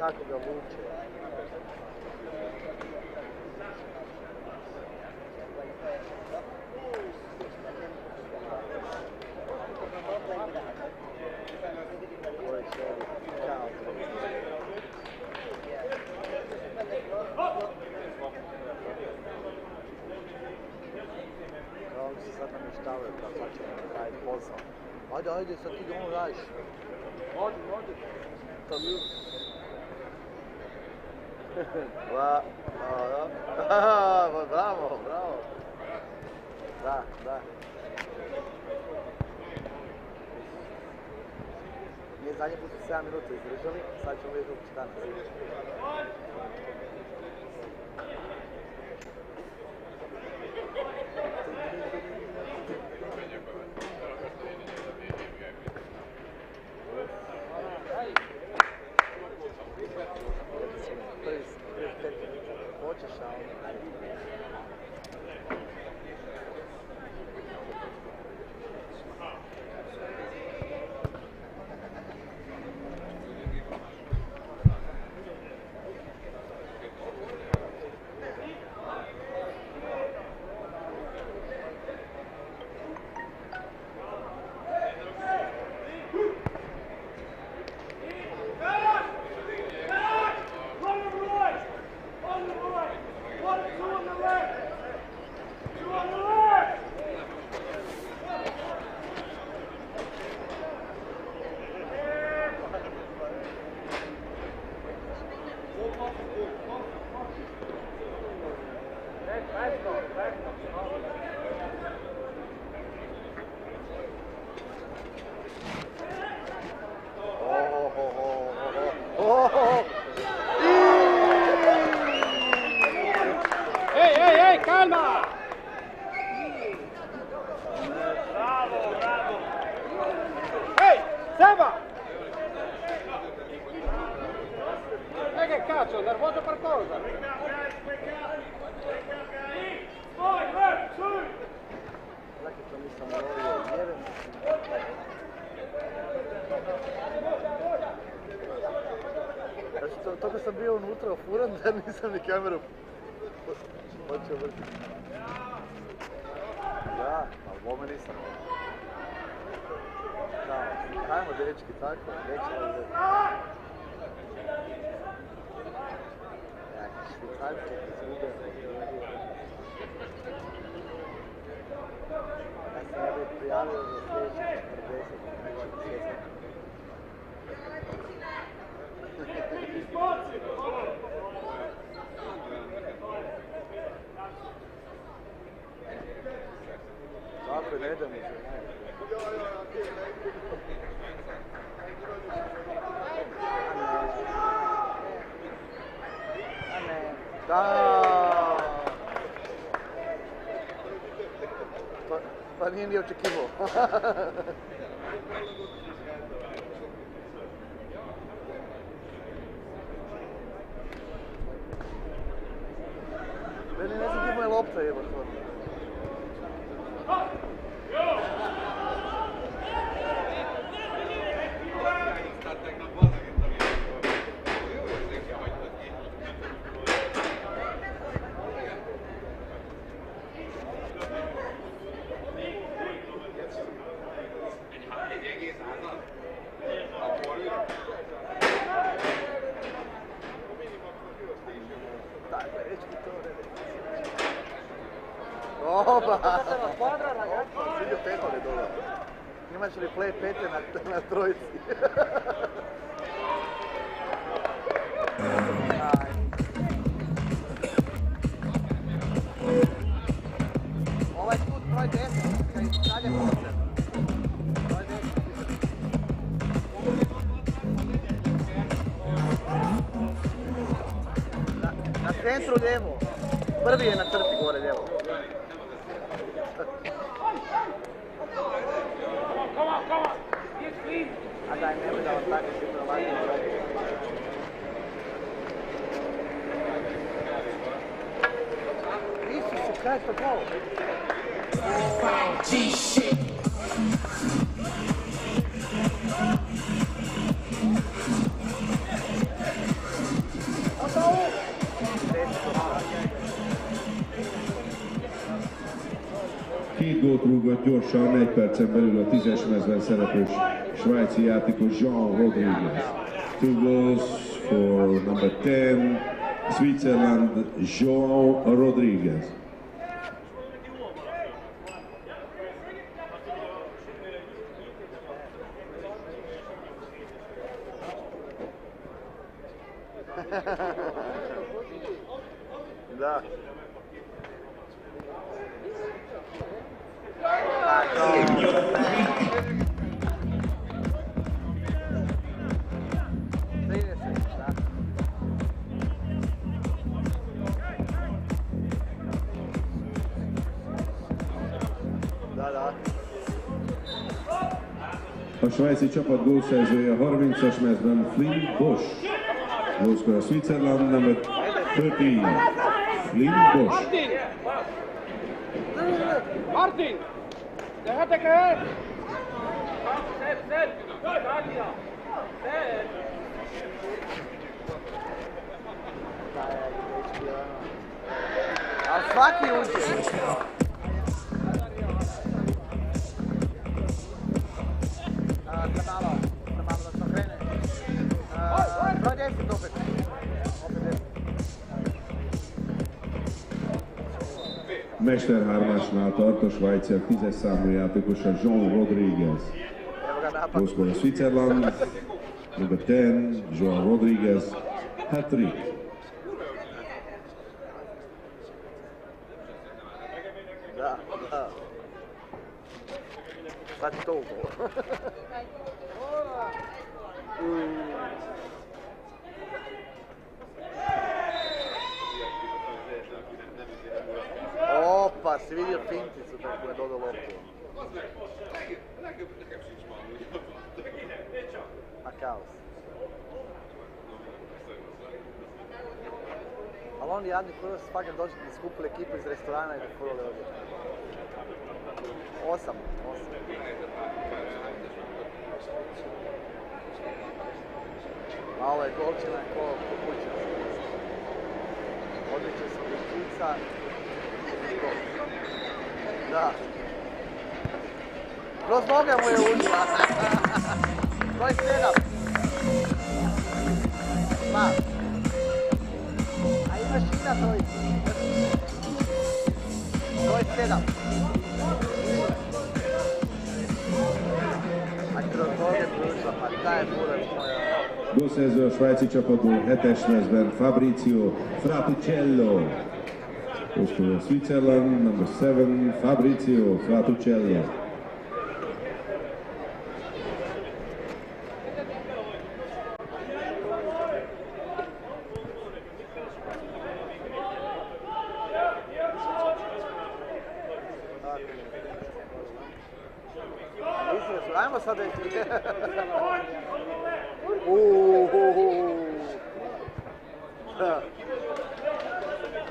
kako ga vuče. Oni se sad namještavaju kako ćemo raditi posao. Ajde, sad ti ga ono radiš. Odi. Bravo. Da. Nije zadnji put 7 minuta izdržali, sad ćemo vidjeti kako će danas izdržati. Calma! Bravo! Ehi, Seba! Ma che cazzo, nervoso per cosa? Toga sam bio unutra ofuran da nisam ni kameru počeo vrtiti. Da, ali bome nisam. Hajmo dečki, tako, nećemo vrtiti. Švicarci izgube. Ja sam ja bih prijavio za sljedećih 40. Tako, ne da mi se Da. Pa nije ni očekivao. Meni ne znam gdje moja lopta je. Opa! Vidio petove dole. Imaš li play pete na trojici? Ovaj put broj 10, kaj dalje posled. Broj 10. Na centru lijevo. Prvi je na crti gore lijevo. A daj, nemoj da vam tako sigurno važno radi. Isuse, kaj je to gol? rúgott gyorsan, 1 percen belül a 10-es mezben szereplő svájci játékos Jean Rodriguez. 2 goals for number 10, Switzerland, João Rodriguez. Da. A svájci csapat gólszerzője a 30-as mezben Flynn Bosch. Goalscorer a Switzerland, number 13, Flynn Bosch. Martin! Déjate caer! A svaki uđe. Kanala da se okrene. Broj 10 opet. Mester 3-asnál tart a Svájcer 10-es számú játékosa Jean Rodriguez. Goalscorer a Switzerland, number 10, João Rodriguez, hat-trick. Da, da. Sad to ugo. Opa, si vidio finticu kako je dodao loptu. A kaos. Ali oni jadni koji su fakat došli da skupili ekipu iz restorana i da furali ovdje. 8. Malo je golčina ko kuća. Odliče se od kuca. Da. Kroz noge mu je ušla. Broj 7. Ma. A imaš i na broj. Broj 7. A kroz noge mu je ušla, pa taj bude moja. Gólszerző a svájci csapatból 7-es mezben Fabrizio Fraticello. Goalscorer a Switzerland, number 7, Fabrizio Fraticello. Ajmo sad dečki.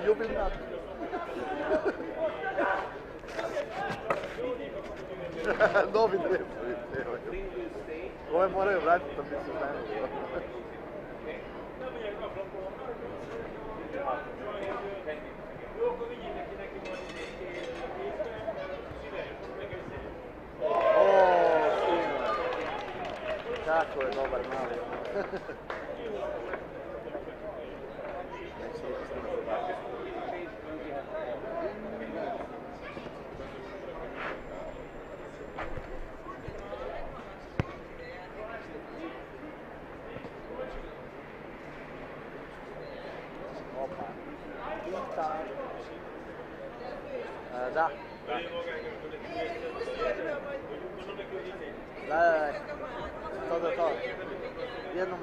Jubilnat. Novi dres. Ove moraju vratiti da bi se znali. Kako je dobar mali. Opa. Da. Da. To. Jednom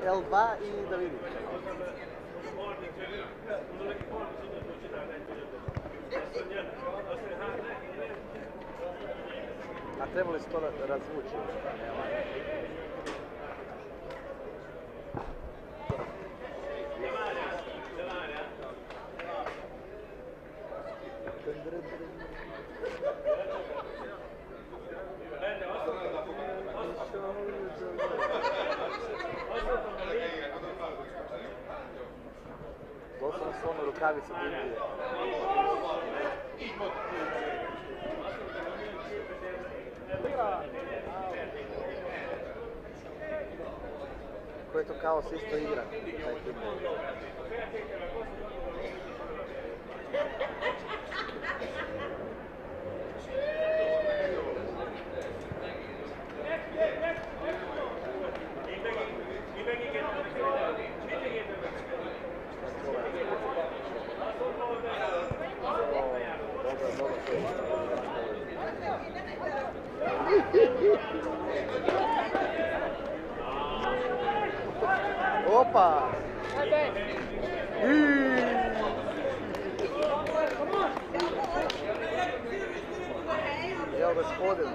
L2 i da vidim. A trebali su to razvući. Doslovno su ono rukavice Indije. Ko je to kaos isto igra. Opa! Evo gospodin.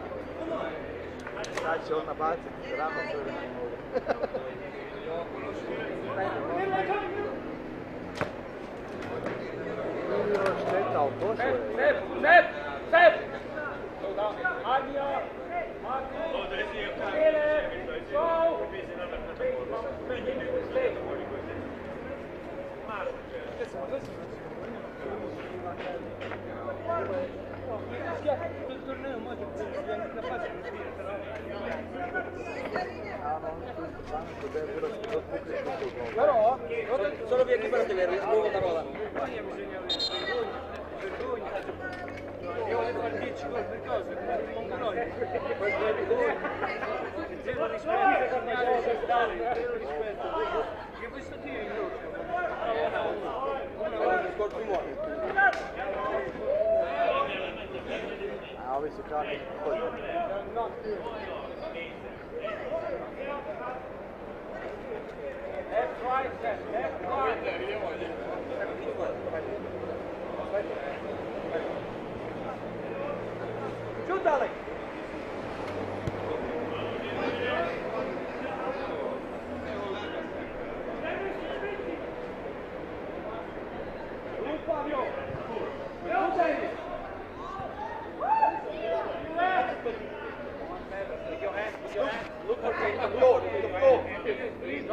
Sad će on nabaciti rano sve na nogu. Šteta, ali došlo je. Però, solo via che per te vero, nuova parola. Io volevo fare 10 gol per cosa? Per il Mongoloi. Poi 2 gol. Zero rispetto, zero rispetto. Che questo tiro in loro. Scorpi muori. A ovi su kao neki kod. Left, right, left, right. Shoot, Alex. Fabio. Look for the floor, the floor. Please, please.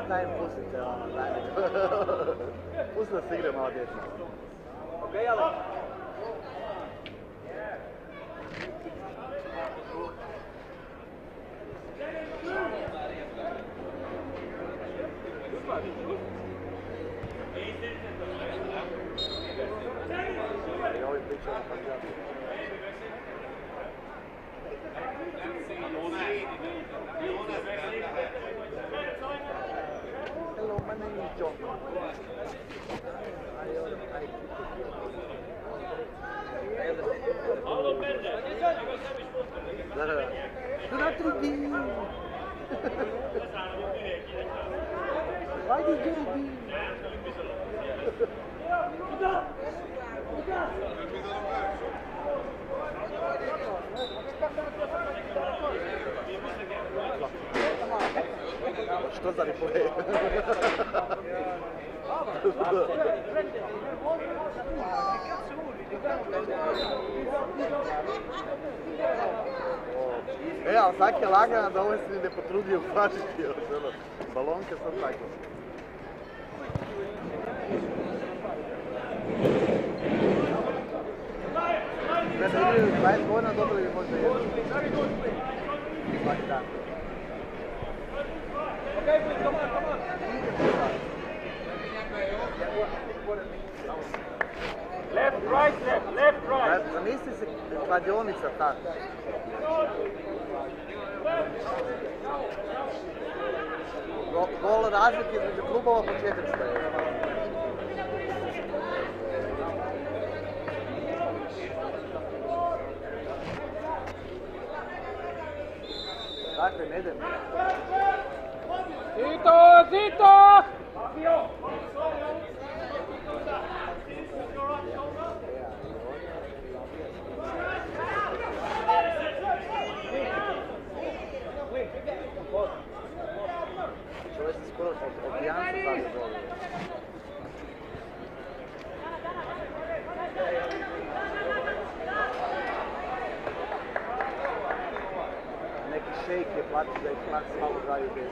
Daj im pustite, daj mi. Pusti da se igre malo djeca. Okej, Alex. I ovi pričaju na kandidatu. Hello, my name is John. Da. Do not redeem. Why did you redeem? Što za replay? Ali svaki je lagana da ovaj se ne potrudio uplašiti. Balonke sam tako. Da se igraju 20 godina, dobili bi možda jednu. Svaki dan. Left, right, left, right. Zamisli se kladionica tako. Gol razlike između klubova po 400 je. Dakle, ne idem. Zito, Zito! Čovjek se skoro od pijanca stavio dole. Neki šejk je platio da ih maksimalno daju bez.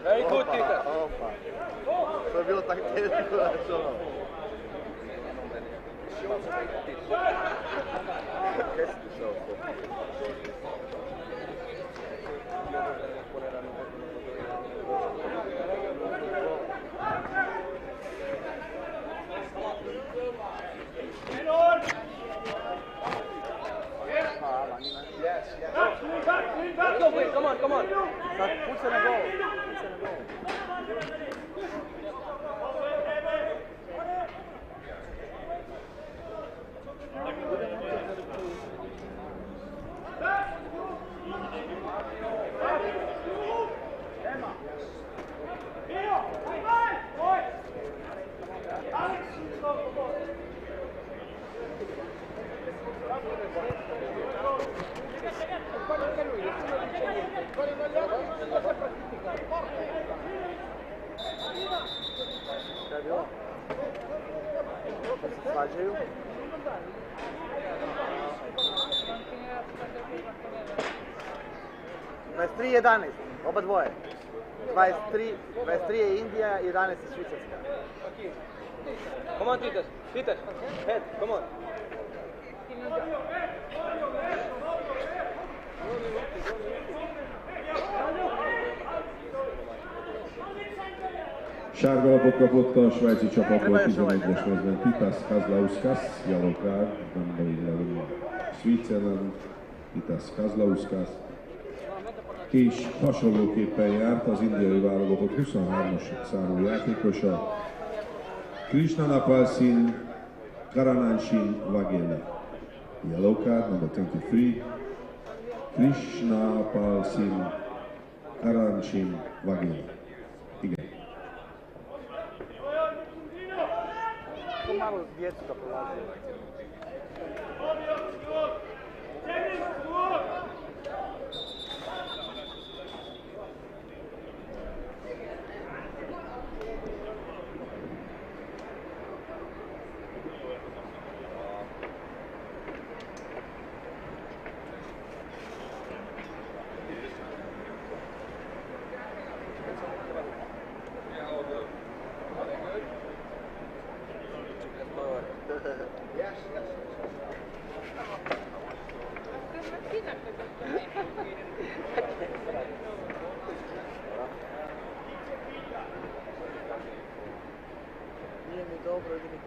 Very good, Tita. Opa. To je bilo tako teško da što ono. Keski show. Yes, yes. Let's go, Queen. Come on, come on. Puca na gol. Puca na gol. Šta je bilo? Da se svađaju? Oba dvoje. 23 je Indija, 11 je Švicarska. Come on, Tita. Tita, head, come on. Sárga lapot kapott a svájci csapatból 11-es mezben Titas Kazlauskas, yellow card, number 11, Switzerland, Titas Kazlauskas. Ki is hasonlóképpen járt az indiai válogatott 23-as számú játékosa, Krishnanapal Singh Karananshin Vagela. Yellow card, number 23, Krishnanapal Singh Karananshin Vagela. Igen. Malo djecu da prolazi. Nije mi dobro, idem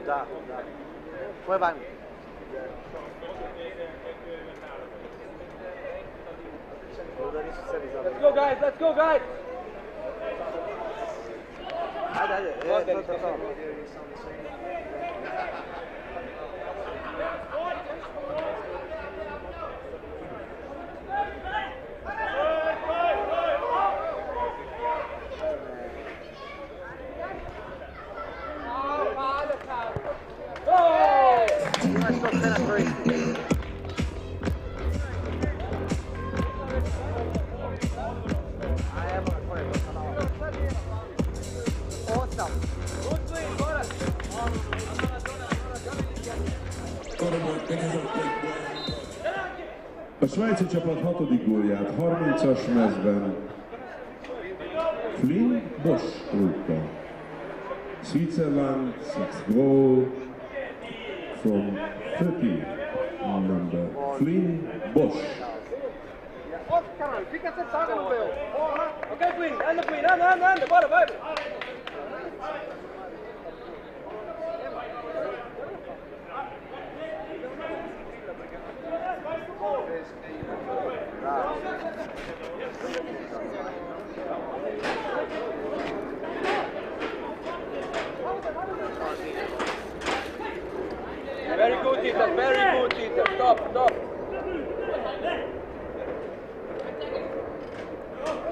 Da, da. Ko je van? Let's go, guys. Let's go, guys. Ajde, ajde. To. A svájci csapat 6. gólját 30-as mezben Flynn Bosch rúgta. Switzerland 6th goal from 30 number Flynn Bosch. Okay, Queen. And the Queen. And the bottom, baby. Very good, Tita. Very good, Tita. Stop.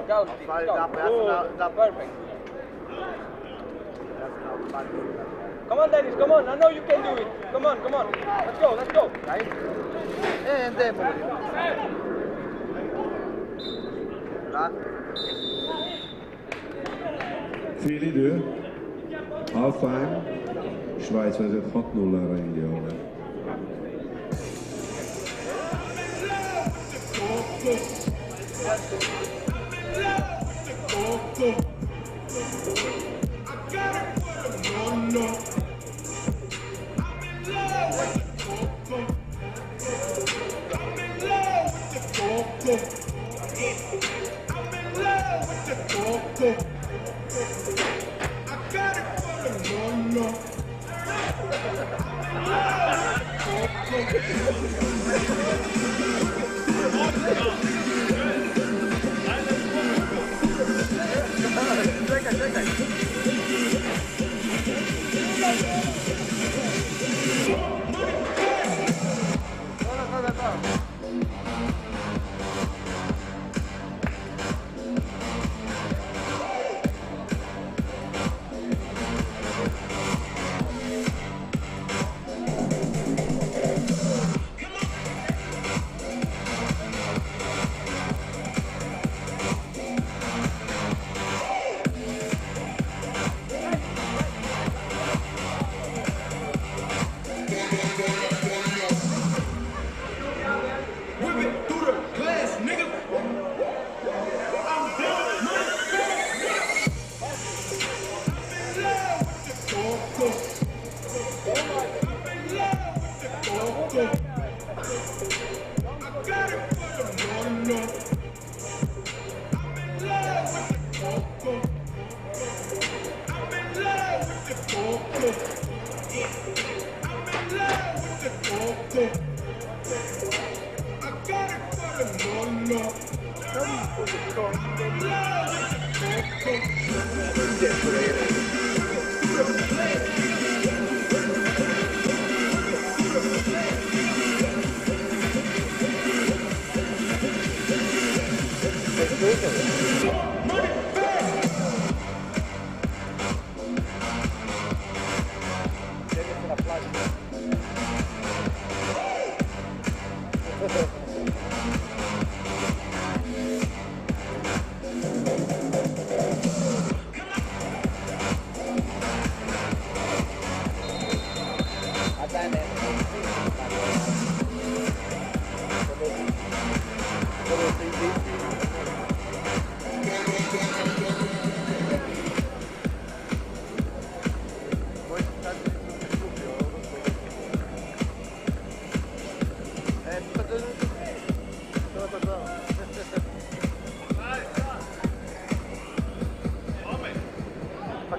Down, Tita. Stop. Perfect. Come on, Dennis. Come on. I know you can do it. Come on. Let's go. And then Fél idő. Half time. Svájc vezet 6-0-ra Indiával.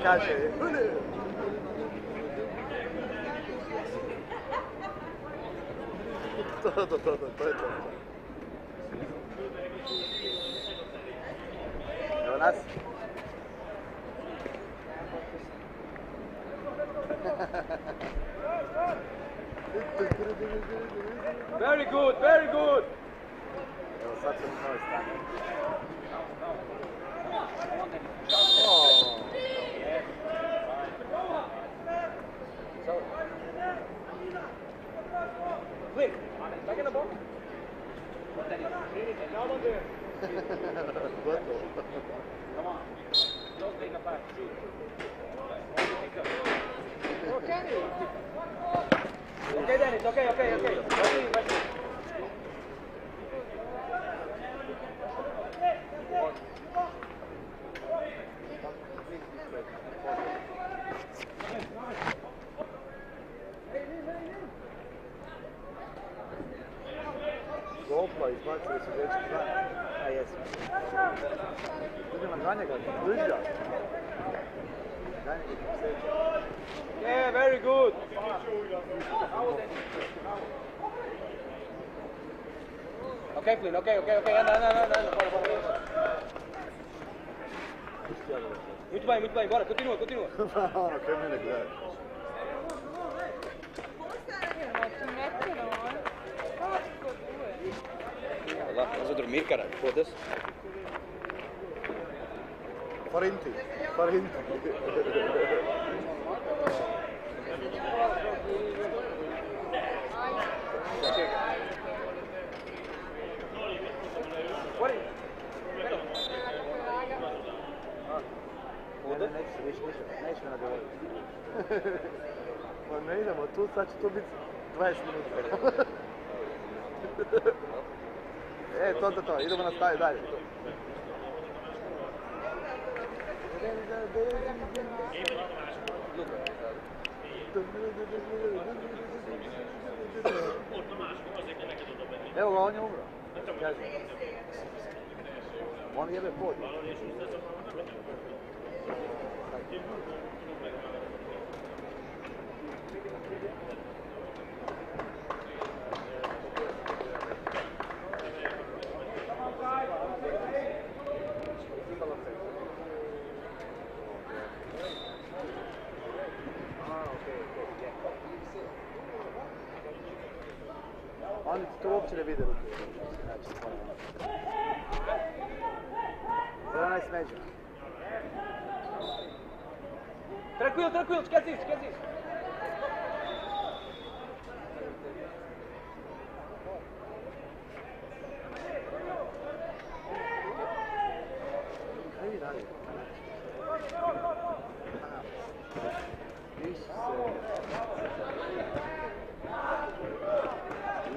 Kaže, to je to. Evo nas. Very good, very good. Evo sad sam na ovoj strani. Click. Back in the ball. Now on there. Come on. Don't take a pass. Shoot. Okay. Okay, Dennis. Okay. Golfla izbacili su dečki van. A jesu. Idemo za njega, bliža. Yeah, very good. Okay, Flynn. Okay. Anda. Muito bem. Bora, continua. Ono, kaj mene gledaj. Vas a dormir, cara. Foda-se. Farinti. Ma ne idemo tu, sad će tu biti 20 minuta. To, idemo nastaviti dalje. Evo ga, on je umro. On jebe pod. Oni to uopće ne vide ruke. Za onaj smeđa. Tranquilo, esquece isso.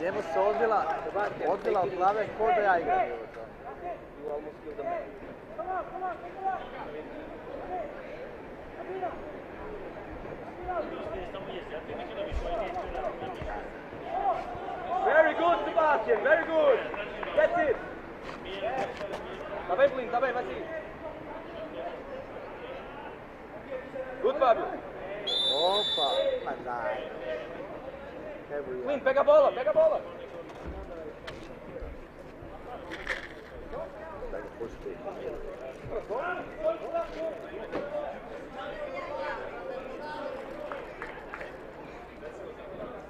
Njemu se odbila od glave ko da ja igram. Very good, Sebastian, very good. That's it. Tá bem, vai seguir. Good, Fábio. Opa, mas dai. Clean, pega a bola.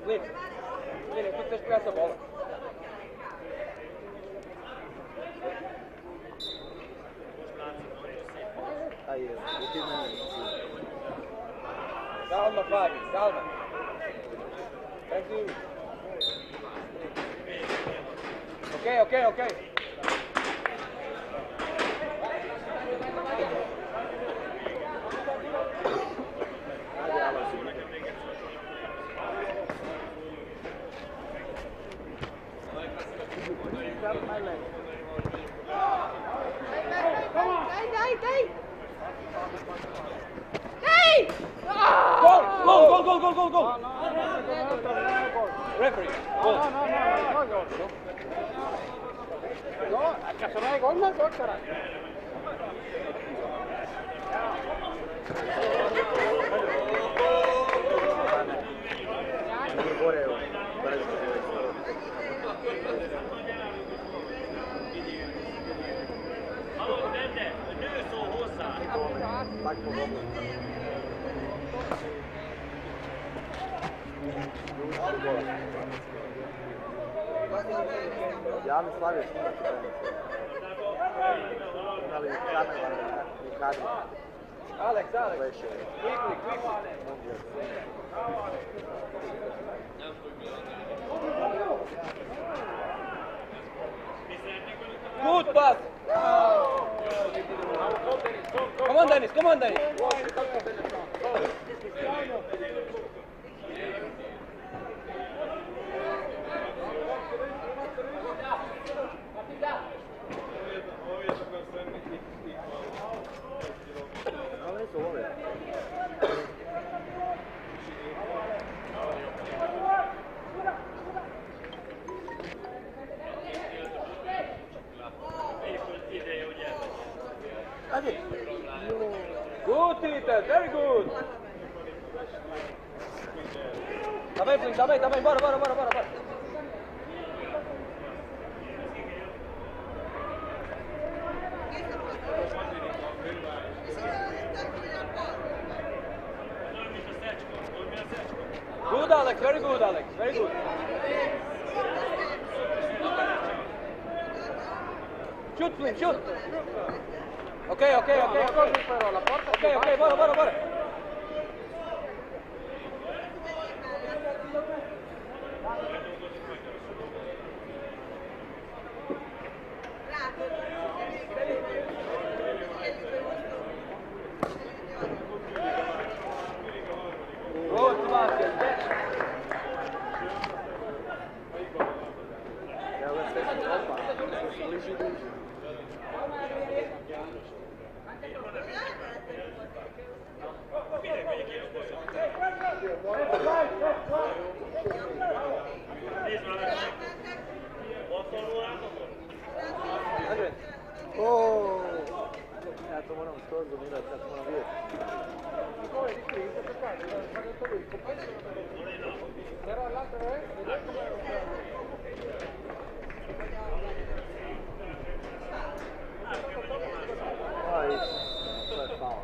Clean, tu tens que pegar essa bola. Aí, Calma, Fábio, calma. Thank you. Okay. Go! Referee, goal. No, acaso no hay gol, no hay gol, caray. Ja mi slavio snimati prenice. Imali kamera u kadru. Alex, Pleše. quickly. Good pass. Come on, Dennis. Good, Peter, very good. Tá bem, bora. Good, Alex, very good. Shoot, Flynn, shoot. Okay, bora. sve su topa, sve su bliži. Ja to moram skoro zonirati, ja to moram vidjeti. Aj, to je pao.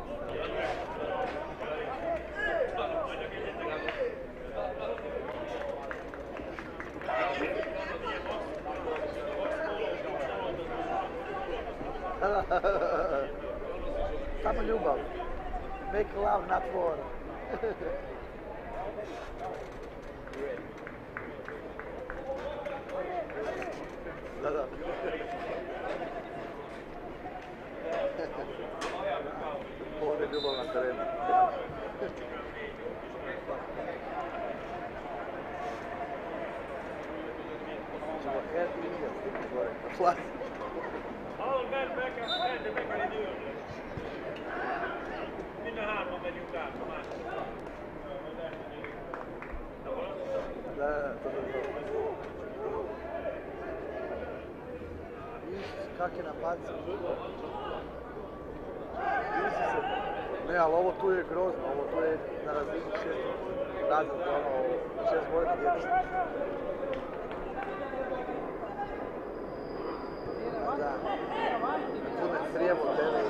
Samo ljubav. Make love, not war. Da, da. Ovo je ljubav na terenu. Ćemo happy India stikli gore, na plazi. All men back up, stand to make ready to do. Minä harma meni mukaan, come on. Da, to. Vidiš kak je na paci. Vidi se. Ne, ali ovo tu je grozno, ovo tu je na razini 6 razlika, ono, 6 godina djece. Da. Tu ne crijevo tebe.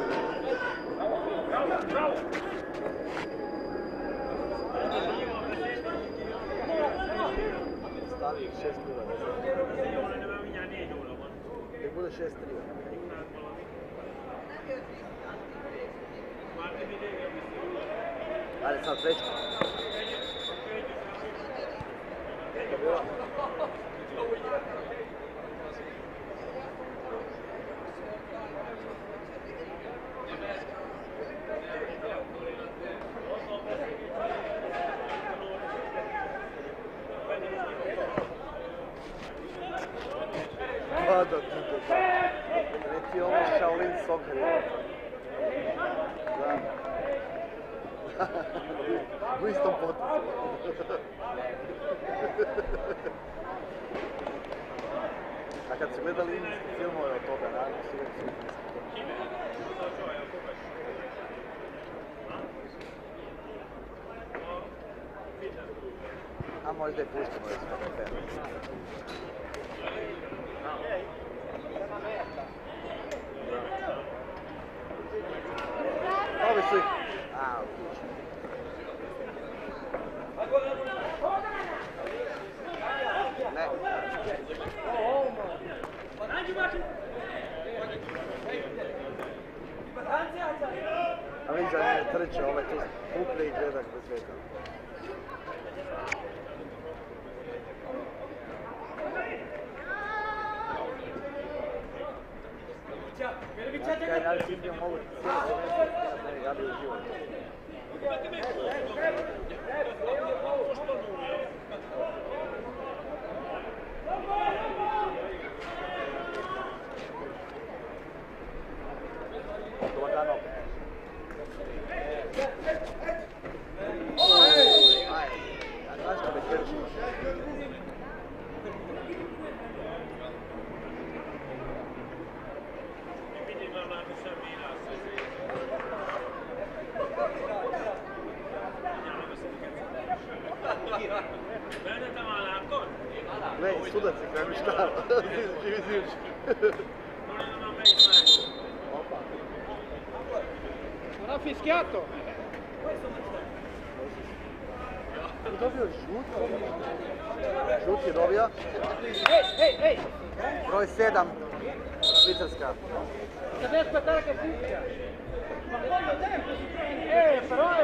Stavi 6 kila. Nek bude 6-3. Ajde sad treći. Da, neki ovo Shaolin Soccer. Da. U istom potisu. A kad su gledali indijski filmove od toga, naravno, sigurno su indijski. A možda je pustimo da smo na temu. Ovi svi. A, odlično. Ne. A vidiš da ne trče, ovaj tu pukne i gleda kroz sveta. Ja si mogu cijeli ja bi uživo. Lagano. A znaš što me krši? Ne, sudac je kaj mi šta, živi zivči. Non ha fischiato! È dobio žuto. Žut je dobio. Broj 7, Švicarska. Deve aspettare che fischia! Ma quanto tempo? Però è...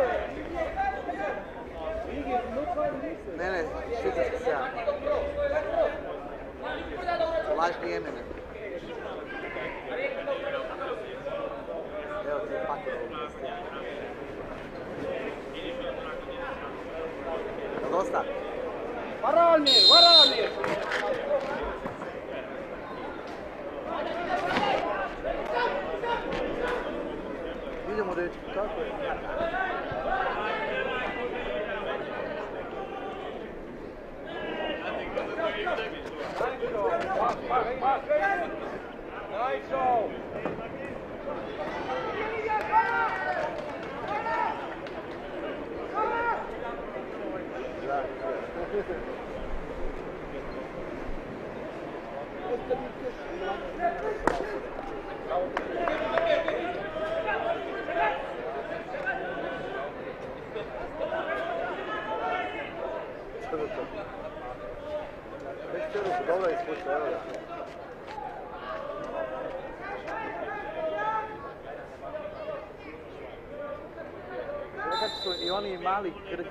Ne, Švicarska 7. Lažni Jemene. Evo ti je paket ovog mjesta. Dosta? Guarda Almir! dečki, kako je? Dobro je ispuštao, evo ga. Nekad su i oni mali krk.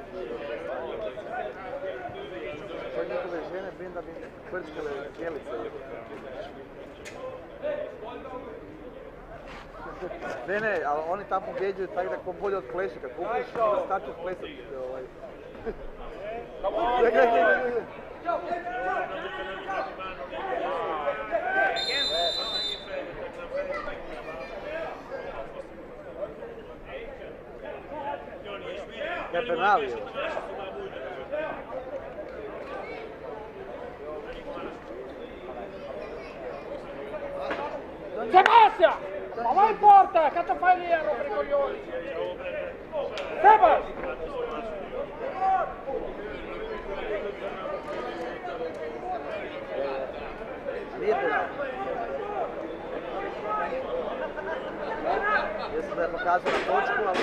To njihove žene da bi prčkale kjelice. Ne, ali oni tamo pobjeđuju tako da ko bolje od pleše. Kad kupiš, onda stati od plesati. Che penali. Sebastian! Ma vai in porta! Che te fai lì a rompere i coglioni? Sebas! Nije penal. Jesam da je pokazao na točku, ali...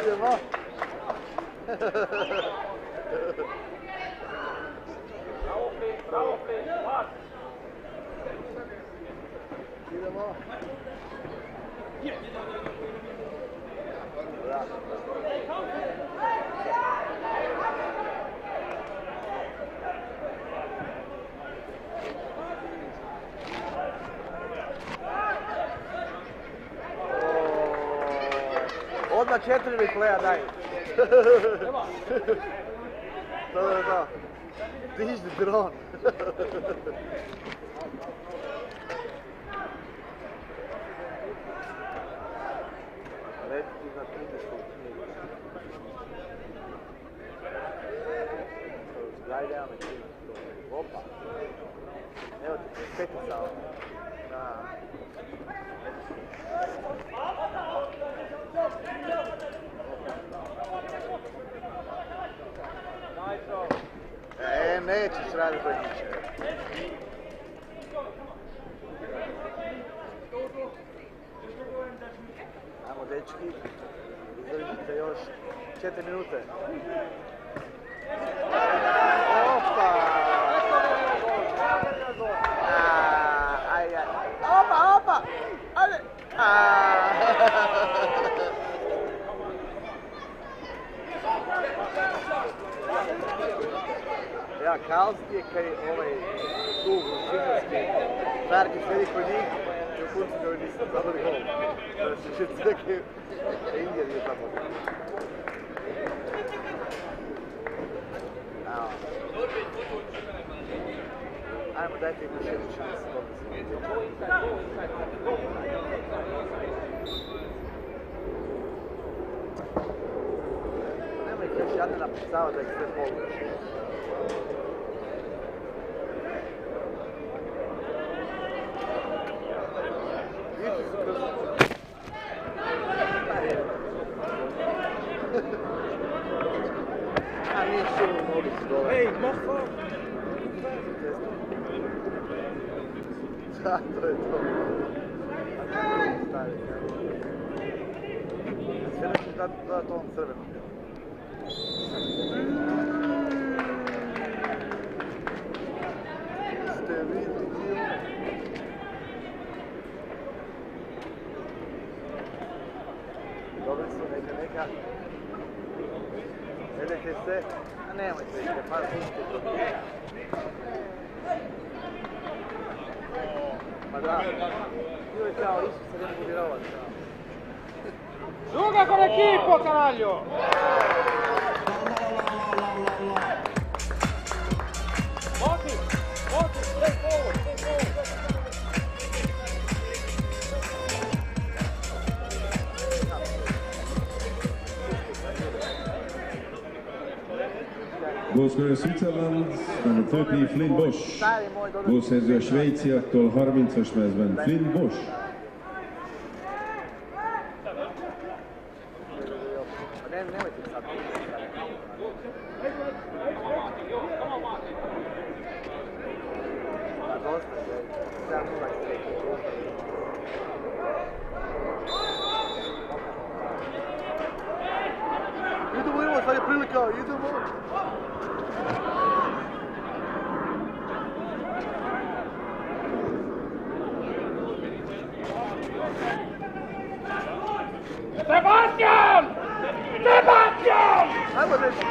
Idemo. Bravo, pas! Idemo. Odmah 4 repleja daj. To. Dižni dron. Leti za 30 knjigu. Daj da me knjigu. Opa. Evo ti, petica. Nećeš raditi od ničega. Ajmo dečki, izdržite još 4 minute. Opa! Opa! Ajde! Ja, Kalski je kaj ovaj dug, švicarski, starki sedi kod njih i u kunci da nisam zabili gol. Da se švicarski Indija nije tamo. Ajmo, dajte im još jednu šansu. Nemoj ih još jadne napisava da ih sve pogledaš. Nije sigurno mogu se dole. Ej, mofo! Da, to je to. Sve neću dati ovom crvenom. Ste vidjeli? Dobri su, neka. Gledajte se, a nemojte više, pa pustite to. Ma da, io je kao Isus se ne mogu vjerovati. Giuga con l'equipo, caraglio! Gólszor Switzerland, number 30 Flynn Bosch. Gólszerző a svéciaktól 30-as mezben Flynn Bosch. Idemo, sad je prilika, idemo! Sebastian! Sebastian! Ajmo, dečki!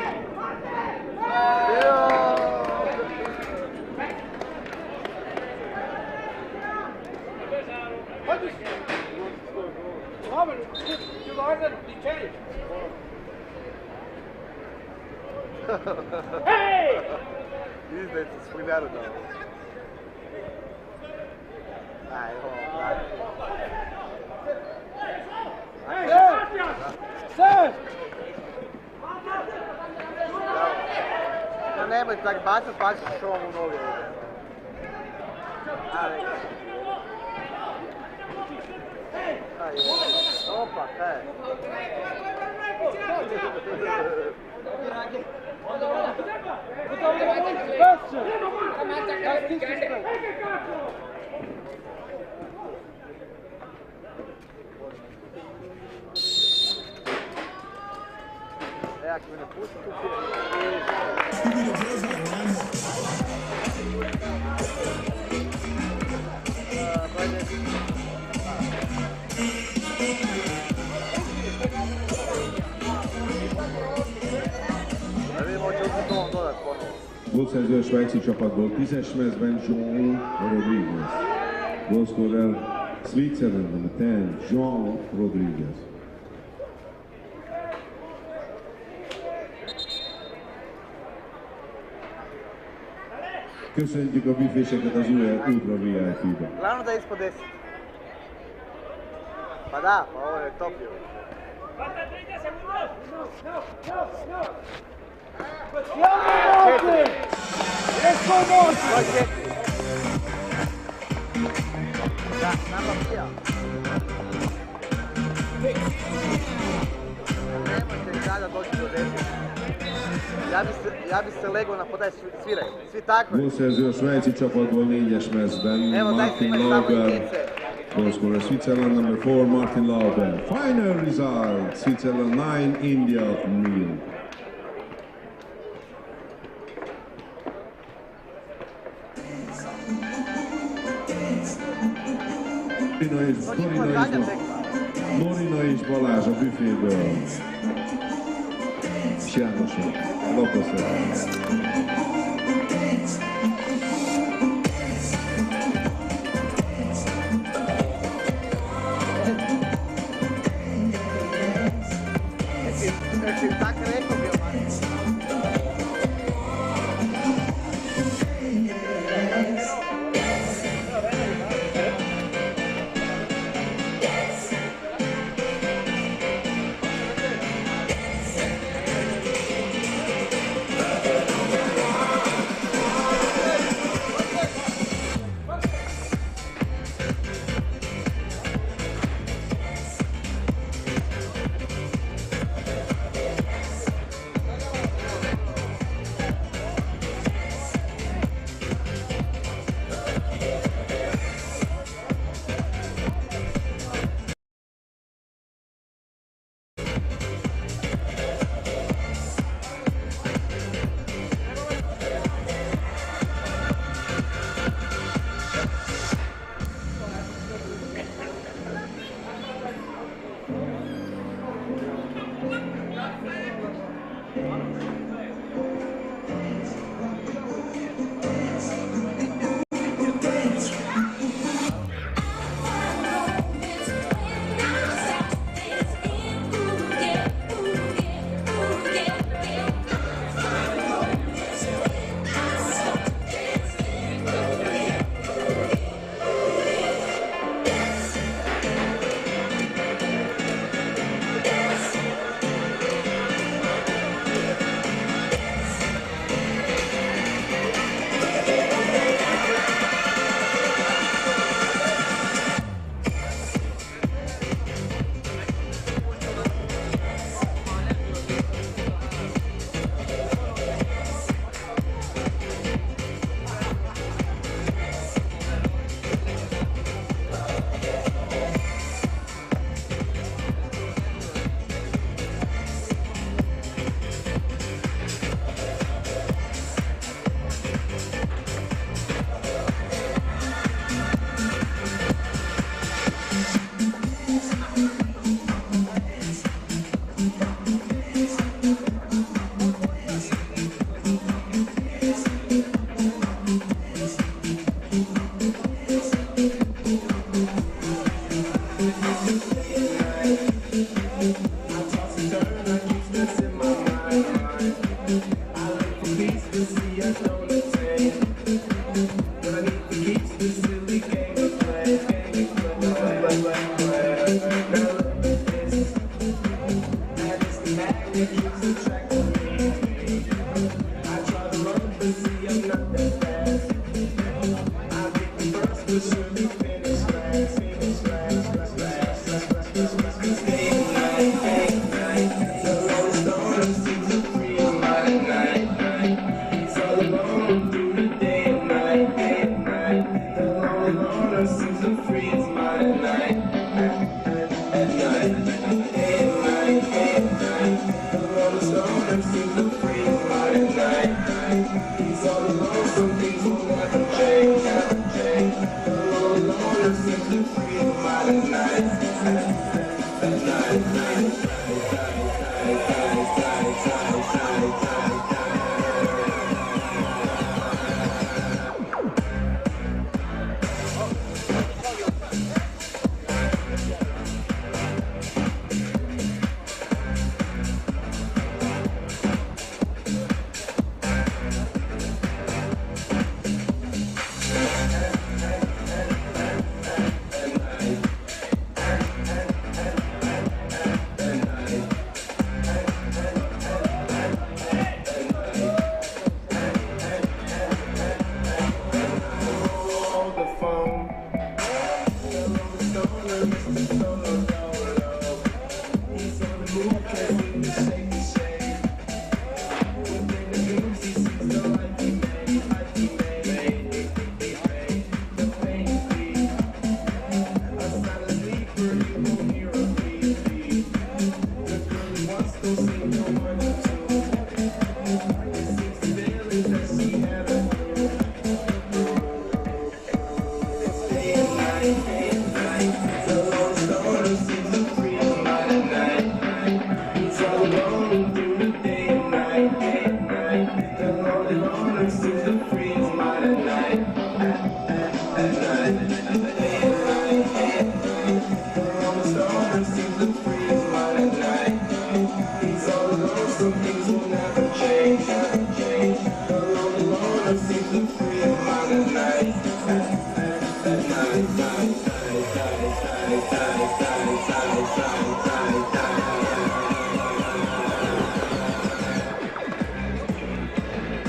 Hey! Izde se svoj narod dao. Aj, aj. Sebastian! Sir! No nemoj tak bacit šovom u noge. Aj, opa, kaj. Ako me ne pusti tu Gólszerző a svájci csapatból 10-es mezben Jean Rodriguez. Gólszkorer Switzerland, number 10 Jean Rodriguez. Köszöntjük a büféseket az Ultra VIP-be. Glavno da je ispod 10. Pa da, pa ovo je topio. Da, nama pija. Nemojte sada doći do 10. Ja bi se legao na podaj, sviraju. Svi tako. Gólszerző a svájci csapatból 4-es mezben Martin Lauber. Gólszkorer Switzerland, number 4 Martin Lauber. Final result, Switzerland 9, India 0. Norina és Balázs a büféből. És Jánosok, Lapaszok.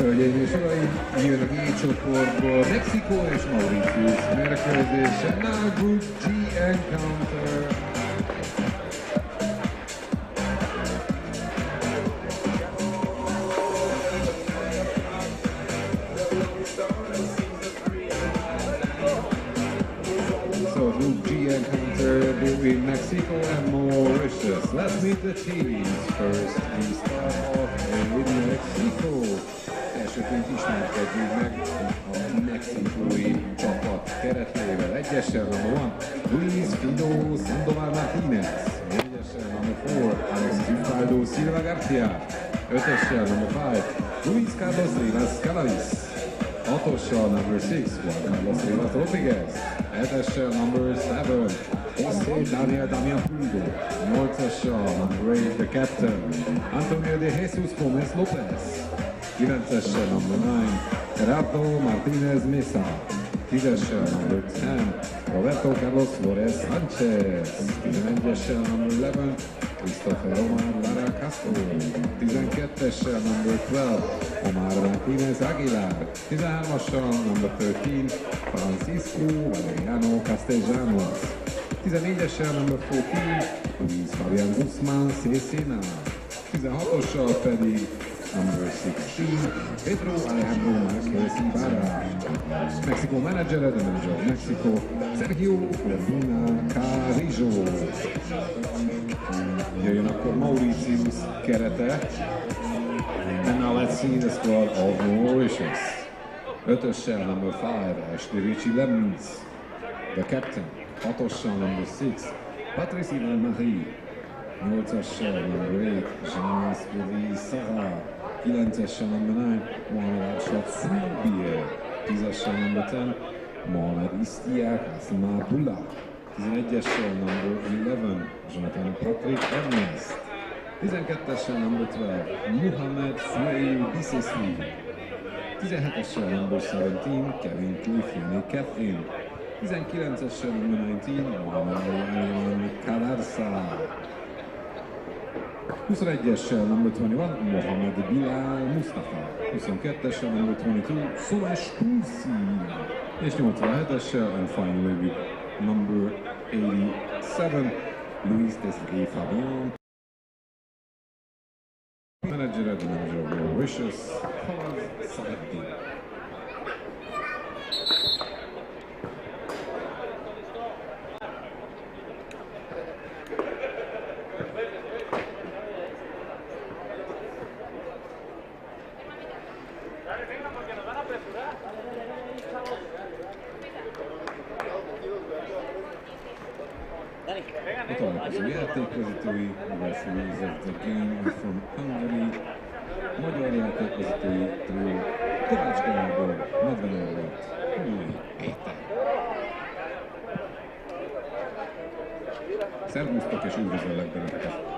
Hölgyeim és uraim, jön a G csoportból Mexikó és Mauritius mérkőzése. Now Group G encounter. So Group G encounter between Mexico and Mauritius. Let's meet the teams. First, we start off with Mexico. Elsőként ismerkedjünk meg a mexikói csapat keretével. Egyessel number 1, Luis Fido Sandoval Martínez. Négyessel number 4, Alex Gifaldo Silva Garcia. Ötössel number 5, Luis Carlos Rivas Calavis. Hatossal number 6, Juan Carlos Rivas Rodriguez. Hetessel number 7, José Daniel Damian Pulido. Nyolcassal number 8, the captain, Antonio de Jesus Gomez Lopez. 9-essel number 9, Gerardo Martínez Mesa. 10-essel number 10, Roberto Carlos Flores Sánchez. 11-essel number 11, Christopher Omar Lara Castro. 12-essel number 12, Omar Martínez Aguilar. 13-assal number 13, Francisco Valeriano Castellanos. 14-essel number 14, Luis Fabián Guzmán Cecina. 16-ossal pedig number 16, Pedro Alejandro Márquez Ibarra. Mexico manager, the manager of Mexico, Sergio Urbina Carrillo. Jöjjön akkor Mauritius kerete. And now let's see the squad of Mauritius. Ötössel number 5, Ashley Richie Lemons, the captain. Hatossal number 6, Patrice Ivan Marie. 8-assal number 8, Jean-Louis Sarra. 9-essel number 9, Mohamed Arshad Soubier. 10-essel number 10, Mohamed Istiak Asma-Abdullah. 11-essel number 11, Jonathan Patrick Ernest. 12-essel number 12, Mohamed Sueil Bissessi. 17-essel number 17, Kevin Cliff Yannick Catherine. 19-essel number 19, Mohamed Ryan Kalarsa. 21-essel number 21, Mohamed Bilal Mustafa. 22-essel number 22, Solesh Tulsi. És 87-essel, and finally with number 87, Luis Desiree Fabian. Manager at the manager of your wishes, Khaled Saeddin. A találkozó játékvezetői, a referees of the game from Hungary, magyar játékvezetői trió, Kovács Gábor, Medven Albert, Új Péter. Szervusztok és üdvözöllek benneteket!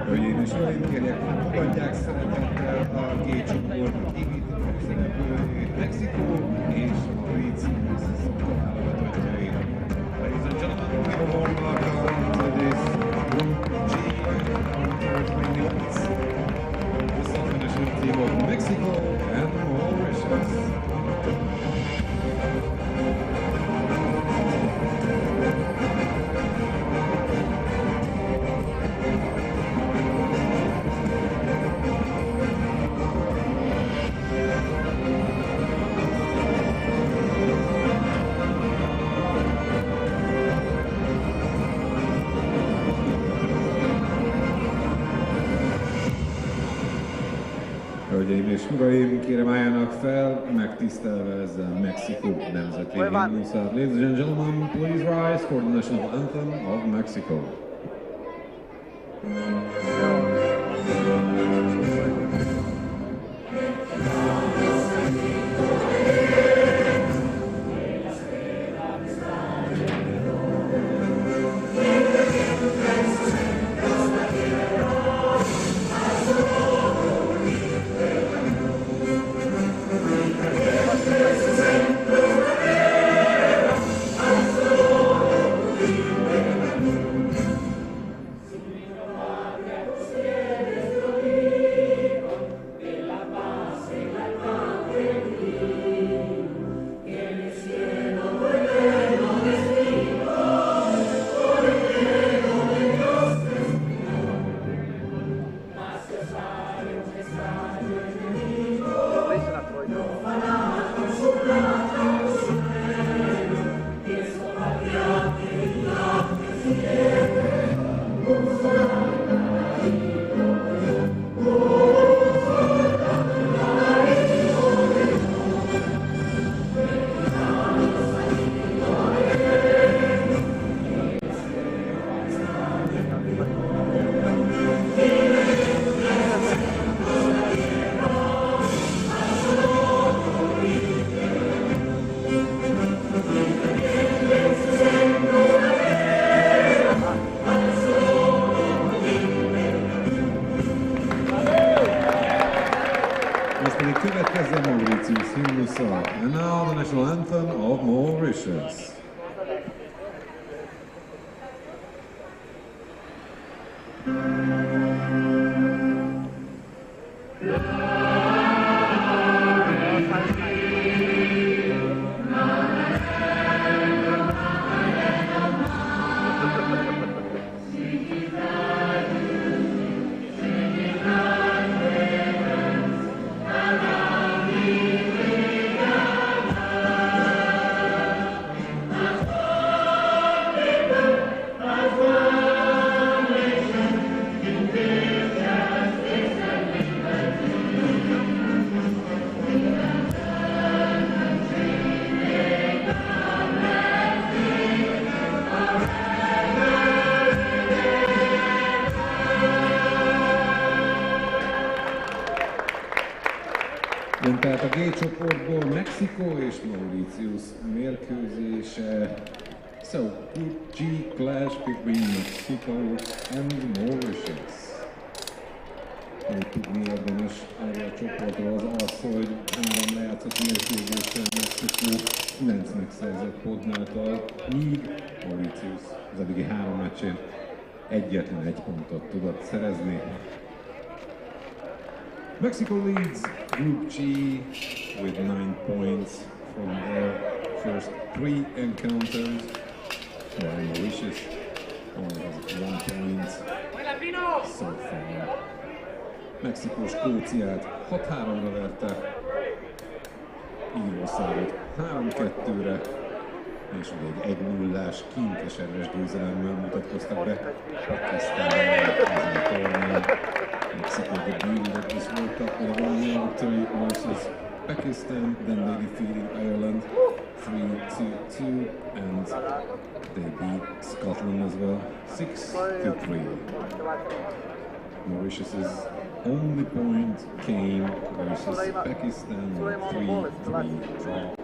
Hölgyeim és uraim, kérjek, fogadják szeretettel a G csoport kivételű szereplőjét, Mexikó és Mauritius válogatottjait. Ladies and gentlemen, give a warm welcome to this Group G encounter the self-initiative team of Mexico and Mauritius. Hölgyeim és uraim, kérem álljanak fel, megtisztelve ezzel Mexikó nemzeti himnuszát. Ladies and gentlemen, please rise for the national anthem of Mexico. And now the national anthem of Mauritius. Jön tehát a G csoportból Mexikó és Mauritius mérkőzése. So, Group G clash between Mexico and Mauritius. Amit tudni érdemes erre a csoportról az, hogy 3 lejátszott mérkőzésen Mexikó 9 megszerzett pontnáltal, míg Mauritius az eddigi 3 meccsén egyetlen 1 pontot tudott szerezni. Mexico leads Group G with 9 points from their first 3 encounters, while Mauritius only has 1 point so far. Mexikó Skóciát 6-3-ra verte, Írországot 3-2-re, és ugye egy 1-0-ás kinkeserves győzelemmel mutatkoztak be Pakisztánban ezen a tornán. Mexico the buildup is worked up with a 1-0 victory versus Pakistan, then they defeated Ireland 3-2, and they beat Scotland as well 6-3. Mauritius's only point came versus Pakistan 3-3 draw.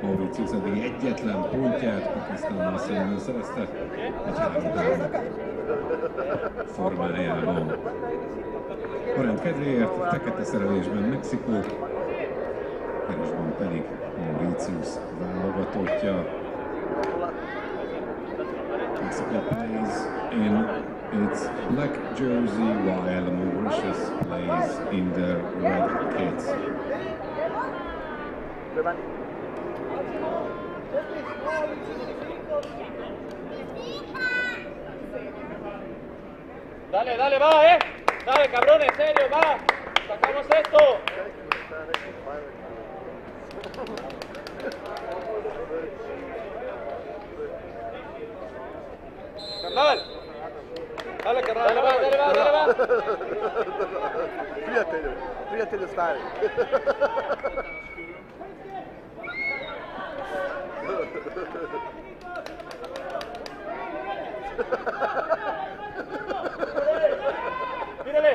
Mauritius eddig egyetlen pontját Pakisztánnal szemben szerezte egy 3-3 formájában. A rend kedvéért fekete szerelésben Mexikó, piros pedig Mauritius válogatottja. Mexico plays in its black jersey while Mauritius plays in their red kits. Dale, dale, va, dale, cabrón, en serio, va. Sacamos esto. Carnal. Dale, carnal, dale, va, dale, va, dale, va. Prijatelju stari. Mírale.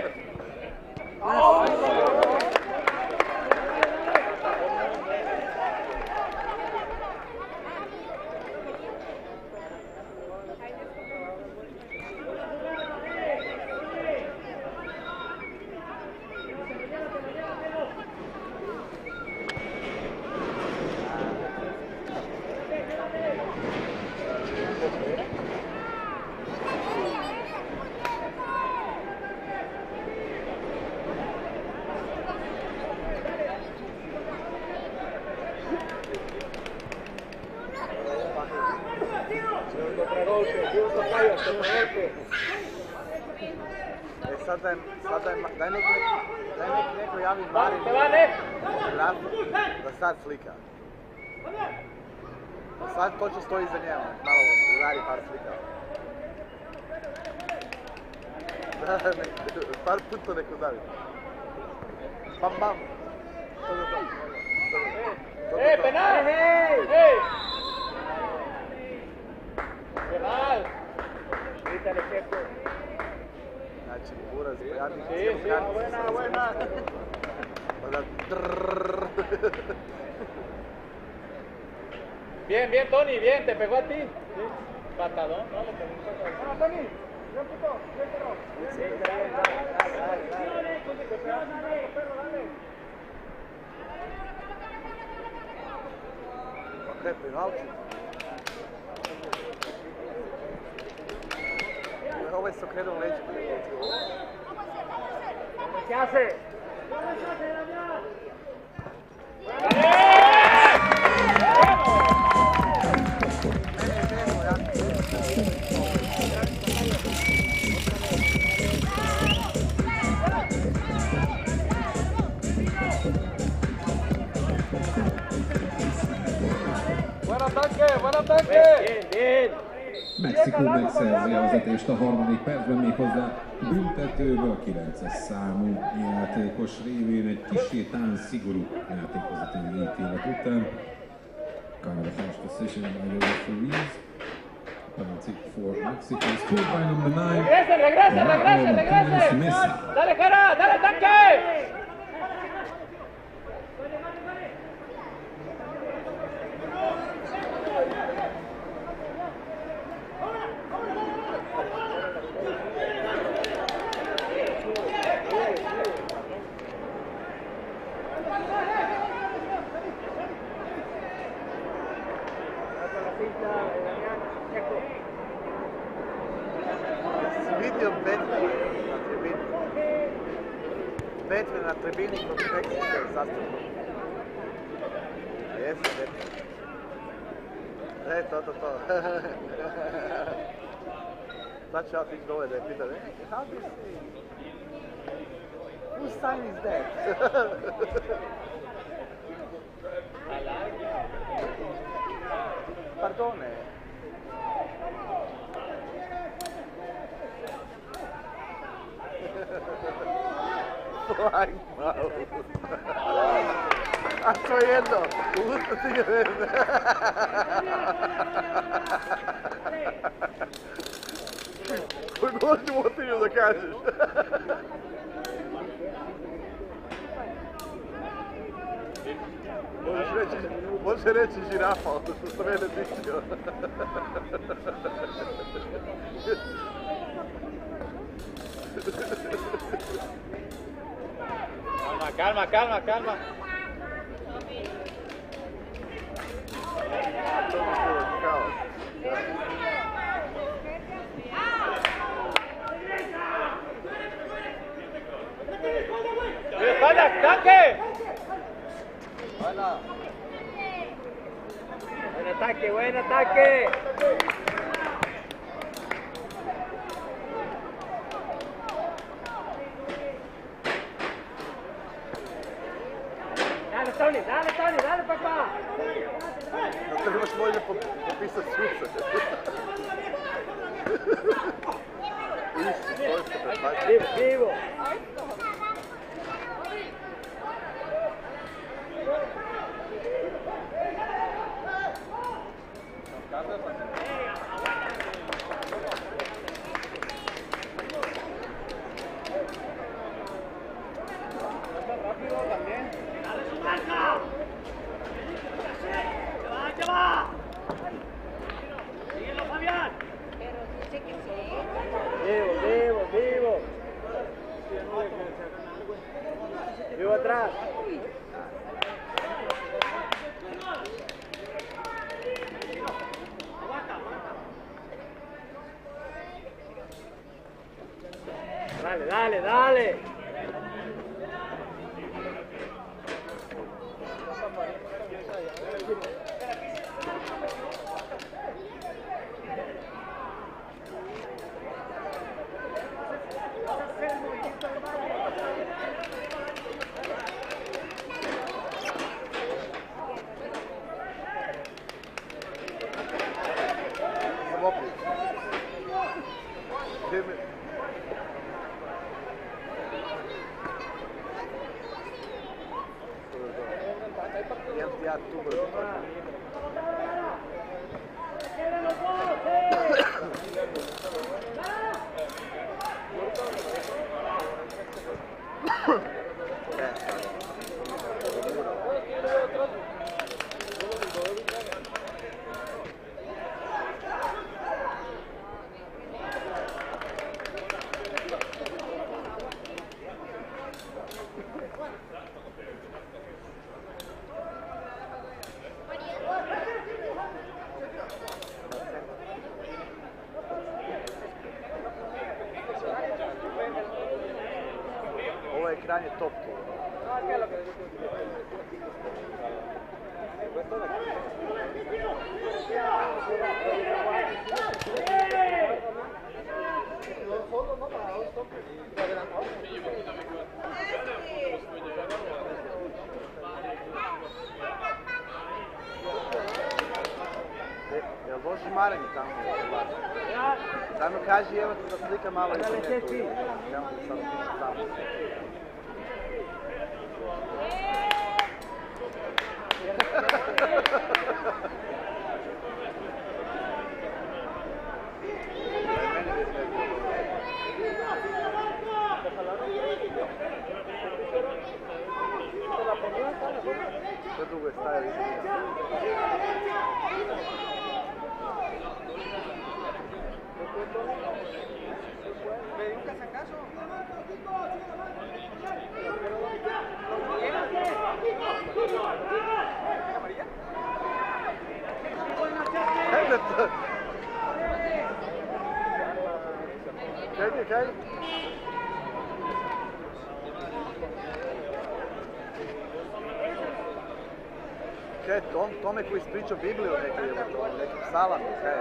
Daj neko javi Marinu fotograf da sad slika. Da sad točno stoji iza njega, malo udari par slika. Par puta neko udari. Bam bam. Penal! Hey! Penal! Grítale, jefe. Znači, buraz, ja bih Sí, buena, buena. Bien, bien, Tony, bien, te pegó a ti. Sí. Patadón, no, le pegó un patadón. ¡Vamos, Tony! ¡Bien, puto! ¡Bien, perro! Sí, dale. Ok, penalti. Ovo je se okrenuo leđima. ¿Qué hace? Buen ataque, buen ataque! Bien, bien. Mexikó megszerzi a vezetést a harmadik percben, méghozzá büntetőből a 9-es számú játékos révén egy kissé talán szigorú játékvezetői ítélet után. Kind of a harsh decision by the referees. Penalty for Mexico, scored by number 9. Regresen! Dale, cara, dale, tanque! Si vidio Batman na tribini. Batman na tribini kod Meksika zastupno. Jesi Batman. To. Sad ću ja otići dole da je pitan, how do you see? Whose sign is that? Pardone. Flying mouse. A to jedno, usta ti ga ne zna. Koji god životinju da kažeš. Možeš reći žirafa, ono što sam mene mislio. Calma. ¡Ataque! Buen ataque. Dale, papá. No trebaš možda popisati suce. Vivo. Vivo. Vivo atrás. Dale. Ovo je krajnje top tu. Jel loži marenje tamo? Samo kaži, evo ti da slika malo iza nje tu. Evo ti sad piše tamo. Sve dugo je stajao iza nje. Kaj? Kaj, tome koji ispričao Bibliju neki psalam, kaj?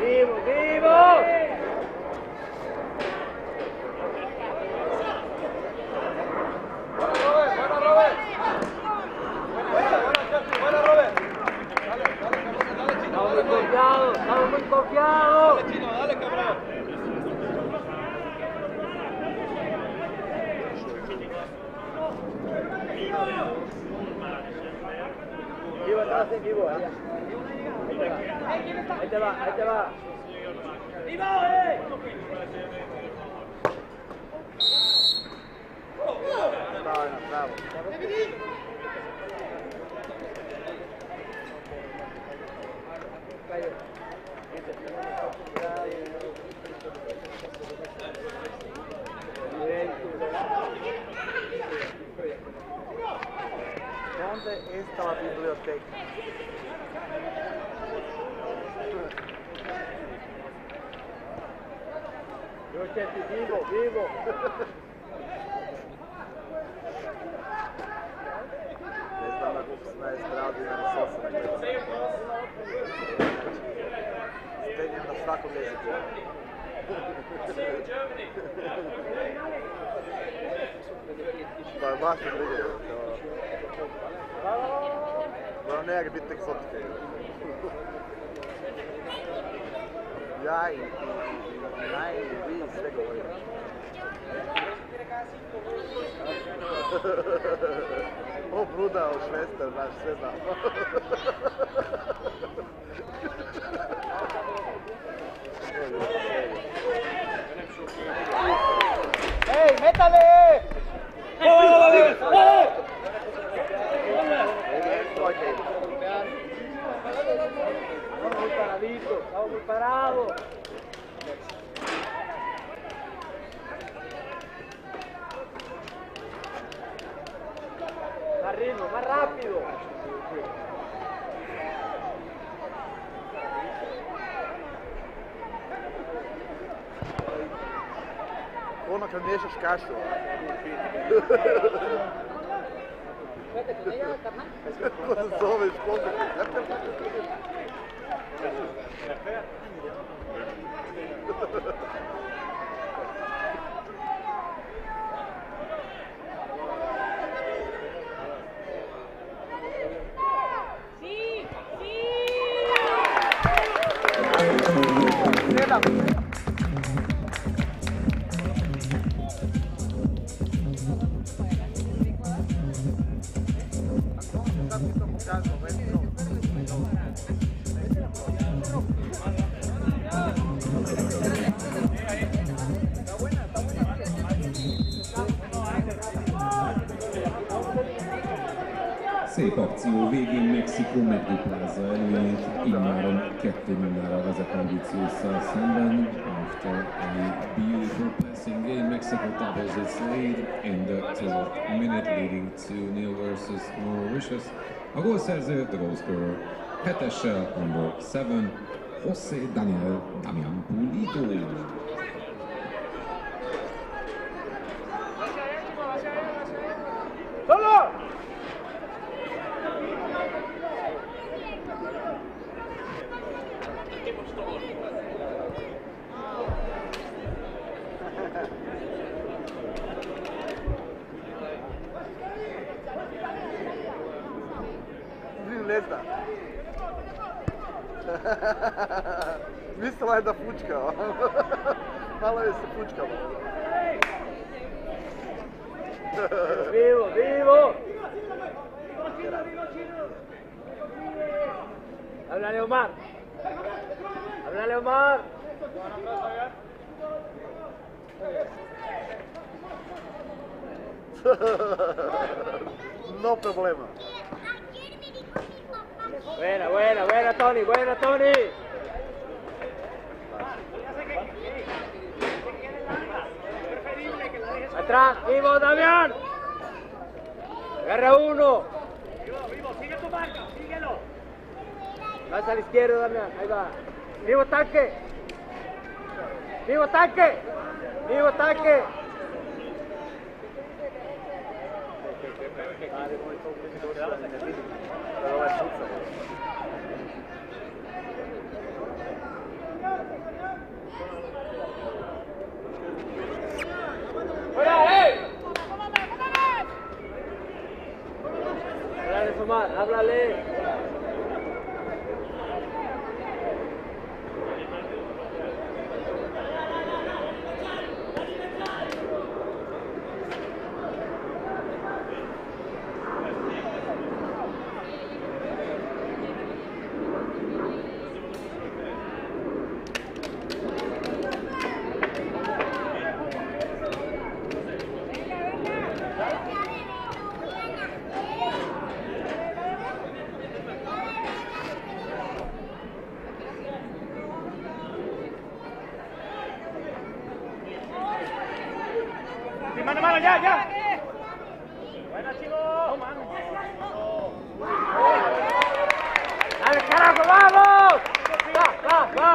Vivo, vivo! Estamos muy confiados. Dale, Chino, dale, cabrón. Vivo atrás, vivo, Ahí te va, ahí te va. ¡Vivo, Bravo. ¿Dónde está la biblioteca? Vivo. Ne znam ako se najstraduje na sosam. Stenjem na svakom jeziku. Pa je baš briga. Moram nekak biti egzotike. Ja i vi sve govorim. O Bruda, o Švester, znaš, sve znam. ¡Ey, métale! Estamos muy paraditos, estamos muy parados. Más ritmo, más rápido. Ono kad miješaš kašu. Kako se zoveš, Szép akció végén Mexikó megduplázza előnyét, immáron 2-0-ra vezet Ambíciósszal szemben. After a beautiful passing game, Mexico doubles its lead in the 12th minute, leading 2-0 versus Mauritius. A gólszerző, the goal scorer, 7-essel, number 7, José Daniel Damián Pulido. Ne zna. Mislila je da fučka. Malo je se fučkala. Vivo, vivo. Háblale, Omar. Háblale, Omar. no problema. Buena, buena, buena Tony, buena Tony. Atrás, vivo Damián. Agarra uno. Vivo, sigue tu marca, síguelo. Vas a la izquierda, Damián, ahí va. Vivo tanque. Vivo tanque. Vivo tanque. Háblale, Omar, háblale. Mano, ya. Buena, chicos. ¡Dale, carajo, vamos! ¡Va!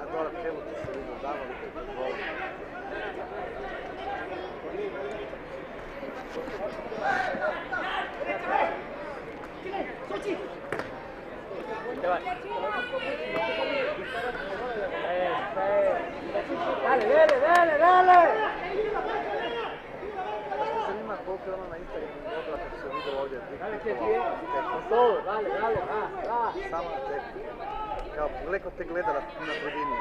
Agora pelo que se não dava no futebol. Dale! Zanima koliko je ona na Instagramu dobila kad se vidio ovdje. Dale, che todo, dale, va. Sama tebi. Kao, leko te gleda na tribini.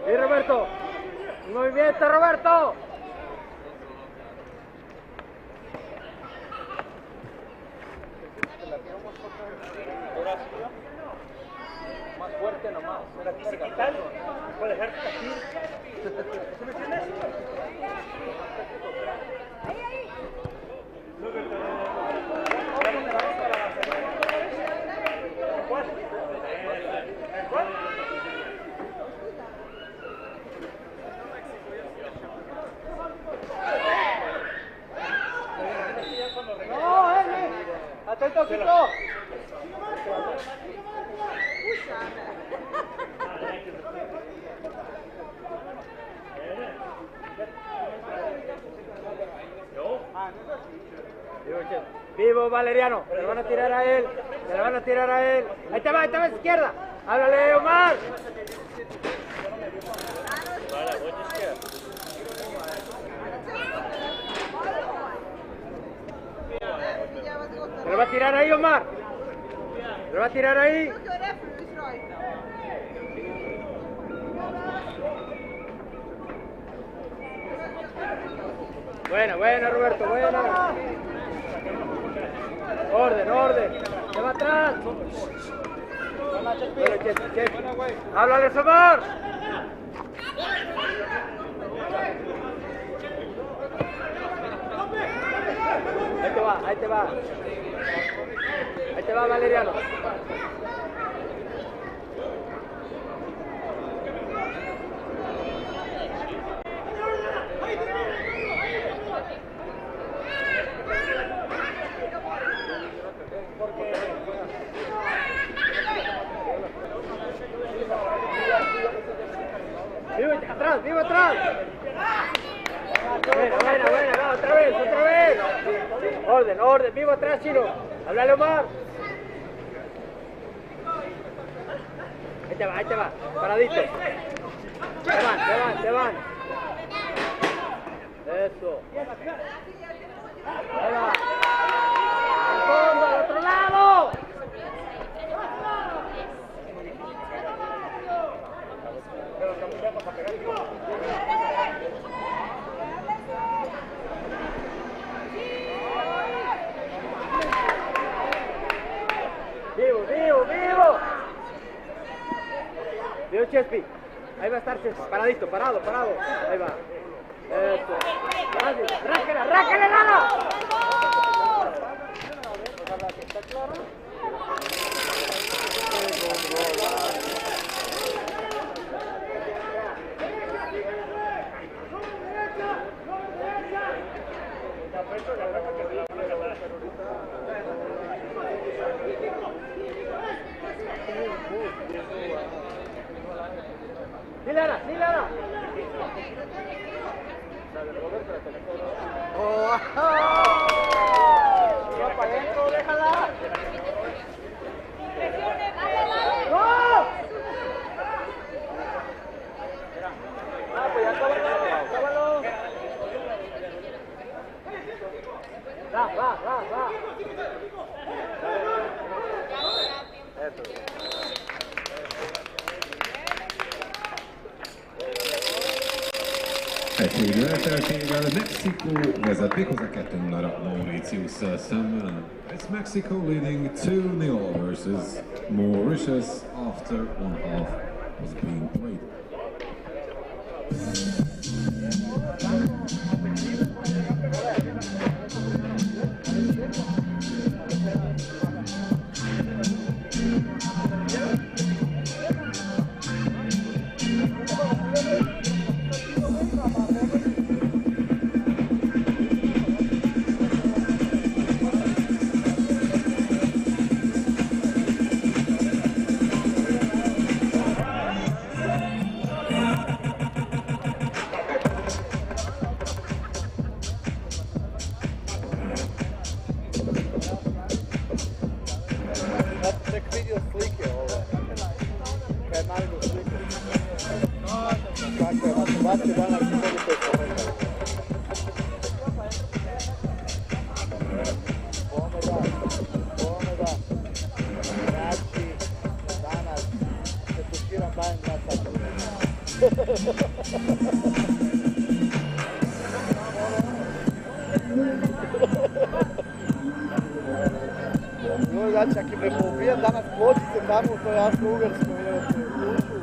Y Roberto, un movimiento, Roberto. Más fuerte nomás. Para que se quitan, puede dejarte aquí. ¿Sí me entiendes? No, atento, Kiko. Vivo Valeriano, se lo van a tirar a él, Ahí te va a la izquierda. Háblale, Omar. Se lo va a tirar ahí, Omar. Se lo va a tirar ahí. Buena, Roberto, buena. Orden. Se va atrás. Háblale, Omar. Ahí te va. Ahí te va, Valeriano. Orden, orden, vivo atrás, Chino. Háblale, Omar. Ahí te va, paradito. Te van. Eso. Ahí va. Al fondo, al otro lado. Vivo. Vivo Chespi. Ahí va a estar Chespi. Paradito, parado. Ahí va. Eso. Ráquele, Lala. ¿Está claro? Sí, Lara. Va para adentro, déjala. ¡No! Pues ya cábalo. Va. Eso. Egy elteltével Mexikó vezeti hozzá 2-0 Mauritiusszal szemben. It's Mexico leading 2-0 versus Mauritius after one half was being played. Znači, ako me pobijem danas pločice tamo u toj Austro-Ugarskoj, evo te dušu.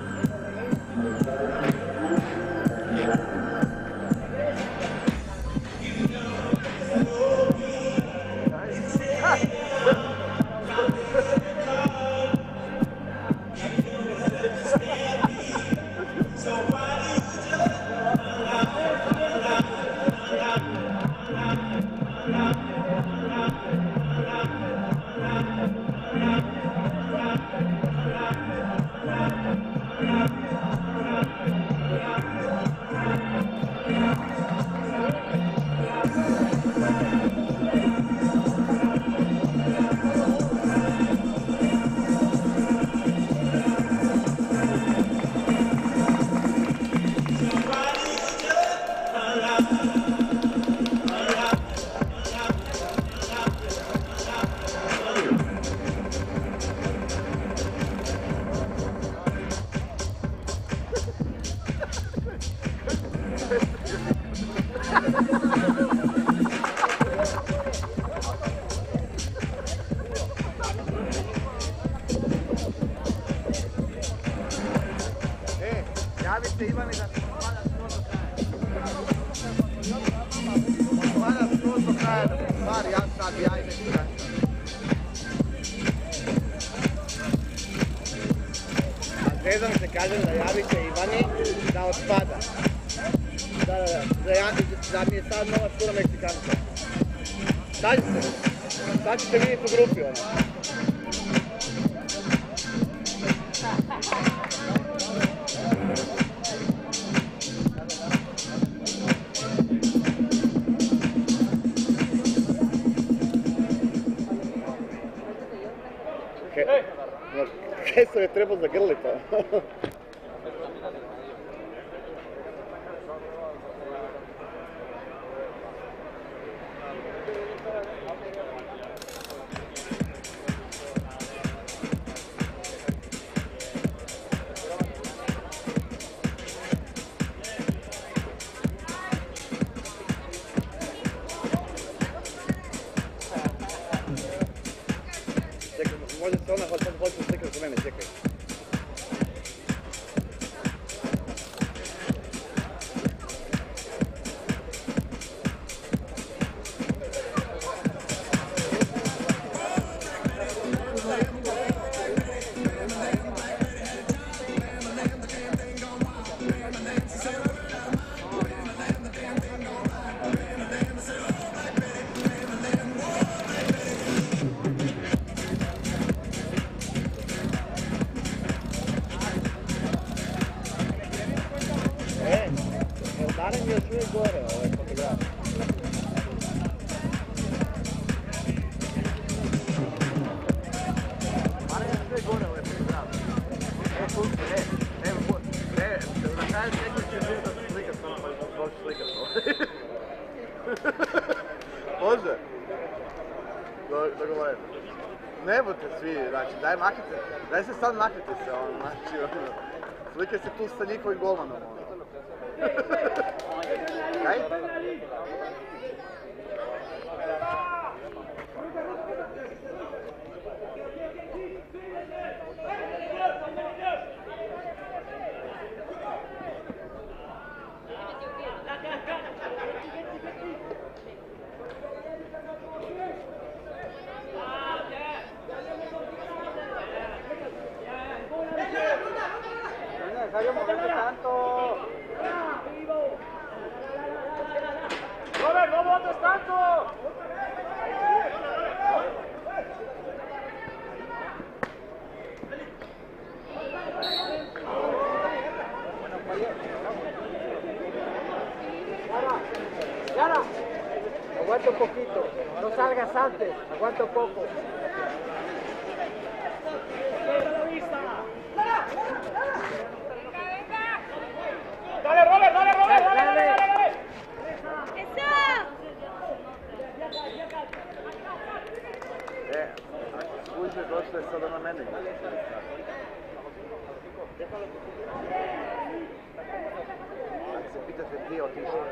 Javite Ivane da se osvada skroz do kraja. Osvada skroz do kraja da se stvari, ja sad ja i nešto kraća. A zvezam se kažem da javite Ivani da osvada. Da mi je sad nova skoro Meksikanka. Sad ćete vidjeti u grupi ono. Keso je trebao zagrliti. Može se ona sad počne slikati kod mene, čekaj. Barem još uvijek gore ovaj fotograf. Barem još uvijek gore ovaj fotograf. Na kraju tekme ćeš vidjeti da ću slikat samo pa ću slikat. Može? Dogovorim. Ne budete svi, znači daj maknite, daj se sad maknite se, znači slike se tu sa njihovim golmanom. Kaj? Robert, no botes tanto! Yana, aguanta un poquito, no salgas antes, aguanta un poco. Dale, Robert, dale, Robert, dale, dale, dale, dale. Skuđe, došlo je sada na mene. Ako se pitate gdje je otišao.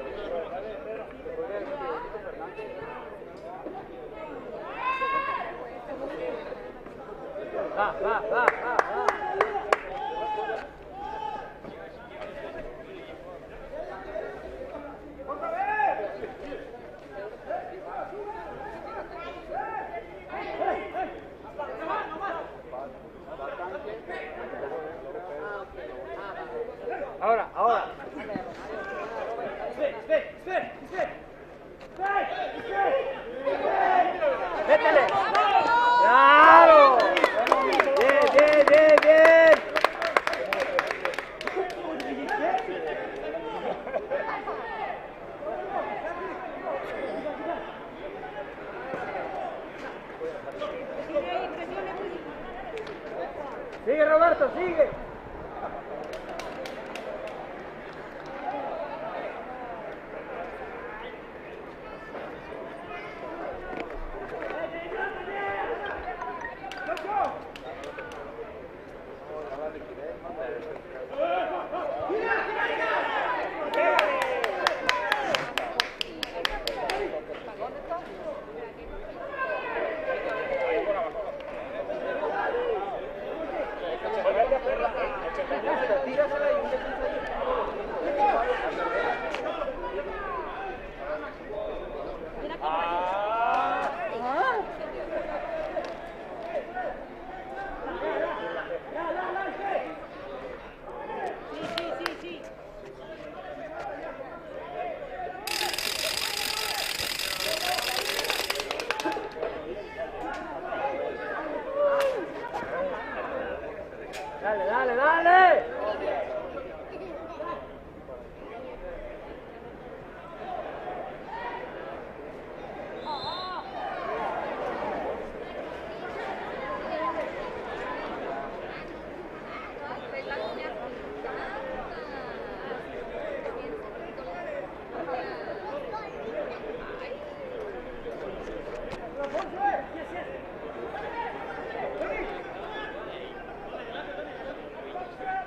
Ahora, ahora. Métele. Claro. Bien, bien, bien, bien. Sigue, Roberto, sigue.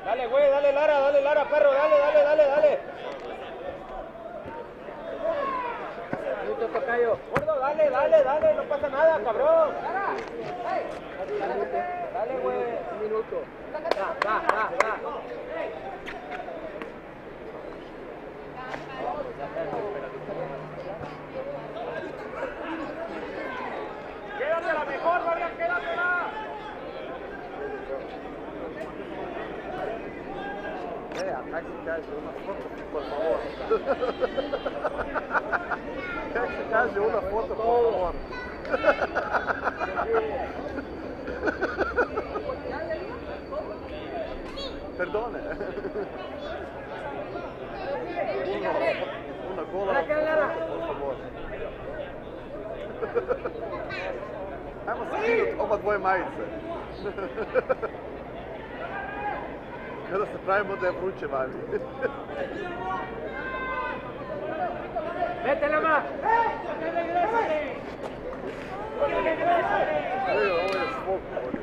Dale, güey, dale Lara, perro, dale. Minuto, tocayo. Gordo, dale, no pasa nada, cabrón. Dale, güey, un minuto. Va. Quédatela mejor, Marian, quédatela. Kaže una foto, por favor. Kako se kaže una foto, por favor. Perdone. Una gola foto, por favor. Ajmo se skinuti oba dvoje majice. Kada se pravimo da je vruće vani. Vete nama! Ovo je svog ovdje.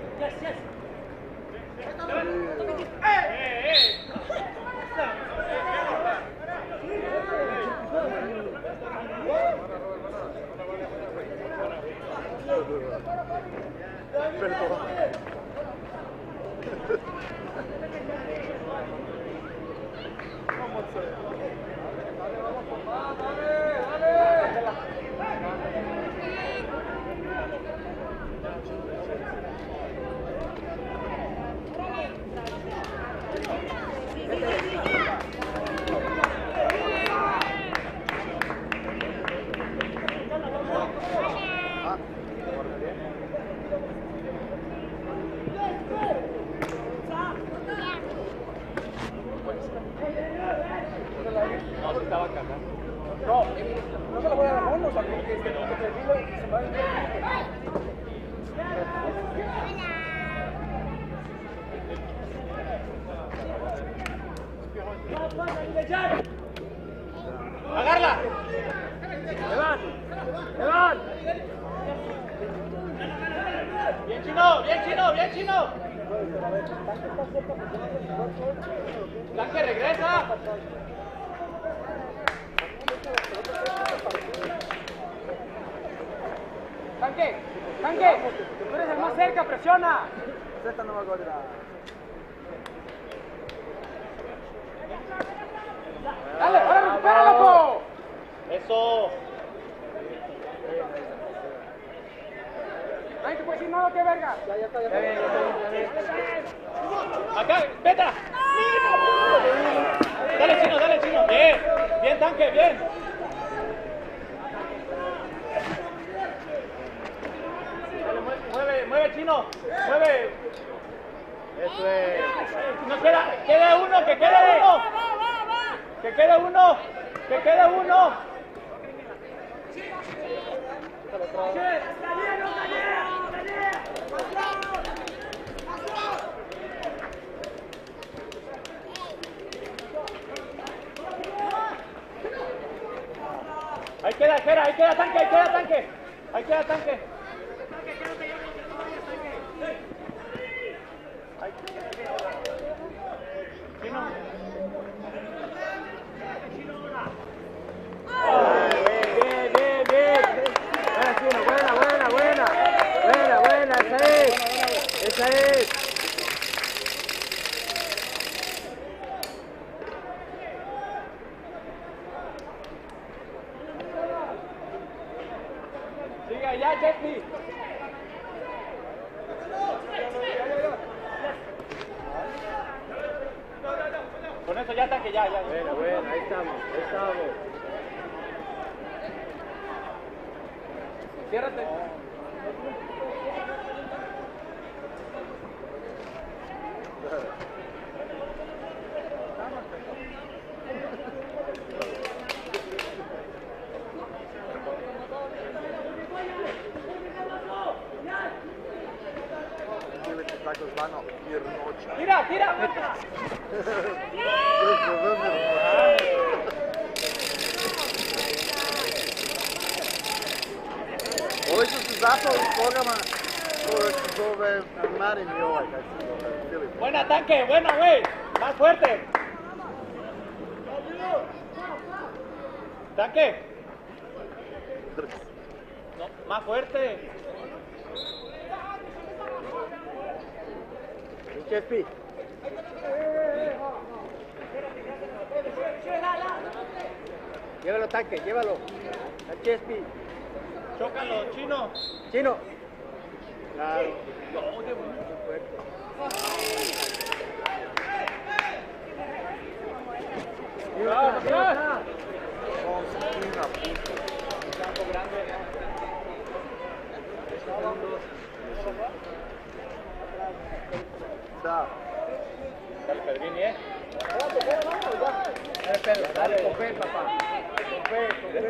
No se lo voy a dar manos, porque se perfila y se va a ir. ¡Agarla! ¡Levan! Bien chino. Tanque regresa. Tanque, tú eres el más cerca, presiona. Zeta nova godina. Dale, ahora recupera, loco. Eso. Nadie te puede decir nada, qué verga. Ya está. Acá, veta. Dale, chino. Bien, tanque, bien. Mueve, chino. Mueve. Eso es. No quede uno, que quede uno. Que quede uno. Ahí queda tanque. Buena, esa es. Sigue allá, Jeffy. Con eso ya tanque, ya. Buena, ahí estamos. Ciérrate. Tako zvano mirnoća. Tira! Ovo što se zapao u slogama koje se zove Marin i ovaj, kaj se zove, Filip. Buena tanque, buena, güey. Más fuerte. Tanque. No, más fuerte. HSP. Llévalo, tanque, llévalo. HSP. Chócalo, chino. Chino. Claro. Da. Dale, Pedrini, ¿eh? Dale, Pedro, dale, con fe, papá. Con fe, con fe.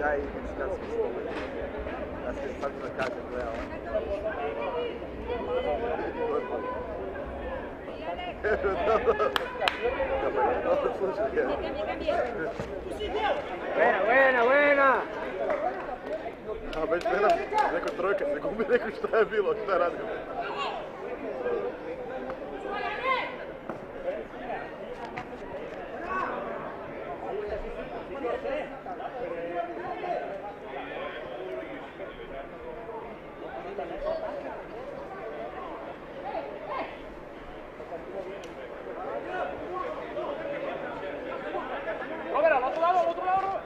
Ja i meksikanski spomen. Ja se sad na kažem gledao. Buena, buena. A već gledam, neko trojka se gubi, neko šta je bilo, šta je radio. Robert, al otro lado, Robert.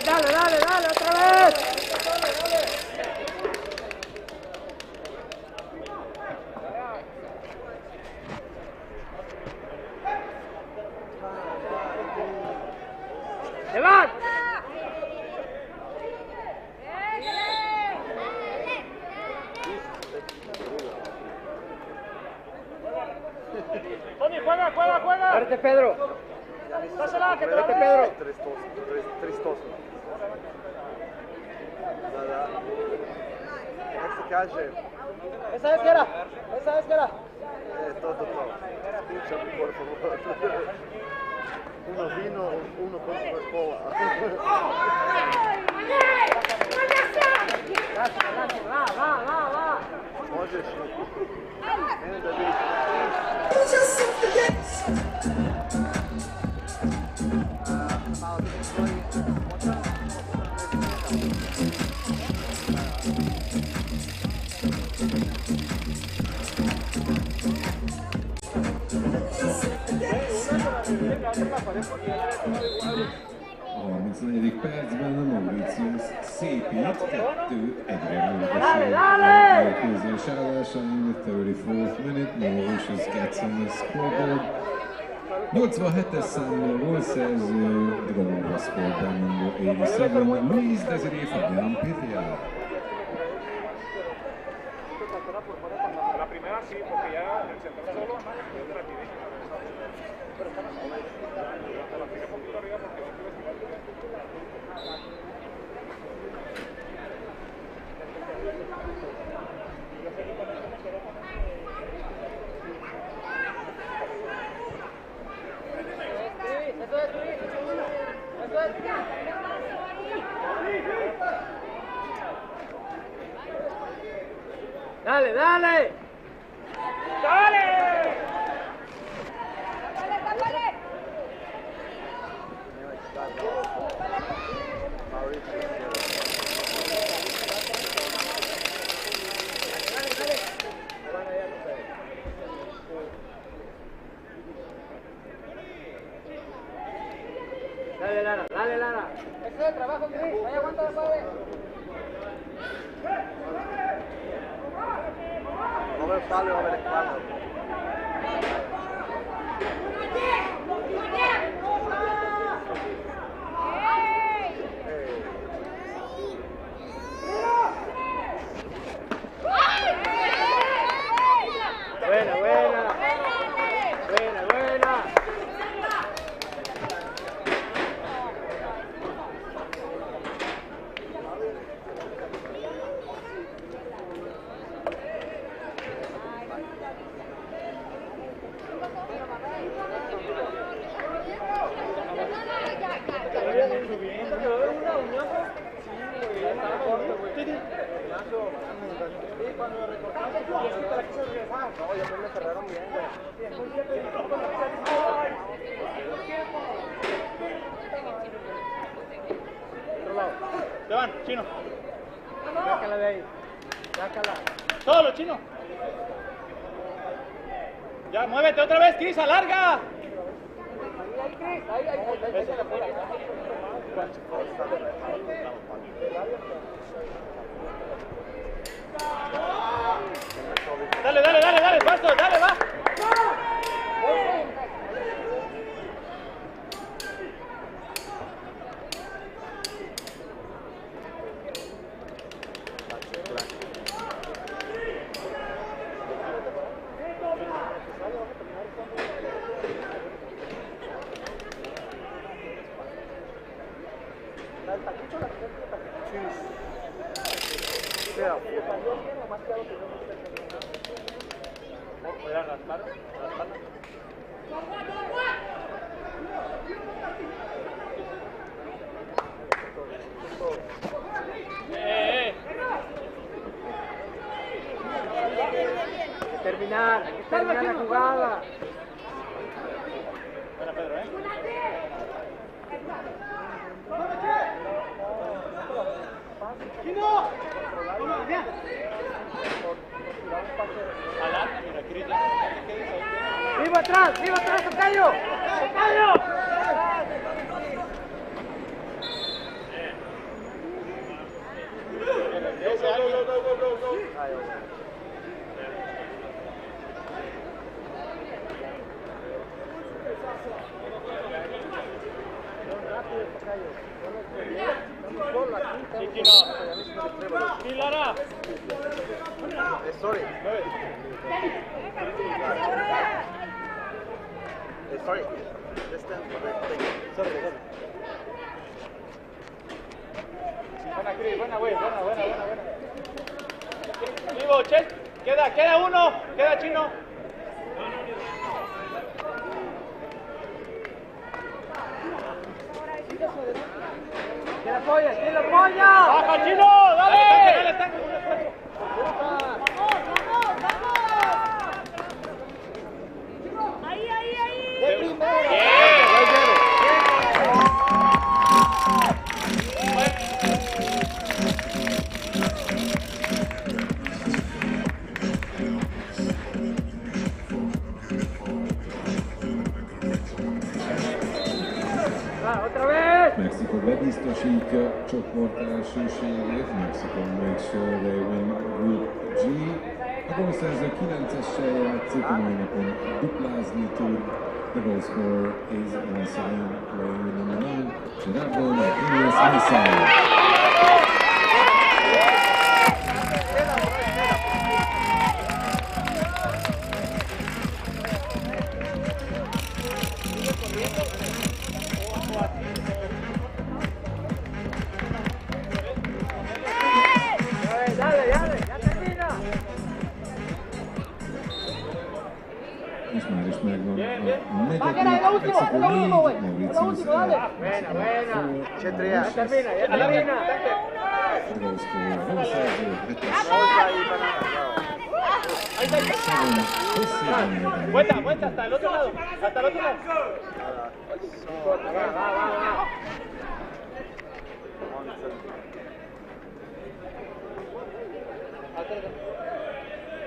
Dale, otra vez. ¡Se van! Tony, juega. Verte, Pedro. Pásala, que te Verte, la Pedro. Tristoso. Da. Kako se kaže? Esa es que era. To. Escucha, por favor. Uno vino, uno Coca-Cola. Va. Možeš. Mene da vidiš. A 34. percben a Mauritius szépít 2-1-re módosítja a közös állásán. In the 34th minute, Mauritius gets on the scoreboard. 87-es számmal a gólszerző, the goal was scored by number 87, Luis Desiree Fabián Pitia. La primera sí, porque ya el central solo es rapidito. La tiré un poquito arriba porque no quiero ¡Dale, dale! ¡Dale! Dale, Lara, dale, Lara. Eso es trabajo, Cris. Vaya, aguanta la padre. No me sale, va a ver el plano. Buena, buena. Buena, buena. No, ya me cerraron bien. Otro lado. Te van, chino. Sácala de ahí. Sácala. Solo, chino. Ya, muévete otra vez, Cris, alarga. Ahí, Cris. Ahí, ahí. Dale, dale, dale, dale, paso, dale, va. Terminar la jugada. Buena, Pedro, ¿eh? ¡Chino! Alarga, mira, Cris. ¡Vivo atrás, Tocayo! ¡Tocayo! Lara. Sorry. Sorry. Distance, sorry. Buena, Cris, buena, güey, buena. Vivo, che, queda uno, queda chino. ¡Que la apoya! ¡Baja, chino! ¡Dale! ¡Dale! Ahí! ¡De primera! Mexico bebiztosítja csoport elsőségét. Mexico makes sure they win Group G. A gólszerző 9-essel játszik, a mai napon duplázni tud. The goal scorer is once again playing with number 9, Gerardo Martinez Mesa. És már is megvan a negyedik, Mexico 4, Mauritius 4. Goal scorer, gólszerző 7-es. Vuelta, vuelta, hasta el otro lado, hasta el otro lado.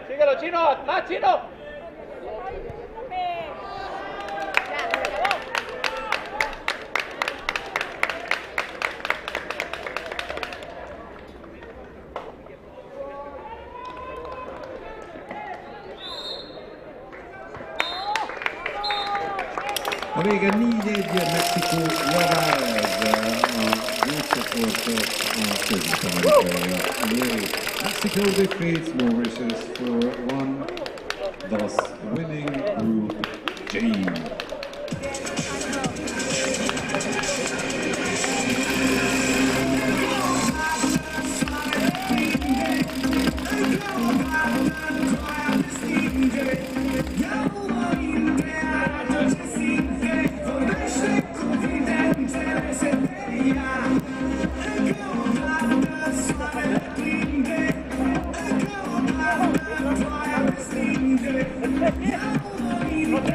Síguelo, Chino, más Chino. A vége 4-1 Mexikó Juárez a gócsoportot a Közép-Amerikai. Mexico defeats Mauritius for 1, thus winning Group G. No te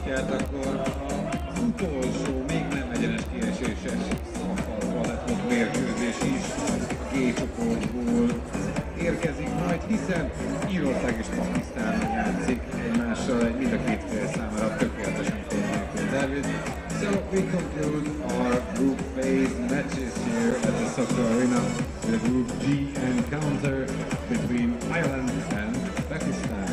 pontját, akkor az utolsó, még nem egyenes kieséses szakaszban lett ott mérkőzés is. A G csoportból érkezik majd, hiszen Írország és Pakisztán játszik egymással, mind a két fél számára tökéletesen tényleg David. So we conclude our group phase matches here at the Soccer Arena with a Group G encounter between Ireland and Pakistan.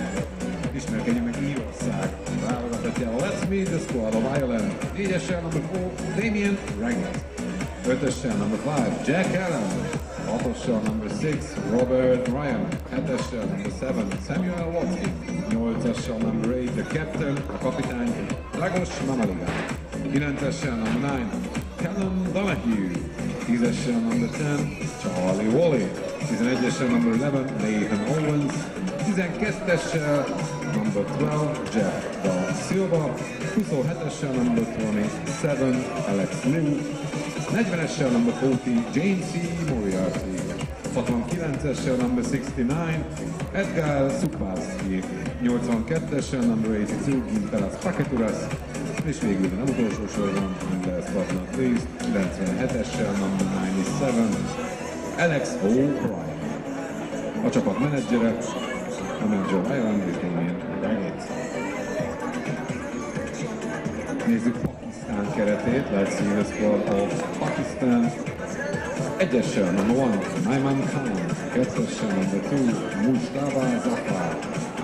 Ismerkedjünk meg Írország válogatottjával. Let's meet the squad of Ireland. 4-essel number 4, Damien Raggett. 5-essel number 5, Jack Allen. 6-essel number 6, Robert Ryan. 7-essel number 7, Samuel Watkins. 8-essel number 8, the captain, a kapitány, Lagos Mamaliga. 9-essel number 9, Callum Donahue. 10-essel number 10, Charlie Wally. 11-essel number 11, Nathan Owens. 12-essel number 12, Jeff Da Silva. 27-essel number 27, Alex Liu. 40-essel number 40, James C. Moriarty. 69-essel number 69, Edgar Supalski. 82-essel number 82, Ginteras Paketuras. És végül, de nem utolsó sorban, last but not least, 97-essel number 97, Alex O'Brien. A csapat menedzsere, a manager Ireland és Damien Raggett. Nézzük Pakisztán keretét, let's see the squad of Pakistan. 1-essel number 1, Naiman Khan. 2-essel number 2, Mustafa Zafar.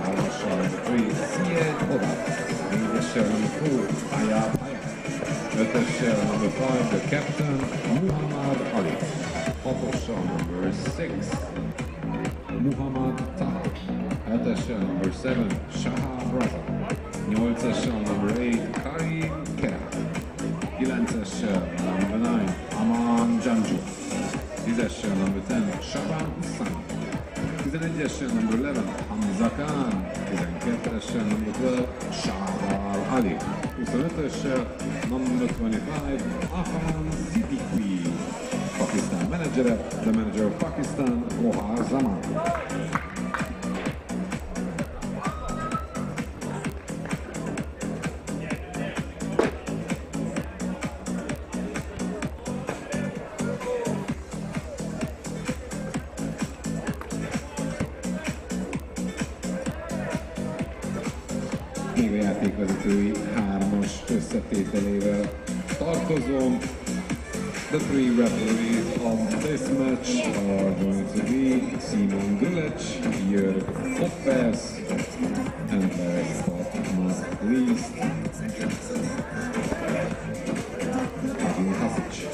3-essel number 3, Syed Odat. 4-essel number 4, Ayab Hayat. 5-essel number 5, the captain, Muhammad Ali. 6-essel number 6, Muhammad Taha. 7-essel number 7, Shahab Raza. 8-essel number 8, Karim Kera. 9-essel number 9, Aman Janju. 10-essel number 10, Shaban Hussain. 11-essel number 11, Hamza Khan. 12-essel number 12, Shahbal Ali. 25-essel number 25, Afan Siddiqui. Pakistan manager, the manager of Pakistan, Rohar Zaman. Játékvezetői 3-as összetételével tartozom. The 3 referees of this match are going to be Simon Dulic, Jörg Hoppers, and last but not least, Adin Hasic.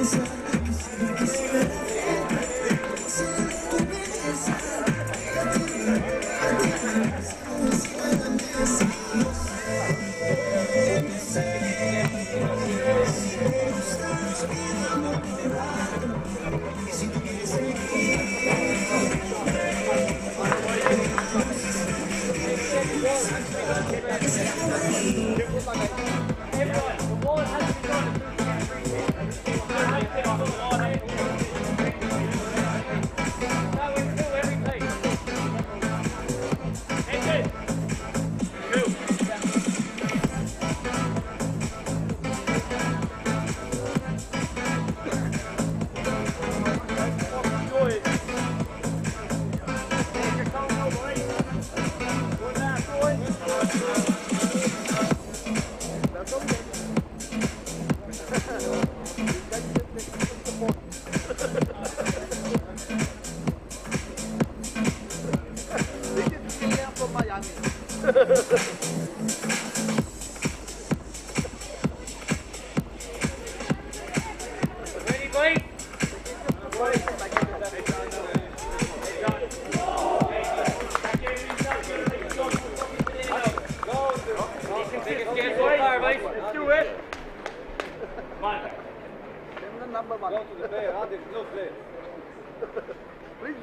Please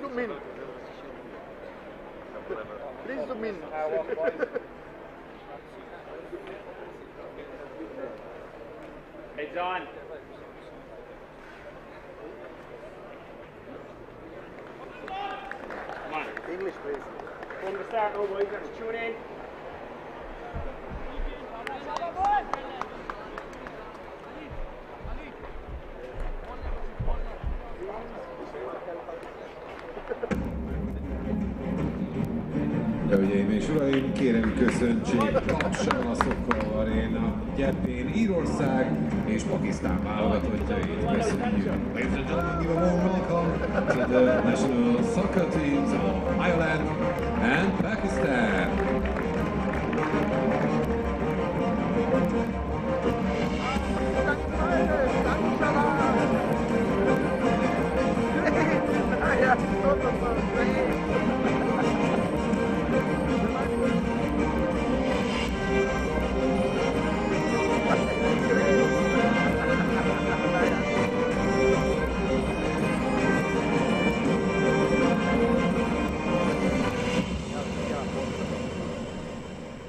zoom in. Please zoom in. Hey, John. Come on. English, please. From the start, oh boys, let's tune in. Hölgyeim és uraim, kérem köszöntsék tapsal a Socca Arena gyepén Írország és Pakisztán válogatottjait. Köszönjük! Ladies and gentlemen, give a warm welcome to the national soccer teams of Ireland and Pakistan.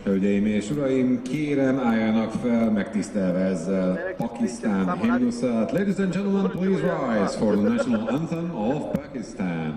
Hölgyeim és uraim, kérem álljanak fel, megtisztelve ezzel Pakisztán himnuszát. Ladies and gentlemen, please rise for the national anthem of Pakistan.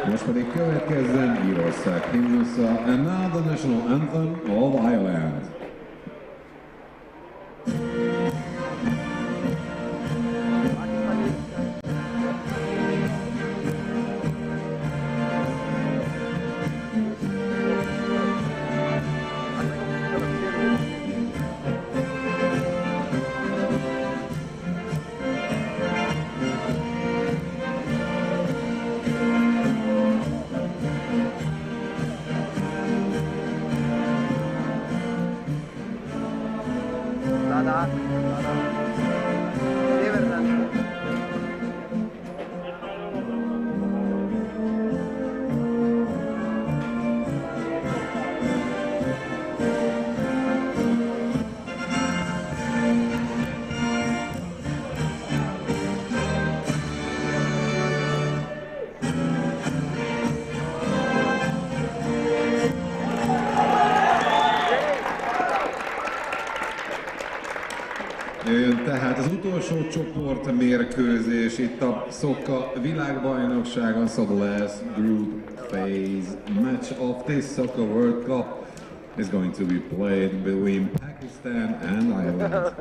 Most pedig következzen Írország himnusza, and now the national anthem of Ireland. utolsó csoportmérkőzés itt a Socca világbajnokságon, so the last group phase match of this Soccer World Cup is going to be played between Pakistan and Ireland.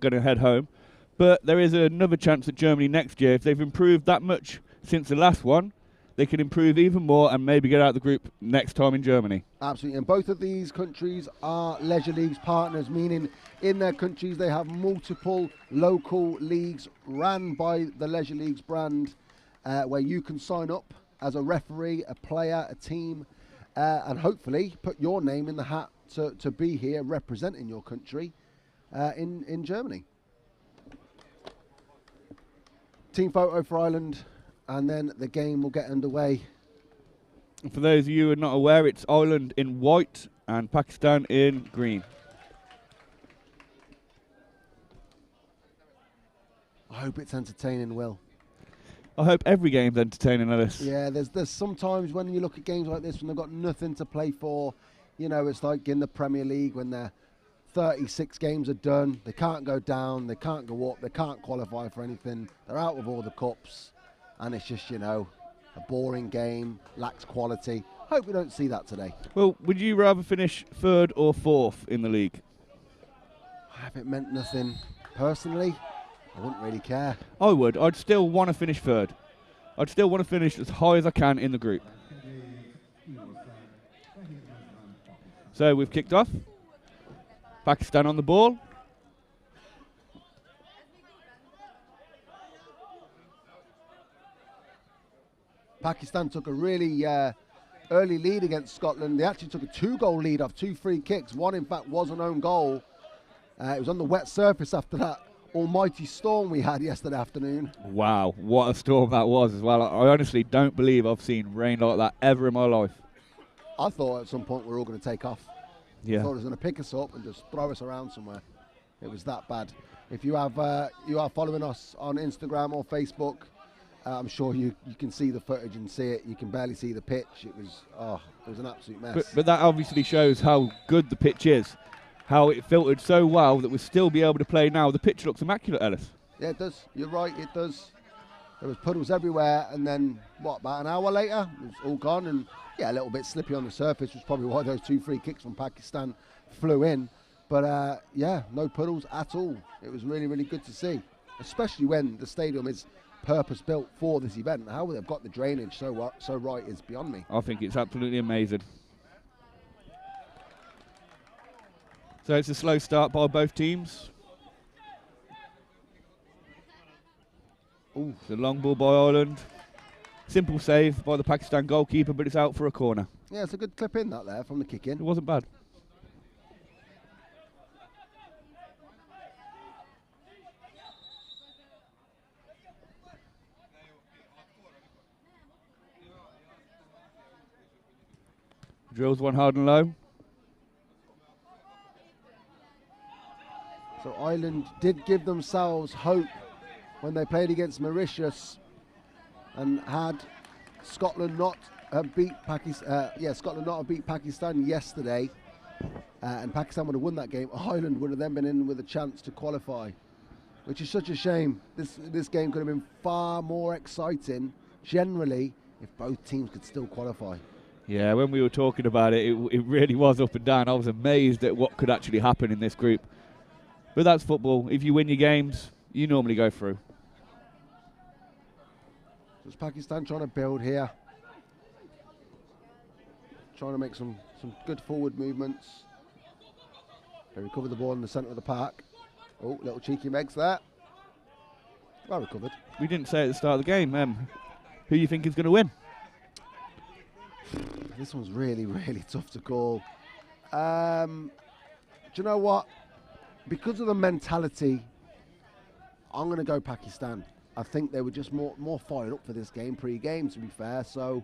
Going to head home, but there is another chance at Germany next year. If they've improved that much since the last one, they can improve even more and maybe get out of the group next time in Germany. Absolutely, and both of these countries are Leisure Leagues partners, meaning in their countries they have multiple local leagues ran by the Leisure Leagues brand, where you can sign up as a referee, a player, a team, and hopefully put your name in the hat to be here representing your country in Germany. Team photo for Ireland, and then the game will get underway. And for those of you who are not aware, it's Ireland in white and Pakistan in green. I hope it's entertaining, Will. I hope every game's entertaining, Ellis. Yeah, there's sometimes when you look at games like this when they've got nothing to play for, you know, it's like in the Premier League when they're 36 games are done, they can't go down, they can't go up, they can't qualify for anything, they're out of all the cups, and it's just, you know, a boring game, lacks quality. Hope we don't see that today. Well, would you rather finish third or fourth in the league? If it meant nothing personally, I wouldn't really care. I would. I'd still want to finish third. I'd still want to finish as high as I can in the group. So we've kicked off. Pakistan on the ball. Pakistan took a really early lead against Scotland. They actually took a 2-goal lead off 2 free kicks. One, in fact, was an own goal. It was on the wet surface after that almighty storm we had yesterday afternoon. Wow, what a storm that was as well. I honestly don't believe I've seen rain like that ever in my life. I thought at some point we were all going to take off. Yeah. I thought it was going to pick us up and just throw us around somewhere. It was that bad. If you have, you are following us on Instagram or Facebook, I'm sure you can see the footage and see it. You can barely see the pitch. It was an absolute mess. But that obviously shows how good the pitch is, how it filtered so well that we'll still be able to play now. The pitch looks immaculate, Ellis. Yeah, it does. You're right, it does. There was puddles everywhere, and then, about an hour later, it was all gone, and yeah, a little bit slippy on the surface, which is probably why those 2 free kicks from Pakistan flew in. But yeah, no puddles at all. It was really, really good to see, especially when the stadium is purpose-built for this event. How they've got the drainage so right is beyond me. I think it's absolutely amazing. So it's a slow start by both teams. Ooh. It's a long ball by Ireland. Simple save by the Pakistan goalkeeper, but it's out for a corner. Yeah, it's a good clip in that there from the kick in. It wasn't bad. Drills one hard and low. So Ireland did give themselves hope when they played against Mauritius, and had Scotland not have beat Pakistan yesterday, and Pakistan would have won that game, Ireland would have then been in with a chance to qualify, which is such a shame. This game could have been far more exciting generally if both teams could still qualify. Yeah, when we were talking about it, it really was up and down. I was amazed at what could actually happen in this group. But that's football. If you win your games, you normally go through. So it's Pakistan trying to build here. Trying to make some good forward movements. They recover the ball in the centre of the park. Oh, little cheeky Megs there. Well recovered. We didn't say at the start of the game who you think is going to win. This one's really, really tough to call. Do you know what? Because of the mentality, I'm going to go Pakistan. I think they were just more fired up for this game, pre-game, to be fair. So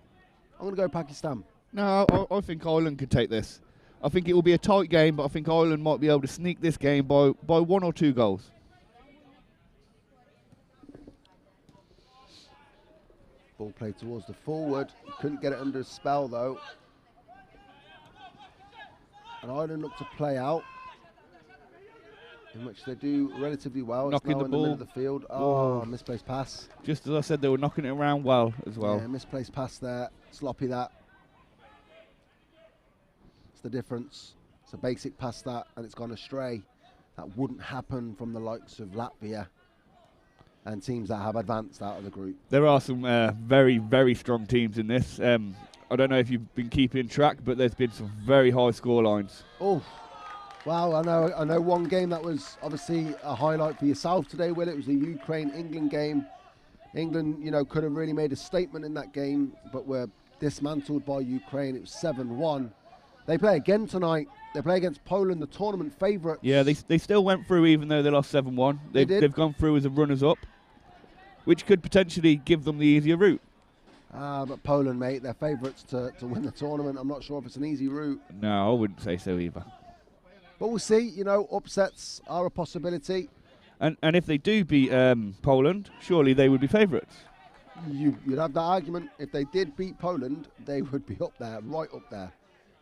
I'm going to go Pakistan. No, I think Ireland could take this. I think it will be a tight game, but I think Ireland might be able to sneak this game by 1 or 2 goals. Ball played towards the forward. Couldn't get it under spell, though. And Ireland look to play out, in which they do relatively well. Knocking it's now the in ball. the middle of the field. Oh, misplaced pass. Just as I said, they were knocking it around well as well. Yeah, misplaced pass there. Sloppy that. It's the difference. It's a basic pass that, and it's gone astray. That wouldn't happen from the likes of Latvia and teams that have advanced out of the group. There are some very, very strong teams in this. I don't know if you've been keeping track, but there's been some very high score lines. Oh, wow! I know one game that was obviously a highlight for yourself today, Will. It was the Ukraine-England game. England, could have really made a statement in that game, but were dismantled by Ukraine. It was 7-1. They play again tonight. They play against Poland, the tournament favourites. Yeah, they still went through even though they lost 7-1. They've gone through as a runners-up, which could potentially give them the easier route. But Poland, mate, they're favourites to win the tournament. I'm not sure if it's an easy route. No, I wouldn't say so either. But we'll see. Upsets are a possibility. And if they do beat Poland, surely they would be favourites. You'd have that argument. If they did beat Poland, they would be up there, right up there.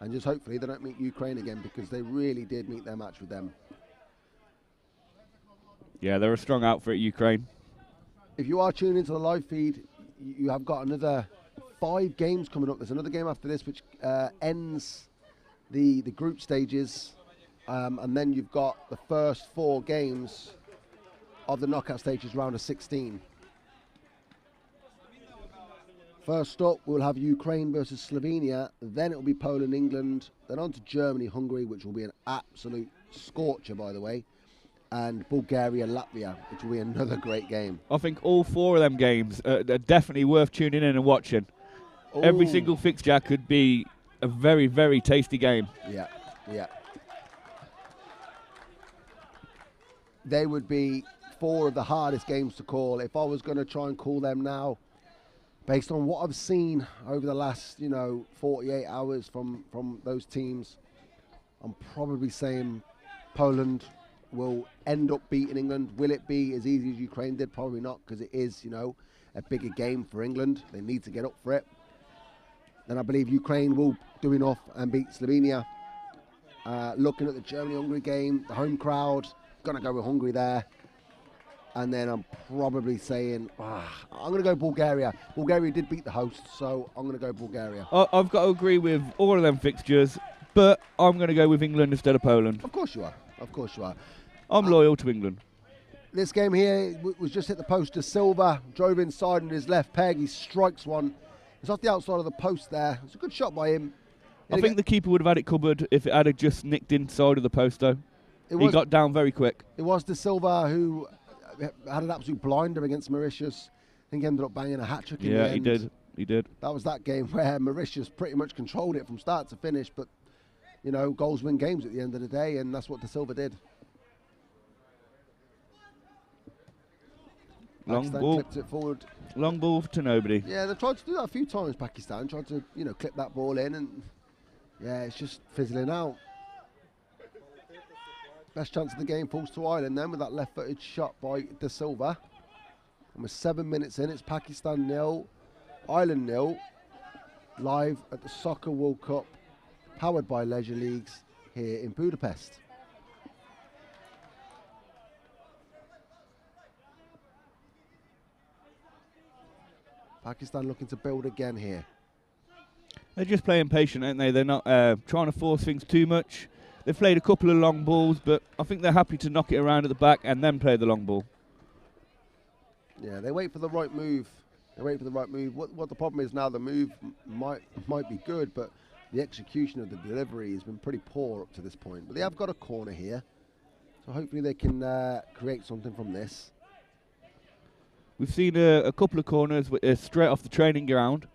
And just hopefully they don't meet Ukraine again, because they really did meet their match with them. Yeah, they're a strong outfit, Ukraine. If you are tuning into the live feed, you have got another 5 games coming up. There's another game after this which ends the group stages. And then you've got the first 4 games of the knockout stages, round of 16. First up, we'll have Ukraine versus Slovenia. Then it will be Poland, England. Then on to Germany, Hungary, which will be an absolute scorcher, by the way. And Bulgaria, Latvia, which will be another great game. I think all 4 of them games are definitely worth tuning in and watching. Ooh. Every single fixture could be a very, very tasty game. Yeah. They would be 4 of the hardest games to call. If I was going to try and call them now, based on what I've seen over the last, 48 hours from those teams, I'm probably saying Poland will end up beating England. Will it be as easy as Ukraine did? Probably not, because it is, a bigger game for England. They need to get up for it. Then I believe Ukraine will do enough and beat Slovenia. Looking at the Germany-Hungary game, the home crowd, going to go with Hungary there. And then I'm probably saying, I'm going to go Bulgaria. Bulgaria did beat the host, so I'm going to go Bulgaria. I've got to agree with all of them fixtures, but I'm going to go with England instead of Poland. Of course you are. Of course you are. I'm loyal to England. This game here was just hit the post. De Silva drove inside on his left peg. He strikes one. It's off the outside of the post there. It's a good shot by him. I think the keeper would have had it covered if it had just nicked inside of the post, though. He got down very quick. It was De Silva who had an absolute blinder against Mauritius. I think he ended up banging a hat-trick in the end. Yeah, he did. That was that game where Mauritius pretty much controlled it from start to finish, but, goals win games at the end of the day, and that's what De Silva did. Long ball. Clipped it forward. Long ball to nobody. Yeah, they've tried to do that a few times, Pakistan. Tried to, clip that ball in, and, yeah, it's just fizzling out. Best chance of the game falls to Ireland then with that left-footed shot by De Silva. And we're 7 minutes in. It's Pakistan 0, Ireland 0. Live at the Soccer World Cup, powered by Leisure Leagues here in Budapest. Pakistan looking to build again here. They're just playing patient, aren't they? They're not trying to force things too much. They've played a couple of long balls, but I think they're happy to knock it around at the back and then play the long ball. Yeah, they wait for the right move. What the problem is now, the move might be good, but the execution of the delivery has been pretty poor up to this point. But they have got a corner here. So hopefully they can create something from this. We've seen a couple of corners straight off the training ground,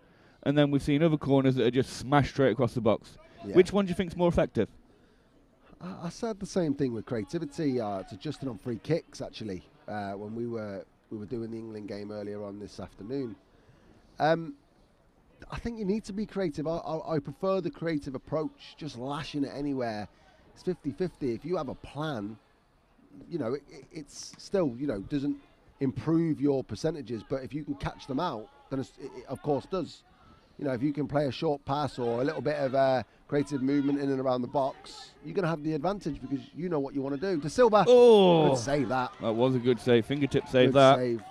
and then we've seen other corners that are just smashed straight across the box. Yeah. Which one do you think's more effective? I said the same thing with creativity. It's adjusting on free kicks actually. When we were doing the England game earlier on this afternoon. I think you need to be creative. I prefer the creative approach, just lashing it anywhere. It's 50-50. If you have a plan, you know, it's still, you know, doesn't improve your percentages, but if you can catch them out, then it of course does. You know, if you can play a short pass or a little bit of creative movement in and around the box, you're going to have the advantage because you know what you want to do. De Silva, good save that. That was a good save. Fingertip save Good that. save.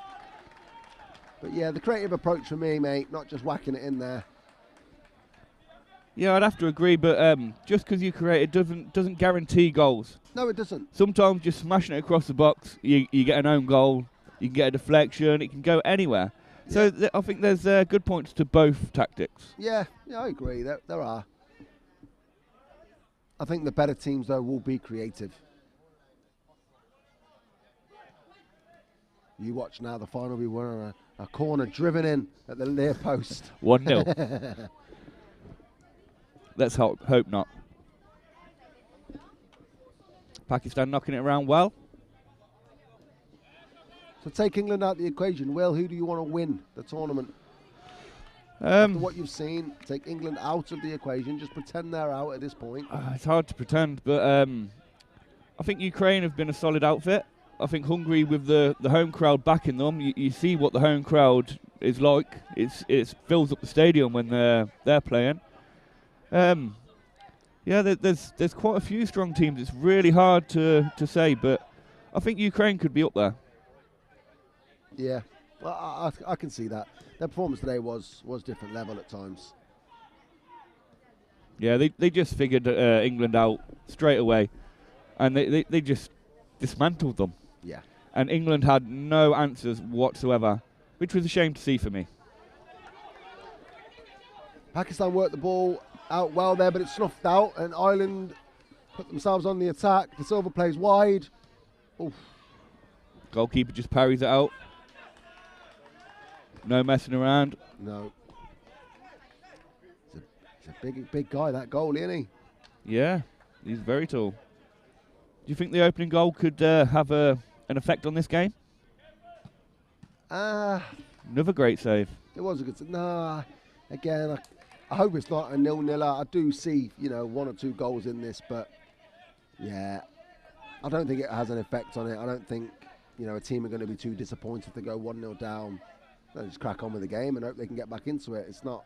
But yeah, the creative approach for me, mate, not just whacking it in there. Yeah, I'd have to agree, but just because you create it doesn't guarantee goals. No, it doesn't. Sometimes just smashing it across the box, you get an own goal, you can get a deflection, it can go anywhere. So I think there's good points to both tactics. Yeah, I agree. There are. I think the better teams, though, will be creative. You watch now the final be won a corner driven in at the near post. 1-0. Let's hope not. Pakistan knocking it around well. So take England out of the equation. Will, who do you want to win the tournament? After what you've seen, take England out of the equation. Just pretend they're out at this point. It's hard to pretend, but I think Ukraine have been a solid outfit. I think Hungary, with the home crowd backing them, you see what the home crowd is like. It fills up the stadium when they're playing. Yeah, there's quite a few strong teams. It's really hard to say, but I think Ukraine could be up there. Yeah, well, I can see that. Their performance today was different level at times. Yeah, they just figured England out straight away, and they just dismantled them. Yeah. And England had no answers whatsoever, which was a shame to see for me. Pakistan worked the ball out well there, but it's snuffed out, and Ireland put themselves on the attack. De Silva plays wide. Oof. Goalkeeper just parries it out. No messing around. No. He's a big guy, that goalie, isn't he? Yeah, he's very tall. Do you think the opening goal could have an effect on this game? Another great save. It was a good. Nah, again, I hope it's not a 0-0. I do see, you know, 1 or 2 goals in this, but yeah, I don't think it has an effect on it. I don't think, you know, a team are going to be too disappointed to go 1-0 down. They'll just crack on with the game and hope they can get back into it. It's not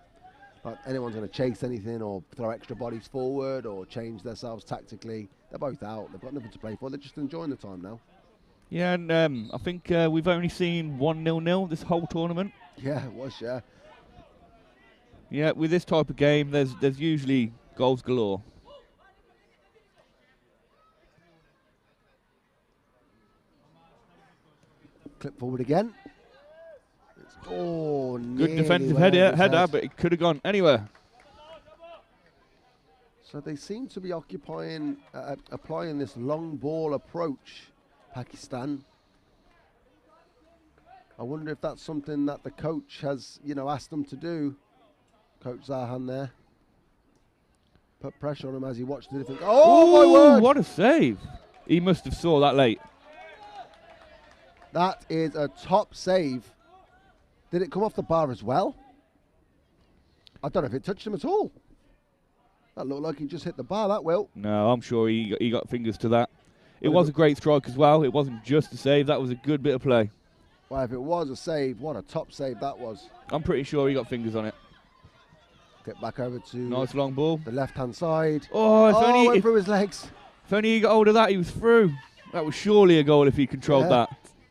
like anyone's going to chase anything or throw extra bodies forward or change themselves tactically. They're both out. They've got nothing to play for. They're just enjoying the time now. Yeah, and I think we've only seen 1-0 this whole tournament. Yeah, it was, yeah. Yeah, with this type of game, there's usually goals galore. Clip forward again. Oh, good defensive header, but it could have gone anywhere. So they seem to be applying this long ball approach, Pakistan. I wonder if that's something that the coach has, you know, asked them to do. Coach Zahan there. Put pressure on him as he watched the different. Oh, my word! What a save! He must have saw that late. That is a top save. Did it come off the bar as well? I don't know if it touched him at all. That looked like he just hit the bar, that will. No, I'm sure he got fingers to that. It was a great strike as well. It wasn't just a save. That was a good bit of play. Well, if it was a save, what a top save that was. I'm pretty sure he got fingers on it. Get back over to nice long ball. The left-hand side. Oh, if only went through his legs. If only he got hold of that, he was through. That was surely a goal if he controlled that.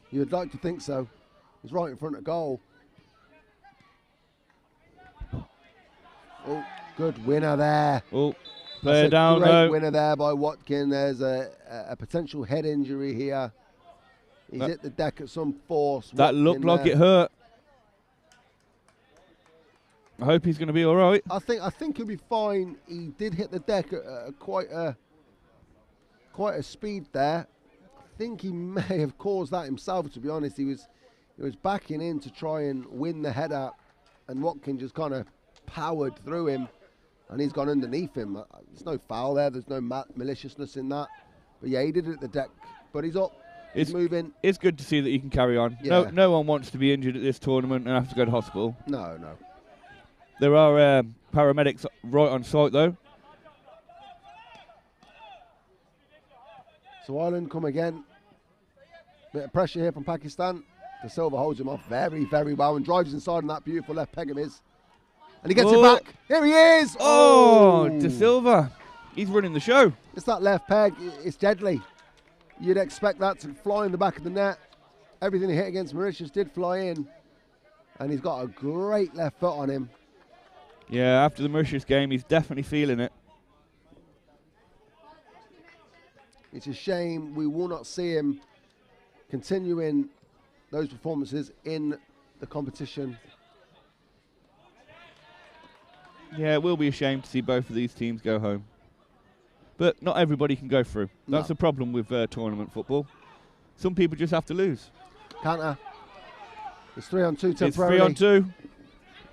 You'd like to think so. He's right in front of goal. Oh, good winner there. Oh, player down great low. Winner there by Watkin. There's a potential head injury here. He's hit the deck at some force. That looked like it hurt. I hope he's going to be all right. I think he'll be fine. He did hit the deck at quite a speed there. think he may have caused that himself, to be honest. He was backing in to try and win the header, and Watkin just kind of powered through him, and he's gone underneath him. There's no foul there. There's no maliciousness in that. But yeah, he did it at the deck. But he's up. He's moving. It's good to see that he can carry on. Yeah. No one wants to be injured at this tournament and have to go to hospital. No. There are paramedics right on site, though. So Ireland come again. Bit of pressure here from Pakistan. De Silva holds him off very, very well and drives inside on that beautiful left peg of his. And he gets it back. Here he is. Oh, De Silva. He's running the show. It's that left peg. It's deadly. You'd expect that to fly in the back of the net. Everything he hit against Mauritius did fly in. And he's got a great left foot on him. Yeah, after the Mauritius game, he's definitely feeling it. It's a shame we will not see him continuing those performances in the competition. Yeah, it will be a shame to see both of these teams go home. But not everybody can go through. That's the problem with tournament football. Some people just have to lose. Counter. It's 3-on-2 temporarily. It's 3-on-2.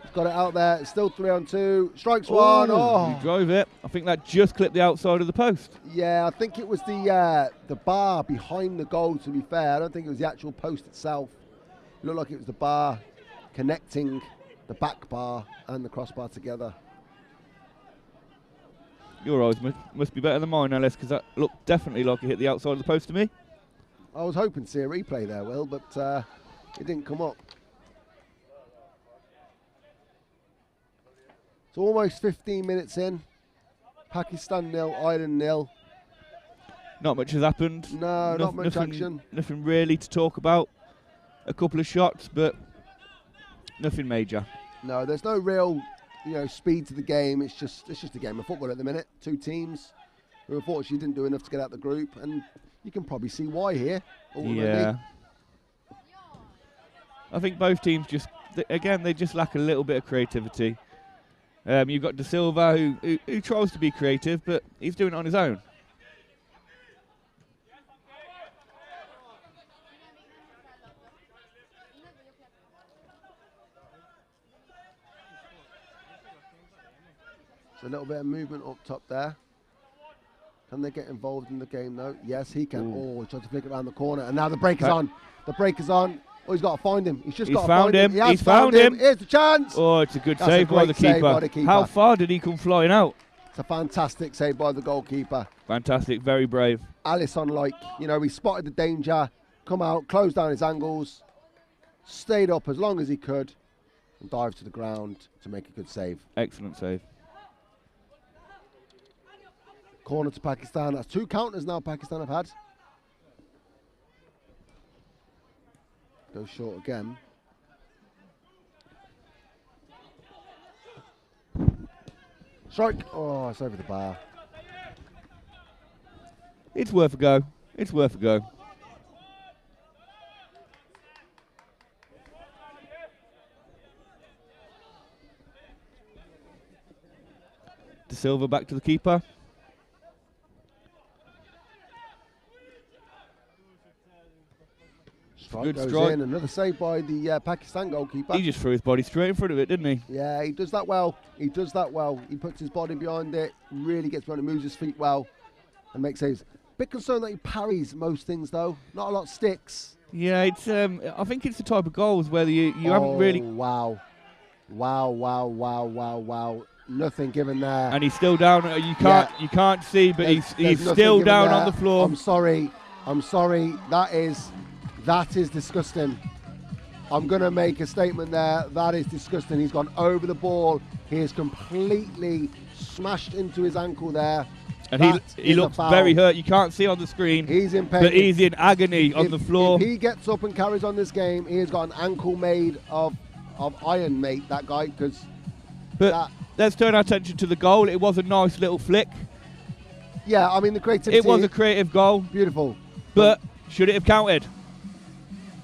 He's got it out there. It's still 3-on-2. Strikes one. Oh, he drove it. I think that just clipped the outside of the post. Yeah, I think it was the bar behind the goal, to be fair. I don't think it was the actual post itself. It looked like it was the bar connecting the back bar and the crossbar together. Your eyes must be better than mine, Ellis, because that looked definitely like it hit the outside of the post to me. I was hoping to see a replay there, Will, but it didn't come up. So almost 15 minutes in. Pakistan 0, Ireland 0. Not much has happened. No, not much nothing, action. Nothing really to talk about. A couple of shots, but nothing major. No, there's no real, speed to the game. It's just a game of football at the minute. Two teams who unfortunately didn't do enough to get out the group, and you can probably see why here. Already. Yeah. I think both teams they just lack a little bit of creativity. You've got De Silva who tries to be creative, but he's doing it on his own. So a little bit of movement up top there. Can they get involved in the game though? Yes, he can. Ooh. Oh, he tried to flick it around the corner, and now the break is on. The break is on. Oh, he's got to find him. He's got to find him. He's found him. Here's the chance. Oh, it's a good That's save by the keeper. How far did he come flying out? It's a fantastic save by the goalkeeper. Fantastic, very brave. Alisson, he spotted the danger, come out, closed down his angles, stayed up as long as he could, and dived to the ground to make a good save. Excellent save. Corner to Pakistan. That's 2 counters now Pakistan have had. Goes short again. Strike. Oh, it's over the bar. It's worth a go. It's worth a go. De Silva back to the keeper. Good strike. In. Another save by the Pakistan goalkeeper. He just threw his body straight in front of it, didn't he? Yeah, he does that well. He puts his body behind it, really gets behind it, moves his feet well, and makes saves. Bit concerned that he parries most things, though. Not a lot sticks. Yeah, it's. I think it's the type of goals where you haven't really. Wow. Nothing given there. And he's still down. You can't see, but he's still down on the floor. I'm sorry. That is disgusting. I'm going to make a statement there. That is disgusting. He's gone over the ball. He is completely smashed into his ankle there. And he looks very hurt. You can't see on the screen. He's in pain. But he's in agony on the floor. If he gets up and carries on this game, he has got an ankle made of iron, mate, that guy. But let's turn our attention to the goal. It was a nice little flick. Yeah, I mean, the creativity. It was a creative goal. Beautiful. But should it have counted?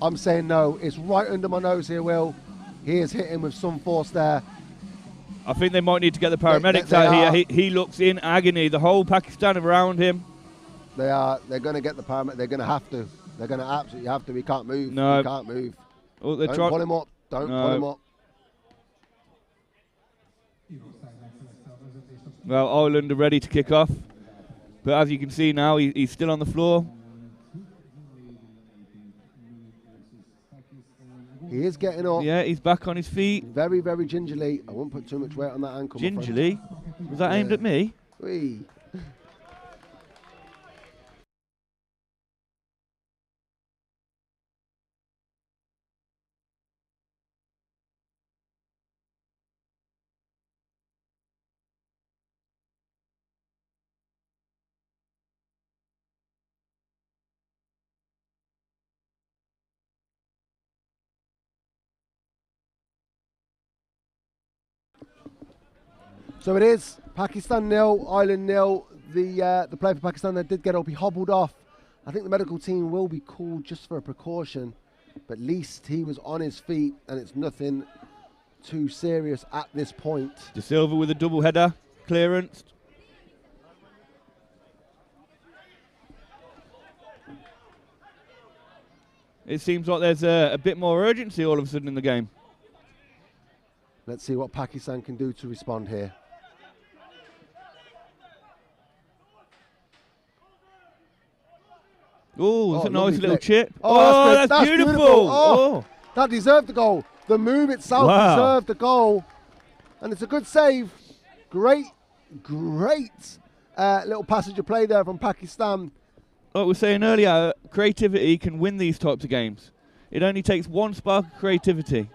I'm saying no. It's right under my nose here, Will. He is hitting with some force there. I think they might need to get the paramedics out here. He looks in agony. The whole Pakistan around him. They're going to get the parameter. They're going to have to. They're going to absolutely have to. He can't move. No. He can't move. Oh, Don't pull him up. Don't pull him up. Well, Ireland are ready to kick off. But as you can see now, he's still on the floor. He is getting up. Yeah, he's back on his feet. Very, very gingerly. I won't put too much weight on that ankle. Gingerly? Was that aimed at me? Whee. So it is Pakistan 0, Ireland 0. The player for Pakistan that did get up, he hobbled off. I think the medical team will be called just for a precaution, but at least he was on his feet, and it's nothing too serious at this point. De Silva with a double header clearance. It seems like there's a bit more urgency all of a sudden in the game. Let's see what Pakistan can do to respond here. Oh, that's a nice little flick. chip. Oh, That's beautiful. Oh, that deserved the goal. The move itself deserved the goal. And it's a good save. Great little passage of play there from Pakistan. Like we were saying earlier, creativity can win these types of games. It only takes one spark of creativity.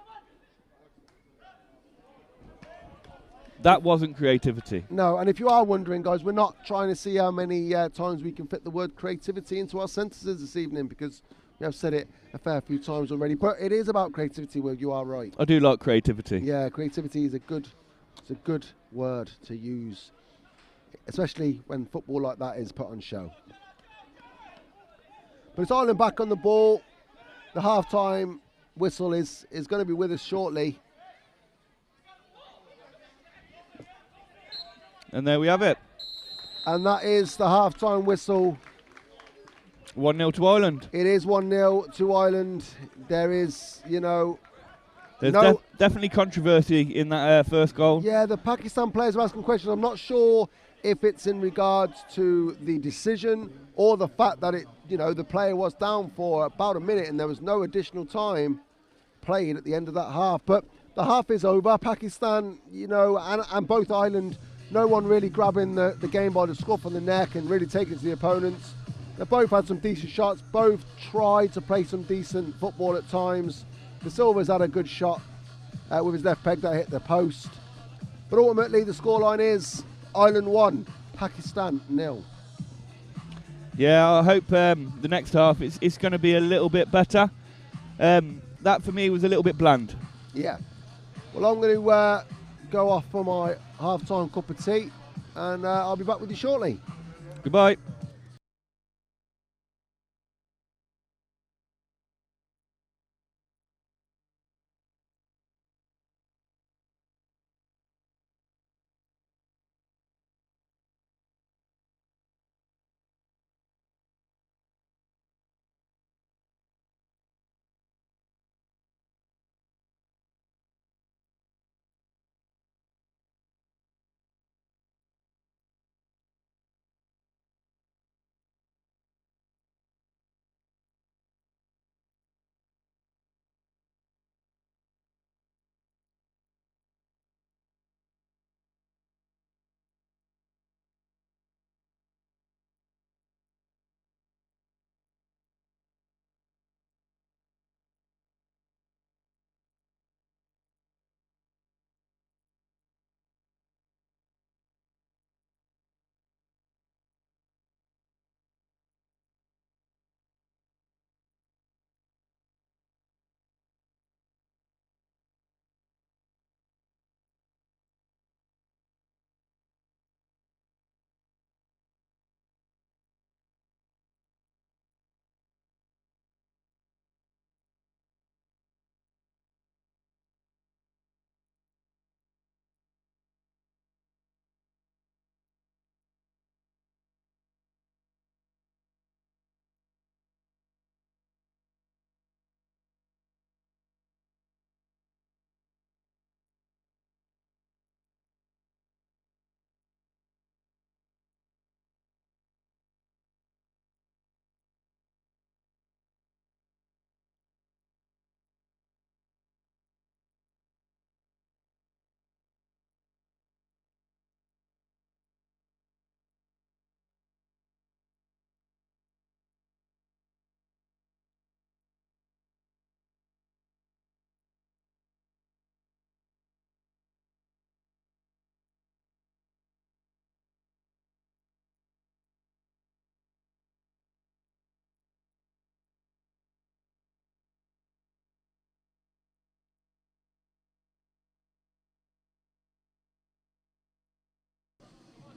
That wasn't creativity. No, and if you are wondering, guys, we're not trying to see how many times we can fit the word creativity into our sentences this evening, because we have said it a fair few times already. But it is about creativity, Will. You are right. I do like creativity. Yeah, creativity is a good word to use, especially when football like that is put on show. But it's Ireland back on the ball. The half-time whistle is going to be with us shortly. And there we have it. And that is the half-time whistle. 1-0 to Ireland. It is 1-0 to Ireland. There is, There's definitely controversy in that first goal. Yeah, the Pakistan players are asking questions. I'm not sure if it's in regards to the decision or the fact that the player was down for about a minute and there was no additional time played at the end of that half. But the half is over. Pakistan, and both Ireland, no one really grabbing the game by the scruff of the neck and really taking it to the opponents. They both had some decent shots. Both tried to play some decent football at times. De Silva's had a good shot with his left peg that hit the post. But ultimately, the scoreline is Ireland 1, Pakistan 0. Yeah, I hope the next half it's going to be a little bit better. That for me was a little bit bland. Yeah. Well, I'm going to go off for my half-time cup of tea, and I'll be back with you shortly. Goodbye.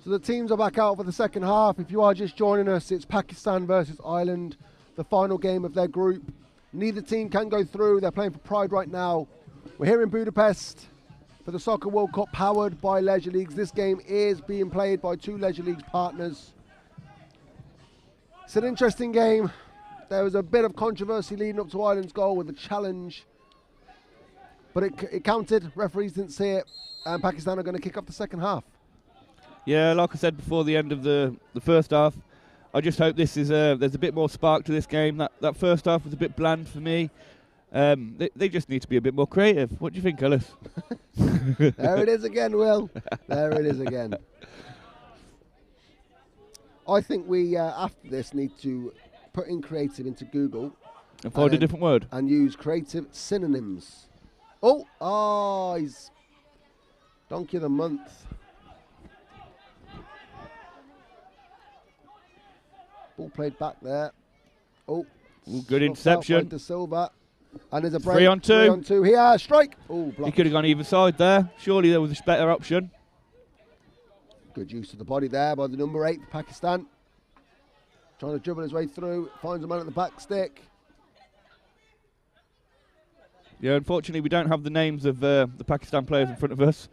So the teams are back out for the second half. If you are just joining us, it's Pakistan versus Ireland, the final game of their group. Neither team can go through. They're playing for pride right now. We're here in Budapest for the Soccer World Cup, powered by Leisure Leagues. This game is being played by 2 Leisure Leagues partners. It's an interesting game. There was a bit of controversy leading up to Ireland's goal with a challenge, but it counted. Referees didn't see it, and Pakistan are going to kick off the second half. Yeah, like I said before the end of the first half, I just hope this is there's a bit more spark to this game. That first half was a bit bland for me. They just need to be a bit more creative. What do you think, Ellis? There it is again, Will. There it is again. I think we, after this, need to put in creative into Google. And find a different word. And use creative synonyms. He's Donkey of the Month. Ball played back there. Good interception. To Silva. And there's a break. 3 on 2. 3 on 2 here. Strike. He could have gone either side there. Surely there was a better option. Good use of the body there by the number 8 for Pakistan. Trying to dribble his way through. Finds a man at the back stick. Yeah, unfortunately we don't have the names of the Pakistan players in front of us.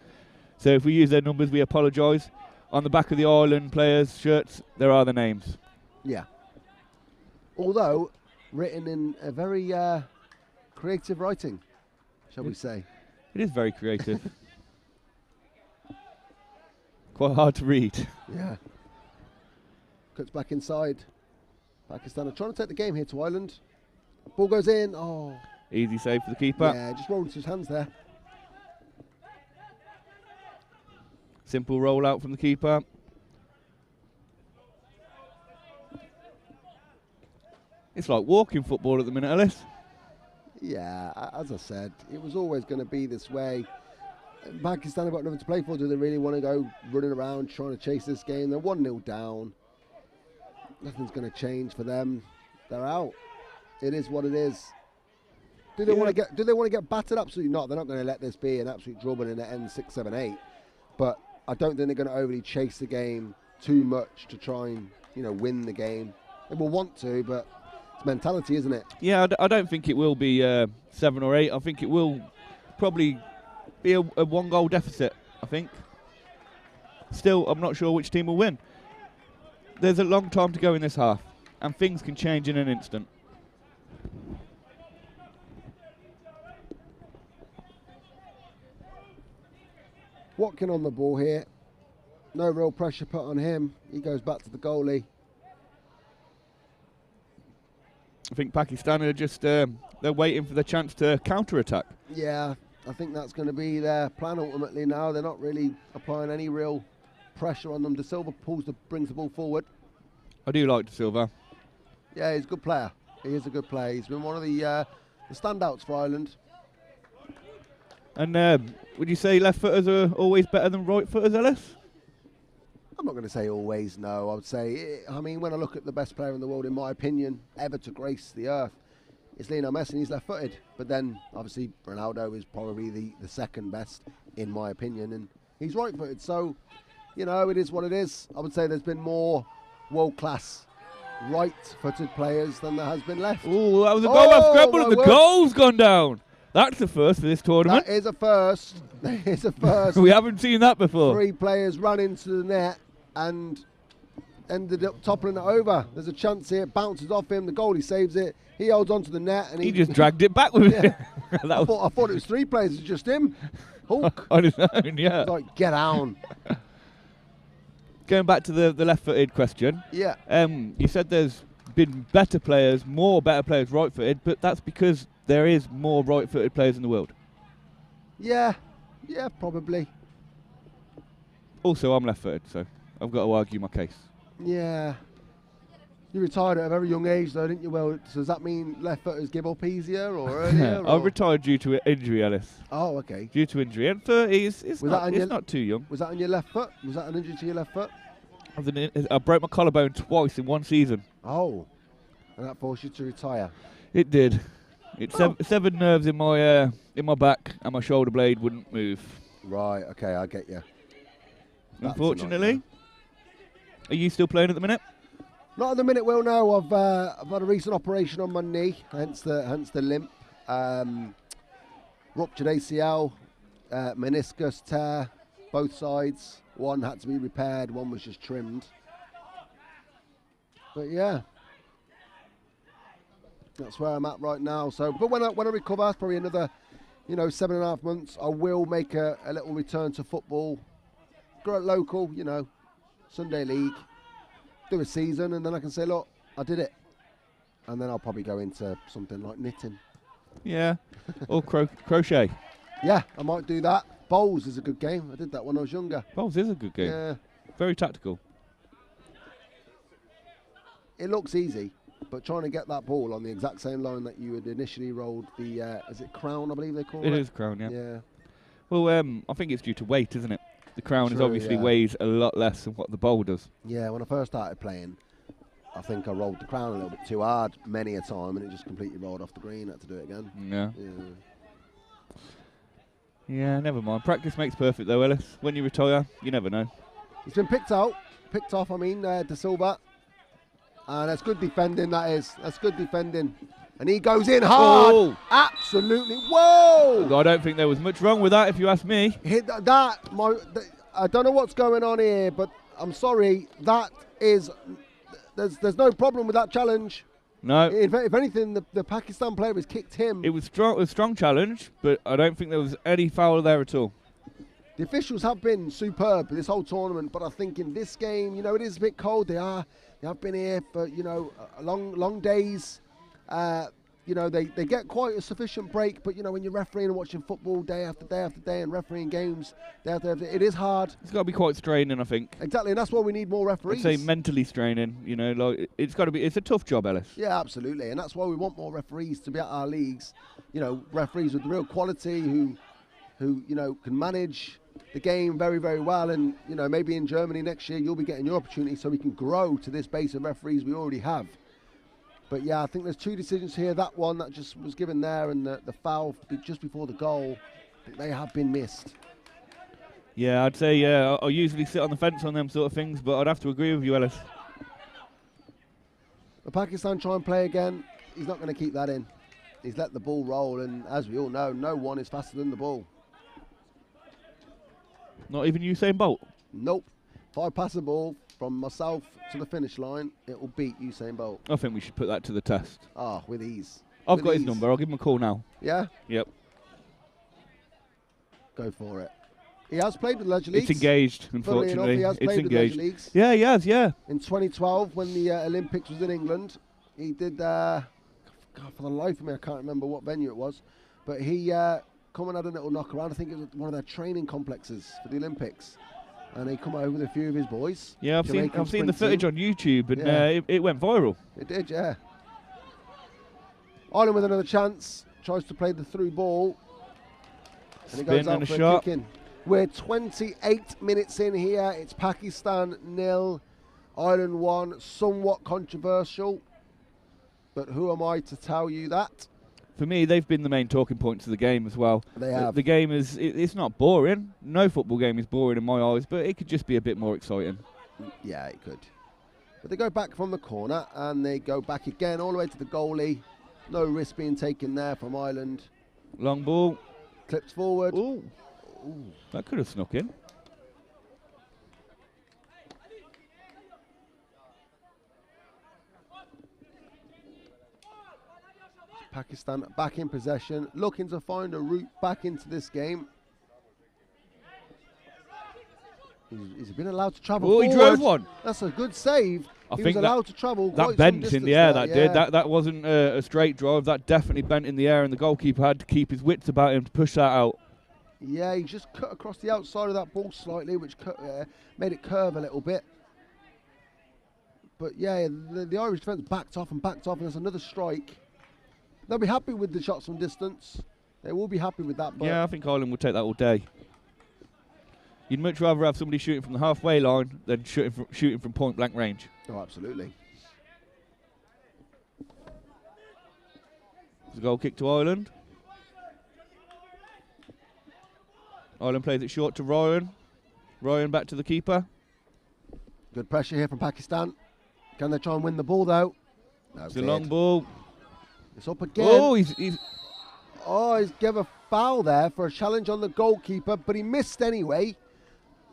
So if we use their numbers, we apologise. On the back of the Ireland players' shirts, there are the names. Yeah. Although, written in a very creative writing, shall we say. It is very creative. Quite hard to read. Yeah. Cuts back inside. Pakistan are trying to take the game here to Ireland. Ball goes in. Easy save for the keeper. Yeah, just rolled into his hands there. Simple roll out from the keeper. It's like walking football at the minute, Ellis. Yeah, as I said, it was always going to be this way. Pakistan have got nothing to play for. Do they really want to go running around trying to chase this game? They're 1-0 down. Nothing's going to change for them. They're out. It is what it is. Do they want to get battered? Absolutely not. They're not going to let this be an absolute drubbing in the end 6, 7, 8. But I don't think they're going to overly chase the game too much to try and win the game. They will want to, but it's mentality, isn't it? Yeah, I don't think it will be 7 or 8. I think it will probably be a 1-goal deficit, I think. Still, I'm not sure which team will win. There's a long time to go in this half, and things can change in an instant. Watkin on the ball here. No real pressure put on him. He goes back to the goalie. I think Pakistan are just they're waiting for the chance to counter-attack. Yeah, I think that's going to be their plan ultimately now. They're not really applying any real pressure on them. De Silva brings the ball forward. I do like De Silva. Yeah, he's a good player. He is a good player. He's been one of the standouts for Ireland. And would you say left footers are always better than right footers, Ellis? I'm not going to say always, no. I would say, when I look at the best player in the world, in my opinion, ever to grace the earth, it's Lionel Messi, and he's left-footed. But then, obviously, Ronaldo is probably the second best, in my opinion, and he's right-footed. So, it is what it is. I would say there's been more world-class right-footed players than there has been left. Oh, that was a goal off scramble, and the goal's gone down. That's a first for this tournament. That is a first. That is a first. We haven't seen that before. 3 players ran into the net and ended up toppling it over. There's a chance here. It bounces off him. The goalie saves it. He holds onto the net. And he just dragged it back with him. I thought it was 3 players. It's just him. Hulk. On his own, yeah. It's like, get down. Going back to the left-footed question. Yeah. You said there's been better players right-footed, but that's because there is more right-footed players in the world. Yeah, probably. Also, I'm left-footed, so I've got to argue my case. Yeah. You retired at a very young age, though, didn't you? Well, so does that mean left-footers give up easier or earlier? I retired due to injury, Ellis. Oh, okay. Due to injury. And 30 it's not too young. Was that on your left foot? Was that an injury to your left foot? I broke my collarbone twice in one season. Oh. And that forced you to retire? It did. It severed nerves in my back, and my shoulder blade wouldn't move. Right, okay, I get you. Unfortunately. Are you still playing at the minute? Not at the minute, Will. No, I've had a recent operation on my knee, hence the limp. Ruptured ACL, meniscus tear, both sides. One had to be repaired, one was just trimmed. But yeah, that's where I'm at right now. So, but when I recover, it's probably another, 7.5 months, I will make a little return to football. Go at local, Sunday league, do a season, and then I can say, look, I did it. And then I'll probably go into something like knitting. Yeah, or crochet. Yeah, I might do that. Bowls is a good game. I did that when I was younger. Bowls is a good game. Yeah. Very tactical. It looks easy, but trying to get that ball on the exact same line that you had initially rolled the, is it crown, I believe they call it? It is crown, yeah. Yeah. Well, I think it's due to weight, isn't it? The crown is True, obviously yeah. weighs a lot less than what the bowl does. Yeah, when I first started playing, I think I rolled the crown a little bit too hard many a time, and it just completely rolled off the green. I had to do it again. Yeah. Yeah. Yeah, never mind. Practice makes perfect, though, Ellis. When you retire, you never know. He's been picked off, De Silva. And that's good defending, that is. That's good defending. And he goes in hard. Oh. Absolutely. Whoa! I don't think there was much wrong with that, if you ask me. Hit that. I don't know what's going on here, but I'm sorry. That is... There's no problem with that challenge. No. If anything, the Pakistan player has kicked him. It was a strong challenge, but I don't think there was any foul there at all. The officials have been superb this whole tournament, but I think in this game, it is a bit cold. They have been here for, long days. They get quite a sufficient break, but, when you're refereeing and watching football day after day after day and refereeing games day after day, it is hard. It's got to be quite straining, I think. Exactly, and that's why we need more referees. I'd say mentally straining, it's a tough job, Ellis. Yeah, absolutely, and that's why we want more referees to be at our leagues. Referees with real quality who can manage the game very, very well, and maybe in Germany next year you'll be getting your opportunity, so we can grow to this base of referees we already have. But yeah, I think there's two decisions here. That one that just was given there, and the foul just before the goal, I think they have been missed. Yeah, I'd say I usually sit on the fence on them sort of things, but I'd have to agree with you, Ellis. The Pakistan try and play again. He's not going to keep that in. He's let the ball roll, and as we all know, no one is faster than the ball. Not even Usain Bolt? Nope. If I pass the ball from myself to the finish line, it will beat Usain Bolt. I think we should put that to the test. Ah, with ease. I've got his number. I'll give him a call now. Yeah? Yep. Go for it. He has played with Leisure Leagues. It's engaged, unfortunately. Enough, he has it's played engaged. with Leisure Leagues. Yeah, he has, yeah. In 2012, when the Olympics was in England, he did, God, for the life of me, I can't remember what venue it was, but he come and had a little knock around. I think it was one of their training complexes for the Olympics. And he come over with a few of his boys. Yeah, I've seen the footage on YouTube, and it went viral. It did, yeah. Ireland with another chance, tries to play the through ball. And it goes out for a kick in. We're 28 minutes in here. It's Pakistan 0, Ireland 1. Somewhat controversial, but who am I to tell you that? For me, they've been the main talking points of the game as well. They have. The game is, it's not boring. No football game is boring in my eyes, but it could just be a bit more exciting. Yeah, it could. But they go back from the corner, and they go back again all the way to the goalie. No risk being taken there from Ireland. Long ball. Clips forward. Ooh. That could have snuck in. Pakistan back in possession, looking to find a route back into this game. He's been allowed to travel forward. He drove one. That's a good save. I he think was allowed to travel that quite bent some in the air. there, That did. That wasn't a straight drive. That definitely bent in the air, and the goalkeeper had to keep his wits about him to push that out. Yeah, he just cut across the outside of that ball slightly, which made it curve a little bit. But yeah, the Irish defence backed off, and there's another strike. They'll be happy with the shots from distance. They will be happy with that. But Yeah, I think Ireland would take that all day. You'd much rather have somebody shooting from the halfway line than shooting from point blank range. Oh, absolutely. It's a goal kick to Ireland. Ireland plays it short to Ryan. Ryan back to the keeper. Good pressure here from Pakistan. Can they try and win the ball though? No, It's a long ball. It's up again. Oh, he's gave a foul there for a challenge on the goalkeeper, but he missed anyway.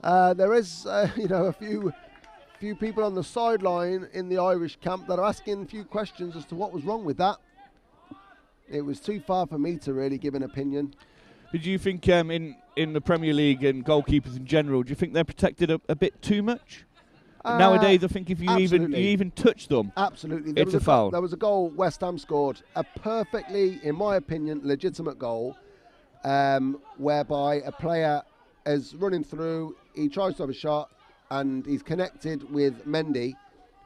There is, a few people on the sideline in the Irish camp that are asking a few questions as to what was wrong with that. It was too far for me to really give an opinion. Did you think in the Premier League and goalkeepers in general, do you think they're protected a bit too much? Nowadays, I think if you even touch them, absolutely, it's a foul. There was a goal West Ham scored, a perfectly, in my opinion, legitimate goal, whereby a player is running through, he tries to have a shot, and he's connected with Mendy,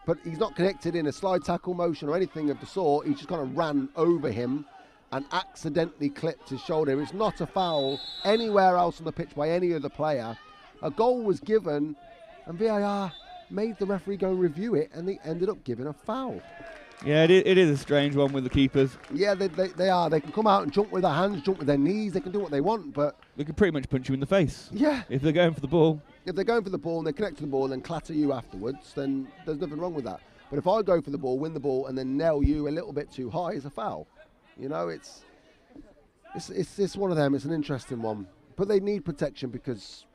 but he's not connected in a slide tackle motion or anything of the sort. He just kind of ran over him and accidentally clipped his shoulder. It's not a foul anywhere else on the pitch by any other player. A goal was given, and VAR made the referee go review it, and they ended up giving a foul. Yeah, it is a strange one with the keepers. Yeah, they are. They can come out and jump with their hands, jump with their knees. They can do what they want, but they can pretty much punch you in the face. Yeah. If they're going for the ball. If they're going for the ball and they connect to the ball and then clatter you afterwards, then there's nothing wrong with that. But if I go for the ball, win the ball, and then nail you a little bit too high, it's a foul. You know, it's one of them. It's an interesting one, but they need protection because,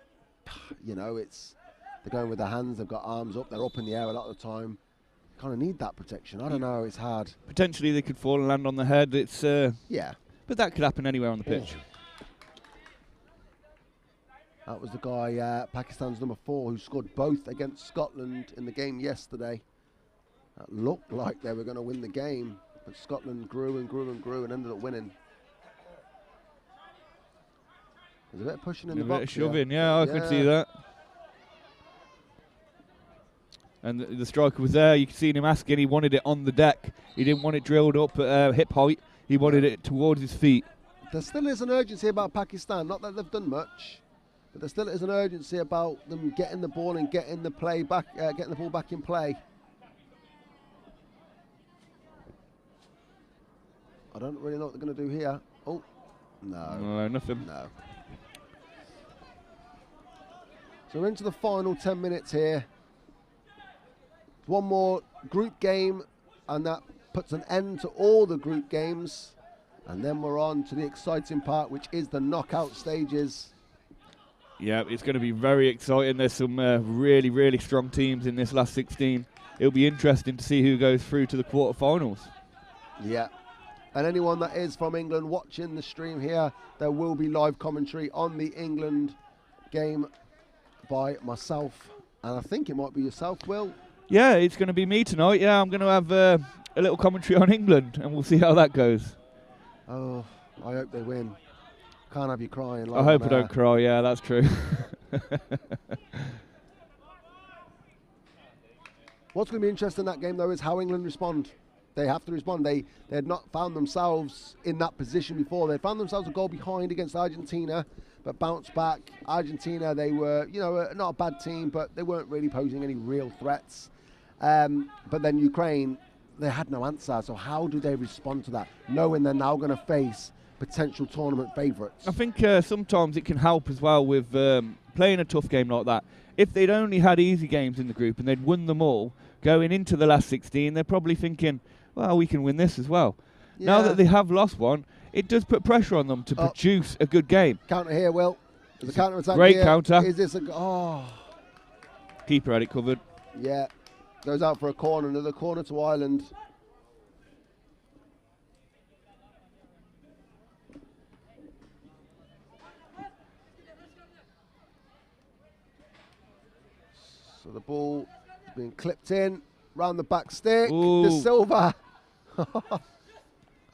they're going with their hands. They've got arms up. They're up in the air a lot of the time. Kind of need that protection. I don't know. It's hard. Potentially they could fall and land on the head. It's yeah, but that could happen anywhere on the pitch. That was the guy, Pakistan's number 4, who scored both against Scotland in the game yesterday. That looked like they were going to win the game, but Scotland grew and grew and grew and ended up winning. There's a bit of pushing in the box. A bit of shoving, yeah, I could see that. And the striker was there. You could see him asking. He wanted it on the deck. He didn't want it drilled up at hip height. He wanted it towards his feet. There still is an urgency about Pakistan. Not that they've done much, but there still is an urgency about them getting the ball and getting the play back, getting the ball back in play. I don't really know what they're going to do here. Oh, no. No, nothing. No. So we're into the final 10 minutes here. One more group game, and that puts an end to all the group games. And then we're on to the exciting part, which is the knockout stages. Yeah, it's going to be very exciting. There's some really, really strong teams in this last 16. It'll be interesting to see who goes through to the quarterfinals. Yeah. And anyone that is from England watching the stream here, there will be live commentary on the England game by myself. And I think it might be yourself, Will. Yeah, it's going to be me tonight. Yeah, I'm going to have a little commentary on England, and we'll see how that goes. Oh, I hope they win. Can't have you crying. I hope I don't cry. Yeah, that's true. What's going to be interesting in that game, though, is how England respond. They have to respond. They had not found themselves in that position before. They found themselves a goal behind against Argentina, but bounced back. Argentina, they were, not a bad team, but they weren't really posing any real threats. But then Ukraine, they had no answer. So how do they respond to that, knowing they're now going to face potential tournament favourites? I think sometimes it can help as well with playing a tough game like that. If they'd only had easy games in the group and they'd won them all, going into the last 16, they're probably thinking, well, we can win this as well. Yeah. Now that they have lost one, it does put pressure on them to produce a good game. Counter here, Will. There's a counter attack. Great here. Counter. Is this a... Oh. Keeper had it covered. Yeah. Goes out for a corner. Another corner to Ireland. So the ball is being clipped in, round the back stick. Ooh. De Silva.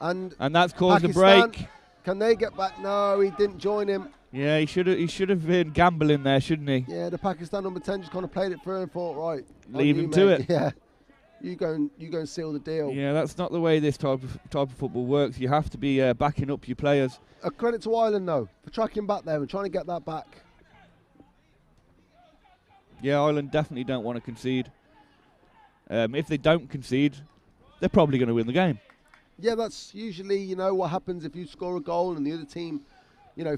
and that's caused Pakistan, a break. Can they get back? No, he didn't join him. Yeah, he should have been gambling there, shouldn't he? Yeah, the Pakistan number 10 just kind of played it through and thought, right, leave him to it. Yeah, you go and seal the deal. Yeah, that's not the way this type of football works. You have to be backing up your players. A credit to Ireland though for tracking back there and trying to get that back. Yeah, Ireland definitely don't want to concede. If they don't concede, they're probably going to win the game. Yeah, that's usually, what happens if you score a goal and the other team,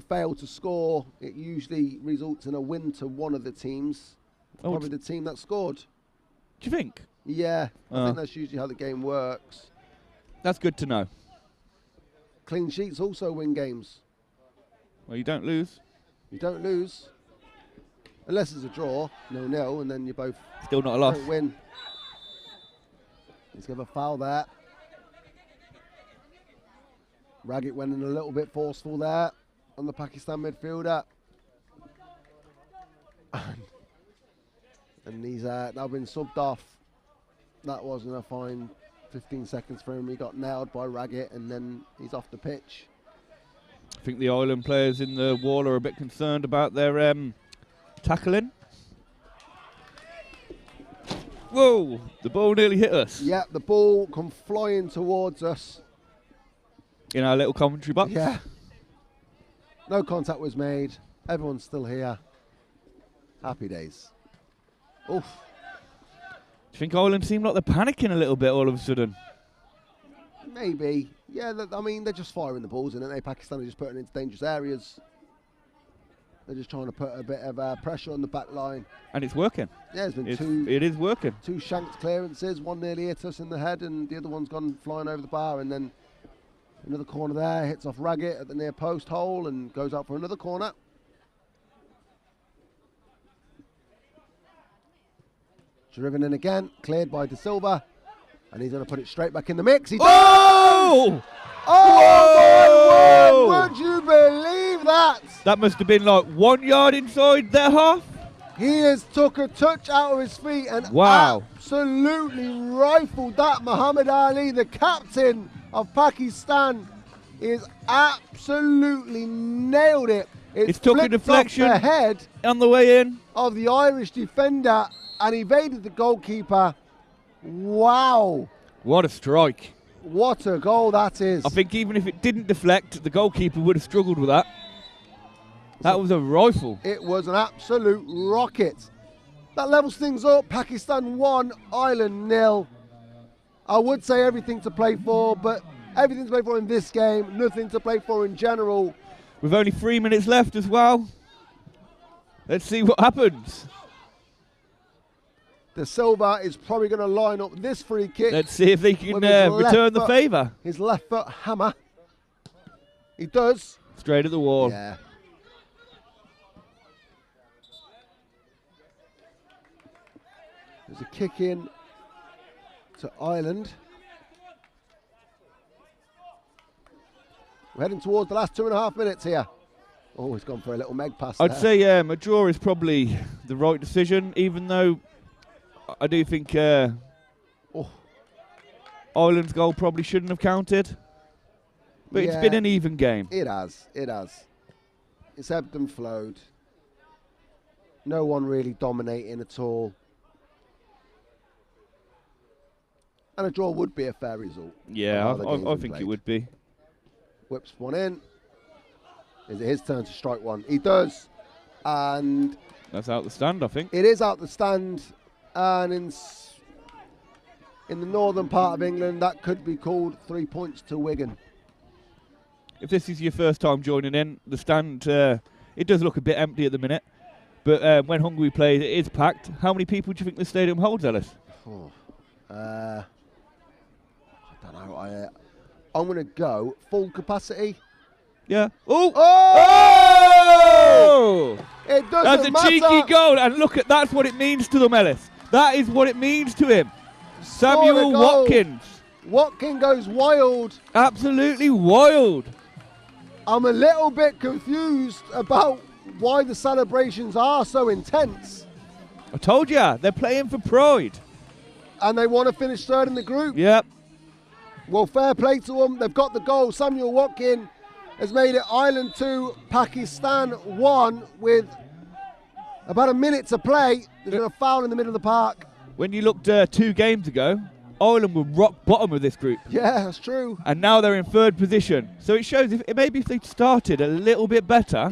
fail to score. It usually results in a win to one of the teams. Probably the team that scored. Do you think? Yeah, I think that's usually how the game works. That's good to know. Clean sheets also win games. Well, you don't lose. You don't lose. Unless it's a draw, 0-0, and then you both Still not a loss. don't win. He's going to foul there. Raggett went in a little bit forceful there on the Pakistan midfielder. And he's now been subbed off. That wasn't a fine 15 seconds for him. He got nailed by Raggett and then he's off the pitch. I think the Ireland players in the wall are a bit concerned about their tackling. Whoa, the ball nearly hit us. Yeah, the ball come flying towards us. In our little commentary box. Yeah. No contact was made. Everyone's still here. Happy days. Oof. Do you think Ireland seem like they're panicking a little bit all of a sudden? Maybe. Yeah, I mean, they're just firing the balls, and they Pakistan are just putting it into dangerous areas. They're just trying to put a bit of pressure on the back line. And it's working. Yeah, there's been it is working. 2 shanked clearances. One nearly hit us in the head, and the other one's gone flying over the bar. And then another corner there, hits off Raggett at the near post hole and goes out for another corner. Driven in again, cleared by De Silva, and he's going to put it straight back in the mix. He does! Oh! Oh, my word! Would you believe that? That must have been like 1 yard inside their half. He has took a touch out of his feet and wow, absolutely rifled that. Muhammad Ali, the captain of Pakistan, is absolutely nailed it. It's took a deflection off the head on the way in of the Irish defender and evaded the goalkeeper. Wow. What a strike. What a goal that is. I think even if it didn't deflect, the goalkeeper would have struggled with that. That was a rifle. It was an absolute rocket. That levels things up. Pakistan 1, Ireland 0. I would say everything to play for, but everything to play for in this game, nothing to play for in general. With only 3 minutes left as well. Let's see what happens. De Silva is probably going to line up this free kick. Let's see if they can return the favour. His left foot hammer. He does. Straight at the wall. Yeah. There's a kick in to Ireland. We're heading towards the last 2.5 minutes here. Oh, he's gone for a little meg pass I'd there. say a draw is probably the right decision, even though I do think Ireland's goal probably shouldn't have counted. But it's been an even game. It has. It has. It's ebbed and flowed. No one really dominating at all. And a draw would be a fair result. Yeah, I think it would be. Whips one in. Is it his turn to strike one? He does. And that's out the stand, I think. It is out the stand. And in the northern part of England, that could be called 3 points to Wigan. If this is your first time joining in, the stand, it does look a bit empty at the minute. But when Hungary plays, it is packed. How many people do you think the stadium holds, Ellis? I don't know. I'm going to go full capacity. Yeah. Oh! Oh! It doesn't That's a matter. cheeky goal, and look at that's what it means to them, Ellis. That is what it means to him. Samuel Watkins. Watkins goes wild. Absolutely wild. I'm a little bit confused about why the celebrations are so intense. I told you, they're playing for pride. And they want to finish third in the group. Yep. Well, fair play to them. They've got the goal. Samuel Watkins has made it Ireland 2, Pakistan 1 with about a minute to play. There's been a foul in the middle of the park. When you looked 2 games ago, Ireland were rock bottom of this group. Yeah, that's true. And now they're in 3rd position. So it shows maybe if they'd started a little bit better,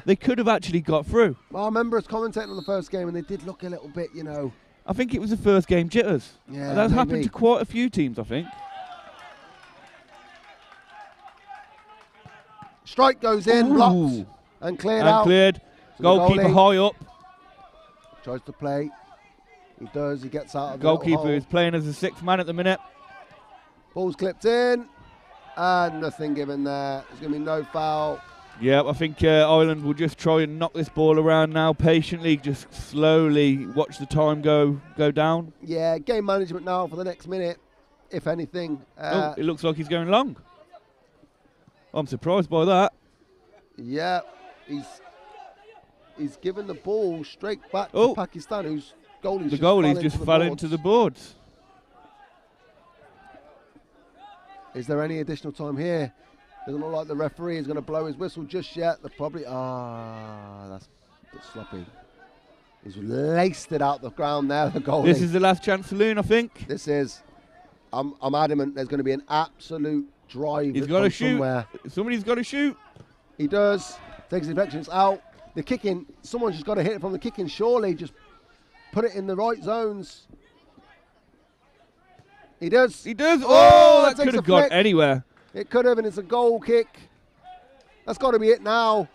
they could have actually got through. Well, I remember us commentating on the first game and they did look a little bit, you know. I think it was the first game jitters. Yeah, and that's happened to quite a few teams, I think. Strike goes in, blocked, and cleared out. Cleared. So Goalkeeper high up. Tries to play He does. He gets out of the Goalkeeper is playing as a sixth man at the minute. Ball's clipped in. And nothing given there. There's going to be no foul. Yeah, I think Ireland will just try and knock this ball around now patiently, just slowly watch the time go down. Yeah, game management now for the next minute, if anything. Oh, it looks like he's going long. I'm surprised by that. Yeah, he's given the ball straight back to Pakistan, whose goalie's just fell into the boards. Is there any additional time here? Doesn't look like the referee is going to blow his whistle just yet. They're probably that's a bit sloppy. He's laced it out the ground there, the goalie. This is the last chance saloon, I think. This is. I'm adamant there's going to be an absolute drive. He's got to shoot. Somewhere. Somebody's got to shoot. He does. Takes the deflection. It's out. The kicking. Someone's just got to hit it from the kicking. Surely, just put it in the right zones. He does. He does. Oh, that could have gone anywhere. It could have, and it's a goal kick. That's got to be it now.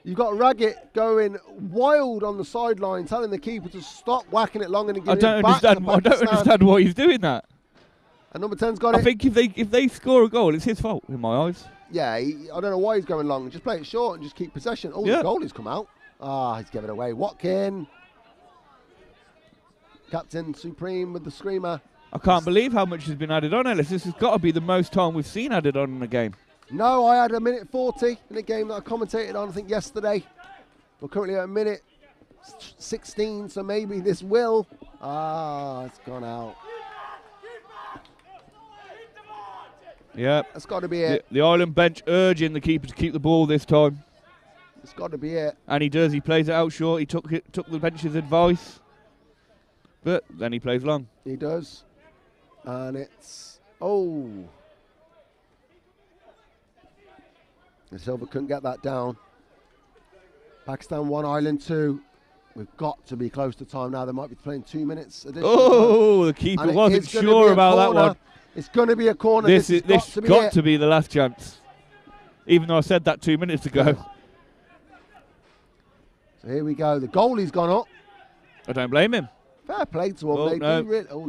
You've got Raggett going wild on the sideline, telling the keeper to stop whacking it long and give it back to Pakistan. I don't understand why he's doing that. And number 10's got it. I think if they score a goal, it's his fault in my eyes. Yeah, I don't know why he's going long. Just play it short and just keep possession. Oh, the goalie's come out. He's given it away. Watkin. Captain Supreme with the screamer. I can't believe how much has been added on, Ellis. This has got to be the most time we've seen added on in a game. No, I had a minute 40 in a game that I commentated on, I think, yesterday. We're currently at a minute 16, so maybe this will. It's gone out. Yeah. That's got to be it. The Ireland bench urging the keeper to keep the ball this time. It's got to be it. And he does. He plays it out short. He took the bench's advice. But then he plays long. He does. And it's... Oh. The Silver couldn't get that down. Pakistan 1, Ireland 2. We've got to be close to time now. They might be playing 2 minutes additional. Oh, the keeper wasn't sure about that one. It's going to be a corner. This has got to be the last chance. Even though I said that 2 minutes ago. So here we go. The goalie's gone up. I don't blame him. Fair play to him. Oh, They no. do really,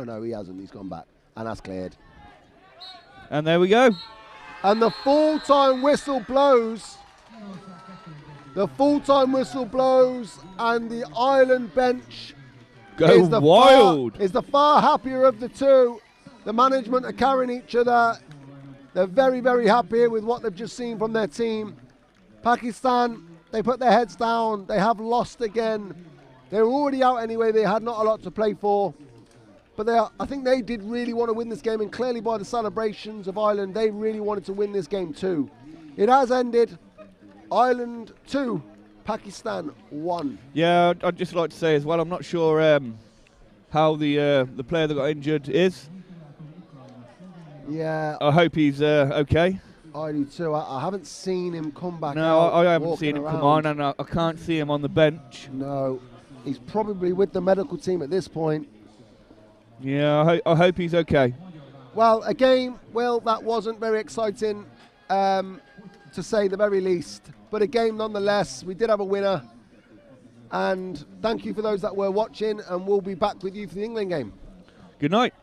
no, he hasn't. He's gone back. And that's cleared. And there we go. And the full-time whistle blows. The full-time whistle blows, and the Ireland bench is the far happier of the two. The management are carrying each other. They're very, very happy with what they've just seen from their team. Pakistan, they put their heads down. They have lost again. They were already out anyway. They had not a lot to play for. But I think they did really want to win this game, and clearly by the celebrations of Ireland, they really wanted to win this game too. It has ended. Ireland 2, Pakistan 1. Yeah, I'd just like to say as well, I'm not sure how the player that got injured is. Yeah. I hope he's okay. I do too. I haven't seen him come back. No, out, I haven't seen him come on, and I can't see him on the bench. No, he's probably with the medical team at this point. Yeah, I hope he's okay. Well, a game, that wasn't very exciting, to say the very least. But a game nonetheless. We did have a winner. And thank you for those that were watching, and we'll be back with you for the England game. Good night.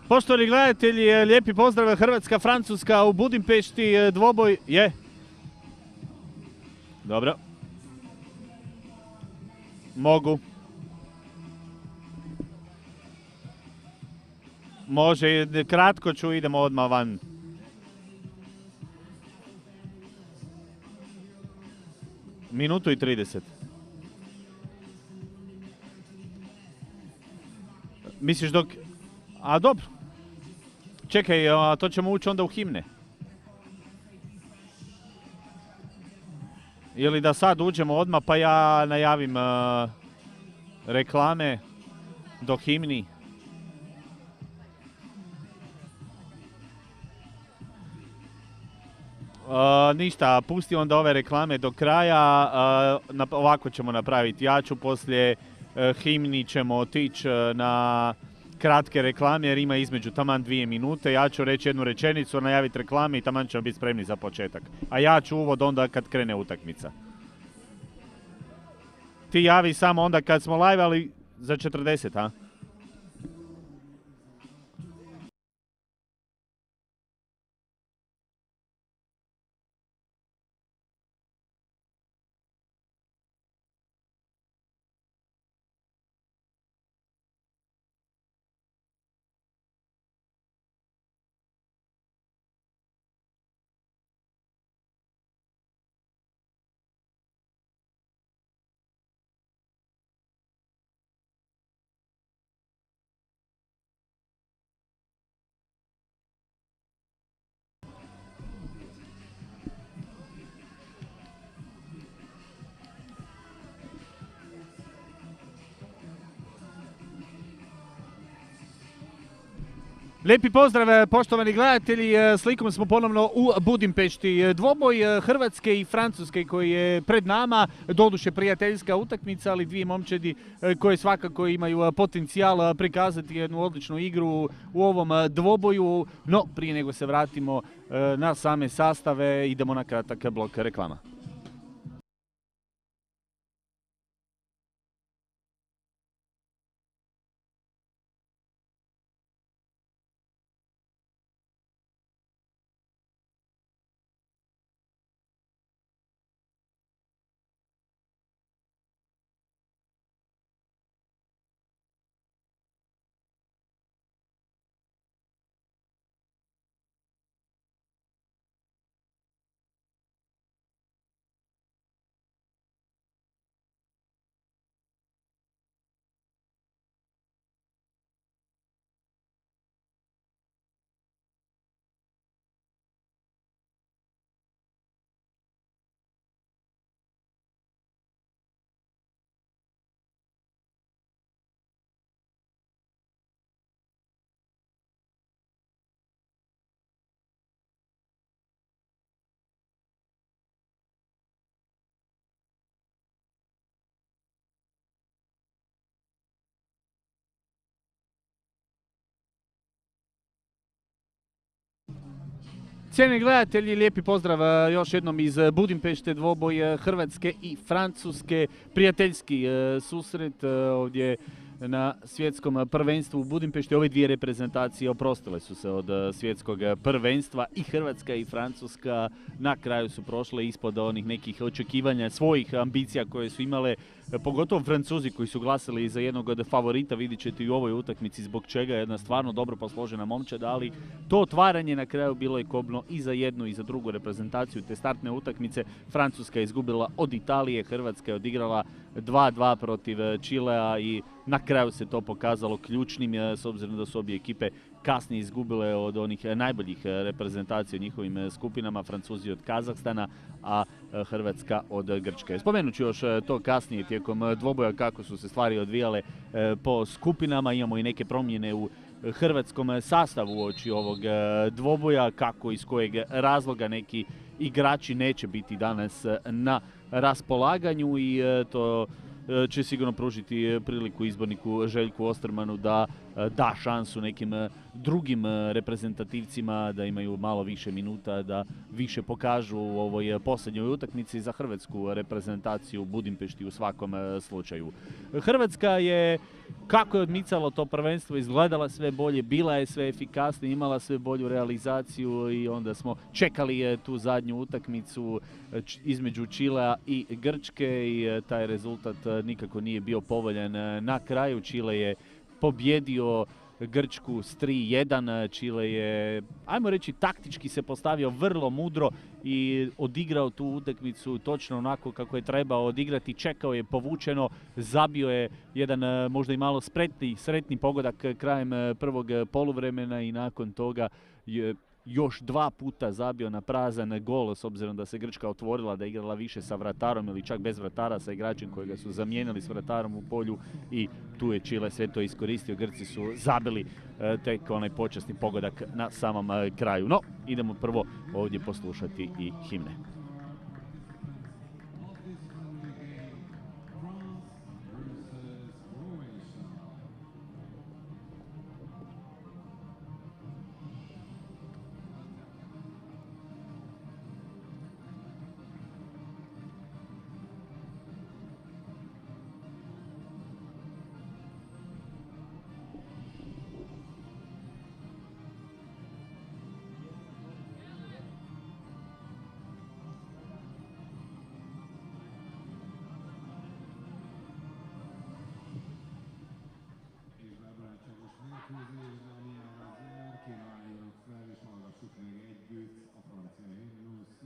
Poštovani gledatelji, lijepi pozdrav, Hrvatska, Francuska u Budimpešti, dvoboj je... Dobro. Mogu. Može, kratko ću, idemo odmah van. Minutu i 30. Misliš dok... A dobro. Čekaj, to ćemo ući onda u himne. Ili da sad uđemo odmah pa ja najavim reklame do himni. Ništa, pusti onda ove reklame do kraja, ovako ćemo napraviti. Ja ću poslije himni ćemo otići na kratke reklame jer ima između taman 2 minute. Ja ću reći jednu rečenicu, najaviti reklame i taman ćemo biti spremni za početak. A ja ću uvod onda kad krene utakmica. Ti javi samo onda kad smo live, ali za 40, a? Lijepi pozdrav, poštovani gledatelji, slikom smo ponovno u Budimpešti. Dvoboj Hrvatske i Francuske koji je pred nama, doduše prijateljska utakmica, ali dvije momčadi koje svakako imaju potencijal prikazati jednu odličnu igru u ovom dvoboju. No, prije nego se vratimo na same sastave, idemo na kratak blok reklama. Cijenjeni gledatelji, lijepi pozdrav još jednom iz Budimpešte, dvoboj Hrvatske i Francuske, prijateljski susret ovdje na svjetskom prvenstvu u Budimpešti. Ove dvije reprezentacije oprostile su se od svjetskog prvenstva, i Hrvatska i Francuska na kraju su prošle ispod onih nekih očekivanja, svojih ambicija koje su imale, pogotovo Francuzi koji su glasili za jednog od favorita. Vidjet ćete i u ovoj utakmici zbog čega je jedna stvarno dobro posložena momčad, ali to otvaranje na kraju bilo je kobno i za jednu i za drugu reprezentaciju te startne utakmice. Francuska je izgubila od Italije, Hrvatska je odigrala 2-2 protiv Čilea i na kraju se to pokazalo ključnim, s obzirom da su obje ekipe kasnije izgubile od onih najboljih reprezentacija u njihovim skupinama, Francuzi od Kazahstana, a Hrvatska od Grčke. Spomenut ću još to kasnije tijekom dvoboja kako su se stvari odvijale po skupinama. Imamo i neke promjene u hrvatskom sastavu uoči ovog dvoboja, kako iz kojeg razloga neki igrači neće biti danas na raspolaganju, i to će sigurno pružiti priliku izborniku Željku Ostermanu da da šansu nekim drugim reprezentativcima da imaju malo više minuta, da više pokažu u ovoj posljednjoj utakmici za hrvatsku reprezentaciju u Budimpešti u svakom slučaju. Hrvatska je, kako je odmicalo to prvenstvo, izgledala sve bolje, bila je sve efikasnija, imala sve bolju realizaciju i onda smo čekali tu zadnju utakmicu između Čilea i Grčke i taj rezultat nikako nije bio povoljan. Na kraju Čile je pobjedio Grčku s 3-1. Čile je, ajmo reći, taktički se postavio vrlo mudro i odigrao tu utakmicu točno onako kako je trebao odigrati. Čekao je povučeno, zabio je jedan možda i malo sretni pogodak krajem prvog poluvremena i nakon toga je još 2 puta zabio na prazan gol, s obzirom da se Grčka otvorila, da je igrala više sa vratarom ili čak bez vratara, sa igračem kojega su zamijenili s vratarom u polju i tu je Čile sve to iskoristio. Grci su zabili tek onaj počasni pogodak na samom kraju. No, idemo prvo ovdje poslušati i himne.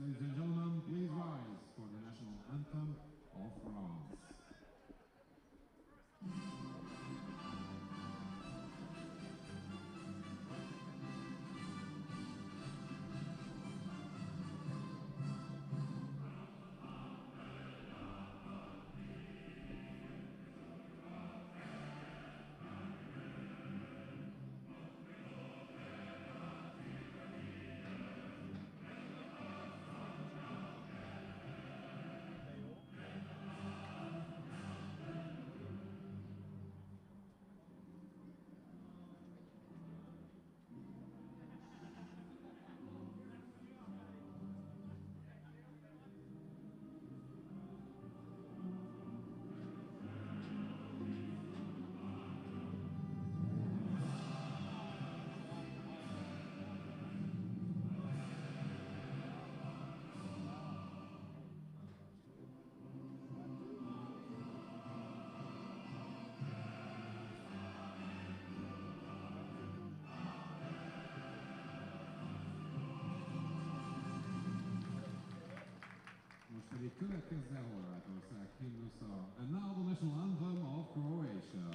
Ladies and gentlemen, please rise for the national anthem of France. Pedig következzen Horvátország himnusza, and now the national anthem of Croatia.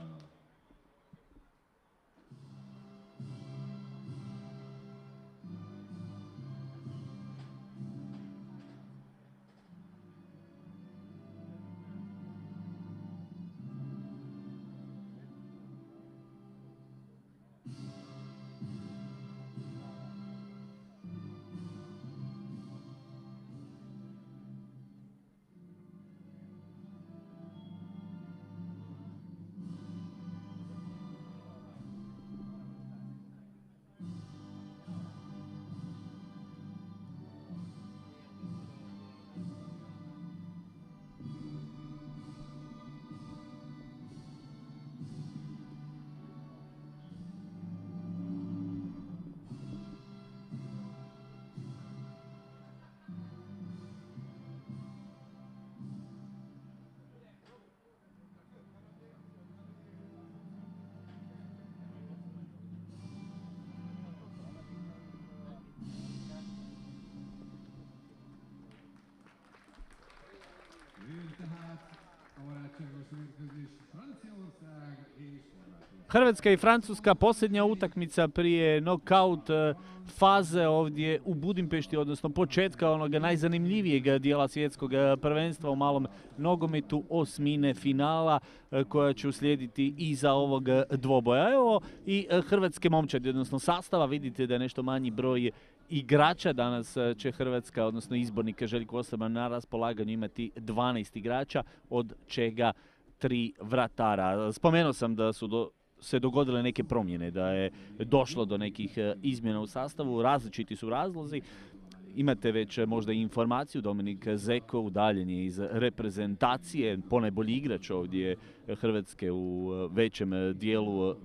Hrvatska i Francuska, posljednja utakmica prije knockout faze ovdje u Budimpešti, odnosno početka onoga najzanimljivijeg dijela svjetskog prvenstva u malom nogometu, osmine finala koja će uslijediti iza ovog dvoboja. Evo i hrvatske momčadi, odnosno sastava, vidite da je nešto manji broj igrača. Danas će Hrvatska, odnosno izbornik Željko Ostojić, na raspolaganju imati 12 igrača, od čega 3 vratara. Spomenuo sam da su se dogodile neke promjene, da je došlo do nekih izmjena u sastavu, različiti su razlozi. Imate već možda i informaciju, Dominik Zeko udaljen je iz reprezentacije, ponajbolji igrač ovdje Hrvatske u većem dijelu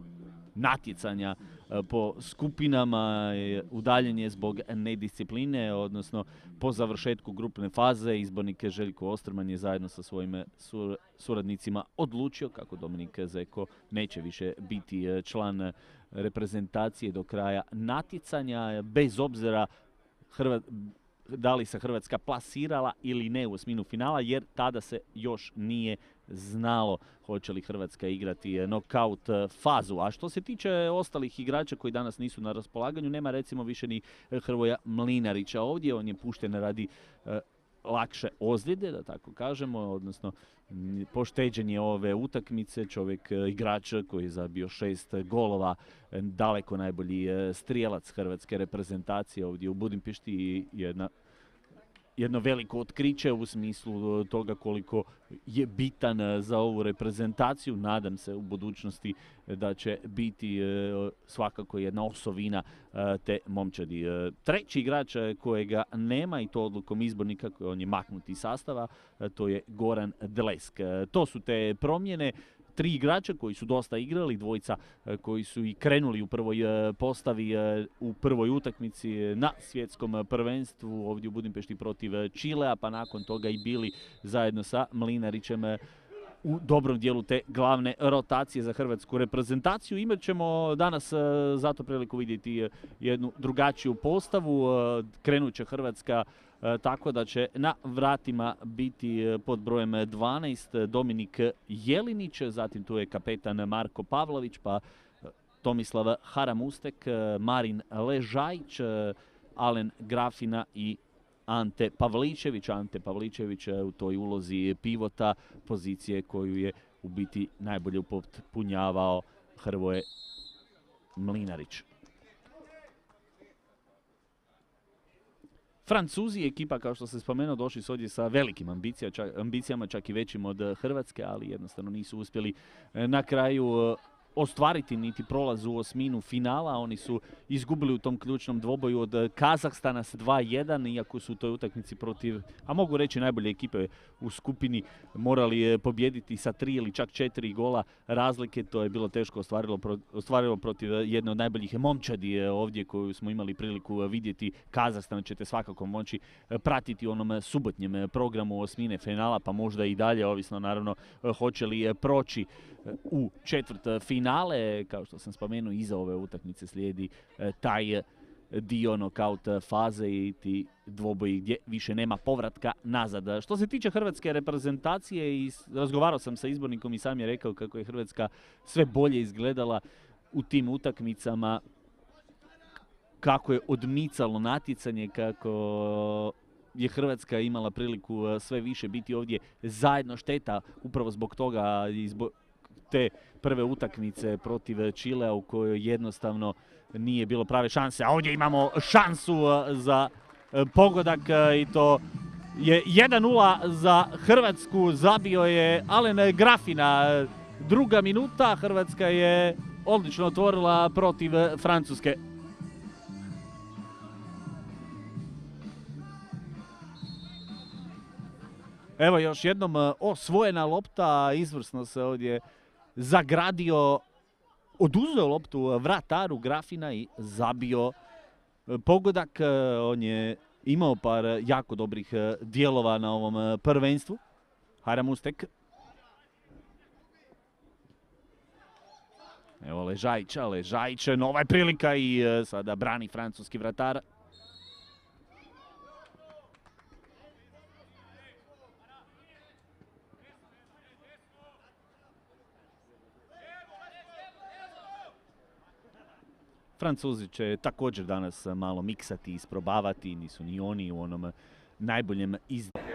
natjecanja po skupinama, udaljen je zbog nediscipline, odnosno po završetku grupne faze izbornik Željko Osterman je zajedno sa svojim suradnicima odlučio kako Dominik Zeko neće više biti član reprezentacije do kraja natjecanja, bez obzira da li se Hrvatska plasirala ili ne u osminu finala, jer tada se još nije znalo hoće li Hrvatska igrati nokaut fazu. A što se tiče ostalih igrača koji danas nisu na raspolaganju, nema recimo više ni Hrvoja Mlinarića ovdje, on je pušten radi lakše ozljede, da tako kažemo, odnosno pošteđen je ove utakmice, čovjek igrač koji je zabio 6 golova, daleko najbolji strijelac hrvatske reprezentacije ovdje u Budimpešti i jedno veliko otkriće u smislu toga koliko je bitan za ovu reprezentaciju. Nadam se u budućnosti da će biti svakako jedna osovina te momčadi. Treći igrač kojega nema, i to odlukom izbornika, on je maknut iz sastava, to je Goran Dlesk. To su te promjene. 3 igrača koji su dosta igrali, dvojica koji su i krenuli u prvoj postavi u prvoj utakmici na svjetskom prvenstvu ovdje u Budimpešti protiv Čilea, pa nakon toga i bili zajedno sa Mlinarićem u dobrom dijelu te glavne rotacije za hrvatsku reprezentaciju. Imat ćemo danas zato priliku vidjeti jednu drugačiju postavu. Krenut će Hrvatska tako da će na vratima biti pod brojem 12 Dominik Jelinić, zatim tu je kapetan Marko Pavlović, pa Tomislav Haramustek, Marin Ležajić, Alen Grafina i Ante Pavličević. Ante Pavličević u toj ulozi pivota, pozicije koju je u biti najbolje upotpunjavao Hrvoje Mlinarić. Francuzi, ekipa kao što se spomenuo, došli su ovdje sa velikim ambicijama, čak i većim od Hrvatske, ali jednostavno nisu uspjeli na kraju ostvariti niti prolaz u osminu finala. Oni su izgubili u tom ključnom dvoboju od Kazahstana s 2:1, iako su u toj utakmici protiv, a mogu reći najbolje ekipe u skupini, morali pobijediti sa 3 ili čak 4 gola razlike. To je bilo teško ostvarivo protiv jedne od najboljih momčadi ovdje koju smo imali priliku vidjeti. Kazahstan ćete svakako moći pratiti u onom subotnjem programu osmine finala, pa možda i dalje, ovisno naravno hoće li proći u četvrt finale. Kao što sam spomenuo, iza ove utakmice slijedi taj dio nokaut faze i ti dvoboji gdje više nema povratka nazad. Što se tiče hrvatske reprezentacije, i razgovarao sam sa izbornikom i sam je rekao kako je Hrvatska sve bolje izgledala u tim utakmicama, kako je odmicalo natjecanje, kako je Hrvatska imala priliku sve više biti ovdje zajedno. Šteta upravo zbog toga i zbog te prve utakmice protiv Čilea u kojoj jednostavno nije bilo prave šanse. A ovdje imamo šansu za pogodak i to je 1:0 za Hrvatsku. Zabio je Alen Grafina. Druga minuta. Hrvatska je odlično otvorila protiv Francuske. Evo još jednom osvojena lopta, izvrsno se ovdje zagradio, oduzeo loptu vrataru Grafina i zabio pogodak. On je imao par jako dobrih dijelova na ovom prvenstvu. Haramustek. Evo Ležajić, nova je prilika i sada brani francuski vratar. Francuzi će također danas malo miksati, isprobavati, nisu ni oni u onom najboljem izdanju.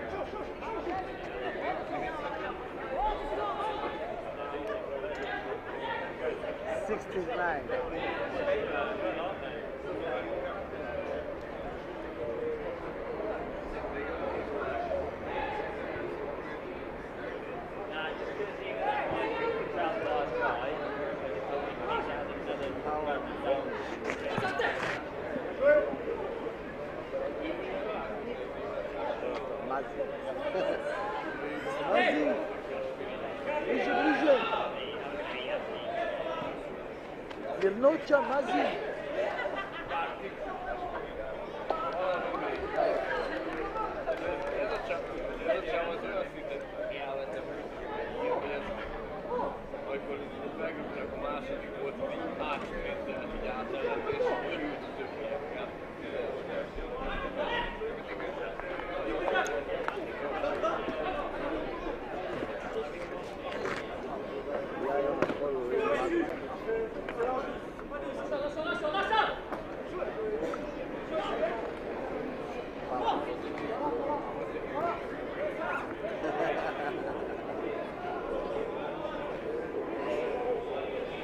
Mazi! Bliže, bliže! Mirnoća, mazi!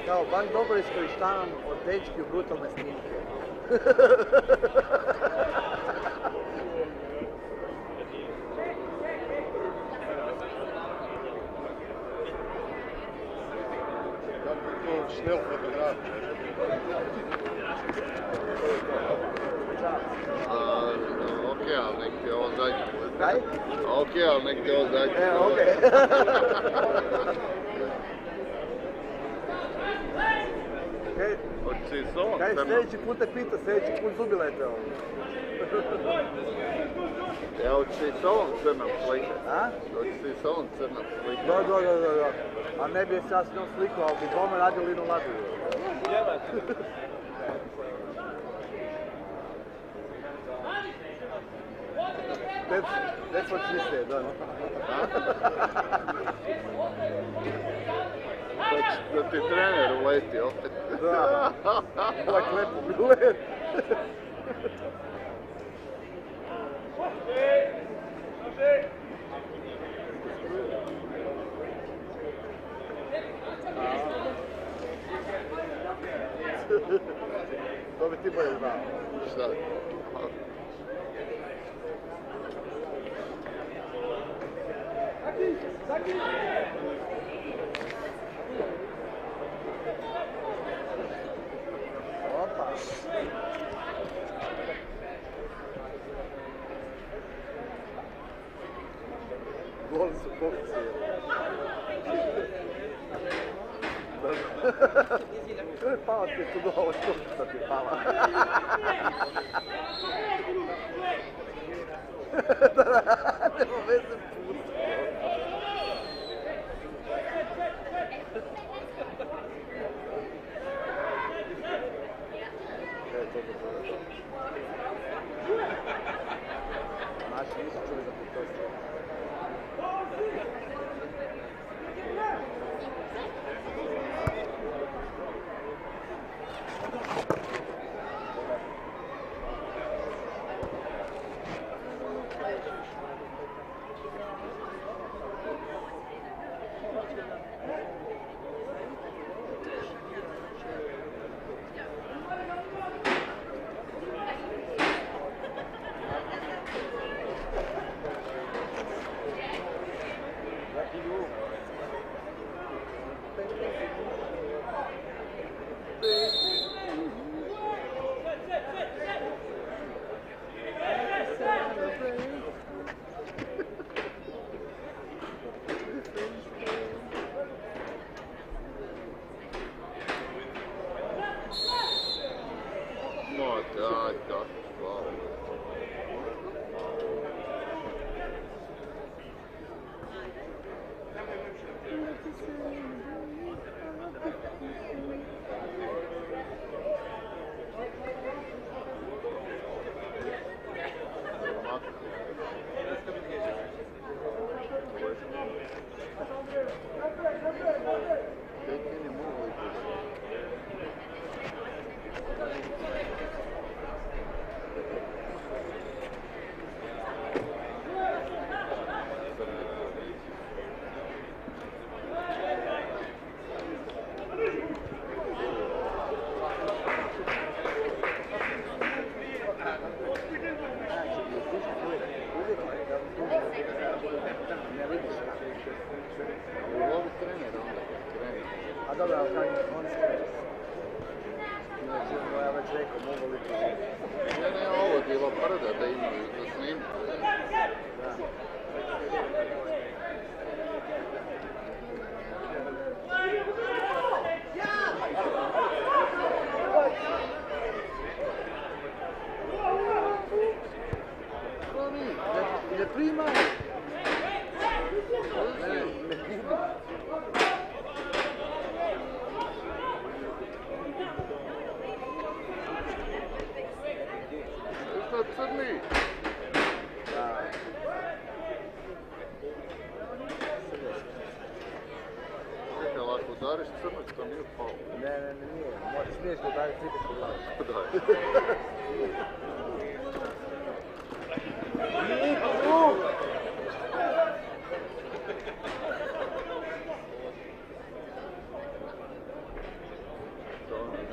Kao, baš dobro iskorištavam od dečki u brutalne snimke. Kako to šnel fotograf? Okej, ali nek ti ovo zadnje. Kaj? Okej, ali nek ti ovo zadnje. Okej. Kaj sljedeći put te pita, sljedeći put zubilete ovo. Evo će i s ovom crnom slikom. A? Hoće se i s ovom crnom slikom. Da. A ne bi se ja s njom slikao, ali bi doma radio Linu Latviju. That's what she said, da. Da ti trener uleti opet. Da. Ovaj klepo bi ulet. To bi ti bolje znao. Šta? Opa. Goli su fokusirani. Pala ti je tu dole, što ti je pala. Nema veze pusti. Naši nisu čuli da ti to sve. Daj, kako, hvala. A dobro, ali kako je on sve? Znači, ja već rekao, mogu li to? Ne, ovo je bilo brda da imaju za snimku. Da. Ne prima. Crni. Čekaj, lako udariš crnog, to nije pao. Ne, nije. Smiješ ga udariti tripić u glavu.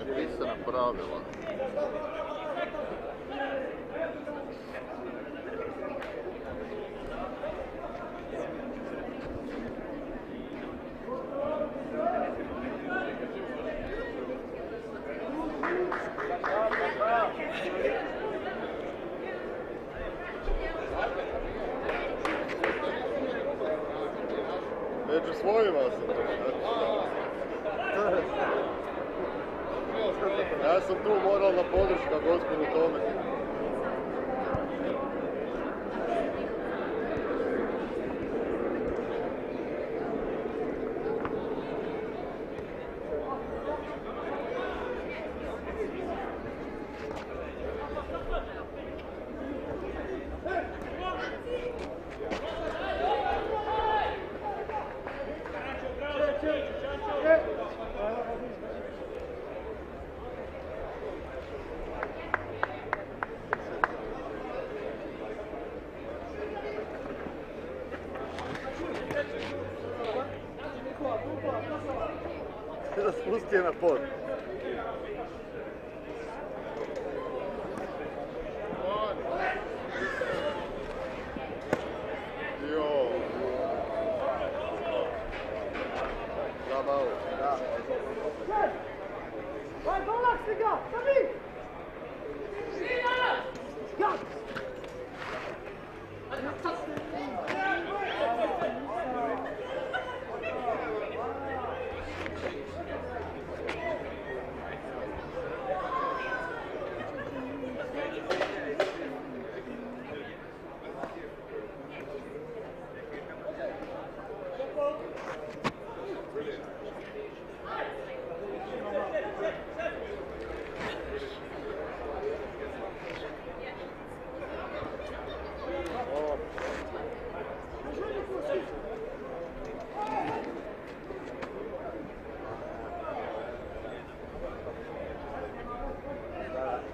Nepisana pravila. Među svojima sam to. Ja sam tu moralna podrška gospodinu tome. Da spusti je na pod. Jo. Bravo. Da. Vai, golak se ga! Stavi! Ja!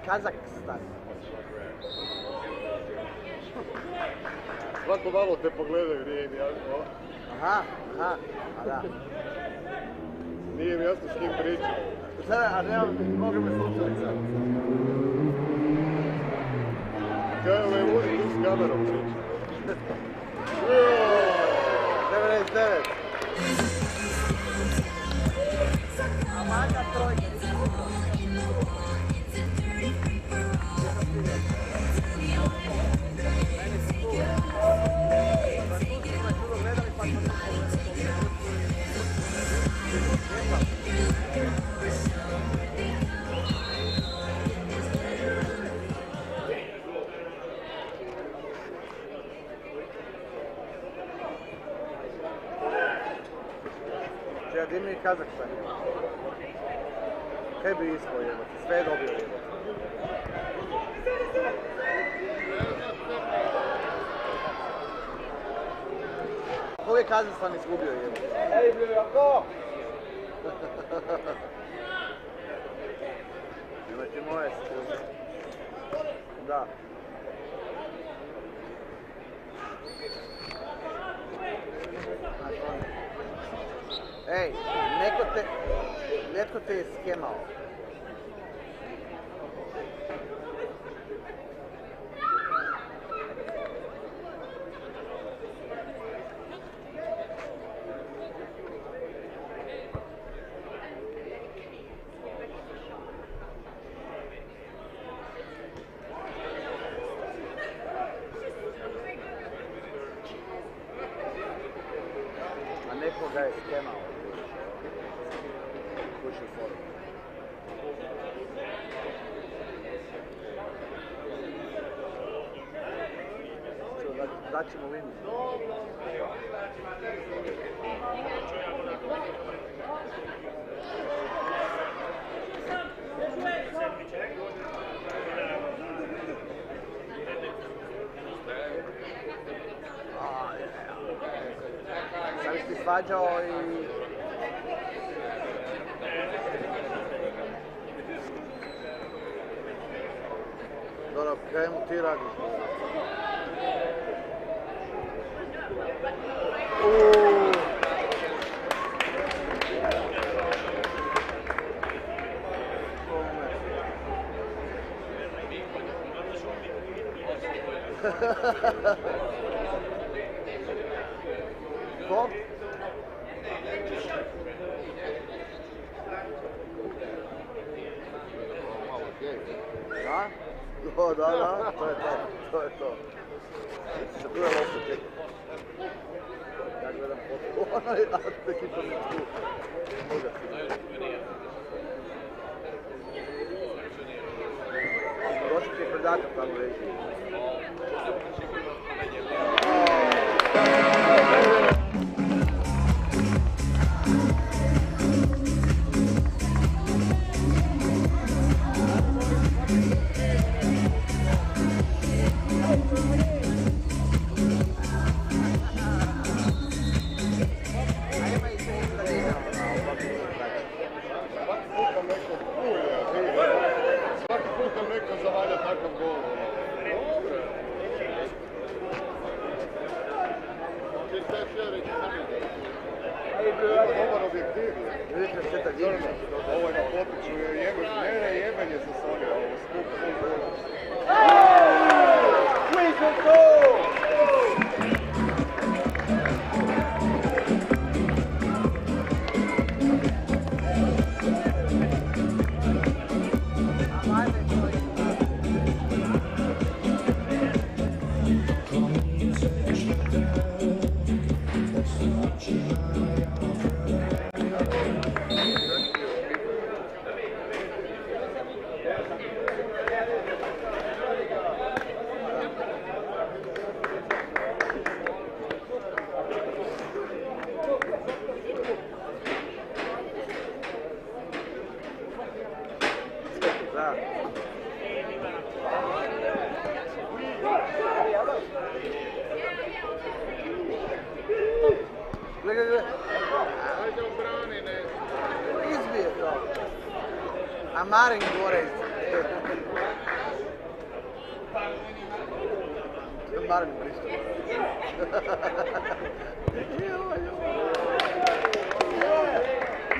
Kazakstan. Svako malo te pogledaju, nije mi jasno. Aha, a da. Nije mi jasno s kim pričam. A nemam, mogu me slušalica. Kaj je uvijek tu s kamerom pričam? 99. Amanda trojka. Dimni i Kazakstan. Kaj bi ispao jebati? Sve je dobio jebati. Koga je Kazakstan izgubio jebati? Ej, Bljujako! Imate moje skuse. Da. Ej, netko te je skemao. da je skema ovdje. Kuši foru. Daćemo liniju. Sad bi ti svađao i... Dobro, kremu ti radiš. Ko? Da? O, da, to je to. Se tu je lopo čekaj. Ja gledam foto, a ekipa mi tu. Boga si. Došli ti je predatak tamo reći. Svaki put nam neko zavalja takav gol. Dobar objektiv je. Ovo je na popiću, jeben je sa Sonja, ovo skup. Izbije to. A Marin gore. Marin pristo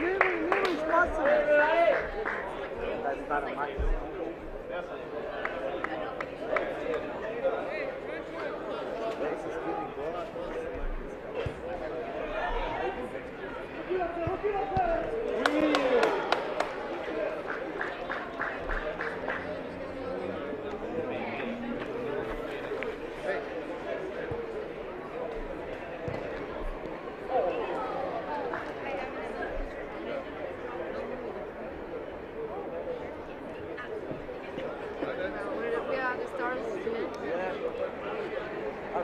Nemoj spasati. Daj stara majka.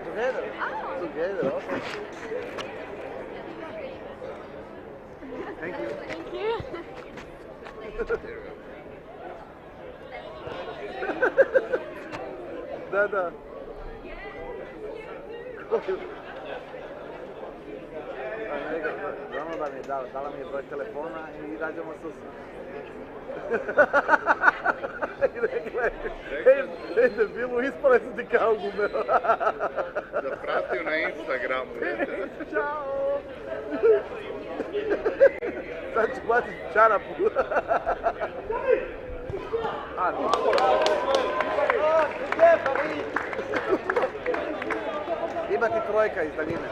Together? Oh. Together, awesome. Thank you. Thank you. Da. Dala mi je broj telefona i rađamo susu. Ej, debilu, ispale su ti kao gume. Da pratio na Instagramu. Ćao. Sad ću platiti čarapu. Ima ti trojka iz daljine.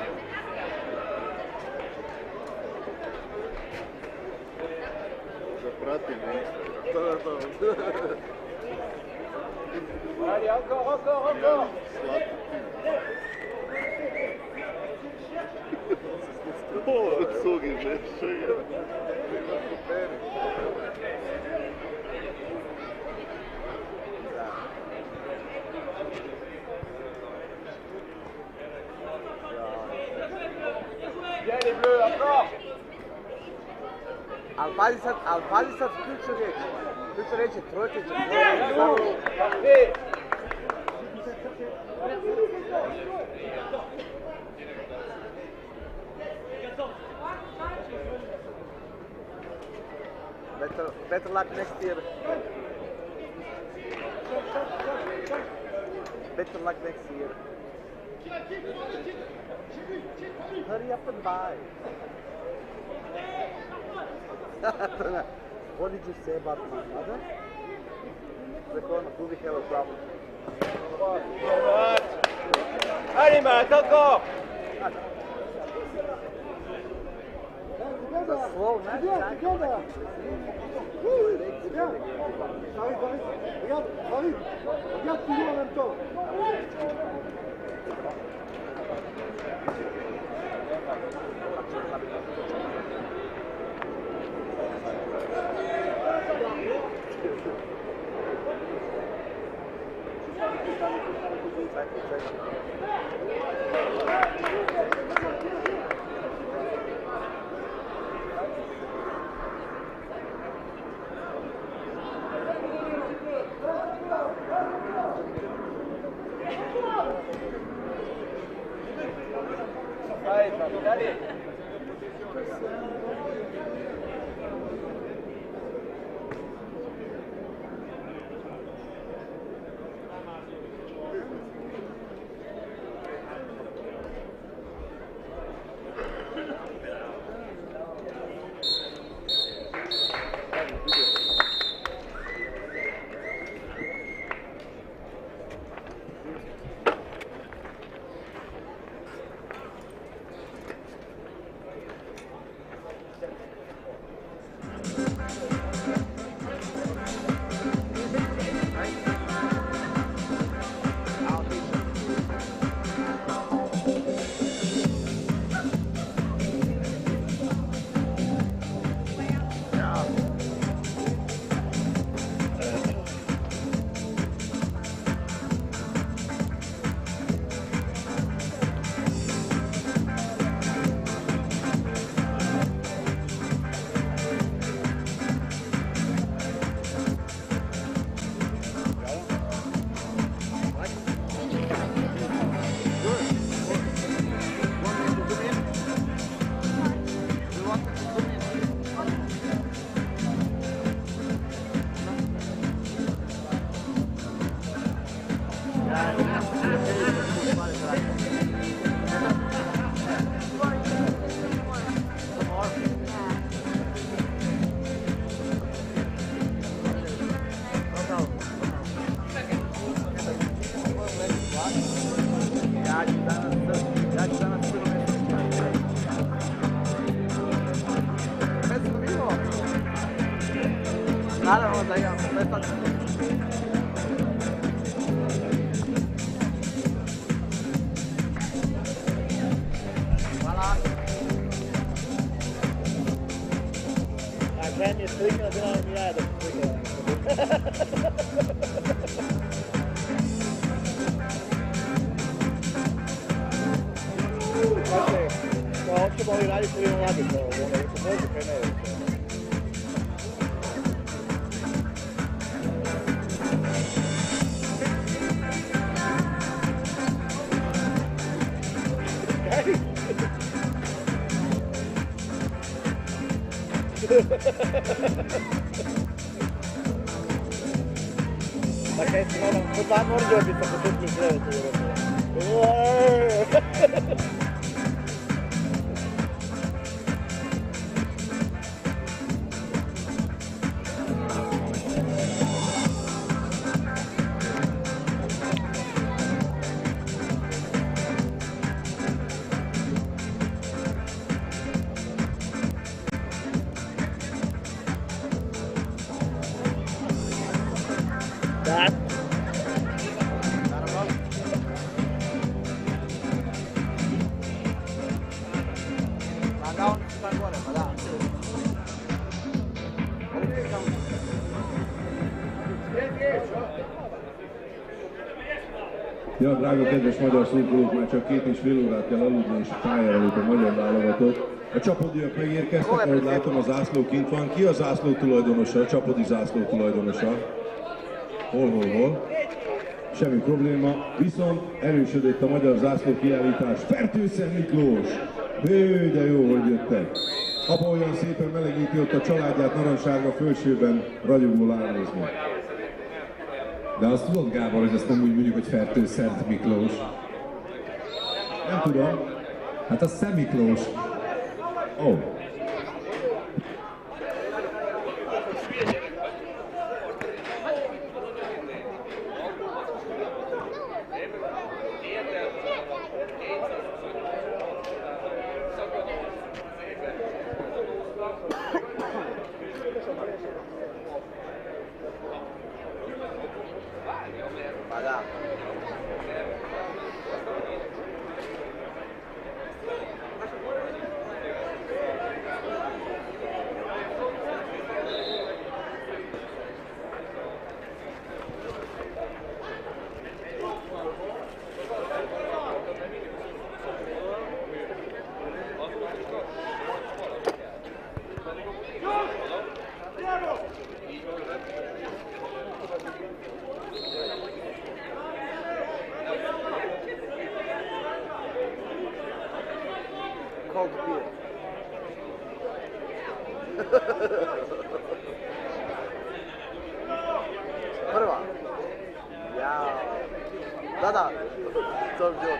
Da pratim na Instagramu. To. Slatko ti. Cugi, ne? Vieni blu, apro! Al pazi sad ključnu riječ. Ključna riječ je trojka, Better luck next year. Better luck next year. Hurry up and buy. What did you say about my mother? The corner, do we have a problem? Anima, Coco! The slow, nice track. Naravno da imam, to je tako. Hvala. A krem je slikao, bila mi ja da slikao. Dakle, kao ćemo li raditi ili mladi to, ono, to može krenuti. Dakle, kod dva morđeo bi se počutili u krevetu. Da. Ja, drága kedves magyar szurkolók, már csak 2,5 órát kell aludni, és pályára lép a magyar válogatott. A csapodiak megérkeztek, ahogy látom, a zászló kint van. Ki a zászló tulajdonosa, a csapodi zászló tulajdonosa? Hol? Semmi probléma, viszont erősödött a magyar zászló kiállítás. Fertőszent Miklós! Hő, de jó, hogy jöttek! Apa olyan szépen melegíti ott a családját narancssárga fölsőben, ragyogul állnézni. De azt tudod, Gábor, hogy azt nem úgy mondjuk, hogy Fertőszent Miklós? Nem tudom. Hát az Szent Miklós. Ó. Prva. Ja. Da. To bi bilo.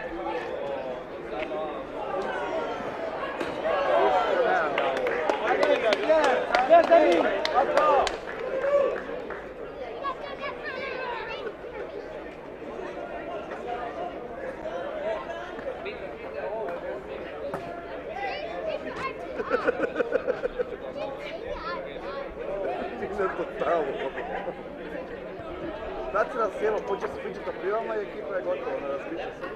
Znači nas sjelo, počeo se pričati o pivama i ekipa je gotova, ne razmišlja se.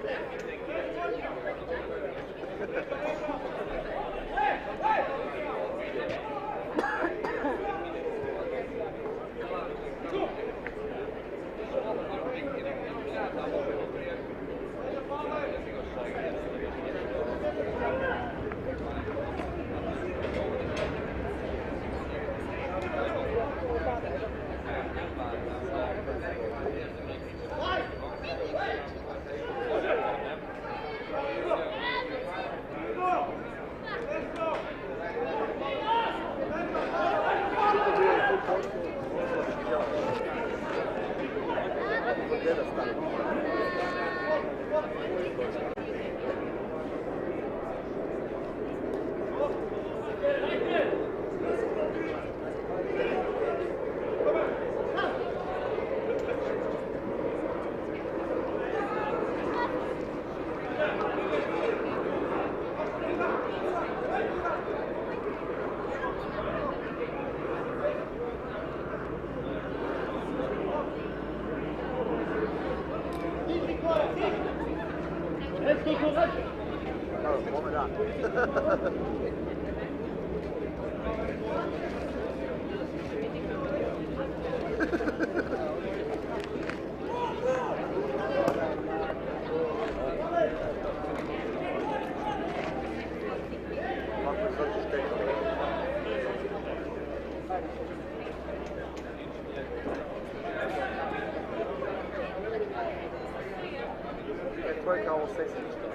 Trojka ovo sve ništa.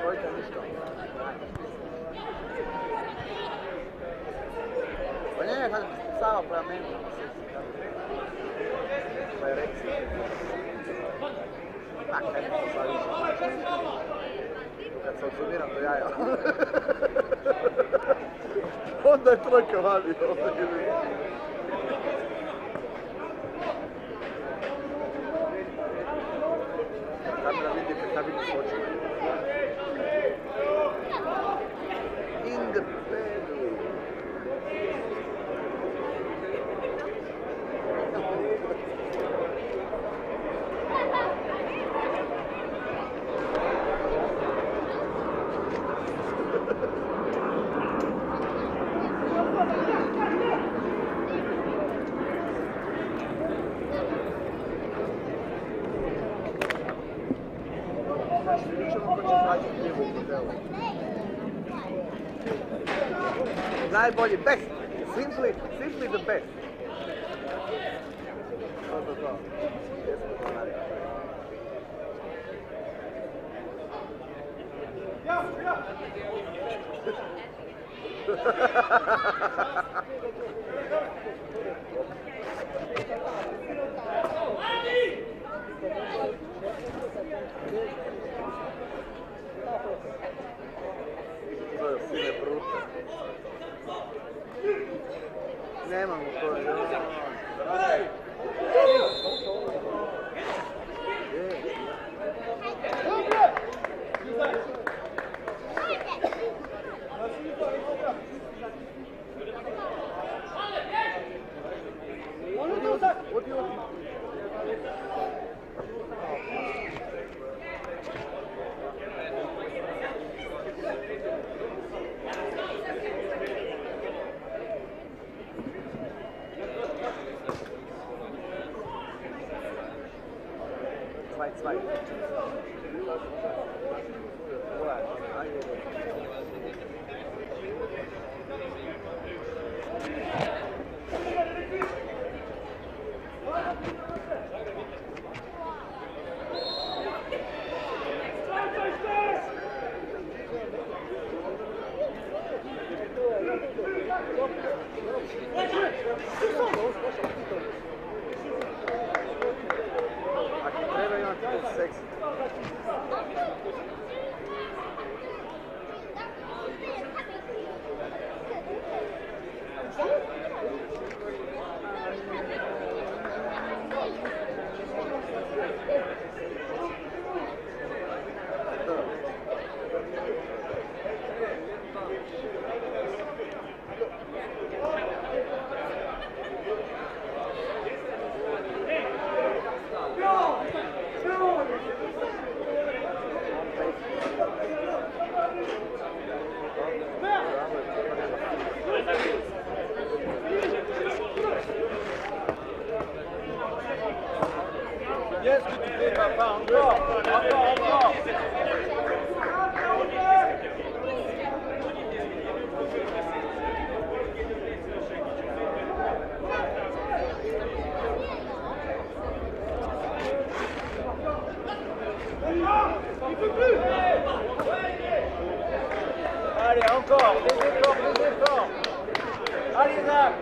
Trojka ništa. Pa ne, kad stava prema meni. Pa je rekci. Tak, kaj ne to sad više. Kad se odsumiram do jaja. Onda je trojka vali. Kamera vidi kad vidi skočio. In the pedu. Najbolji, best, simply the best. To. Nemam to. Allez, encore, les efforts. Allez, Zach.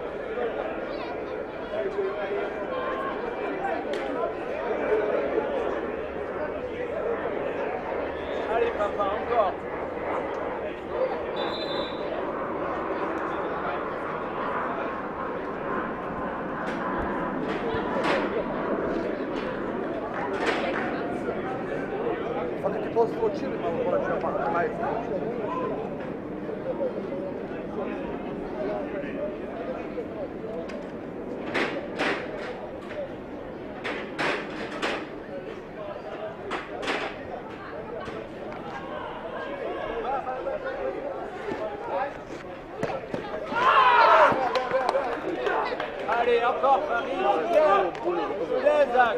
Allez, papa, encore. Quando ti posso uccidere, ma non ce la fa mai. Allez, encore, Farid, bien, Zach.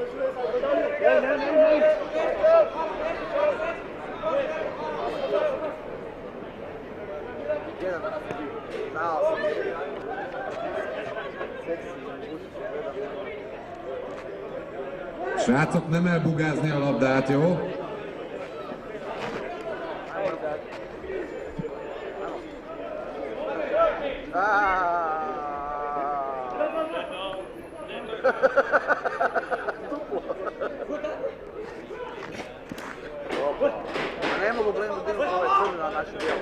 Srácok, nem elbugázni a labdát, jó? Ne mogu blizu dignuti ovaj crni na naše dijelo.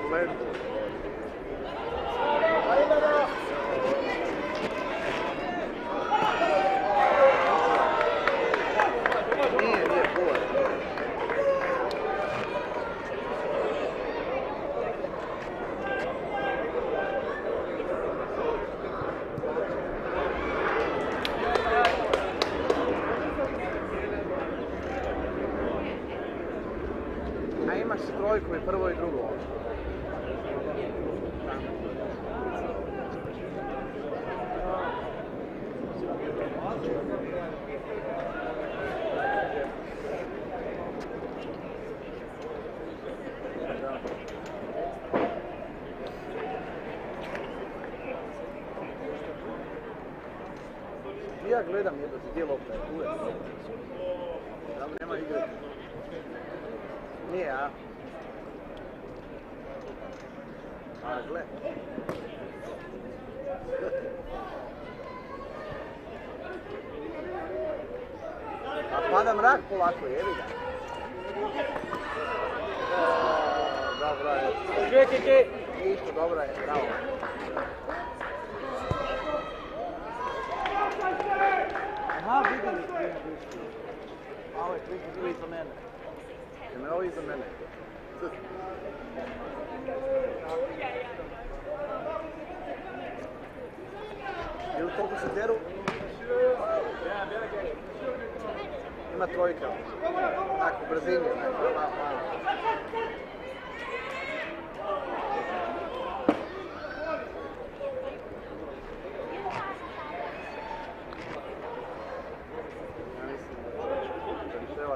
konkulentu. Nije puno. A imaš trojku i prvo i drugo. Ja gledam jedno si dijelo opet, uvijek. Tamo nema igre. Nije, a? A, gle. A pada mrak polako, jevi ga. Dobra je. Ništa, dobra je, bravo. Aha, vidim. Malo je kliku bili iza mene. Jel ovo iza mene? Ili koliko se deru? Ima trojka. Tako, u brzini.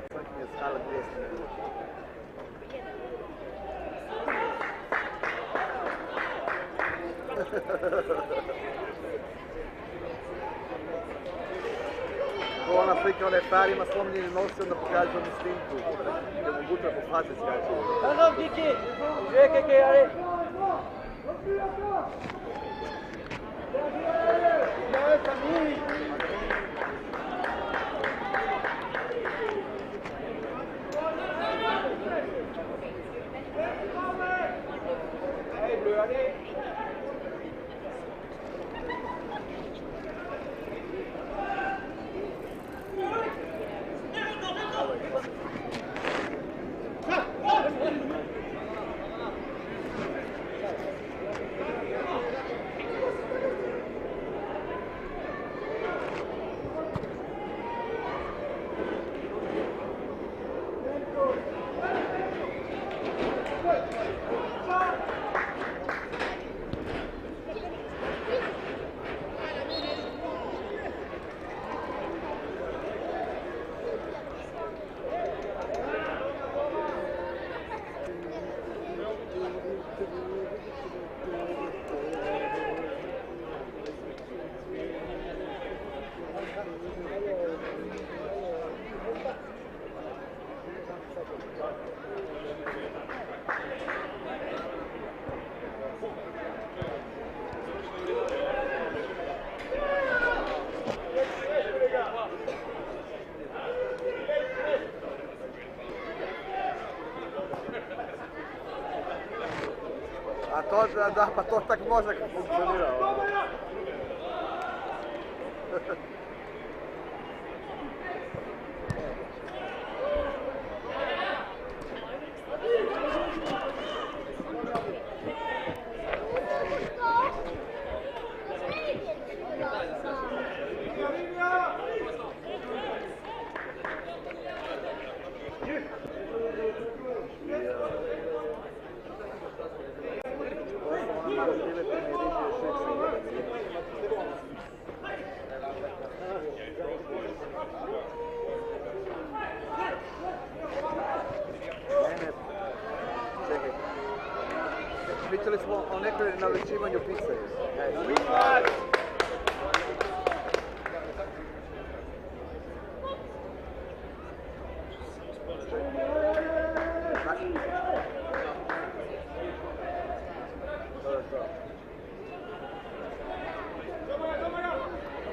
Crknje stale 200 minuta. Ko ona slika onaj par ima slomljeni nos i onda pokaže onu snimku. Gdje mu gutra po face skače. Ano, Kiki! Kiki, ali! A to, da, pa to tak može kako funkcionira. Pričali smo o nekoj navećivanju pice.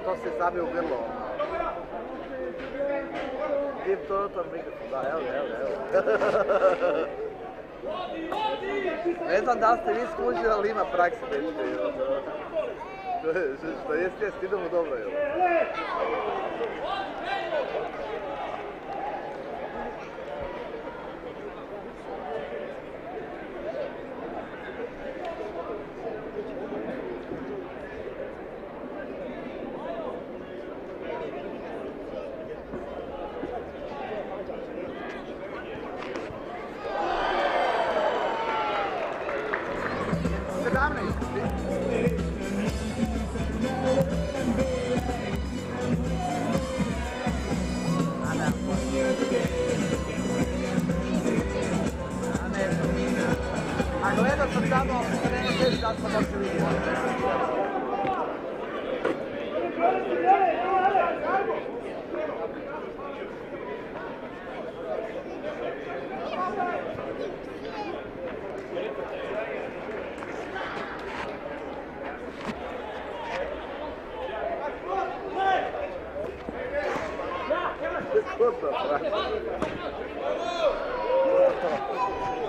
To se zabije u grlo. Div to mikrofon, da, evo. Ne znam da li ste vi skužili, ali ima prakse dečke. Što jest, idemo dobro. A gledao sam tamo, da smo moći vidjeti.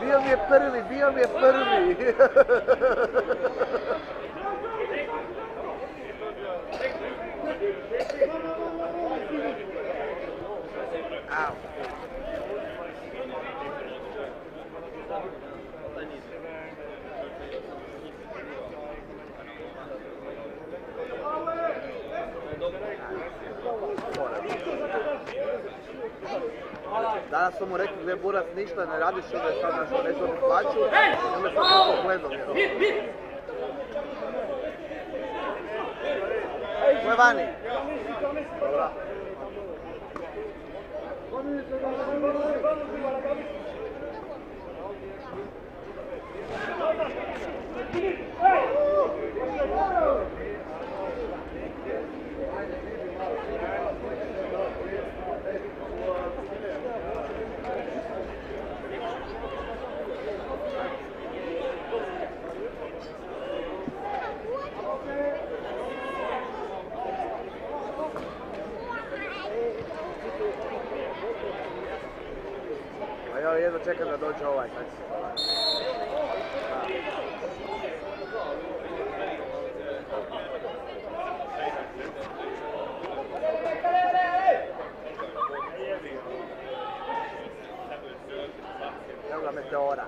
Bio mi je prvi. Danas sam mu rekao, gdje Buras, ništa ne radiš, što je sad našao nešto mi plaću, i onda sam to pogledao. Ko je vani? Dobra. A ja jedno čekam da dođe ovaj, kako se zove. Evo ga Meteora.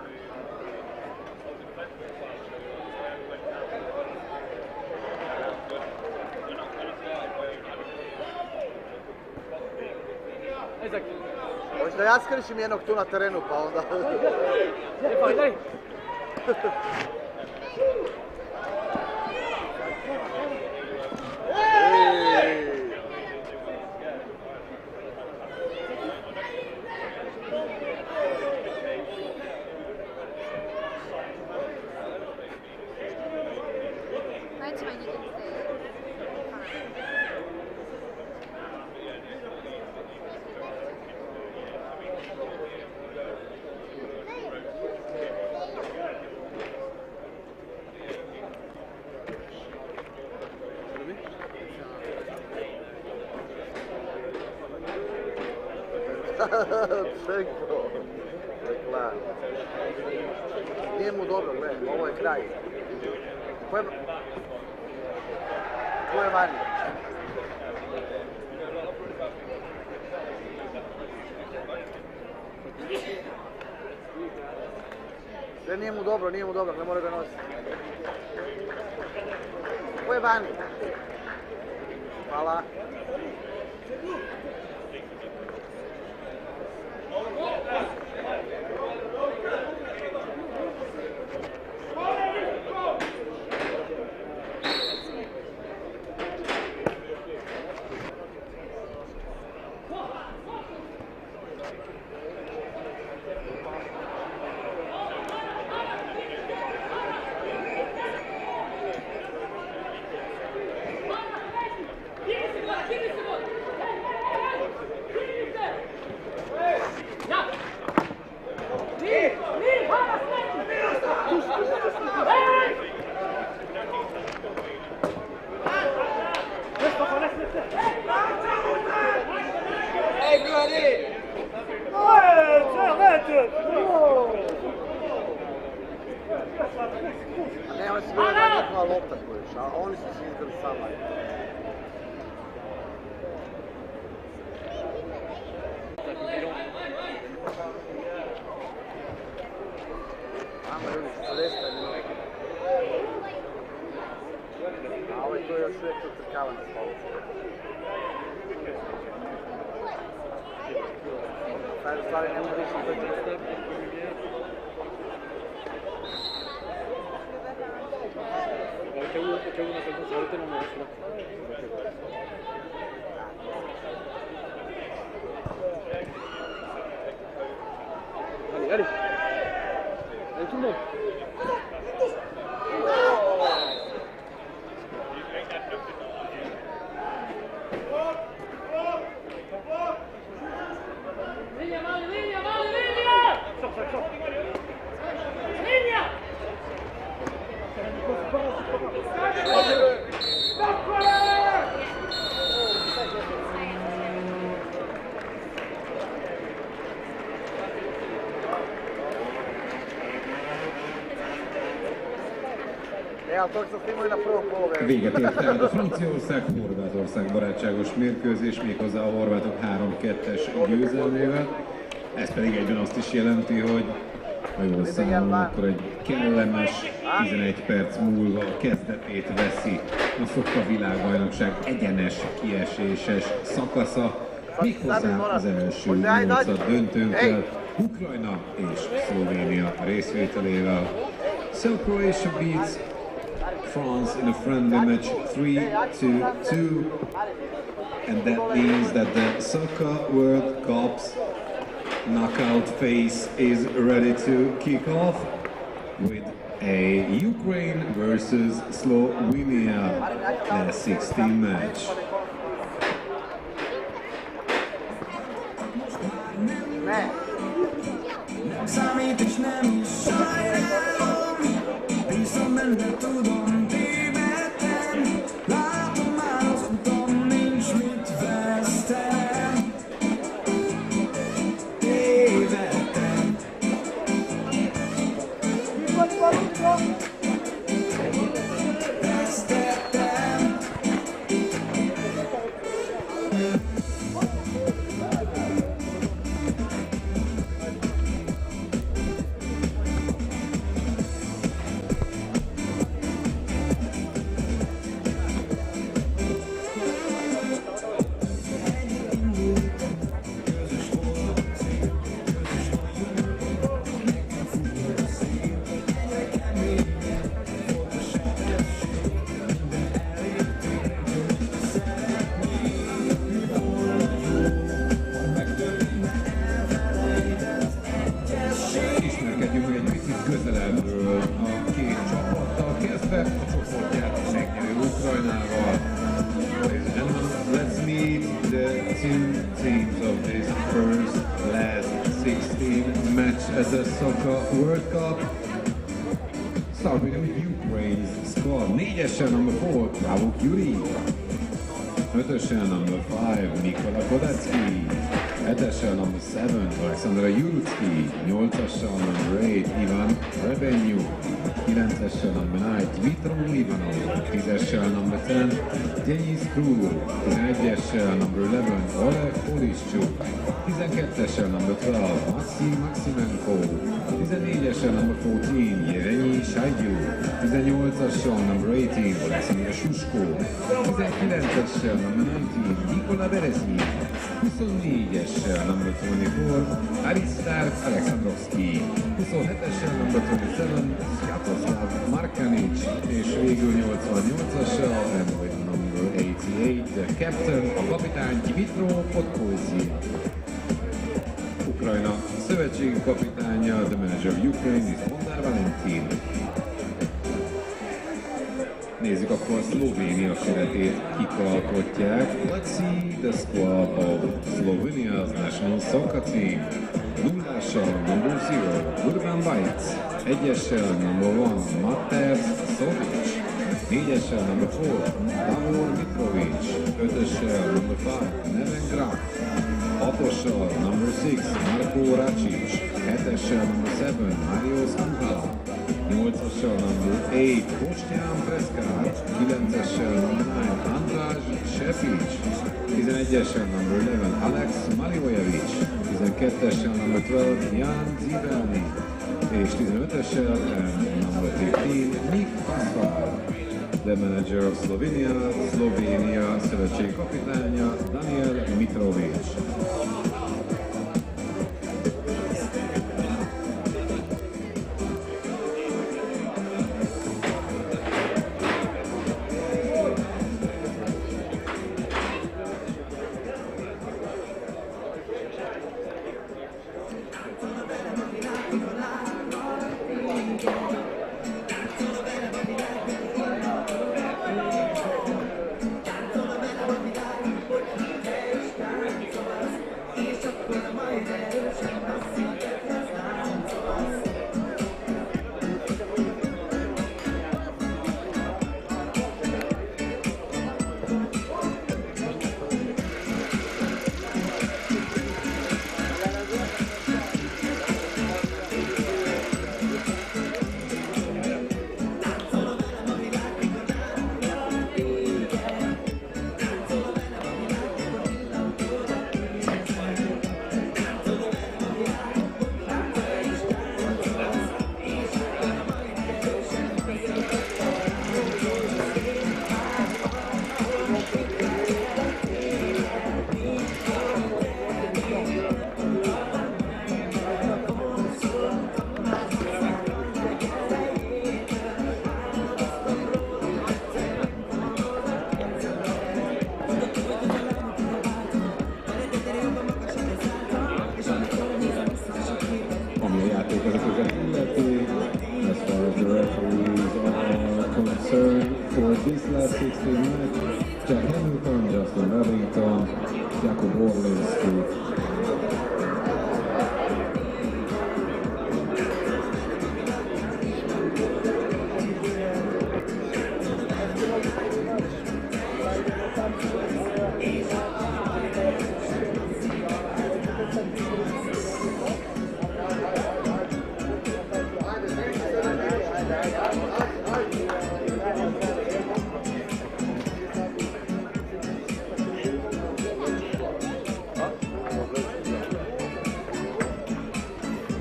Hoćeš da ja skrišim jednog tu na terenu, pa onda... Daj. Čekao. Rekla. Nije mu dobro, gledaj, ovo je kraj. Ko je vani? Sve nije mu dobro, ne mora ga nositi. Ko je vani? Hvala. A ne, oni su bili na njihova lopta kojiš, a oni su se izdali sama. Ama ljudi, 40 minuta. A ovaj to je još uvijek utrkavan s policom. Sad u stvari nema više da će Allez, allez tout le monde. Véget ért tehát a Franciaország-Horvátország barátságos mérkőzés, méghozzá a horvátok 3-2-es győzelmével. Ez pedig egyben azt is jelenti, hogy ha jól számolom, akkor egy kellemes 11 perc múlva a kezdetét veszi a Socca világbajnokság egyenes kieséses szakasza, méghozzá az első 8 döntőnkkel, Ukrajna és Szlovénia részvételével. So Croatia beats France in a friendly match 3-2, and that means that the Soccer World Cup's knockout phase is ready to kick off with a Ukraine versus Slovenia 16 match. Számít és nem is sajnálom, bízom benne, tudom, tévedtem. Látom már az utam, nincs mit vesztenem. Tévedtem. Vesztettem. Ismerkedjünk meg egy picit közelebbről a két csapattal, kezdve a csoportját megnyerő Ukrajnával. And let's meet the two teams of this first last 16 match at the Soccer World Cup. Starting with Ukraine's squad. 4-essel number 4, Bravo Yuri. 5-essel number 5, Nikola Kodacki. 7-essel number 7, Alexandra Jurucki. 8-essel number 8, Ivan Rebenyu. 9-essel number 9, Dmitro Ivanov. 10-essel number 10, Denis Krul. 11-essel number 11, Oleg Poliszczuk. 12-essel number 12, Maxim Maximenko. 14-essel number 14, Yerenyi Shaidyu. 18-essel number 18, Alexander Shushko. 19-essel number 19, Nikola Berezny. 24-essel number 24, Aristark Alexandrovski. 27-essel number 27, Sviatoslav Markanic. És végül 88-essel, and with number 88, the captain, a kapitány Dmitro Podkolzin. Ukrajna szövetségi kapitánya, the manager of Ukraine is Bondar Valentin. Nézzük akkor Szlovénia keretét, kik alkotják. Let's see the squad of Slovenia's national soccer team. 0-essel number 0, Urban Vajc. 1-essel number 1, Maters Sovic. 4-essel number 4, Davor Mitrovic. 5-essel number 5, Neven Graf. 6-essel number 6, Marko Racic. 7-essel number 7, Mario Skuhala. 8-assal number 8, Kostján Preszkár, 9-essel number 9, András Sepic, 11-essel number 11, Alex Malivojevic, 12-essel number 12, Jan Zivelny, és 15-essel number 15, Nick Pascal. The manager of Szlovénia szövetség kapitánya Daniel Mitrovic.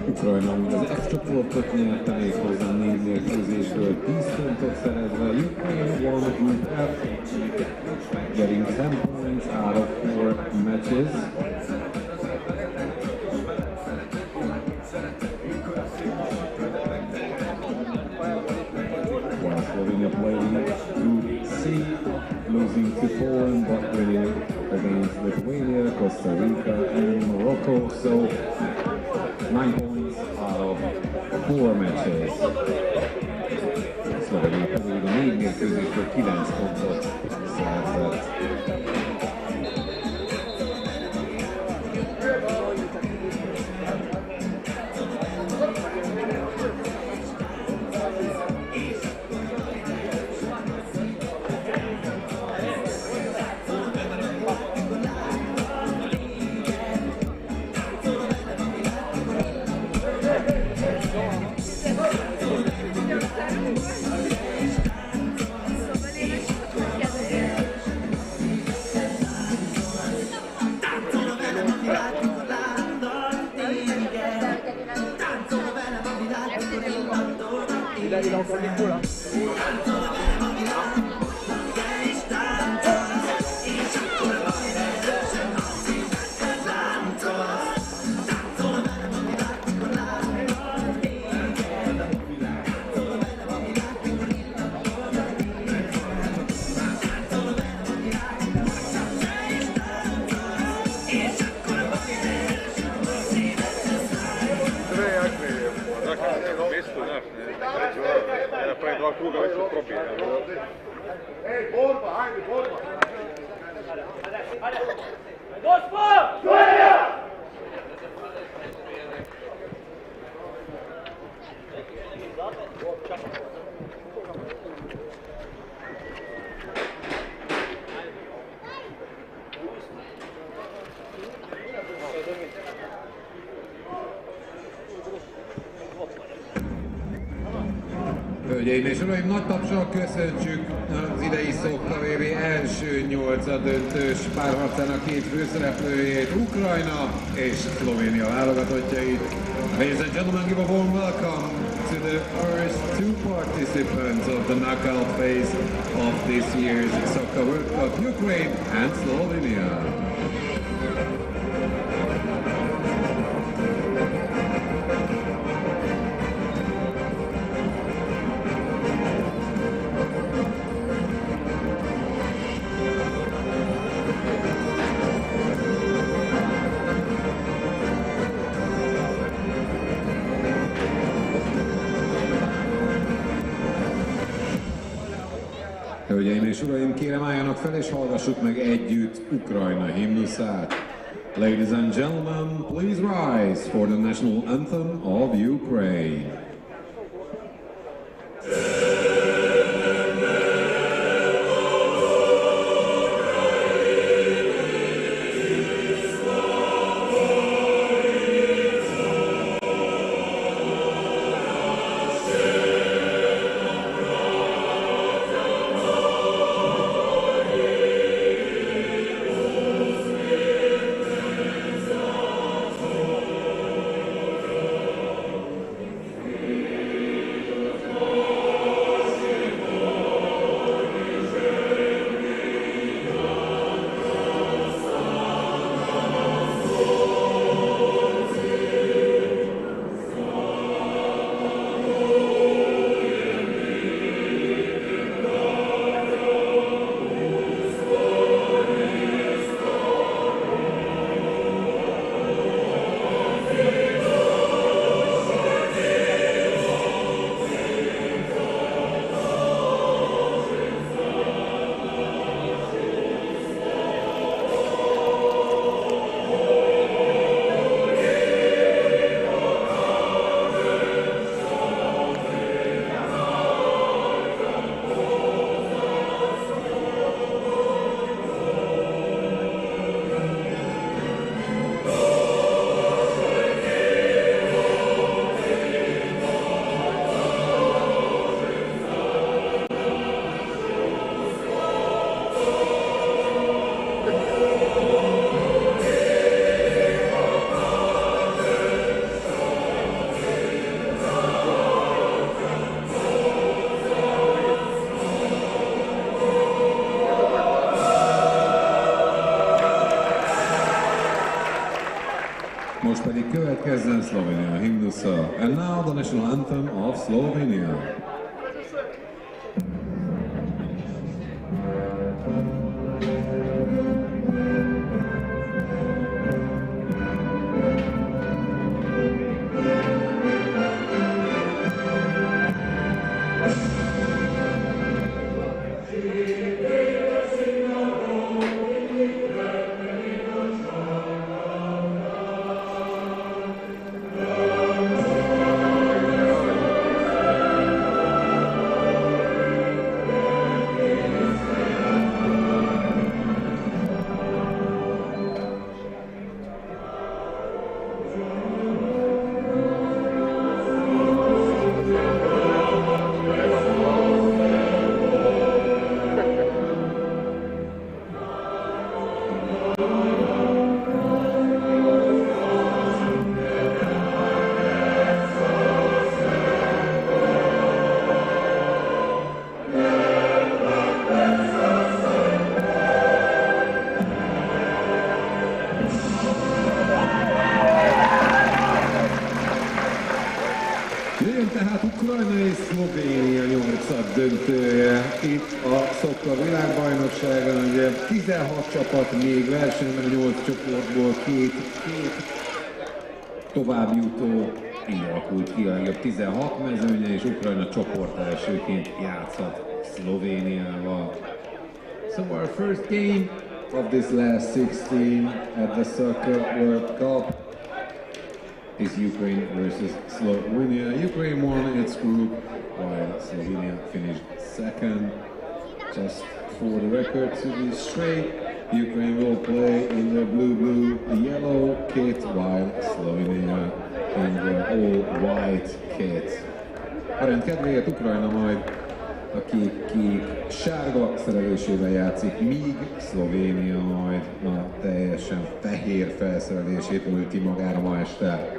Ukrajna úgy az F csoportot nyerte méghozzá 4 mérkőzésből 10 pontot szerezve. Ukraine won Group F, getting 10 points out of 4 matches. While Slovenia played Group C, losing to Poland but winning against Lithuania, Costa Rica and Morocco. So 9 points out of 4 matches. Szlovénia pedig a 4 mérkőzésből 9 pontot szerzett. Hölgyeim és uraim, nagy tapsal köszöntsük az idei Socca VB első nyolcaddöntős párharcának két főszereplőjét, Ukrajna és Szlovénia válogatottjait. Ladies and gentlemen, give a warm welcome to the first two participants of the knockout phase of this year's Soccer World Cup, Ukraine and Slovenia. Hölgyeim és uraim, kérem álljanak fel és hallgassuk meg együtt Ukrajna himnuszát. Ladies and gentlemen, please rise for the national anthem of Ukraine. Most pedig következzen Szlovénia himnusza. And now the national anthem of Slovenia. Tehát Ukrajna és Szlovénia nyolcad döntője itt a Socca világbajnokságon. Ugye 16 csapat még versenyben, a 8 csoportból két továbbjutó, így alakult ki a legjobb 16 mezőnye, és Ukrajna csoport elsőként játszhat Szlovéniával. So our first game of this last 16 at the Soccer World Cup is Ukraine versus Slovenia. Ukraine won its group while Slovenia finished second. Just for the record to be straight, Ukraine will play in the blue yellow kit while Slovenia in the all white kit. A rend kedvéért Ukrajna majd a kék sárga szerelésével játszik, míg Szlovénia majd a teljesen fehér felszerelését ülti magára ma este.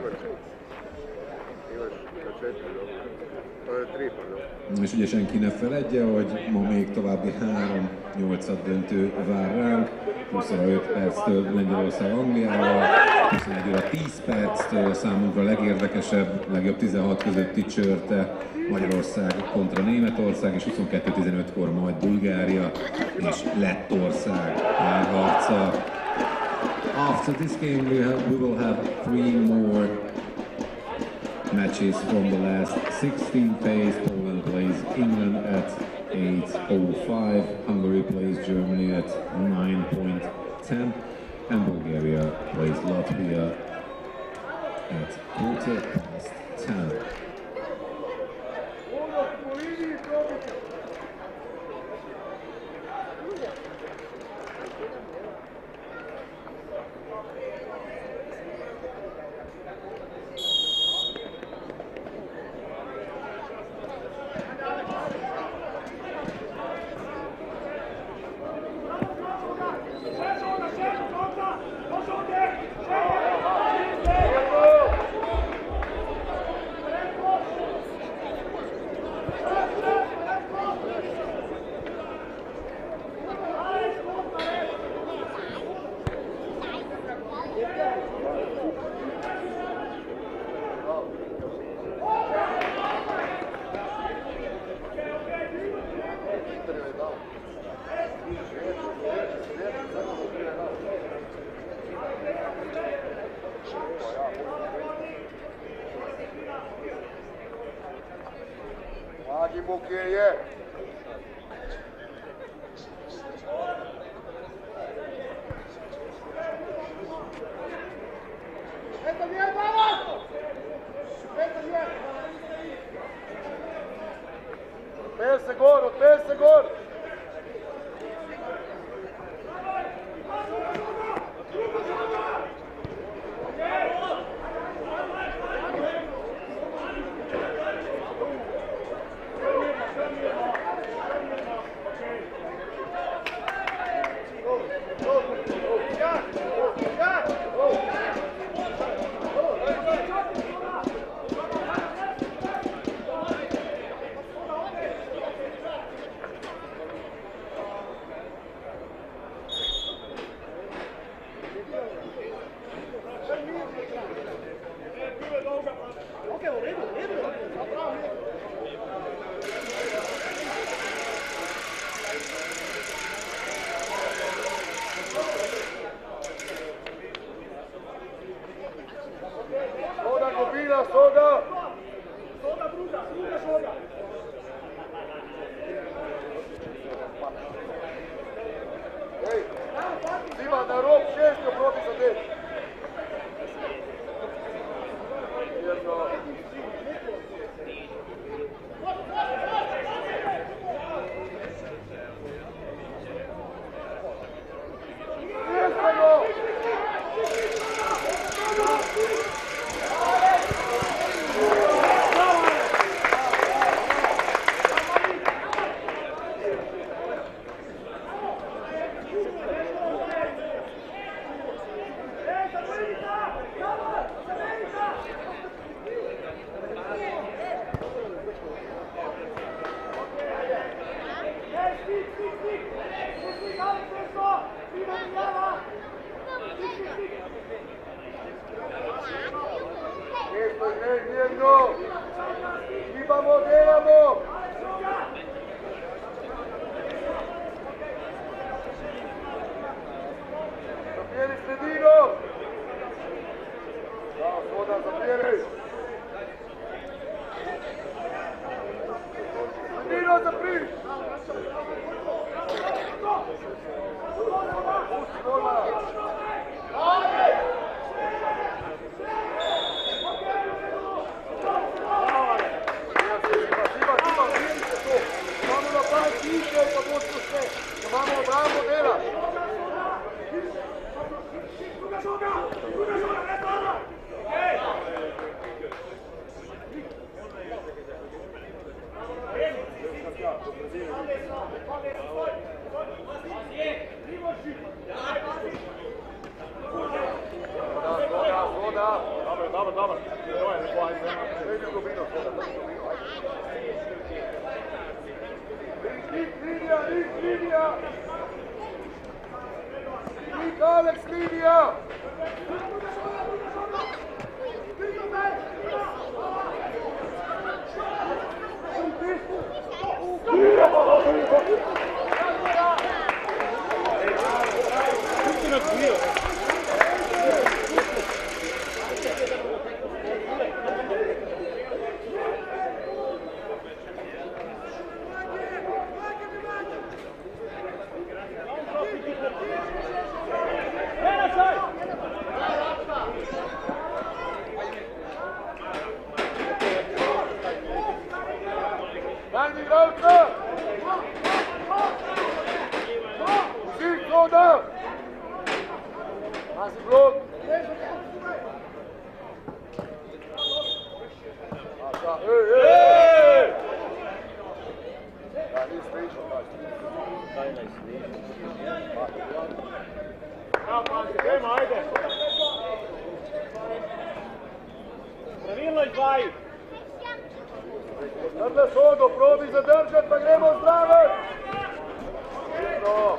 És ugye senki ne feledje, hogy ma még további 3 8-ad döntő vár ránk, 25 perctől Lengyelország Angliával, 21 óra 10 perctől számunkra legérdekesebb, legjobb 16 közötti csörte Magyarország kontra Németország, és 22-15-kor majd Bulgária és Lettország párharca. After this game we will have 3 more matches from the last 16 phase. Poland plays England at 8:05, Hungary plays Germany at 9:10, and Bulgaria plays Latvia at 10:15. Perse gol! Alex, linija! Dajmi igralca! Uzi, koda! Pazi blok! Ej! Da, nisi slišao, kaži. Idemo, ajde! Pravilno izdvaji. Drle sodo, probi zadržat, pa gremo zdrave! Dobro!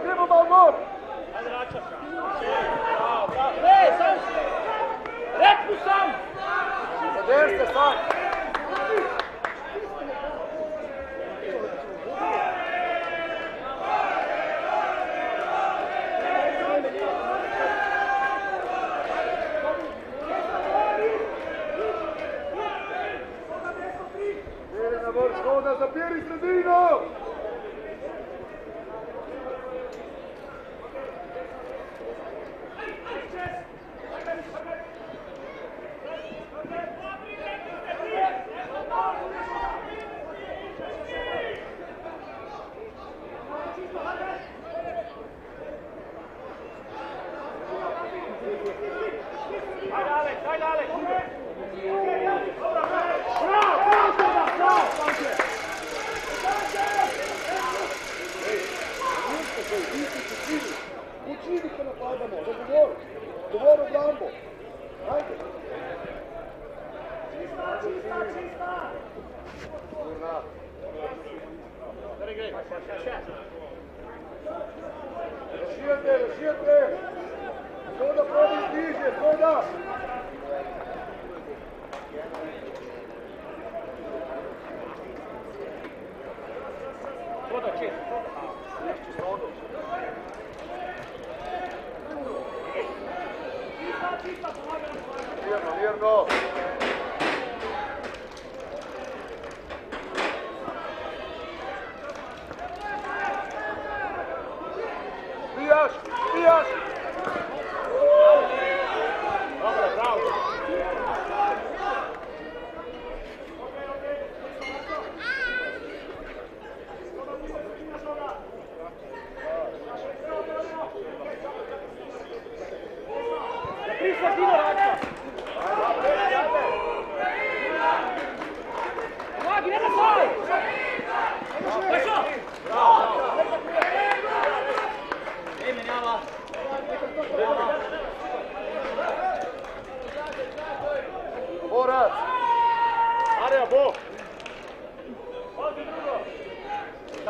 Gremo gol! Rek mu sam! Zadeste sam! Na vrh skoda, zapiri sredino! Učini se napadamo, dogovor obrambo. Ajde. Čista! Urna. Rešijete! Koda probi stiže, koda! Koda, čist. Mirno! Spijaš! Dobro, bravo!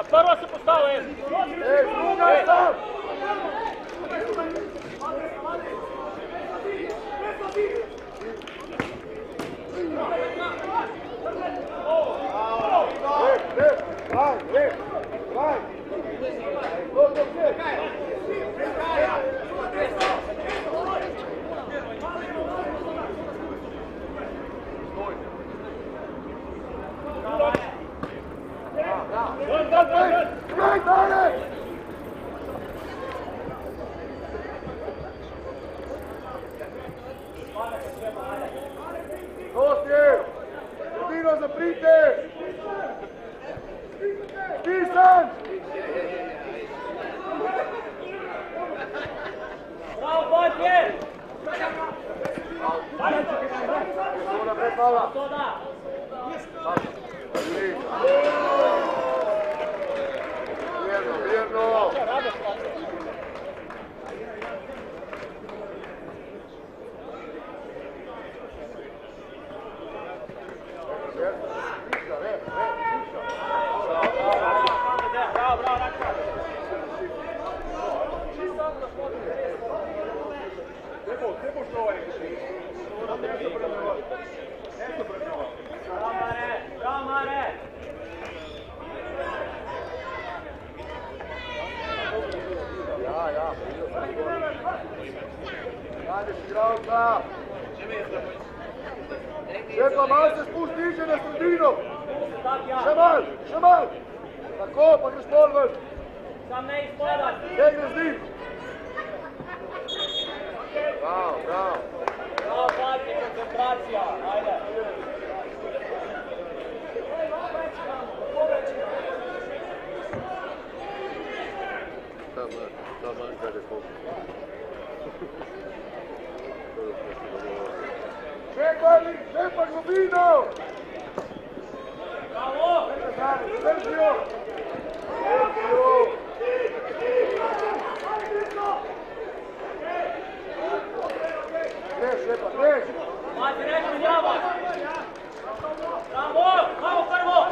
Prvo se postavi! Druga sam! Gostje! Vino zaprite! Pisan! Bravo, Bojke! Soda prepala! Soda! Vjerno, vjerno! Šepa, malo se spusti iže na sredinu! Še mal! Tako, pa greš pol ven! Sam ne izpodan! Ne greš dim! Bravo, bravo! Bravo, Bojke, koncentracija! Ajde! Da manjka je fokus. Šepa globino! Bravo! Sergio! Greš, Šepa, greš! Mati, neću njava! Bravo! Bravo prvo!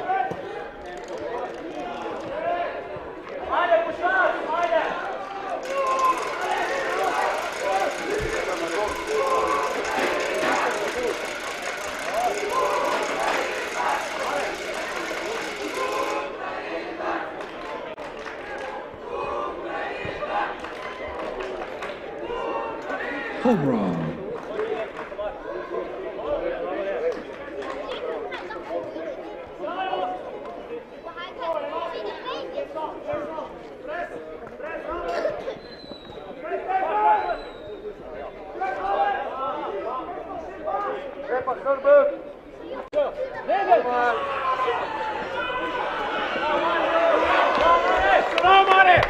Ajde, pušaš! Ajde! Home run. Šepa, Srbet! Bravo, Mare!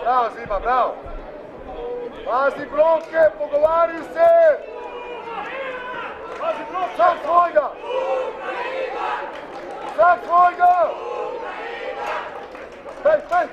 Bravo, Zima, bravo! Pazi bronke, pogovaraj se! Vsak svojega! Vsak svojega! Stej, stej!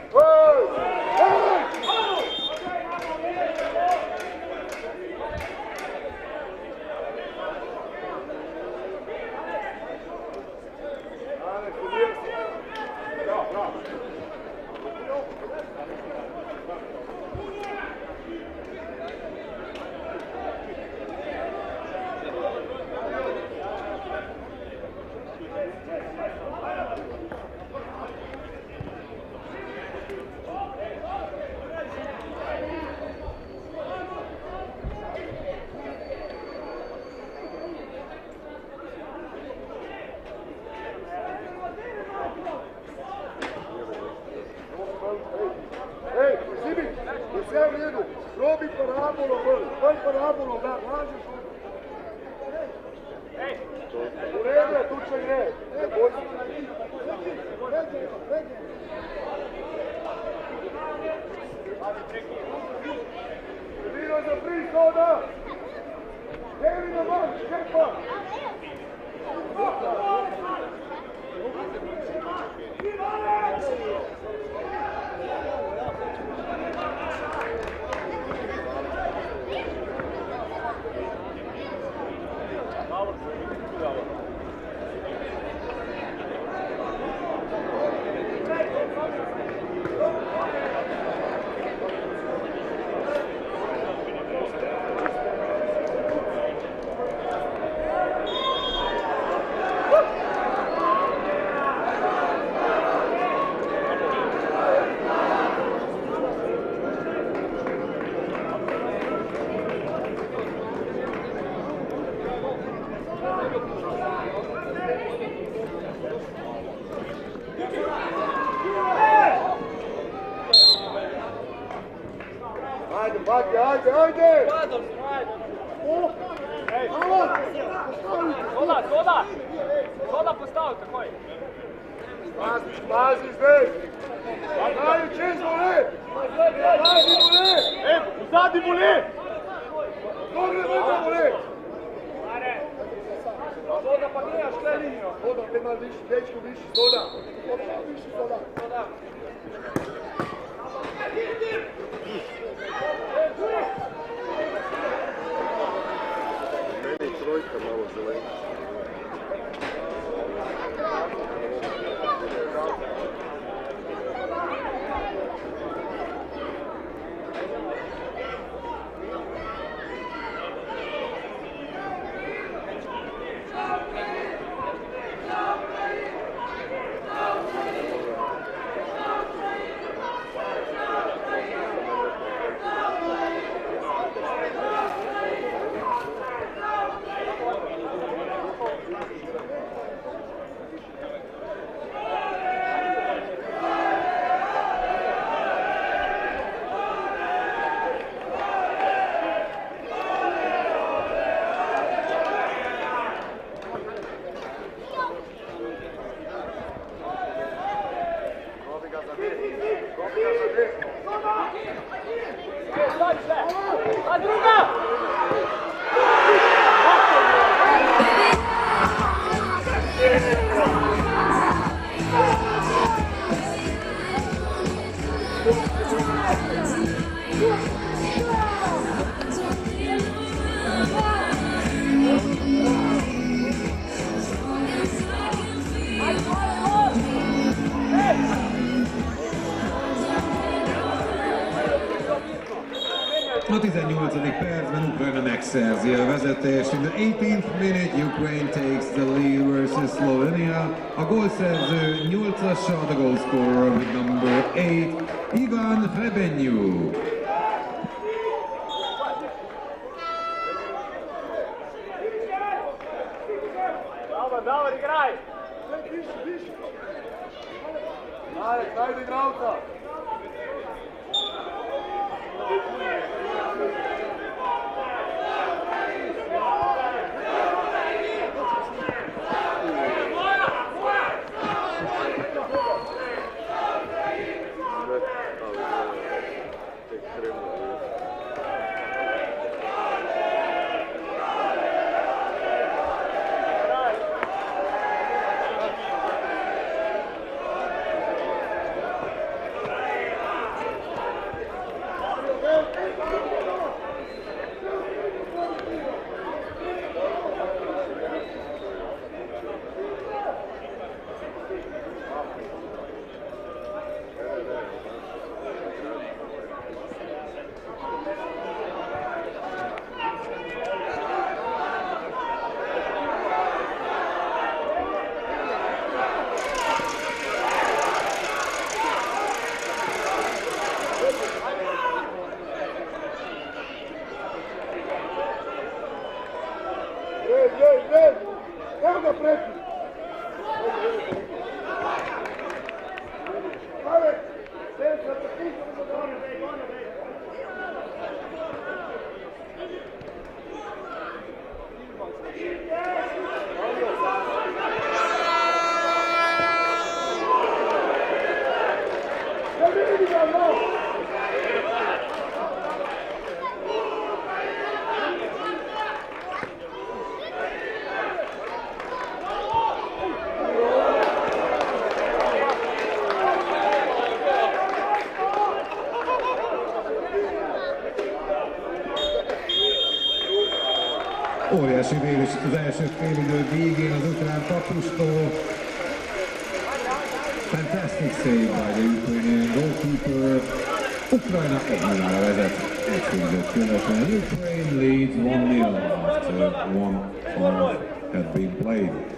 sve u redu. Probi parabolo, koji parabolo, da, nađeš ono. U redu je, tu će gre. Ne boj se. Vino za prihoda! Evi na van, šepa! Ajde, ajde, ajde! Soda postavi, takoj! Pazi zdaj! Daj, čez vole! Zadnji vole! Zadnji vole! Dobre vrde vole! Soda pa gledaš tle linijo! Soda, te ima dečko viši, soda! Viši soda! Meni trojka malo zelena. A 18. percben Ukrajna megszerzi a vezetést. In the 18th minute, Ukraine takes the lead versus Slovenia. A gólszerző 8-assal, the goal scorer with number 8, Ivan Hrebenyu. Dobar, igraj! Ajde, igralca! Óriási vérés az első félidő végén az ukrán kapustól. Fantastic save by the Ukrainian goalkeeper. Ukrajna 1-0-ra vezet egy félidőt követően. Ukraine leads 1-0 after 1 had been played.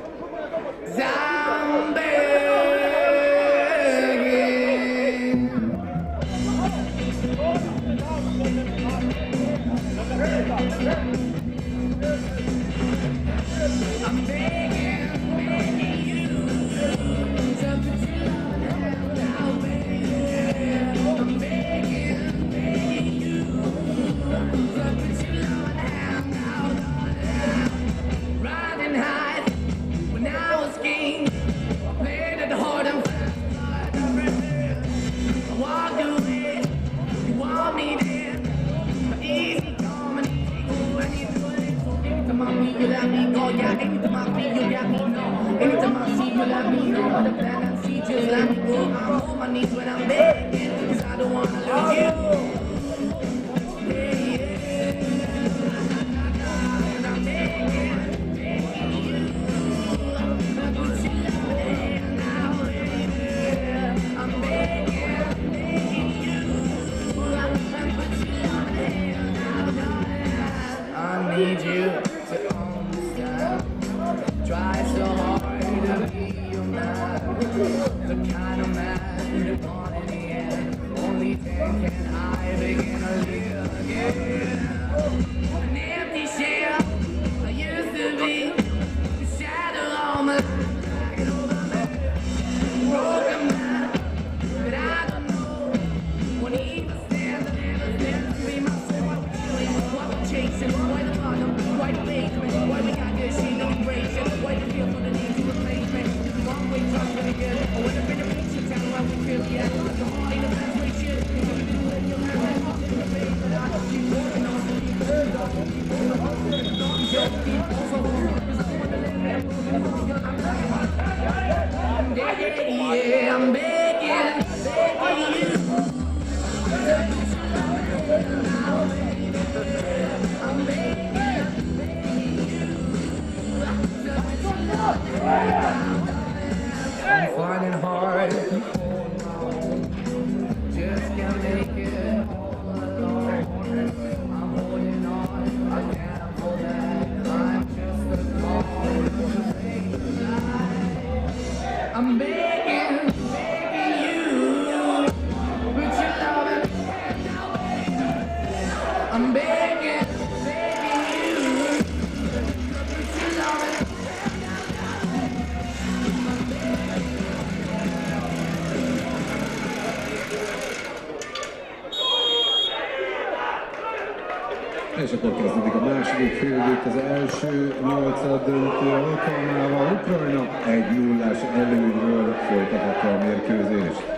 És akkor kezdődik a második félidőt az első nyolcaddöntő alkalmával. Ukrajna 1-0-ás előnyről folytathatja a mérkőzést.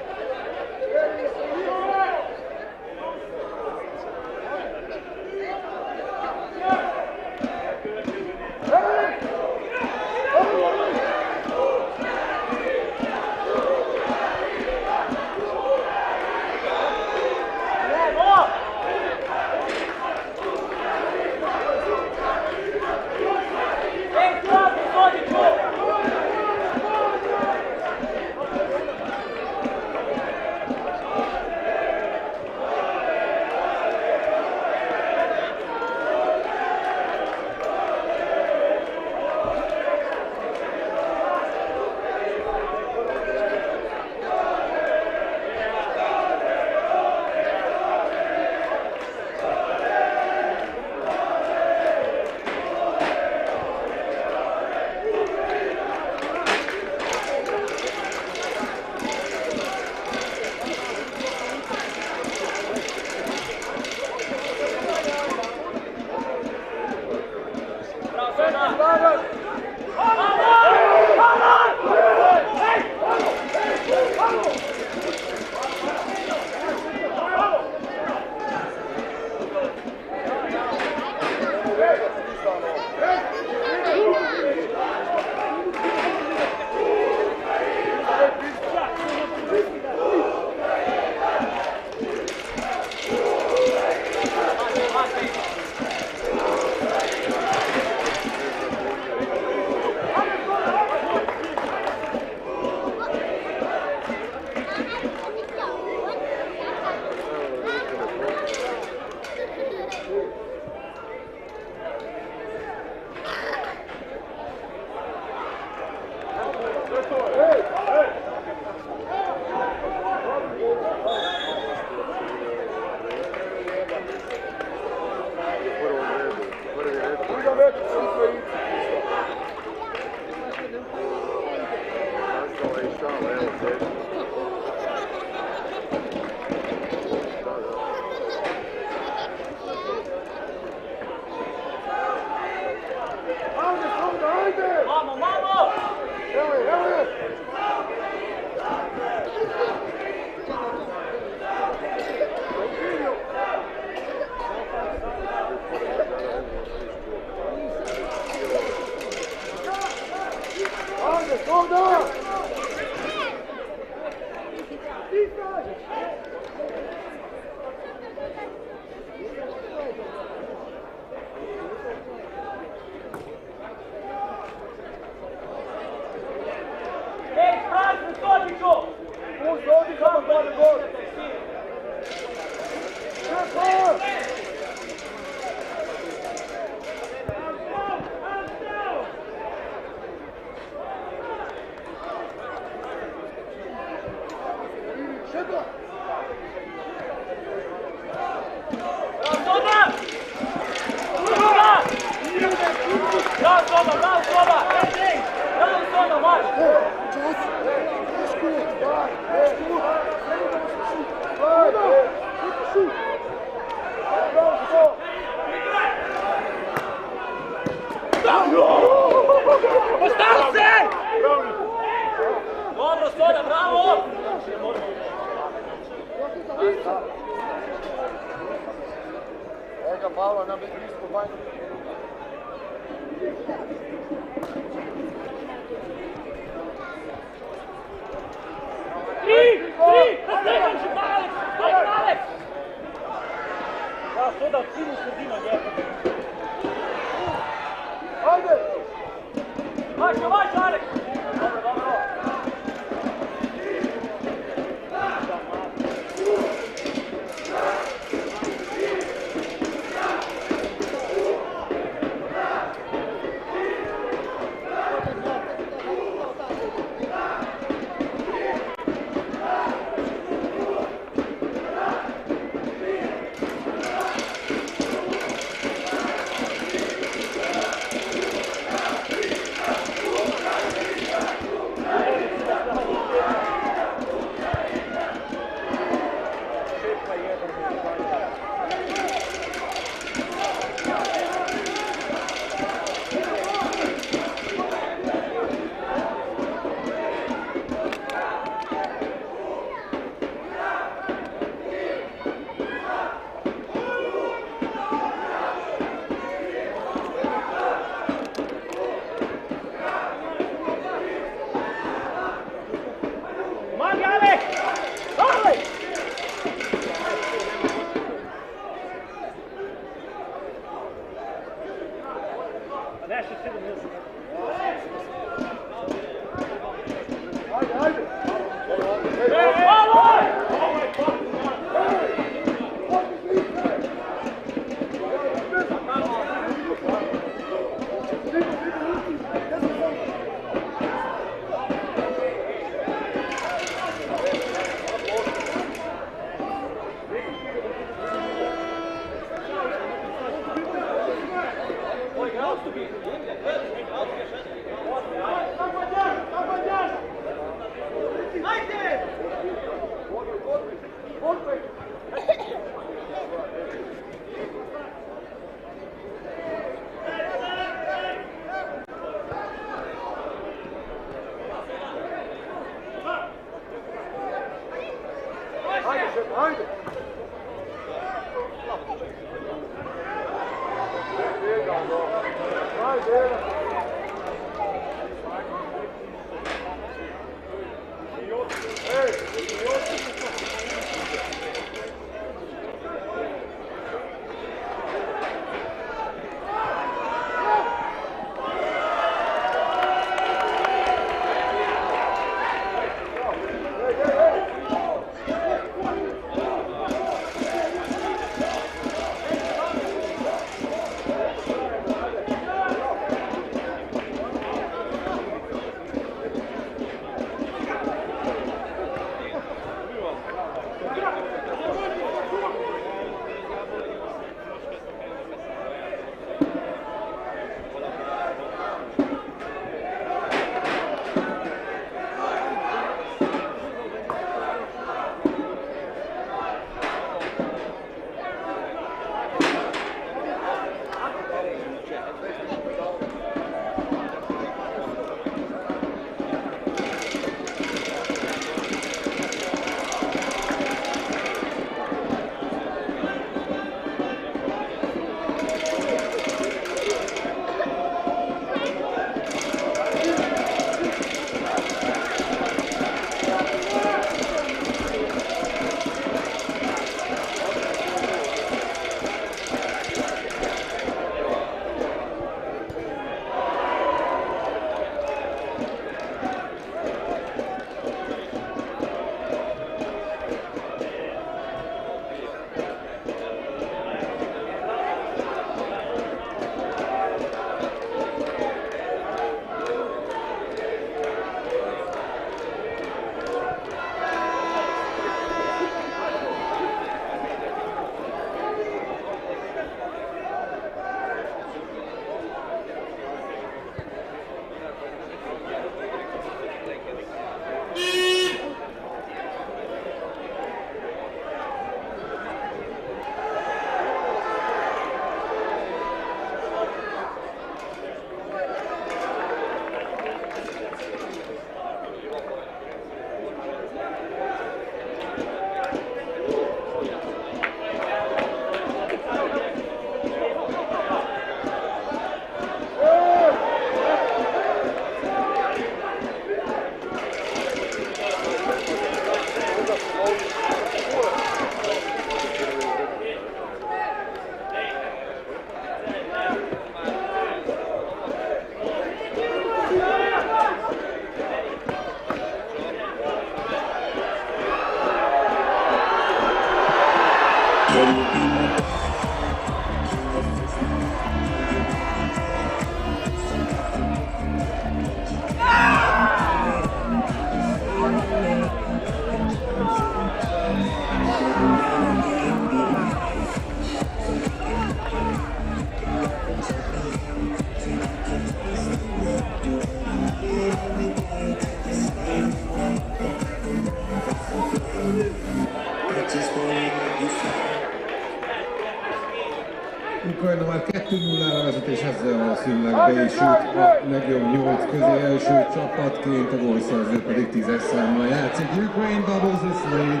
Ukrajna már 2-0-ra vezet, és ezzel valószínűleg be is jut a legjobb 8 közé első csapatként, a gólszerző pedig 10-es számmal játszik. Ukraine doubles this lead,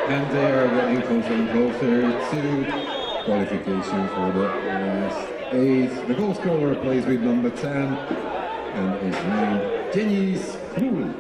and they are getting closer and closer to qualification for the last 8. The goal scorer plays with number 10, and his name Denis Krul.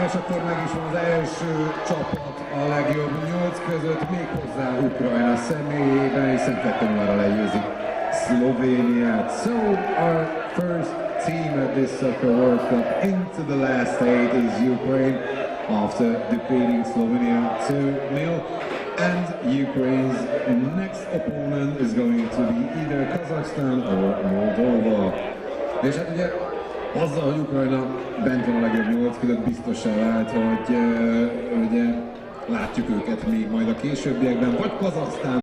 És akkor meg is van az első csapat a legjobb 8 között, méghozzá Ukrajna személyében, hiszen 2-0-ra legyőzik Szlovéniát. So our first team at this Soccer World Cup into the last 8 is Ukraine after defeating Slovenia 2-0. And Ukraine's next opponent is going to be either Kazakhstan or Moldova. És hát ugye azzal, hogy Ukrajna bent van a legjobb 8 között, biztosan vált, hogy ugye látjuk őket még majd a későbbiekben, vagy Kazakhsztán,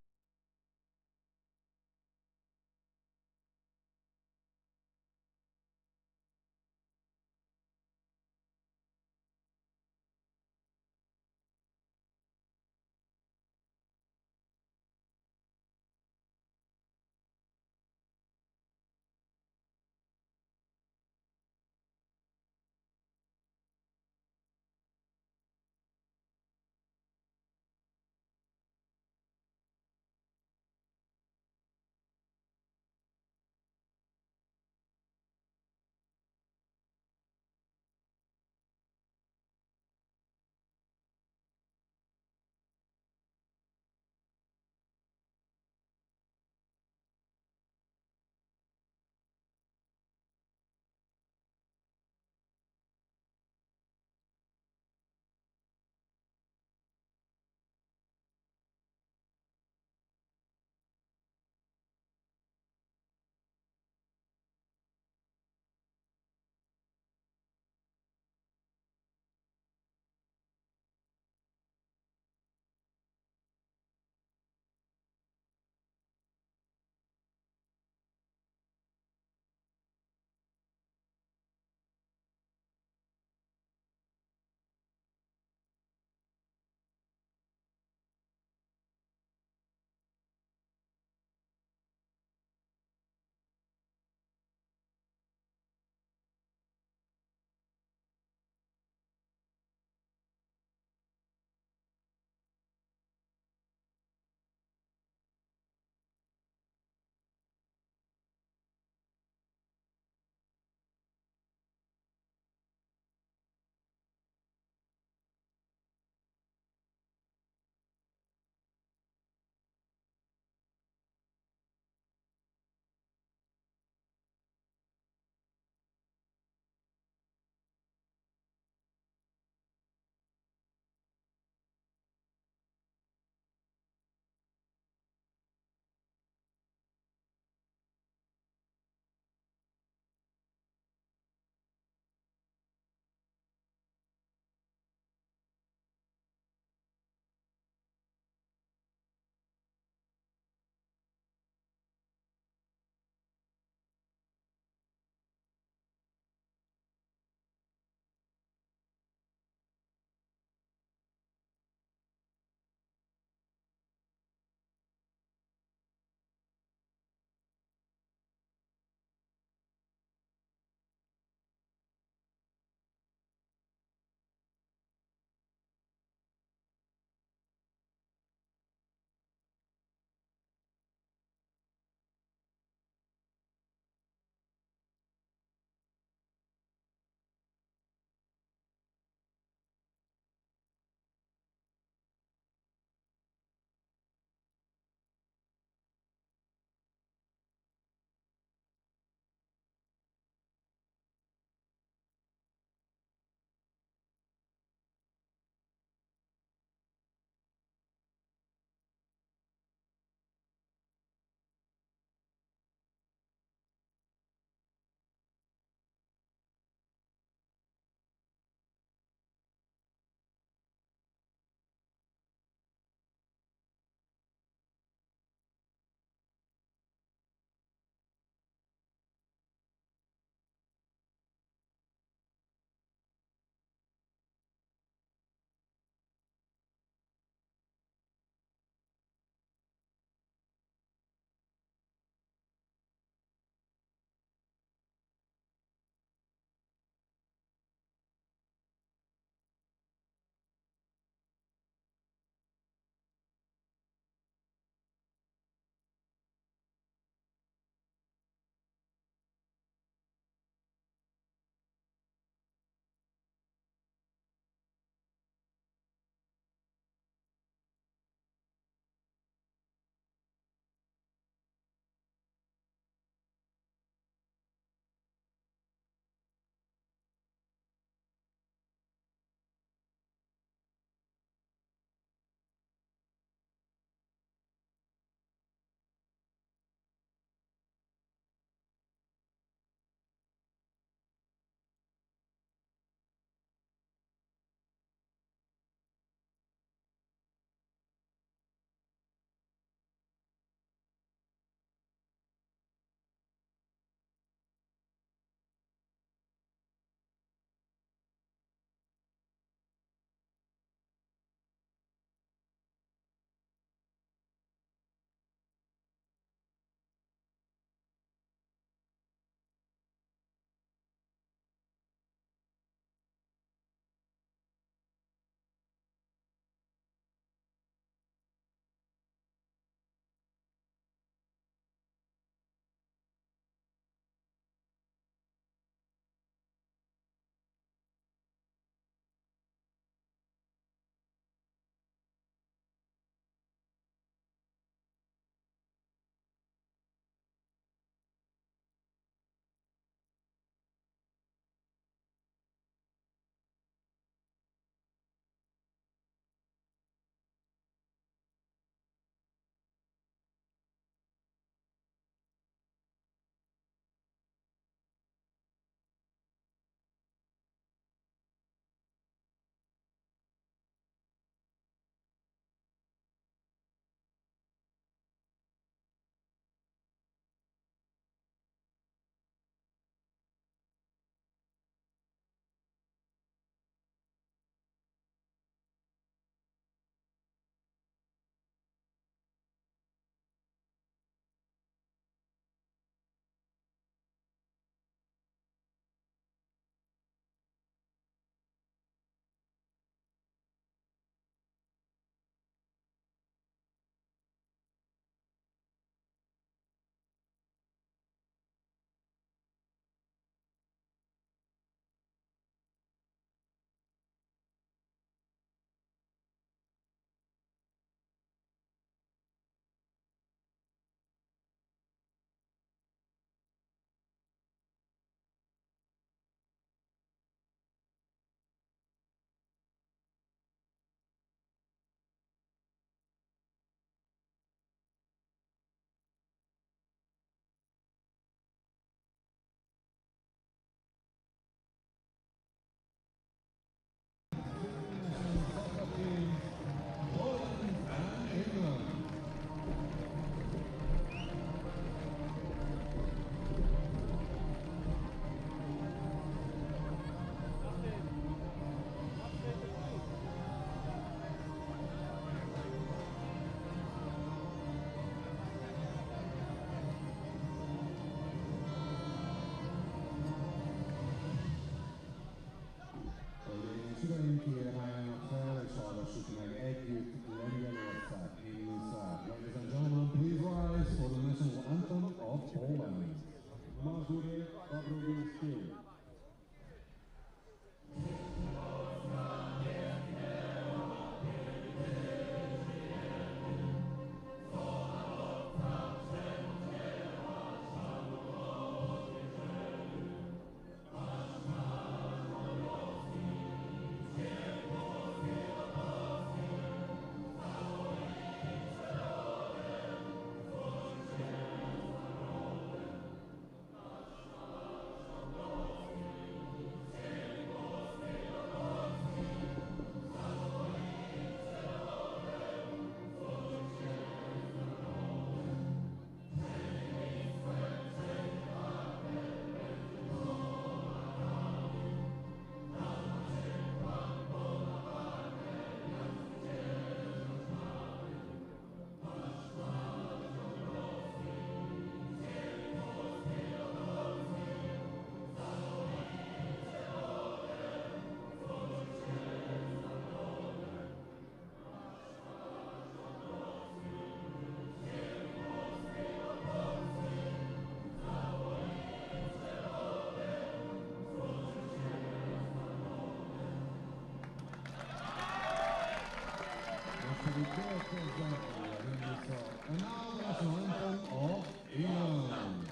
And now the national anthem of England.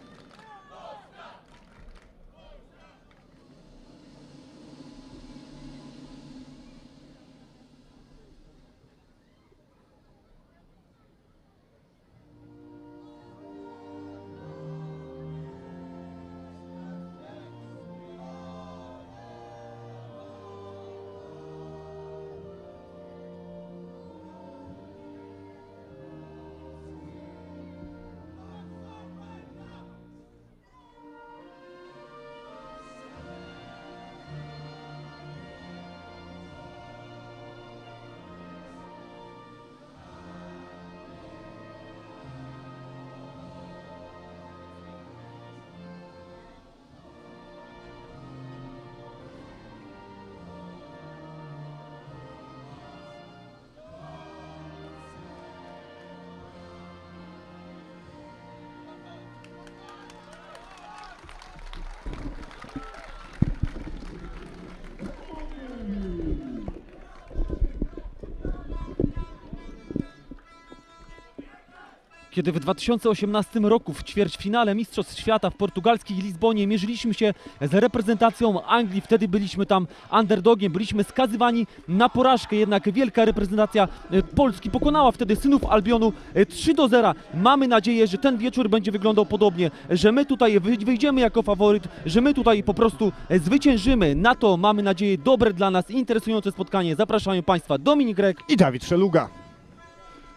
Kiedy w 2018 roku w ćwierćfinale Mistrzostw Świata w portugalskiej Lizbonie mierzyliśmy się z reprezentacją Anglii, wtedy byliśmy tam underdogiem, byliśmy skazywani na porażkę, jednak wielka reprezentacja Polski pokonała wtedy synów Albionu 3-0. Mamy nadzieję, że ten wieczór będzie wyglądał podobnie, że my tutaj wyjdziemy jako faworyt, że my tutaj po prostu zwyciężymy. Na to mamy nadzieję dobre dla nas, interesujące spotkanie. Zapraszają Państwa Dominik Rek i Dawid Szeluga.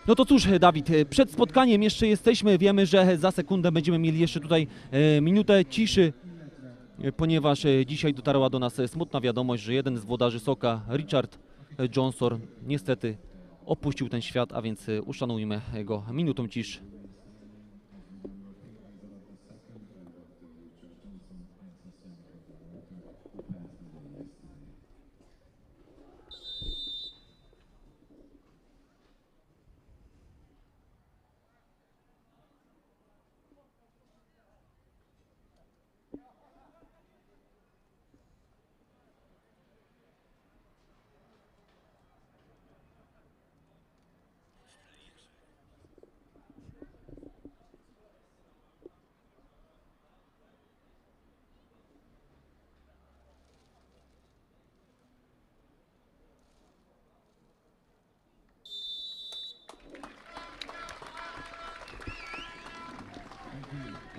No to cóż, Dawid, przed spotkaniem jeszcze jesteśmy, wiemy, że za sekundę będziemy mieli jeszcze tutaj minutę ciszy, ponieważ dzisiaj dotarła do nas smutna wiadomość, że jeden z włodarzy Socca, Richard Johnson, niestety opuścił ten świat, a więc uszanujmy go minutą ciszy.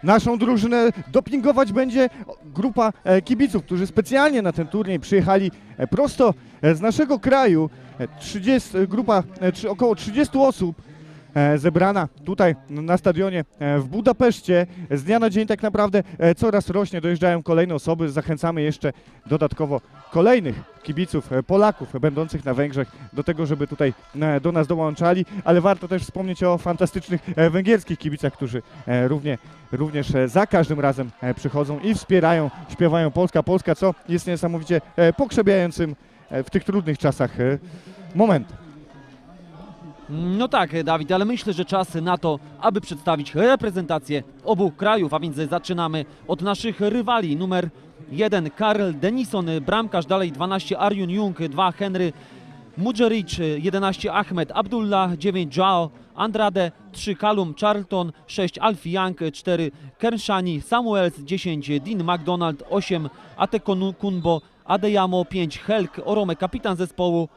Naszą drużynę dopingować będzie grupa kibiców, którzy specjalnie na ten turniej przyjechali prosto z naszego kraju. Około 30 osób zebrana tutaj na stadionie w Budapeszcie. Z dnia na dzień tak naprawdę coraz rośnie, dojeżdżają kolejne osoby. Zachęcamy jeszcze dodatkowo kolejnych kibiców, Polaków będących na Węgrzech do tego, żeby tutaj do nas dołączali, ale warto też wspomnieć o fantastycznych węgierskich kibicach, którzy również za każdym razem przychodzą i wspierają, śpiewają Polska, Polska, co jest niesamowicie pokrzepiającym w tych trudnych czasach momentem. No tak, Dawid, ale myślę, że czas na to, aby przedstawić reprezentację obu krajów, a więc zaczynamy od naszych rywali. Numer 1 Karl Denison, bramkarz, dalej 12 Arjun Jung, 2 Henry Mudżeric, 11 Ahmed Abdullah, 9 Joao Andrade, 3 Callum Charlton, 6 Alfie Young, 4 Kernshani Samuels, 10 Dean McDonald, 8 Atekunbo Adeyamo, 5 Helk Orome, kapitan zespołu,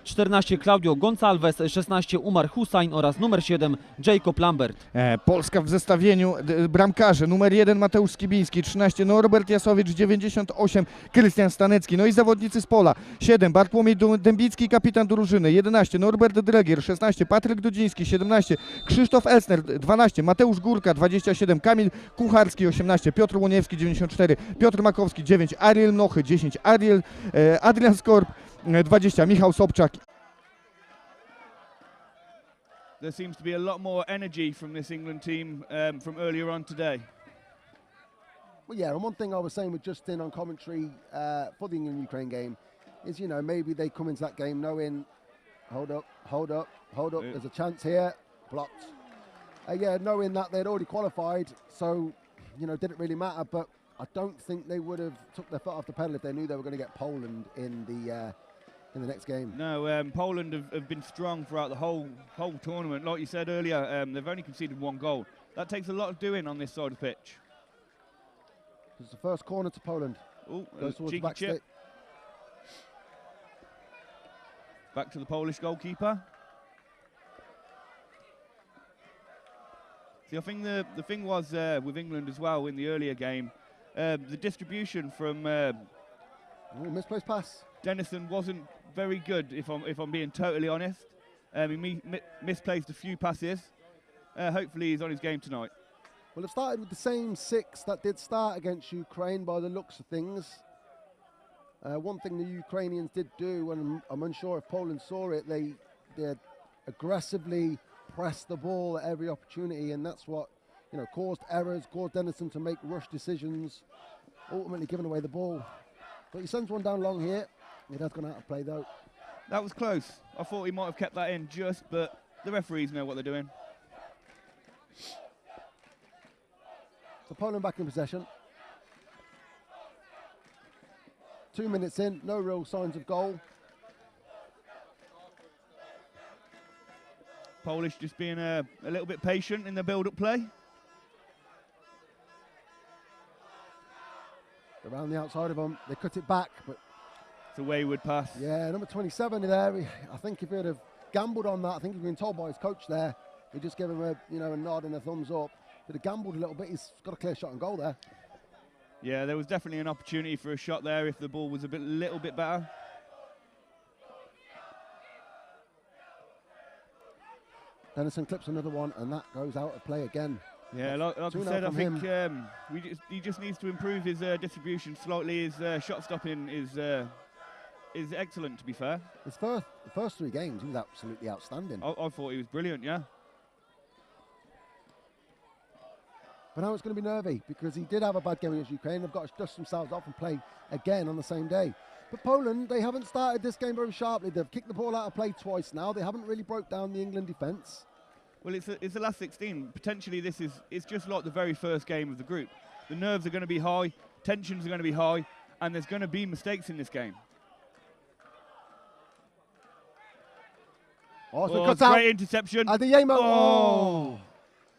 14 Claudio Gonçalves, 16 Umar Hussain oraz numer 7 Jacob Lambert. Polska w zestawieniu bramkarze. Numer 1 Mateusz Skibiński, 13 Norbert Jasowicz, 98 Krystian Stanecki. No i zawodnicy z pola. 7 Bartłomiej Dębicki, kapitan drużyny. 11 Norbert Dregier, 16 Patryk Dudziński, 17 Krzysztof Elsner, 12 Mateusz Górka, 27 Kamil Kucharski, 18 Piotr Łoniewski, 94 Piotr Makowski, 9 Ariel Mnochy, 10 Adrian Skorp, 20 Michał Sobczak. There seems to be a lot more energy from this England team from earlier on today. Well, yeah, and one thing I was saying with Justin on commentary for the England-Ukraine game is, you know, maybe they come into that game knowing, hold up, yeah. There's a chance here, blocked. Yeah, knowing that they'd already qualified, so, you know, didn't really matter, but I don't think they would have took their foot off the pedal if they knew they were going to get Poland in the next game. No, Poland have been strong throughout the whole tournament. Like you said earlier, they've only conceded 1 goal. That takes a lot of doing on this side of the pitch. It's the first corner to Poland. Oh, goes towards the cheeky back chip. stick. Back to the Polish goalkeeper. See, I think the thing was with England as well in the earlier game, the distribution from misplaced pass. Dennison wasn't very good, if I'm being totally honest. He misplaced a few passes. Hopefully he's on his game tonight. Well, it started with the same 6 that did start against Ukraine by the looks of things. One thing the Ukrainians did do, and I'm unsure if Poland saw it, they aggressively pressed the ball at every opportunity, and that's what caused errors, caused Dennison to make rush decisions, ultimately giving away the ball. But he sends one down long here. It has gone out of play though. That was close. I thought he might have kept that in just, but the referees know what they're doing. So Poland back in possession. 2 minutes in, no real signs of goal. Polish just being a little bit patient in the build-up play. Around the outside of them, they cut it back, but it's a wayward pass. Yeah, number 27 there. I think if he'd have gambled on that, I think he'd been told by his coach there, he'd just give him a nod and a thumbs up. If he'd have gambled a little bit, he's got a clear shot on goal there. Yeah, there was definitely an opportunity for a shot there if the ball was a little bit better. Dennison clips another one, and that goes out of play again. Yeah, like I said, I think he just needs to improve his distribution slightly. His shot stopping is excellent, to be fair. His the first 3 games, he was absolutely outstanding. I thought he was brilliant, yeah. But now it's going to be nervy because he did have a bad game against Ukraine. They've got to dust themselves off and play again on the same day. But Poland, they haven't started this game very sharply. They've kicked the ball out of play twice now. They haven't really broke down the England defence. Well, it's the last 16. Potentially, it's just like the very first game of the group. The nerves are going to be high, tensions are going to be high, and there's going to be mistakes in this game. Oh, it's great interception. And the Yemo. Oh.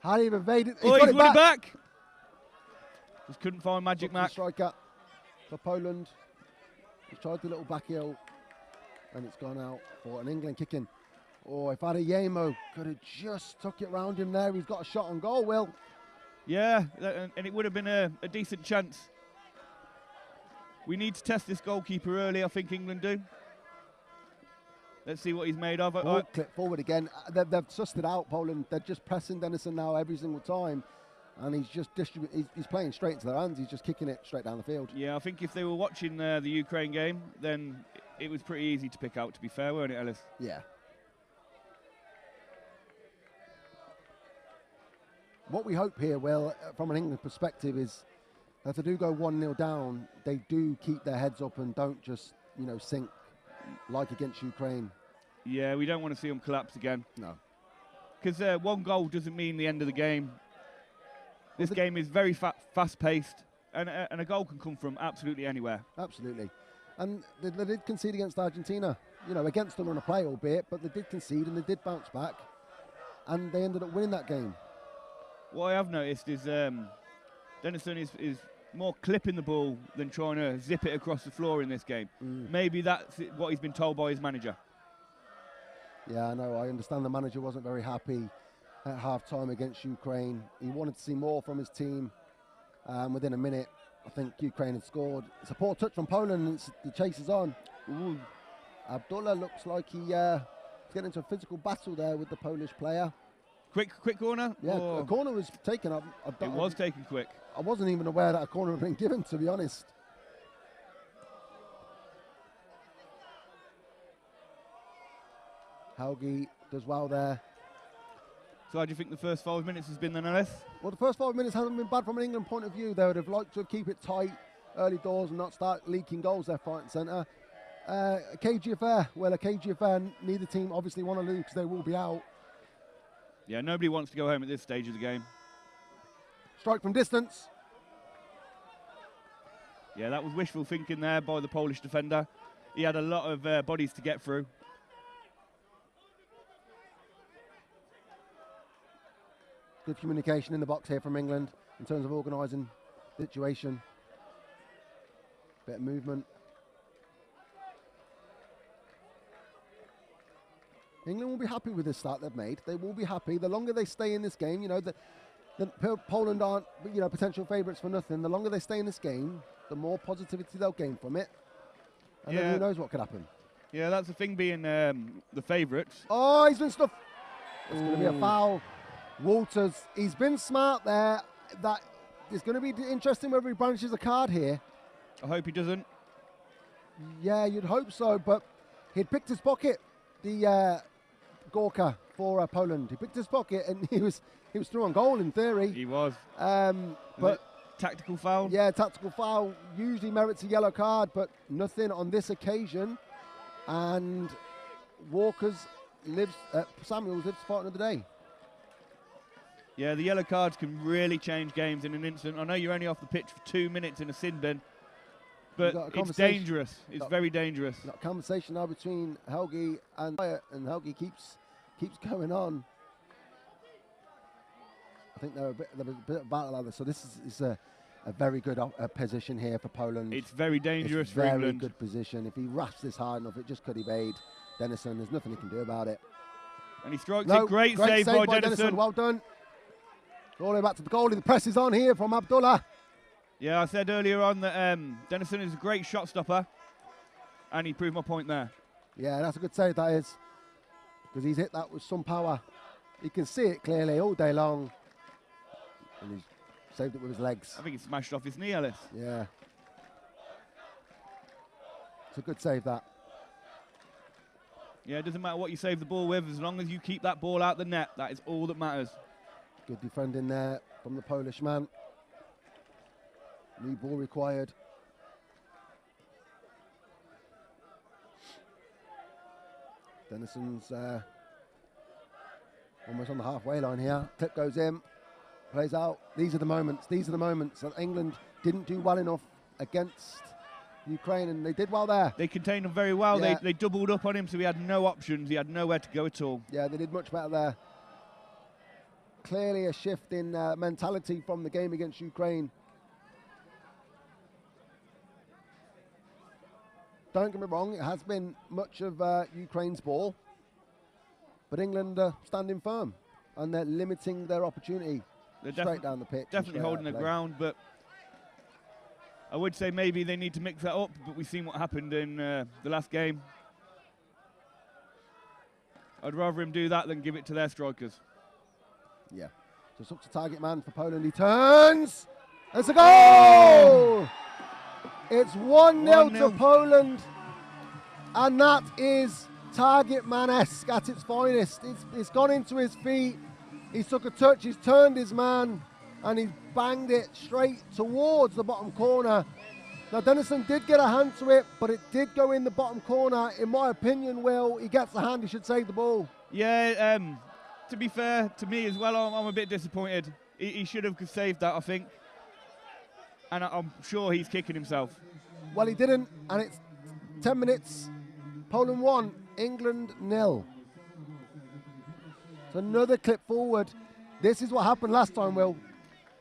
How do you evade it? He's got it back. Just couldn't find Magic Mac. Striker for Poland. He's tried the little back heel, and it's gone out for an England kick-in. Oh, if Adeyemo could have just took it round him there, he's got a shot on goal, Will. Yeah, and it would have been a decent chance. We need to test this goalkeeper early, I think England do. Let's see what he's made of. Ball clip forward again. They've sussed it out, Poland. They're just pressing Dennison now every single time. And he's just he's playing straight into their hands. He's just kicking it straight down the field. Yeah, I think if they were watching the Ukraine game, then it was pretty easy to pick out, to be fair, weren't it, Ellis? Yeah. What we hope here, Will, from an England perspective, is that if they do go 1-0 down, they do keep their heads up and don't just, sink like against Ukraine. Yeah, we don't want to see them collapse again. No. Because 1 goal doesn't mean the end of the game. This game is very fast-paced, and a goal can come from absolutely anywhere. Absolutely. And they did concede against Argentina, against them on a play, albeit, but they did concede and they did bounce back, and they ended up winning that game. What I have noticed is Dennison is more clipping the ball than trying to zip it across the floor in this game. Maybe that's what he's been told by his manager. Yeah, I know. I understand the manager wasn't very happy at half-time against Ukraine. He wanted to see more from his team. Within a minute, I think Ukraine had scored. It's a poor touch from Poland, and the chase is on. Ooh. Abdullah looks like he's getting into a physical battle there with the Polish player. Quick corner? Yeah, a corner was taken up. It was taken quick. I wasn't even aware that a corner had been given, to be honest. Haugi does well there. So how do you think the first 5 minutes has been then, Ellis? Well, the first 5 minutes hasn't been bad from an England point of view. They would have liked to keep it tight early doors and not start leaking goals left, right and centre. A cagey affair. Well, a cagey affair. Neither team obviously want to lose because they will be out. Yeah, nobody wants to go home at this stage of the game. Strike from distance. Yeah, that was wishful thinking there by the Polish defender. he had a lot of bodies to get through. Good communication in the box here from England in terms of organising the situation. Bit of movement. England will be happy with the start they've made. They will be happy. The longer they stay in this game, you know, Poland aren't, you know, potential favourites for nothing. The longer they stay in this game, the more positivity they'll gain from it. And then who knows what could happen. Yeah, that's the thing being the favourites. Oh, he's been stuffed. It's going to be a foul. Walters, he's been smart there. That it's going to be interesting whether he branches a card here. I hope he doesn't. Yeah, you'd hope so, but he'd picked his pocket, the Gorka for Poland. He picked his pocket and he was through on goal in theory. He was. But tactical foul? Yeah, tactical foul usually merits a yellow card, but nothing on this occasion. And Samuels lives part of the day. Yeah, the yellow cards can really change games in an instant. I know you're only off the pitch for 2 minutes in a sin bin, but it's dangerous. It's very dangerous. Got a conversation now between Helgi and Helgi keeps going on. I think there was a bit of battle out there. So this is a very good position here for Poland. It's very dangerous for very England. Good position. If he rafts this hard enough, it just could evade Dennison. There's nothing he can do about it. And he strikes it. Great save by Dennison. Well done. All the way back to the goalie. The press is on here from Abdullah. Yeah, I said earlier on that Dennison is a great shot stopper, and he proved my point there. Yeah, that's a good save, that is, because he's hit that with some power. You can see it clearly all day long, and he's saved it with his legs. I think he smashed off his knee, Ellis. Yeah. It's a good save, that. Yeah, it doesn't matter what you save the ball with, as long as you keep that ball out the net, that is all that matters. Good defending there from the Polish man. New ball required. Dennison's almost on the halfway line here. Clip goes in, plays out. These are the moments. These are the moments that England didn't do well enough against Ukraine, and they did well there. They contained him very well. Yeah. They doubled up on him, so he had no options. He had nowhere to go at all. Yeah, they did much better there. Clearly a shift in mentality from the game against Ukraine. Don't get me wrong, it has been much of Ukraine's ball, but England are standing firm and they're limiting their opportunity straight down the pitch. Definitely holding their ground, but I would say maybe they need to mix that up, but we've seen what happened in the last game. I'd rather him do that than give it to their strikers. Yeah. So it's up to target man for Poland. He turns. It's a goal! It's 1-0 to Poland. And that is target man-esque at its finest. It's gone into his feet. He took a touch. He's turned his man. And he's banged it straight towards the bottom corner. Now, Dennison did get a hand to it, but it did go in the bottom corner. In my opinion, Will, he gets the hand. He should save the ball. Yeah, to be fair to me as well, I'm a bit disappointed. He should have saved that, I think. And I'm sure he's kicking himself. Well, he didn't, and it's 10 minutes. Poland 1, England 0. It's another clip forward. This is what happened last time, Will.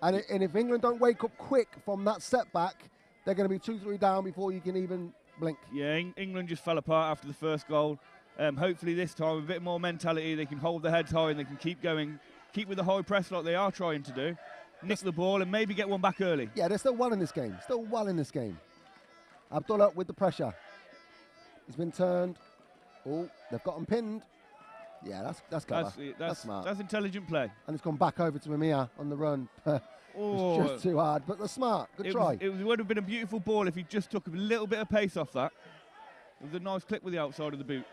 And if England don't wake up quick from that setback, they're going to be 2-3 down before you can even blink. Yeah, England just fell apart after the first goal. Hopefully this time, with a bit more mentality, they can hold their heads high and they can keep going, keep with the high press like they are trying to do, nick the ball and maybe get one back early. Yeah, they're still well in this game. Still well in this game. Abdullah with the pressure. He's been turned. Oh, they've got him pinned. Yeah, that's clever. That's smart. That's intelligent play. And it's gone back over to Mamiya on the run. It's just too hard, but they're smart. Good try. It would have been a beautiful ball if he just took a little bit of pace off that. It was a nice clip with the outside of the boot.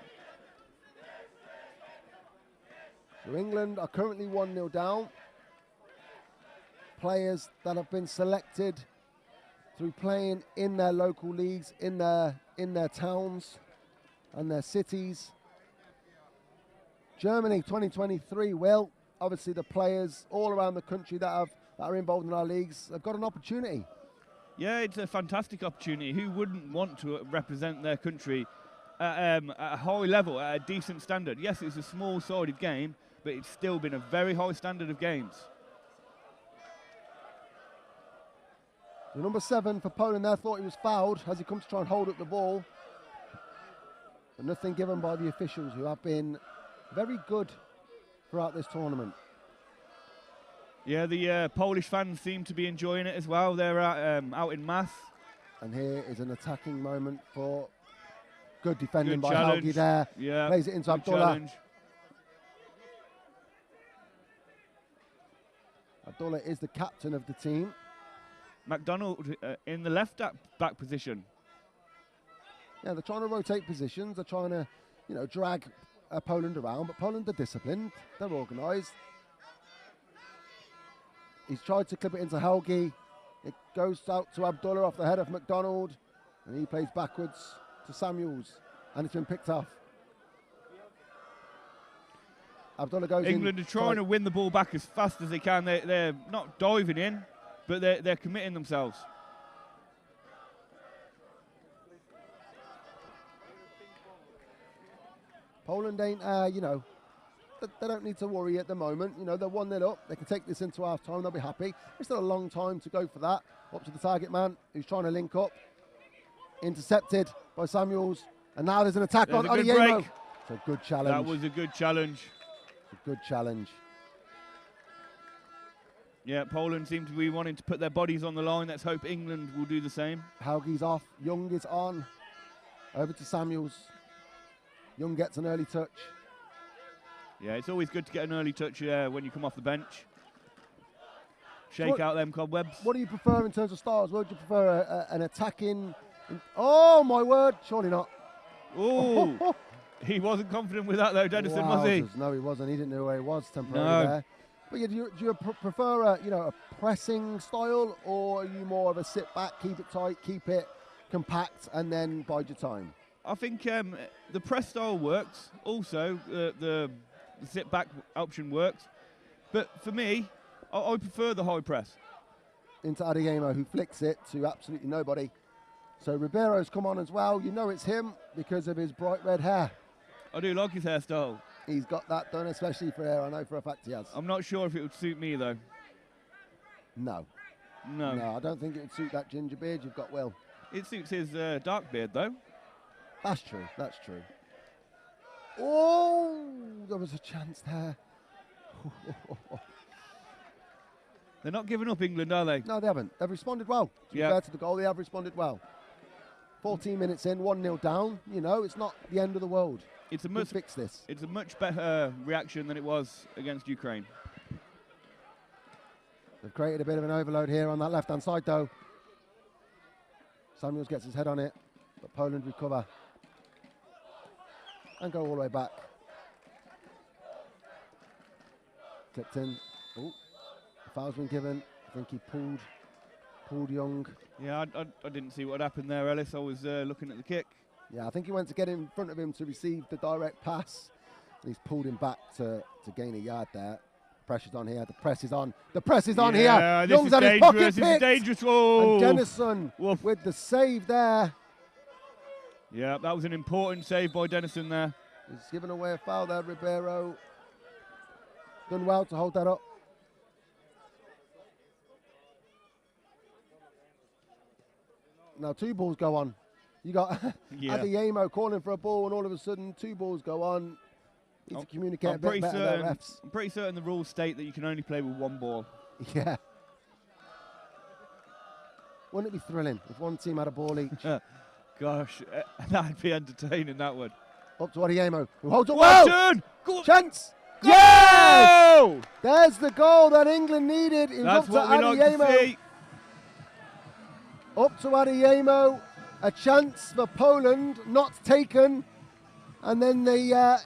So England are currently 1-0 down. Players that have been selected through playing in their local leagues, in their towns and their cities. Germany 2023, well, obviously the players all around the country that are involved in our leagues have got an opportunity. Yeah, it's a fantastic opportunity. Who wouldn't want to represent their country at a high level, at a decent standard? Yes, it's a small-sided game, but it's still been a very high standard of games. The number 7 for Poland there thought he was fouled as he comes to try and hold up the ball. But nothing given by the officials, who have been very good throughout this tournament. Yeah, the Polish fans seem to be enjoying it as well. They're out in mass. And here is an attacking moment for good defending Good by challenge. Helgi there. Yeah, Plays it into good Abdullah. challenge. Abdullah is the captain of the team. McDonald in the left back position. Yeah, they're trying to rotate positions. They're trying to, drag Poland around. But Poland are disciplined. They're organised. He's tried to clip it into Helgi. It goes out to Abdullah off the head of McDonald. And he plays backwards to Samuels. And it's been picked off. Abdullah goes in. England are trying to win the ball back as fast as they can. They're not diving in, but they're committing themselves. Poland ain't, they don't need to worry at the moment. They're 1-0 up. They can take this into half time. They'll be happy. There's still a long time to go for that. Up to the target man, who's trying to link up. Intercepted by Samuels. And now there's an attack on Adeyemo. It's a good challenge. That was a good challenge. It's a good challenge. Yeah, Poland seem to be wanting to put their bodies on the line. Let's hope England will do the same. Helgi's off. Young is on. Over to Samuels. Young gets an early touch. Yeah, it's always good to get an early touch when you come off the bench. Shake out them cobwebs. What do you prefer in terms of styles? Would you prefer an attacking? Oh, my word. Surely not. Oh, he wasn't confident with that, though, Dennison, was he? No, he wasn't. He didn't know where he was temporarily there. But yeah, do you prefer a pressing style, or are you more of a sit back, keep it tight, keep it compact, and then bide your time? I think the press style works. Also, the sit back option works. But for me, I prefer the high press. Into Adeyemo, who flicks it to absolutely nobody. So Ribeiro's come on as well. You know it's him because of his bright red hair. I do like his hairstyle. He's got that done, especially for hair. I know for a fact he has. I'm not sure if it would suit me, though. No. No. No, I don't think it would suit that ginger beard you've got, Will. It suits his dark beard, though. That's true. That's true. Oh, there was a chance there. They're not giving up, England, are they? No, they haven't. They've responded well. Compared to the goal, they have responded well. 14 minutes in, 1-0 down. It's not the end of the world. It's a much fix this. It's a much better reaction than it was against Ukraine. They've created a bit of an overload here on that left-hand side, though. Samuels gets his head on it, but Poland recover and go all the way back. Clipped in. Oh, the foul's been given. I think he pulled Young. Yeah, I didn't see what happened there, Ellis. I was looking at the kick. Yeah, I think he went to get in front of him to receive the direct pass. And he's pulled him back to gain a yard there. Pressure's on here. The press is on. The press is on here. Young's at his pocket. This is dangerous. Oh. And Dennison with the save there. Yeah, that was an important save by Dennison there. He's given away a foul there, Ribeiro. Done well to hold that up. Now 2 balls go on. You got Adeyemo calling for a ball, and all of a sudden 2 balls go on. Need to communicate a bit better there, refs. I'm pretty certain the rules state that you can only play with 1 ball. Yeah. Wouldn't it be thrilling if one team had a ball each? Gosh, that'd be entertaining, that would. Up to Adeyemo, who holds up well. Chance! Yes! There's the goal that England needed. It was That's up what to we like to Adeyemo. see. Up to Adeyemo. A chance for Poland, not taken. And then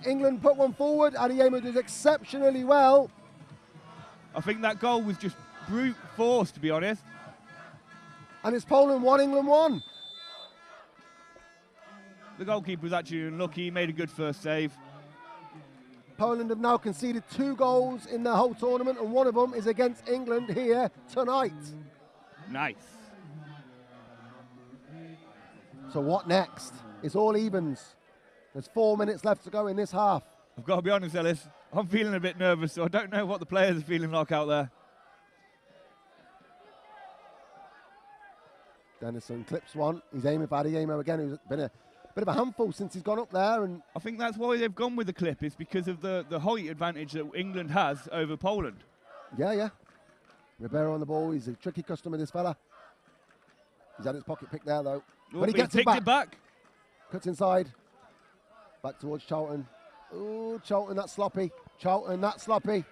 England put one forward. Adeyemo does exceptionally well. I think that goal was just brute force, to be honest. And it's Poland 1, England 1. The goalkeeper was actually unlucky. He made a good first save. Poland have now conceded 2 goals in their whole tournament, and one of them is against England here tonight. Nice. So what next? It's all evens. There's 4 minutes left to go in this half. I've got to be honest, Ellis. I'm feeling a bit nervous, so I don't know what the players are feeling like out there. Dennison clips one. He's aiming for Adeyemo again, who's been a bit of a handful since he's gone up there. And I think that's why they've gone with the clip, is because of the height advantage that England has over Poland. Yeah. Ribeiro on the ball. He's a tricky customer, this fella. He's had his pocket pick there, though. But he gets it back. Cuts inside. Back towards Charlton. Ooh, Charlton, that's sloppy. Charlton, that's sloppy.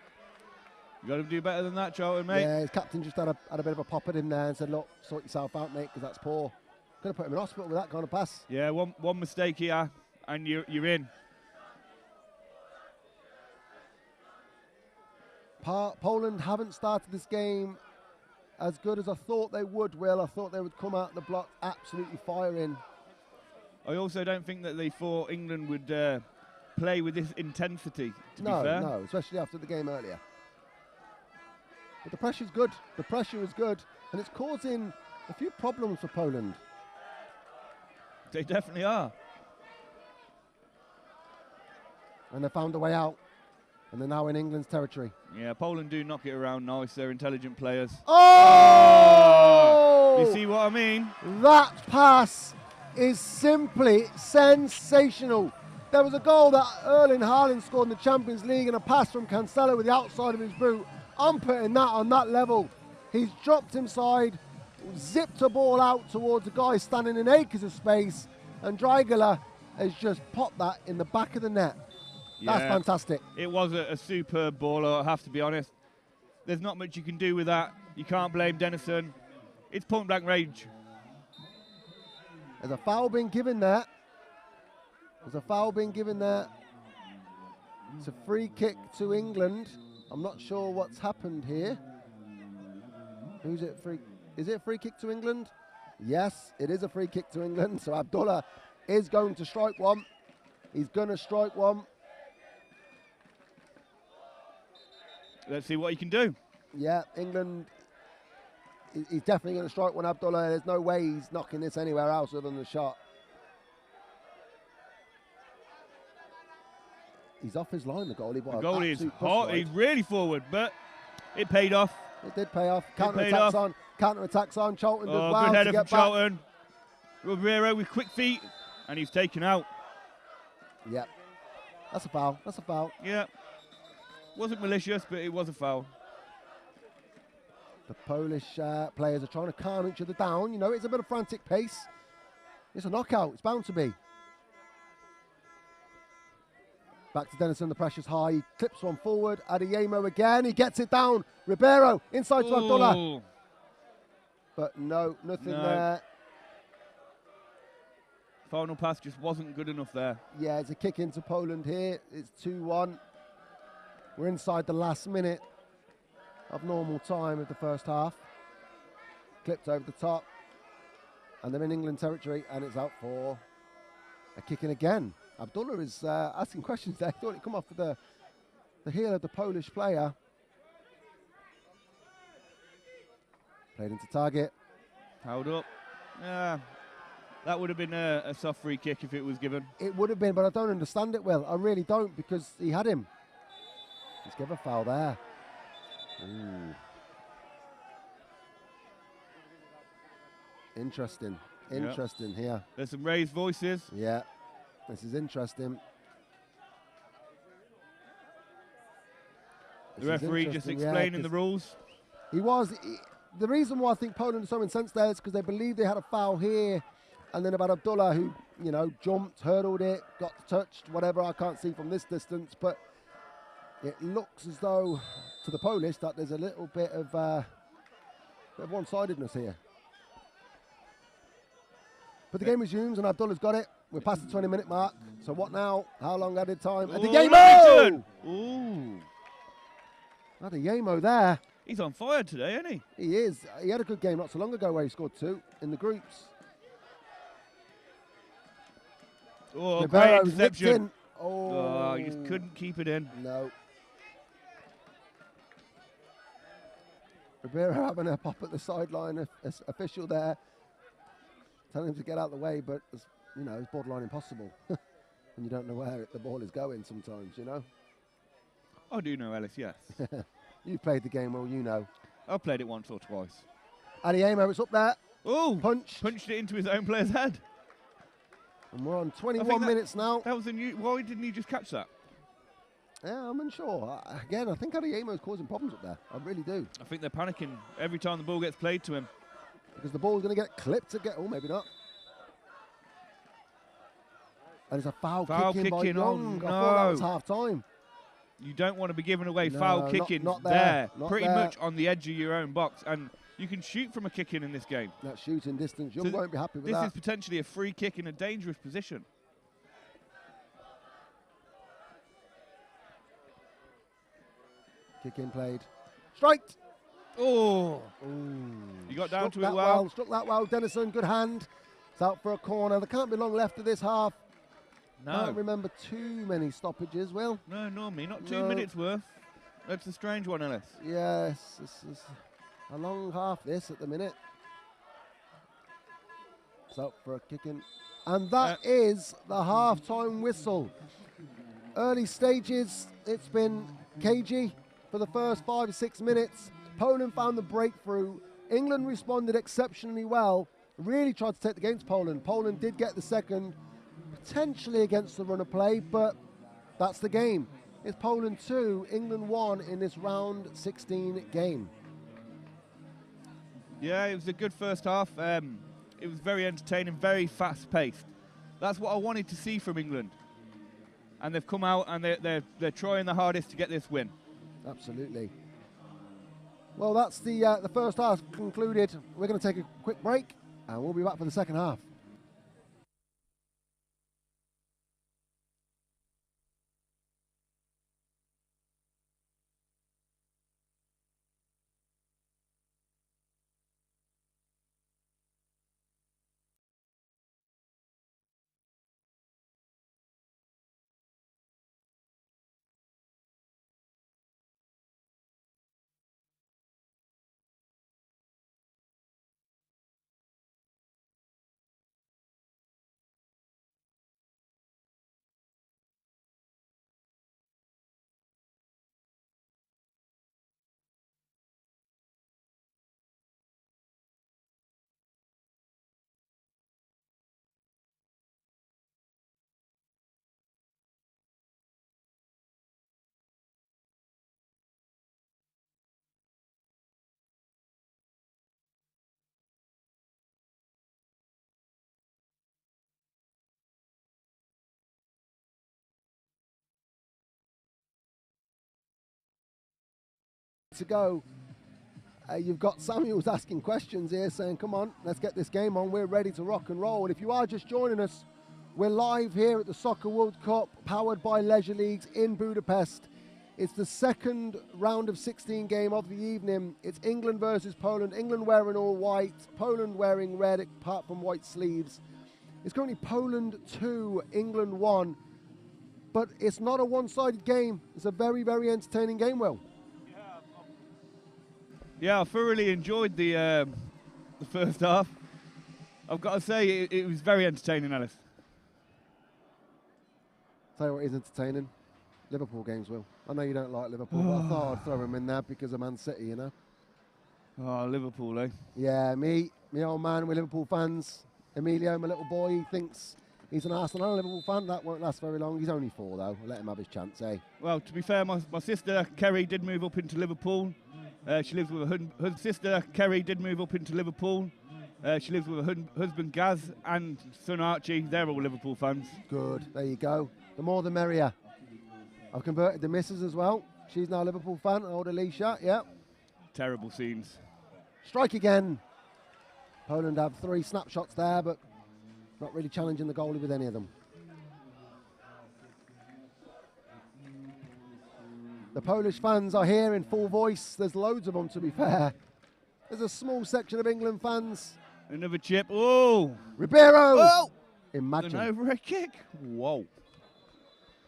You got to do better than that, Charlton, mate. Yeah, his captain just had a bit of a pop at him there and said, look, sort yourself out, mate, because that's poor. Could have put him in hospital with that kind of pass. Yeah, one mistake here, and you're in. Poland haven't started this game as good as I thought they would, Will. I thought they would come out the block absolutely firing. I also don't think that they thought England would play with this intensity, to be fair. No, especially after the game earlier. But the pressure's good. The pressure is good. And it's causing a few problems for Poland. They definitely are. And they found a way out. And they're now in England's territory. Yeah, Poland do knock it around nice. They're intelligent players. Oh! You see what I mean? That pass is simply sensational. There was a goal that Erling Haaland scored in the Champions League and a pass from Cancelo with the outside of his boot. I'm putting that on that level. He's dropped inside, zipped a ball out towards a guy standing in acres of space, and Dreigler has just popped that in the back of the net. Yeah, that's fantastic. It was a superb ball, I have to be honest. There's not much you can do with that. You can't blame Dennison. It's point blank range. There's a foul being given there. It's a free kick to England. I'm not sure what's happened here. Who's it free? Is it a free kick to England? Yes, it is a free kick to England. So Abdullah is going to strike one. He's going to strike one. Let's see what he can do. Yeah, England, he's definitely going to strike one, Abdullah. There's no way he's knocking this anywhere else other than the shot. He's off his line, the goalie. The goalie is hot. He's really forward, but it paid off. It did pay off. Counter-attacks on. Counter-attacks on. Charlton does well. Good header from Charlton. Ribeiro with quick feet, and he's taken out. Yep. That's a foul. That's a foul. Yeah. Wasn't malicious, but it was a foul. The Polish players are trying to calm each other down. You know, it's a bit of frantic pace. It's a knockout. It's bound to be. Back to Dennison, the pressure's high. He clips one forward. Adeyemo again. He gets it down. Ribeiro inside to Abdullah. But no, nothing there. Final pass just wasn't good enough there. Yeah, it's a kick into Poland here. It's 2-1. We're inside the last minute of normal time of the first half. Clipped over the top. And they're in England territory, and it's out for a kick in again. Abdullah is asking questions there. He thought he'd come off with the heel of the Polish player. Played into target. Held up. Yeah, that would have been a soft free kick if it was given. It would have been, but I don't understand it, Will. I really don't, because he had him. Let's give a foul there. Ooh. Interesting. Interesting here. There's some raised voices. Yeah. This is interesting. The referee just explaining the rules. He was. The reason why I think Poland are so incensed there is because they believe they had a foul here, and then about Abdullah, who, you know, jumped, hurdled it, got touched, whatever. I can't see from this distance, but it looks as though to the Polish that there's a little bit of one-sidedness here. But the game resumes, and Abdullah's got it. We're past the 20-minute mark. So what now? How long added time? Adeyemo! Ooh. Adeyemo there. He's on fire today, isn't he? He is. He had a good game not so long ago where he scored 2 in the groups. Oh, Ribeiro great interception. Oh, he just couldn't keep it in. No. Ribeiro having a pop at the sideline official there. telling him to get out of the way, but it's, you know, it's borderline impossible. And you don't know where the ball is going sometimes, you know. I do know, Ellis, yes. You've played the game well, you know. I've played it once or twice. Adiemo, it's up there. Oh, punched it into his own player's head. And we're on 21 minutes now. That was a new. Why didn't he just catch that? Yeah, I'm unsure. Again, I think Adiemo's causing problems up there. I really do. I think they're panicking every time the ball gets played to him. Because the ball's going to get clipped again. Oh, maybe not. And it's a foul kick in by Young. Oh, no. I thought that was half time. You don't want to be giving away No, foul kicking not there. Not pretty there. much on the edge of your own box, and you can shoot from a kick in this game. That shooting distance, Young won't be happy with this that. This is potentially a free kick in a dangerous position. Kick in played. Striked. Oh. Ooh. You got down Struck to that it well. Struck that well. Dennison, good hand. It's out for a corner. There can't be long left of this half. No. Can't remember too many stoppages, Will. No, normally not 2 minutes worth. That's a strange one, Ellis. Yes, this is a long half this at the minute. It's out for a kicking. And that is the half-time whistle. Early stages, it's been cagey for the first 5 or 6 minutes. Poland found the breakthrough. England responded exceptionally well. Really tried to take the game to Poland. Poland did get the second, potentially against the run of play, but that's the game. It's Poland 2, England 1 in this round 16 game. Yeah, it was a good first half. It was very entertaining, very fast-paced. That's what I wanted to see from England. And they've come out and they're trying the hardest to get this win. Absolutely. Well, that's the first half concluded. We're going to take a quick break, and we'll be back for the second half. To go. You've got Samuels asking questions here saying, come on, let's get this game on. We're ready to rock and roll. And if you are just joining us, we're live here at the Soccer World Cup, powered by Leisure Leagues in Budapest. It's the second round of 16 game of the evening. It's England versus Poland. England wearing all white, Poland wearing red, apart from white sleeves. It's currently Poland 2, England 1. But it's not a one-sided game. It's a very, very entertaining game, Will. Yeah, I thoroughly enjoyed the first half. I've got to say, it was very entertaining, Alice. Tell you what is entertaining. Liverpool games, Will. I know you don't like Liverpool, but I thought I'd throw them in there because of Man City, you know. Oh, Liverpool, eh? Yeah, me old man, we're Liverpool fans. Emilio, my little boy, he thinks he's an Arsenal Liverpool fan. That won't last very long. He's only 4, though. Let him have his chance, eh? Well, to be fair, my sister, Kerry, did move up into Liverpool. She lives with her sister, Kerry, did move up into Liverpool. She lives with her husband, Gaz, and son, Archie. They're all Liverpool fans. Good. There you go. The more the merrier. I've converted the missus as well. She's now a Liverpool fan. Old Alicia, yeah. Terrible scenes. Strike again. Poland have 3 snapshots there, but not really challenging the goalie with any of them. The Polish fans are here in full voice. There's loads of them, to be fair. There's a small section of England fans. Another chip. Oh! Ribeiro! Oh! Imagine. An overhead kick. Whoa.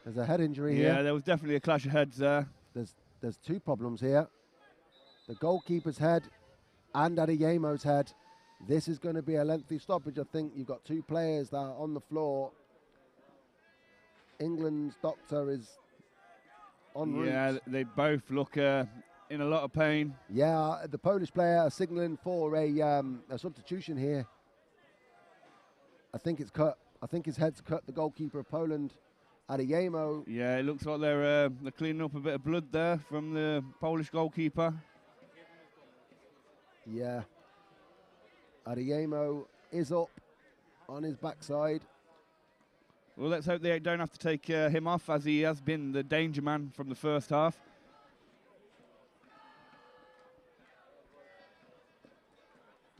There's a head injury here. Yeah, there was definitely a clash of heads there. There's 2 problems here. The goalkeeper's head and Adeyemo's head. This is going to be a lengthy stoppage. I think you've got two players that are on the floor. England's doctor is en route. Yeah, they both look in a lot of pain. Yeah, the Polish player is signalling for a substitution here. I think it's cut. I think his head's cut. The goalkeeper of Poland, Adeyemo. Yeah, it looks like they're cleaning up a bit of blood there from the Polish goalkeeper. Yeah. Adeyemo is up on his backside. Well, let's hope they don't have to take him off, as he has been the danger man from the first half.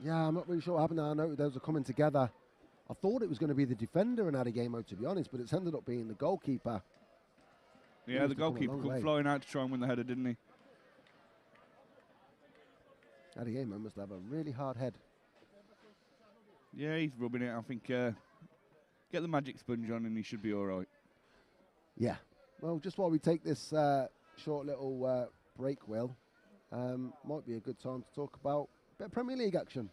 Yeah, I'm not really sure what happened there. I know those are coming together. I thought it was going to be the defender and Adeyemo, to be honest, but it's ended up being the goalkeeper. Yeah, the goalkeeper come flying out to try and win the header, didn't he? Adeyemo must have a really hard head. Yeah, he's rubbing it. I think get the magic sponge on and he should be all right. Yeah. Well, just while we take this short little break, Will, might be a good time to talk about a bit of Premier League action.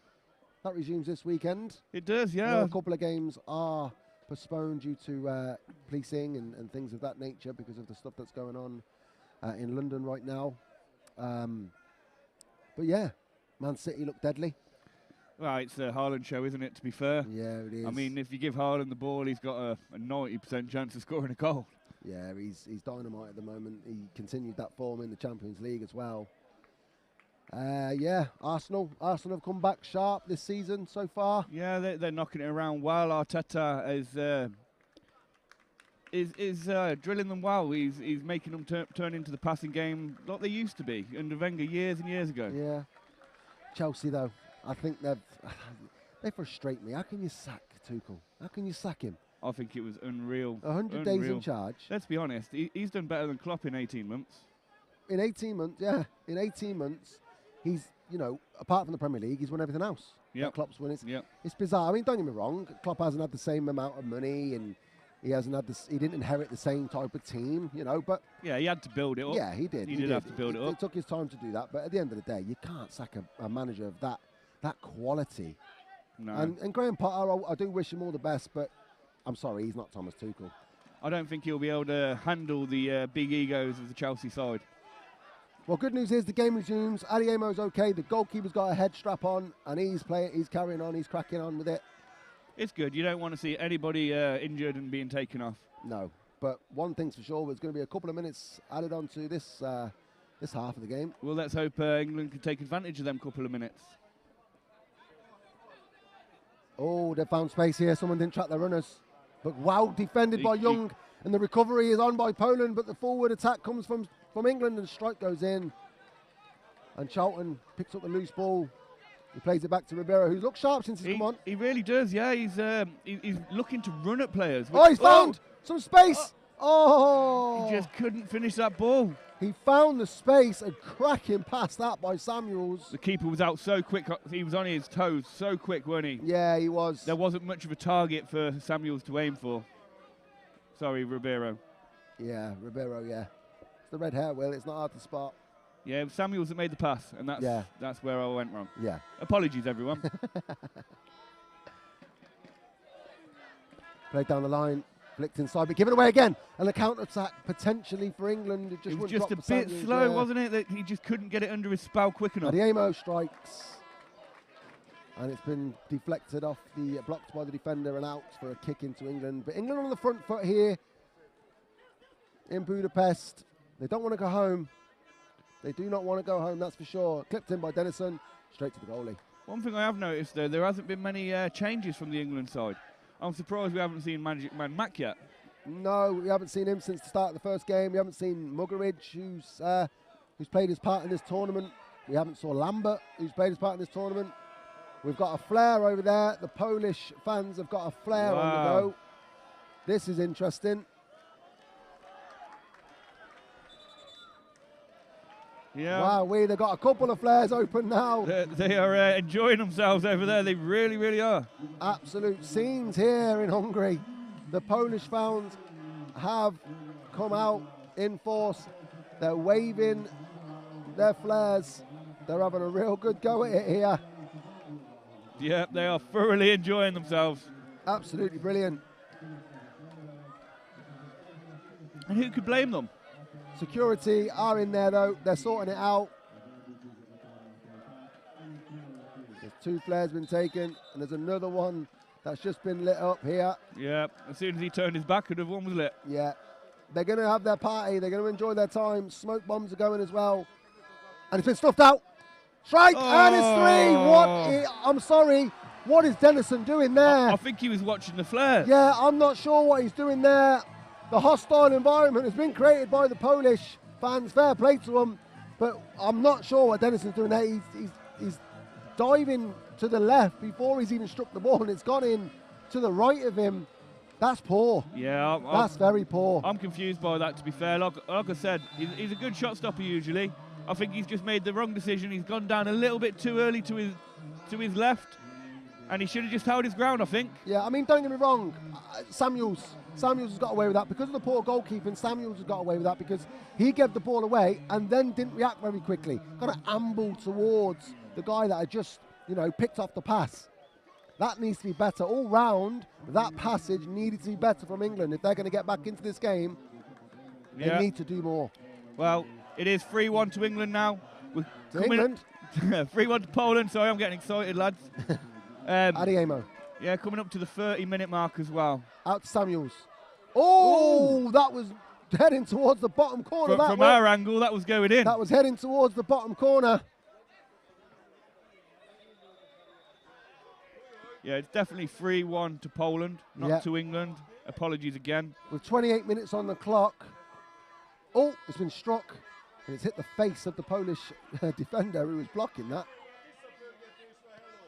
That resumes this weekend. It does, yeah. I know a couple of games are postponed due to policing and things of that nature because of the stuff that's going on in London right now. But yeah, Man City look deadly. Well, it's the Haaland show, isn't it, to be fair? Yeah, it is. I mean, if you give Haaland the ball, he's got a 90% chance of scoring a goal. Yeah, he's dynamite at the moment. He continued that form in the Champions League as well. Yeah, Arsenal have come back sharp this season so far. Yeah, they're knocking it around well. Arteta is drilling them well. He's making them turn into the passing game like they used to be under Wenger years and years ago. Yeah. Chelsea, though, I think they frustrate me. How can you sack Tuchel? How can you sack him? I think it was unreal. 100 days in charge. Let's be honest, he's done better than Klopp in 18 months. In 18 months, yeah. In 18 months, he's, apart from the Premier League, he's won everything else. Yeah. Klopp's won it. It's bizarre. I mean, don't get me wrong. Klopp hasn't had the same amount of money and he hasn't had this. He didn't inherit the same type of team, but yeah, he had to build it up. Yeah, he did. He did have to build it up. It took his time to do that, but at the end of the day, you can't sack a manager of that quality. No. And Graham Potter, I do wish him all the best, but I'm sorry, he's not Thomas Tuchel. I don't think he'll be able to handle the big egos of the Chelsea side. Well, good news is the game resumes. Adeyemo's okay. The goalkeeper's got a head strap on, and he's carrying on. He's cracking on with it. It's good. You don't want to see anybody injured and being taken off. No, but one thing's for sure, there's going to be a couple of minutes added on to this half of the game. Well, let's hope England can take advantage of them couple of minutes. Oh, they found space here. Someone didn't track their runners. But wow, defended by Young, and the recovery is on by Poland, but the forward attack comes from England, and the strike goes in. And Charlton picks up the loose ball. He plays it back to Ribeiro, who's looked sharp since he's come on. He really does, yeah. He's looking to run at players. Oh, he's found some space. Oh! He just couldn't finish that ball. He found the space and cracking past that by Samuels. The keeper was out so quick. He was on his toes so quick, weren't he? Yeah, he was. There wasn't much of a target for Samuels to aim for. Sorry, Ribeiro. Yeah, Ribeiro, yeah. It's the red hair, Will. It's not hard to spot. Yeah, it was Samuels that made the pass, and that's where I went wrong. Yeah. Apologies, everyone. Played down the line, flicked inside, but given away again. And a counter-attack potentially for England. It was just a bit slow, wasn't it? That he just couldn't get it under his spell quick enough. Adeyemo strikes. And it's been deflected off blocked by the defender and out for a kick into England. But England on the front foot here in Budapest. They don't want to go home. They do not want to go home, that's for sure. Clipped in by Dennison, straight to the goalie. One thing I have noticed, though, there hasn't been many changes from the England side. I'm surprised we haven't seen Magic Man Mac yet. No, we haven't seen him since the start of the first game. We haven't seen Muggeridge, who's played his part in this tournament. We haven't saw Lambert, who's played his part in this tournament. We've got a flare over there. The Polish fans have got a flare on the go. This is interesting. Yeah. Wow, they've got a couple of flares open now. They are enjoying themselves over there. They really, really are. Absolute scenes here in Hungary. The Polish fans have come out in force. They're waving their flares. They're having a real good go at it here. Yeah, they are thoroughly enjoying themselves. Absolutely brilliant. And who could blame them? Security are in there though. They're sorting it out. There's 2 flares been taken, and there's another one that's just been lit up here. Yeah, as soon as he turned his back, another one was lit. Yeah. They're going to have their party. They're going to enjoy their time. Smoke bombs are going as well. And it's been stuffed out. Strike, and it's 3. I'm sorry. What is Dennison doing there? I think he was watching the flare. Yeah, I'm not sure what he's doing there. The hostile environment has been created by the Polish fans. Fair play to them. But I'm not sure what Dennison's doing there. He's diving to the left before he's even struck the ball, and it's gone in to the right of him. That's poor. Yeah, that's very poor. I'm confused by that, to be fair. Like I said, he's a good shot stopper usually. I think he's just made the wrong decision. He's gone down a little bit too early to his left, and he should have just held his ground, I think. Yeah, I mean, don't get me wrong. Samuels has got away with that because of the poor goalkeeping. Samuels has got away with that because he gave the ball away and then didn't react very quickly. Kind of ambled towards the guy that had just, picked off the pass. That needs to be better. All round, that passage needed to be better from England. If they're going to get back into this game, they need to do more. Well, it is 3-1 to England now. To England? 3-1 to Poland. Sorry, I'm getting excited, lads. Adiemo. Yeah, coming up to the 30-minute mark as well. Out to Samuels. Oh, that was heading towards the bottom corner. From our angle, that was going in. That was heading towards the bottom corner. Yeah, it's definitely 3-1 to Poland, not to England. Apologies again. With 28 minutes on the clock. Oh, it's been struck. And it's hit the face of the Polish defender who was blocking that.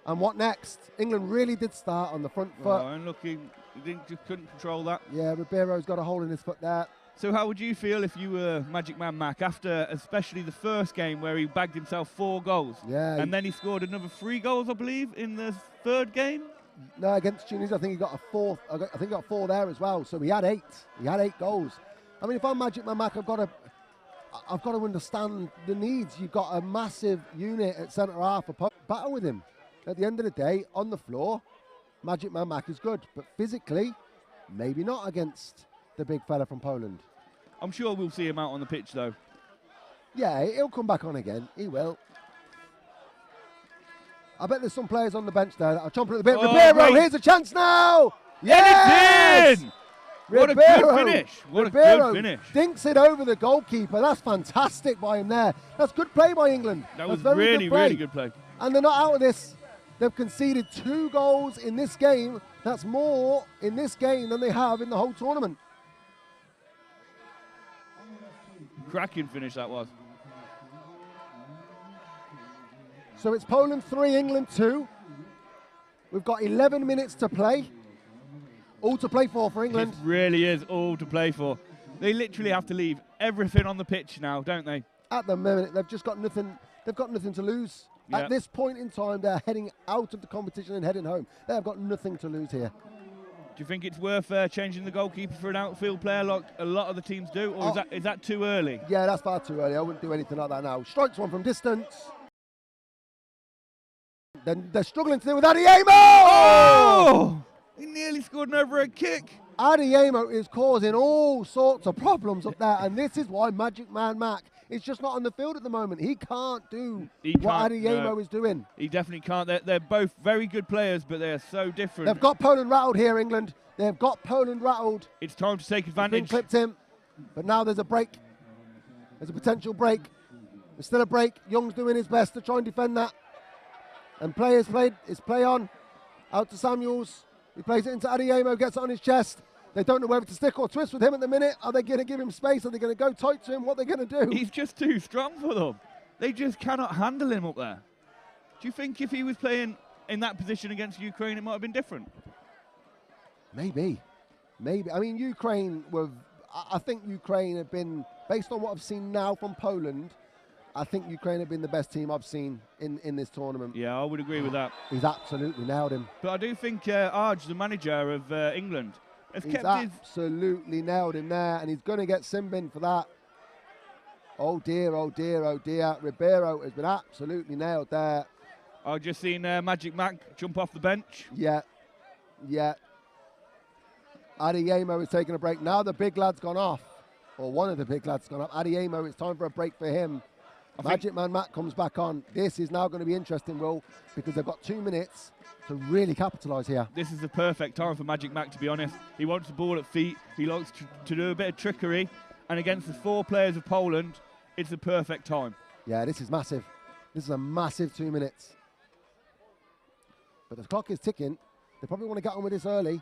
And what next? England really did start on the front foot. And looking, he just couldn't control that. Yeah, Ribeiro's got a hole in his foot there. So how would you feel if you were Magic Man Mac after especially the first game where he bagged himself 4 goals? Yeah. And then he scored another 3 goals, I believe, in the third game? No, against Tunisia, I think he got a 4th. I think he got 4 there as well. So he had 8. He had 8 goals. I mean, if I'm Magic Man Mac, I've got to understand the needs. You've got a massive unit at centre half. Battle with him. At the end of the day, on the floor, Magic Man Mac is good. But physically, maybe not against the big fella from Poland. I'm sure we'll see him out on the pitch, though. Yeah, he'll come back on again. He will. I bet there's some players on the bench there that are chomping at the bit. Ribeiro, here's a chance now! Yes! And it's in! What a good finish. What a good finish. Dinks it over the goalkeeper. That's fantastic by him there. That's good play by England. That was really good play. And they're not out of this. They've conceded 2 goals in this game. That's more in this game than they have in the whole tournament. Cracking finish that was. So it's Poland 3, England 2. We've got 11 minutes to play. All to play for England. It really is all to play for. They literally have to leave everything on the pitch now, don't they? At the moment, they've just got nothing. They've got nothing to lose. At this point in time, they're heading out of the competition and heading home. They've got nothing to lose here. Do you think it's worth changing the goalkeeper for an outfield player like a lot of the teams do, or is that too early? Yeah, that's far too early. I wouldn't do anything like that now. Strikes one from distance. Then they're struggling to do with Adiemo! Oh! He nearly scored an overhead kick. Adiemo is causing all sorts of problems up there, and this is why Magic Man Mac is just not on the field at the moment. He can't do what Adiemo is doing. He definitely can't. They're both very good players, but they are so different. They've got Poland rattled here, England. They've got Poland rattled. It's time to take advantage. Been clipped him, but now there's a break. There's a potential break. There's still a break. Young's doing his best to try and defend that. And his play on. Out to Samuels. He plays it into Adiemo, gets it on his chest. They don't know whether to stick or twist with him at the minute. Are they going to give him space? Are they going to go tight to him? What are they going to do? He's just too strong for them. They just cannot handle him up there. Do you think if he was playing in that position against Ukraine, it might have been different? Maybe. I mean, Ukraine I think Ukraine have been, based on what I've seen now from Poland, I think Ukraine have been the best team I've seen in this tournament. Yeah, I would agree with that. He's absolutely nailed him. But I do think Arj, the manager of England, He's absolutely nailed him there, and he's going to get Simbin for that. Oh dear, oh dear, oh dear. Ribeiro has been absolutely nailed there I've just seen Magic Mac jump off the bench. Yeah, yeah. Adeyemo is taking a break. Now the big lad's gone off, or one of the big lads gone off. Adeyemo, it's time for a break for him. Magic Man Mac comes back on. This is now going to be interesting, Will, because they've got 2 minutes to really capitalise here. This is the perfect time for Magic Mac, to be honest. He wants the ball at feet. He likes to do a bit of trickery. And against the 4 players of Poland, it's the perfect time. Yeah, this is massive. This is a massive 2 minutes. But the clock is ticking. They probably want to get on with this early.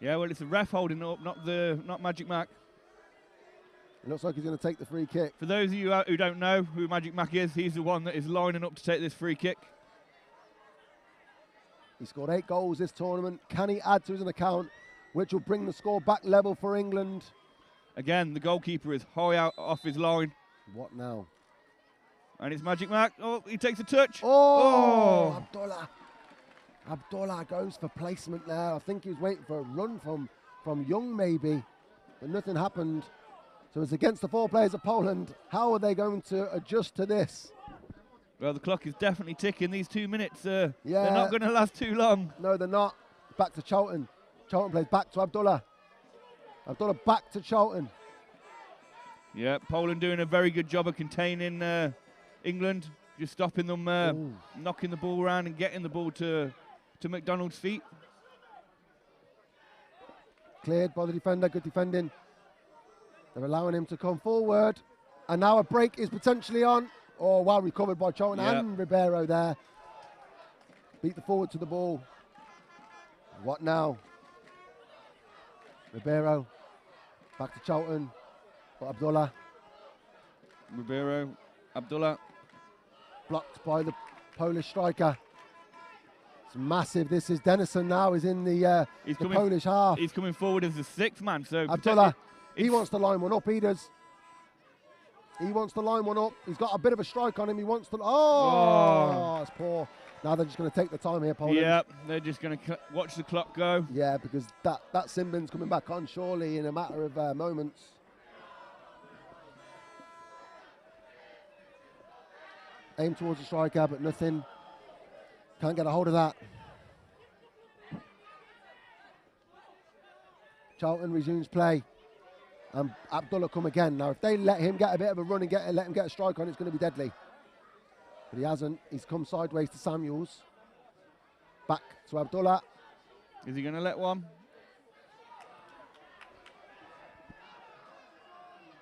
Yeah, well, it's the ref holding up, not Magic Mac. It looks like he's going to take the free kick. For those of you who don't know who Magic Mac is, he's the one that is lining up to take this free kick. He scored 8 goals this tournament. Can he add to his account, which will bring the score back level for England? Again, the goalkeeper is high out off his line. What now? And it's Magic Mac. Oh, he takes a touch. Oh! Abdullah. Abdullah goes for placement there. I think he was waiting for a run from Young maybe, but nothing happened. So it's against the 4 players of Poland. How are they going to adjust to this? Well, the clock is definitely ticking. These 2 minutes, they're not going to last too long. No, they're not. Back to Charlton. Charlton plays back to Abdullah. Abdullah back to Charlton. Yeah, Poland doing a very good job of containing England, just stopping them knocking the ball around and getting the ball to McDonald's feet. Cleared by the defender, good defending. They're allowing him to come forward. And now a break is potentially on. Oh, well recovered by Charlton and Ribeiro there. Beat the forward to the ball. What now? Ribeiro. Back to Charlton. But Abdullah. Ribeiro. Abdullah. Blocked by the Polish striker. It's massive. This is Denison now. Is in the Polish half. He's coming forward as the 6th man. So Abdullah. He wants to line one up. He does. He wants to line one up. He's got a bit of a strike on him. He wants to. Oh, it's poor. Now they're just going to take the time here, Poland. Yeah, they're just going to watch the clock go. Yeah, because that Simbin's coming back on surely in a matter of moments. Aim towards the striker, but nothing. Can't get a hold of that. Charlton resumes play. And Abdullah come again. Now, if they let him get a bit of a run and let him get a strike on, it's going to be deadly. But he hasn't. He's come sideways to Samuels. Back to Abdullah. Is he going to let one?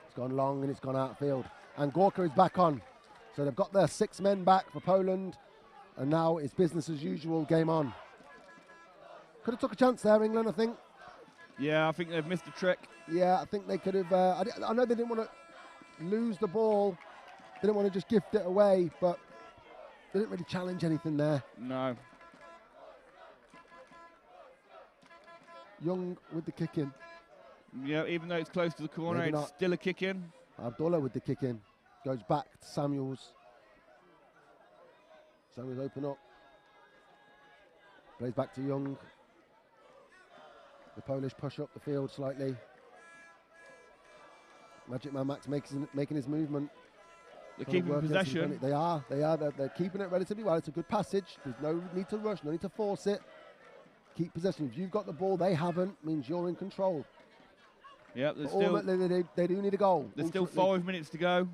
It's gone long and it's gone outfield. And Gorka is back on. So they've got their 6 men back for Poland. And now it's business as usual, game on. Could have took a chance there, England, I think. Yeah, I think they've missed a trick. Yeah, I think they could have. I know they didn't want to lose the ball. They didn't want to just gift it away, but they didn't really challenge anything there. No. Young with the kick in. Yeah, even though it's close to the corner, Maybe it's not. still a kick in. Abdullah with the kick in. Goes back to Samuels. Samuels open up. Plays back to Young. The Polish push up the field slightly. Magic Man Max making his movement. They're keeping possession. They are. They're keeping it relatively well. It's a good passage. There's no need to rush, no need to force it. Keep possession. If you've got the ball, they haven't, means you're in control. Yeah, there's but ultimately, they do need a goal. There's still 5 minutes to go.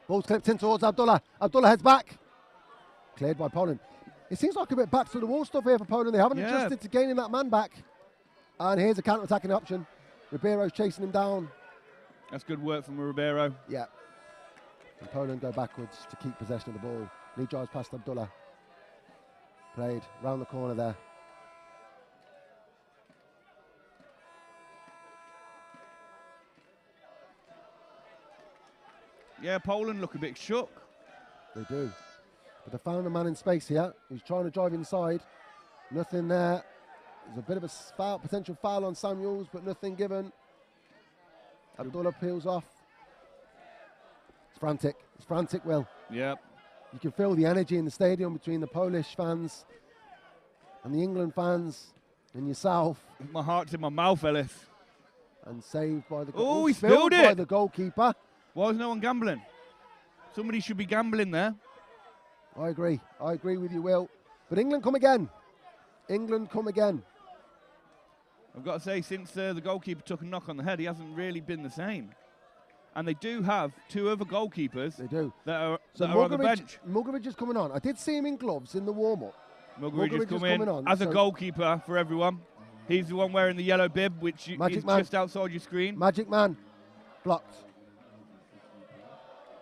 Ball's clipped in towards Abdullah. Abdullah heads back. Cleared by Poland. It seems like a bit back to the wall stuff here for Poland. They haven't adjusted to gaining that man back. And here's a counter-attacking option. Ribeiro's chasing him down. That's good work from Ribeiro. Yeah. And Poland go backwards to keep possession of the ball. Lee drives past Abdullah. Played round the corner there. Yeah, Poland look a bit shook. They do. But they found a man in space here. He's trying to drive inside. Nothing there. There's a bit of a potential foul on Samuels, but nothing given. Abdullah peels off. It's frantic. It's frantic, Will. Yep. You can feel the energy in the stadium between the Polish fans and the England fans and yourself. My heart's in my mouth, Ellis. And saved by the he spilled it by the goalkeeper. Why was no one gambling? Somebody should be gambling there. I agree with you, Will. But England come again. England come again. I've got to say, since the goalkeeper took a knock on the head, he hasn't really been the same. And they do have 2 other goalkeepers. They do. That are So on the bench. Muggeridge is coming on. I did see him in gloves in the warm-up. Muggeridge is coming on as a goalkeeper for everyone. He's the one wearing the yellow bib, which is just outside your screen. Magic Man. Blocked.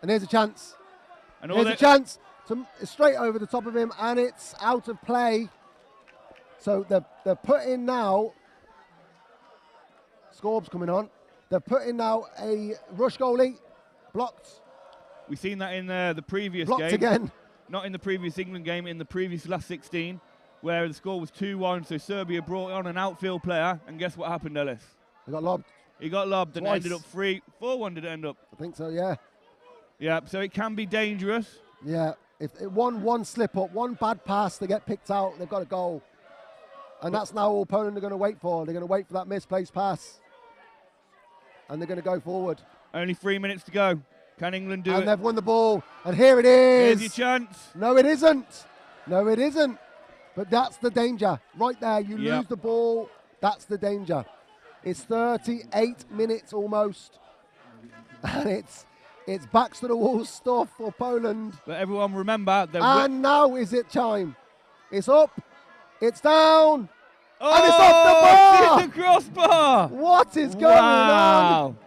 And here's a chance. And here's a chance. Straight over the top of him, and it's out of play. So they're putting now. Scorb's coming on. They're putting now a rush goalie. Blocked. We've seen that in the previous Blocked game. again. Not in the previous England game, in the previous last 16, where the score was 2-1, so Serbia brought on an outfield player, and guess what happened, Ellis? He got lobbed. He got lobbed and Twice. ended up 4-1 did it end up? I think so, yeah. Yeah, so it can be dangerous. Yeah, if one slip up, one bad pass, they get picked out, they've got a goal. And that's now all Poland are going to wait for. They're going to wait for that misplaced pass. And they're going to go forward. Only 3 minutes to go. Can England do it? And they've won the ball. And here it is. Here's your chance. No, it isn't. No, it isn't. But that's the danger. Right there, you lose the ball. That's the danger. It's 38 minutes almost. And it's backs to the wall stuff for Poland. But everyone remember... And now is it time. It's up. It's down. Oh, and it's off the bar. It's the crossbar. What is going on?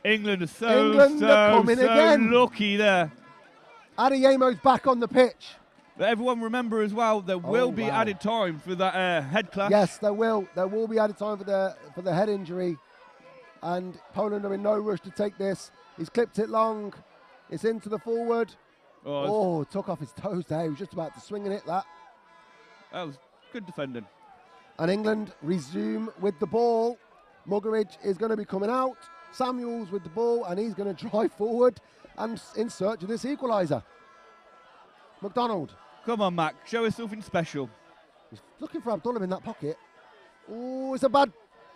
England are so coming again. lucky there. Adeyemo's back on the pitch. But everyone remember as well, there will be added time for that head clash. Yes, there will. There will be added time for the head injury. And Poland are in no rush to take this. He's clipped it long. It's into the forward. Oh, took off his toes there. He was just about to swing in it, that. That was good defending. And England resume with the ball. Muggeridge is going to be coming out. Samuels with the ball, and he's going to drive forward and in search of this equaliser. McDonald. Come on, Mac. Show us something special. He's looking for Abdullah in that pocket. Oh, it's a bad...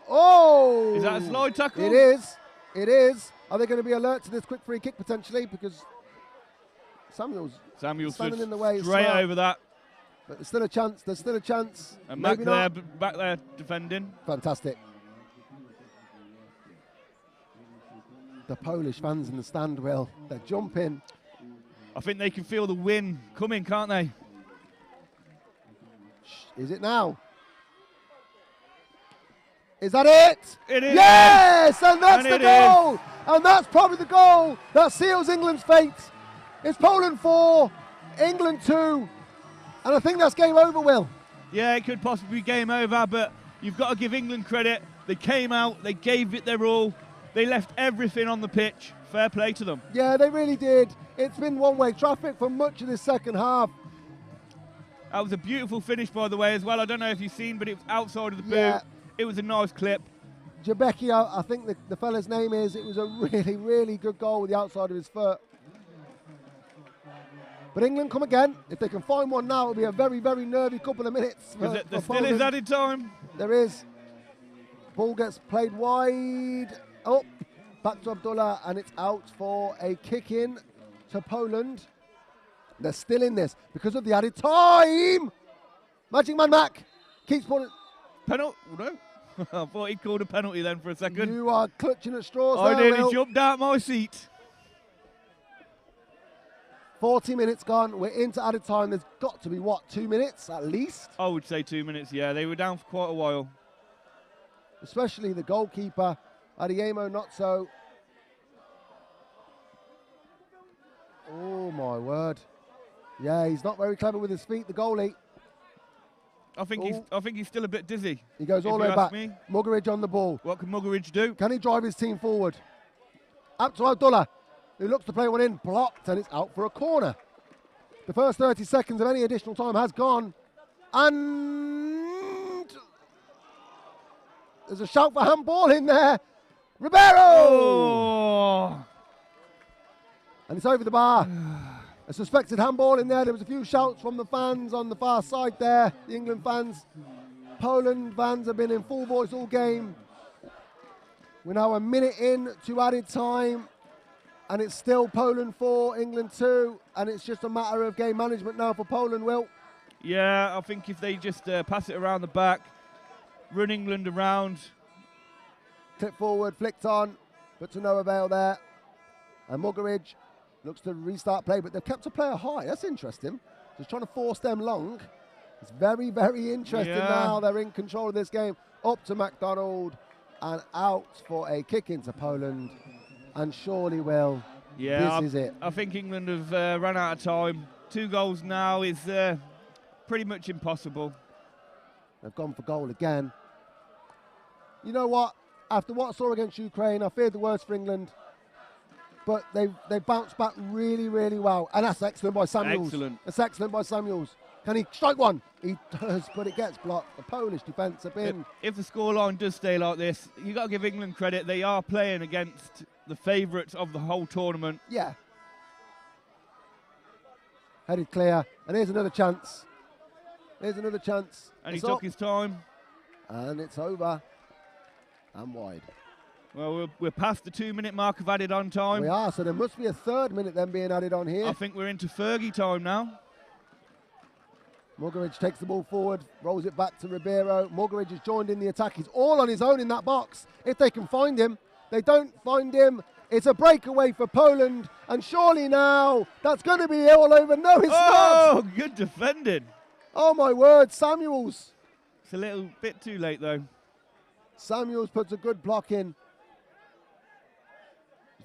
Oh! Is that a slide tackle? It is. It is. Are they going to be alert to this quick free kick potentially? Because Samuels standing in the way. Straight over that. But there's still a chance. There's still a chance. And Mac there, back there defending. Fantastic. The Polish fans in the stand, Will. They're jumping. I think they can feel the win coming, can't they? Is it now? Is that it? It is. Yes, and that's the goal. And that's probably the goal that seals England's fate. It's Poland 4, England 2. And I think that's game over, Will. Yeah, it could possibly be game over, but you've got to give England credit. They came out, they gave it their all. They left everything on the pitch. Fair play to them. Yeah, they really did. It's been one-way traffic for much of this second half. That was a beautiful finish, by the way, as well. I don't know if you've seen, but it was outside of the boot. Yeah. It was a nice clip. Jabecki, I think the fella's name is. It was a really, really good goal with the outside of his foot. But England come again. If they can find one now, it'll be a very, very nervy couple of minutes. There still is added time. There is. Ball gets played wide. Oh, back to Abdullah, and it's out for a kick in to Poland. They're still in this because of the added time. Magic Man Mac keeps pulling. Penalty? No. I thought he called a penalty then for a second. You are clutching at straws. I there, nearly Will. jumped out my seat. 40 minutes gone. We're into added time. There's got to be, what, 2 minutes at least? I would say 2 minutes, yeah. They were down for quite a while. Especially the goalkeeper. Adeyemo not so. Oh, my word. Yeah, he's not very clever with his feet, the goalie. I think he's still a bit dizzy. He goes all the way back. Muggeridge on the ball. What can Muggeridge do? Can he drive his team forward? Up to Abdullah, who looks to play one in, blocked, and it's out for a corner. The first 30 seconds of any additional time has gone. And there's a shout for handball in there. Ribeiro! Oh. And it's over the bar. A suspected handball in there. There was a few shouts from the fans on the far side there, the England fans. Poland fans have been in full voice all game. We're now a minute in to added time. And it's still Poland 4, England 2, and it's just a matter of game management now for Poland, Will. Yeah, I think if they just pass it around the back, run England around. Clip forward, flicked on, but to no avail there. And Mogaric looks to restart play, but they've kept a player high. That's interesting. Just trying to force them long. It's very, very interesting now. They're in control of this game. Up to McDonald and out for a kick into Poland. And surely, Will, this is it. I think England have run out of time. 2 goals now is pretty much impossible. They've gone for goal again. You know what? After what I saw against Ukraine, I feared the worst for England. But they bounced back really, really well. And that's excellent by Samuels. Excellent. That's excellent by Samuels. Can he strike one? He does, but it gets blocked. The Polish defence have been... If the scoreline does stay like this, you've got to give England credit. They are playing against the favourites of the whole tournament. Yeah. Headed clear. And here's another chance. Here's another chance. And It's he took up. his time. And it's over. And wide. Well, we're past the 2-minute mark of added on time. We are, so there must be a third minute then being added on here. I think we're into Fergie time now. Mogaric takes the ball forward, rolls it back to Ribeiro. Mogaric has joined in the attack. He's all on his own in that box. If they can find him, they don't find him. It's a breakaway for Poland, and surely now that's going to be all over. No, it's not. Oh, good defending. Oh, my word, Samuels. It's a little bit too late, though. Samuels puts a good block in.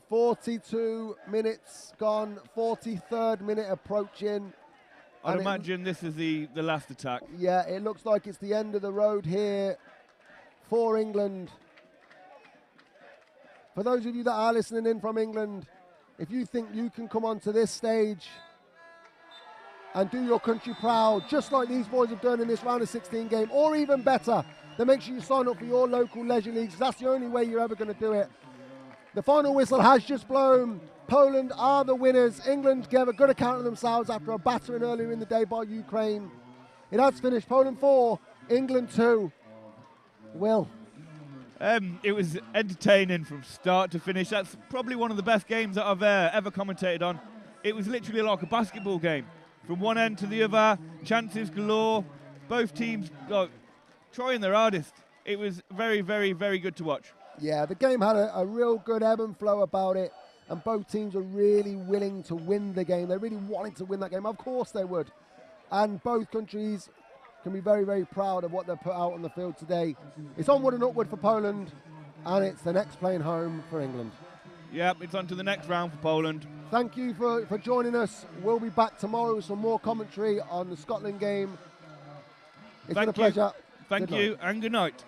42 minutes gone, 43rd minute approaching. I'd And imagine this is the last attack. Yeah, it looks like it's the end of the road here for England. For those of you that are listening in from England, if you think you can come onto this stage and do your country proud, just like these boys have done in this round of 16 game, or even better, then make sure you sign up for your local leisure leagues. That's the only way you're ever going to do it. The final whistle has just blown. Poland are the winners. England gave a good account of themselves after a battering earlier in the day by Ukraine. It has finished. Poland 4, England 2. Will? It was entertaining from start to finish. That's probably one of the best games that I've ever commentated on. It was literally like a basketball game. From one end to the other, chances galore. Both teams trying their hardest. It was very, very, very good to watch. Yeah, the game had a real good ebb and flow about it, and both teams are really willing to win the game. They really wanted to win that game. Of course they would. And both countries can be very, very proud of what they've put out on the field today. It's onward and upward for Poland, and it's the next plane home for England. Yep, it's on to the next round for Poland. Thank you for joining us. We'll be back tomorrow with some more commentary on the Scotland game. It's been a pleasure. Thank you, and good night.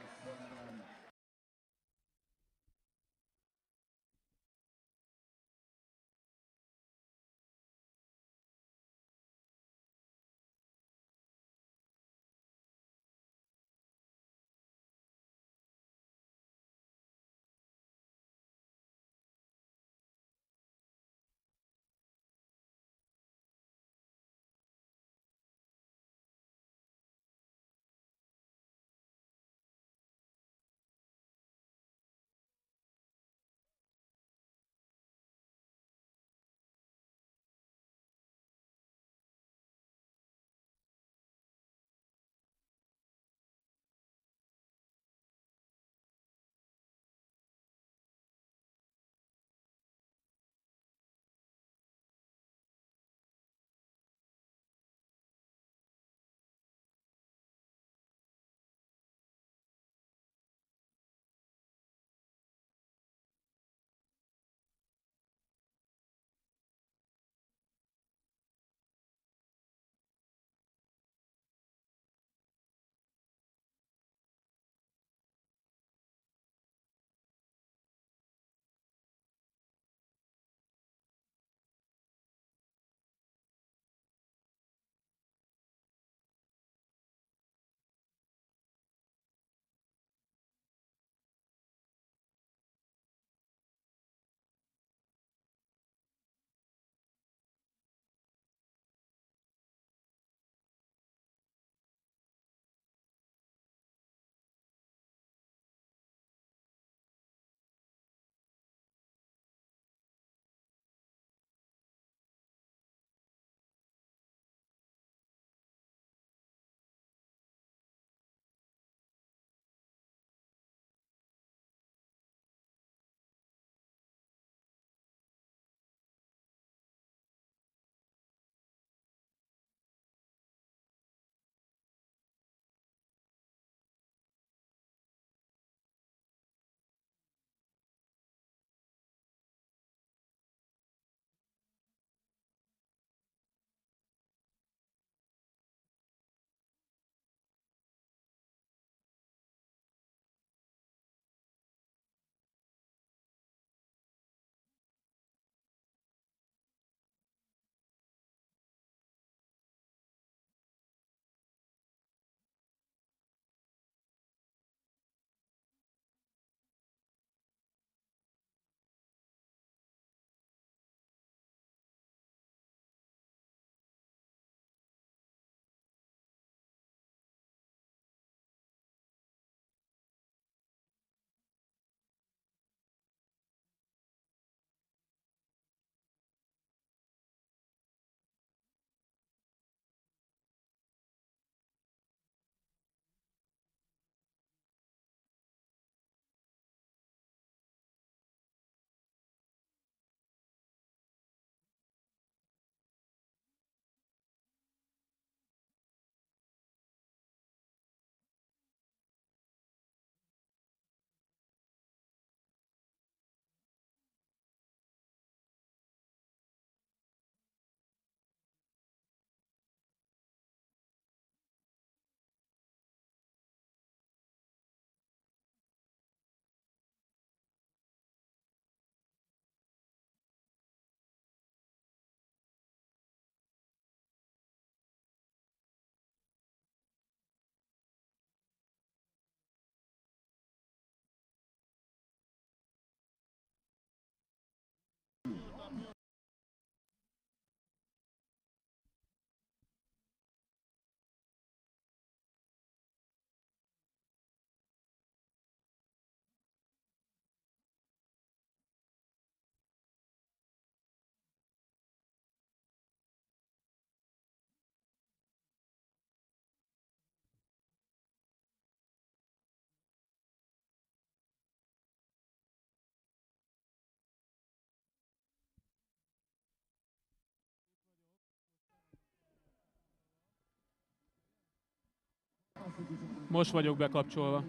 Most vagyok bekapcsolva.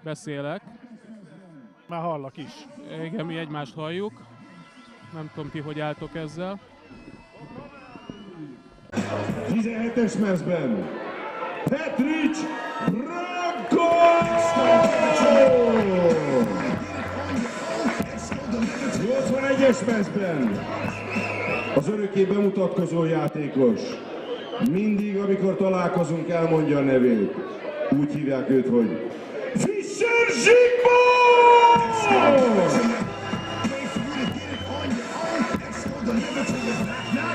Beszélek. Már hallak is. Igen, mi egymást halljuk. Nem tudom ti, hogy álltok ezzel. 17-es mezben Petric Branko! 81-es mezben az örökké bemutatkozó játékos. Mindig, amikor találkozunk, elmondja a nevét. Úgy hívják őt, hogy Fischer Zsigmond!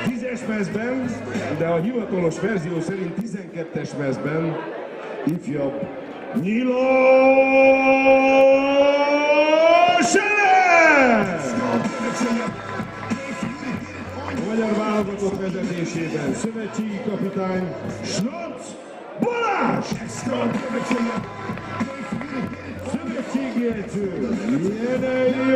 10-es mezben, de a hivatalos verzió szerint 12-es mezben ifjabb Nyilas Elef! A magyar válogatott vezetésében szövetségi kapitány Snoc Balázs! Szövetségi edző Jenei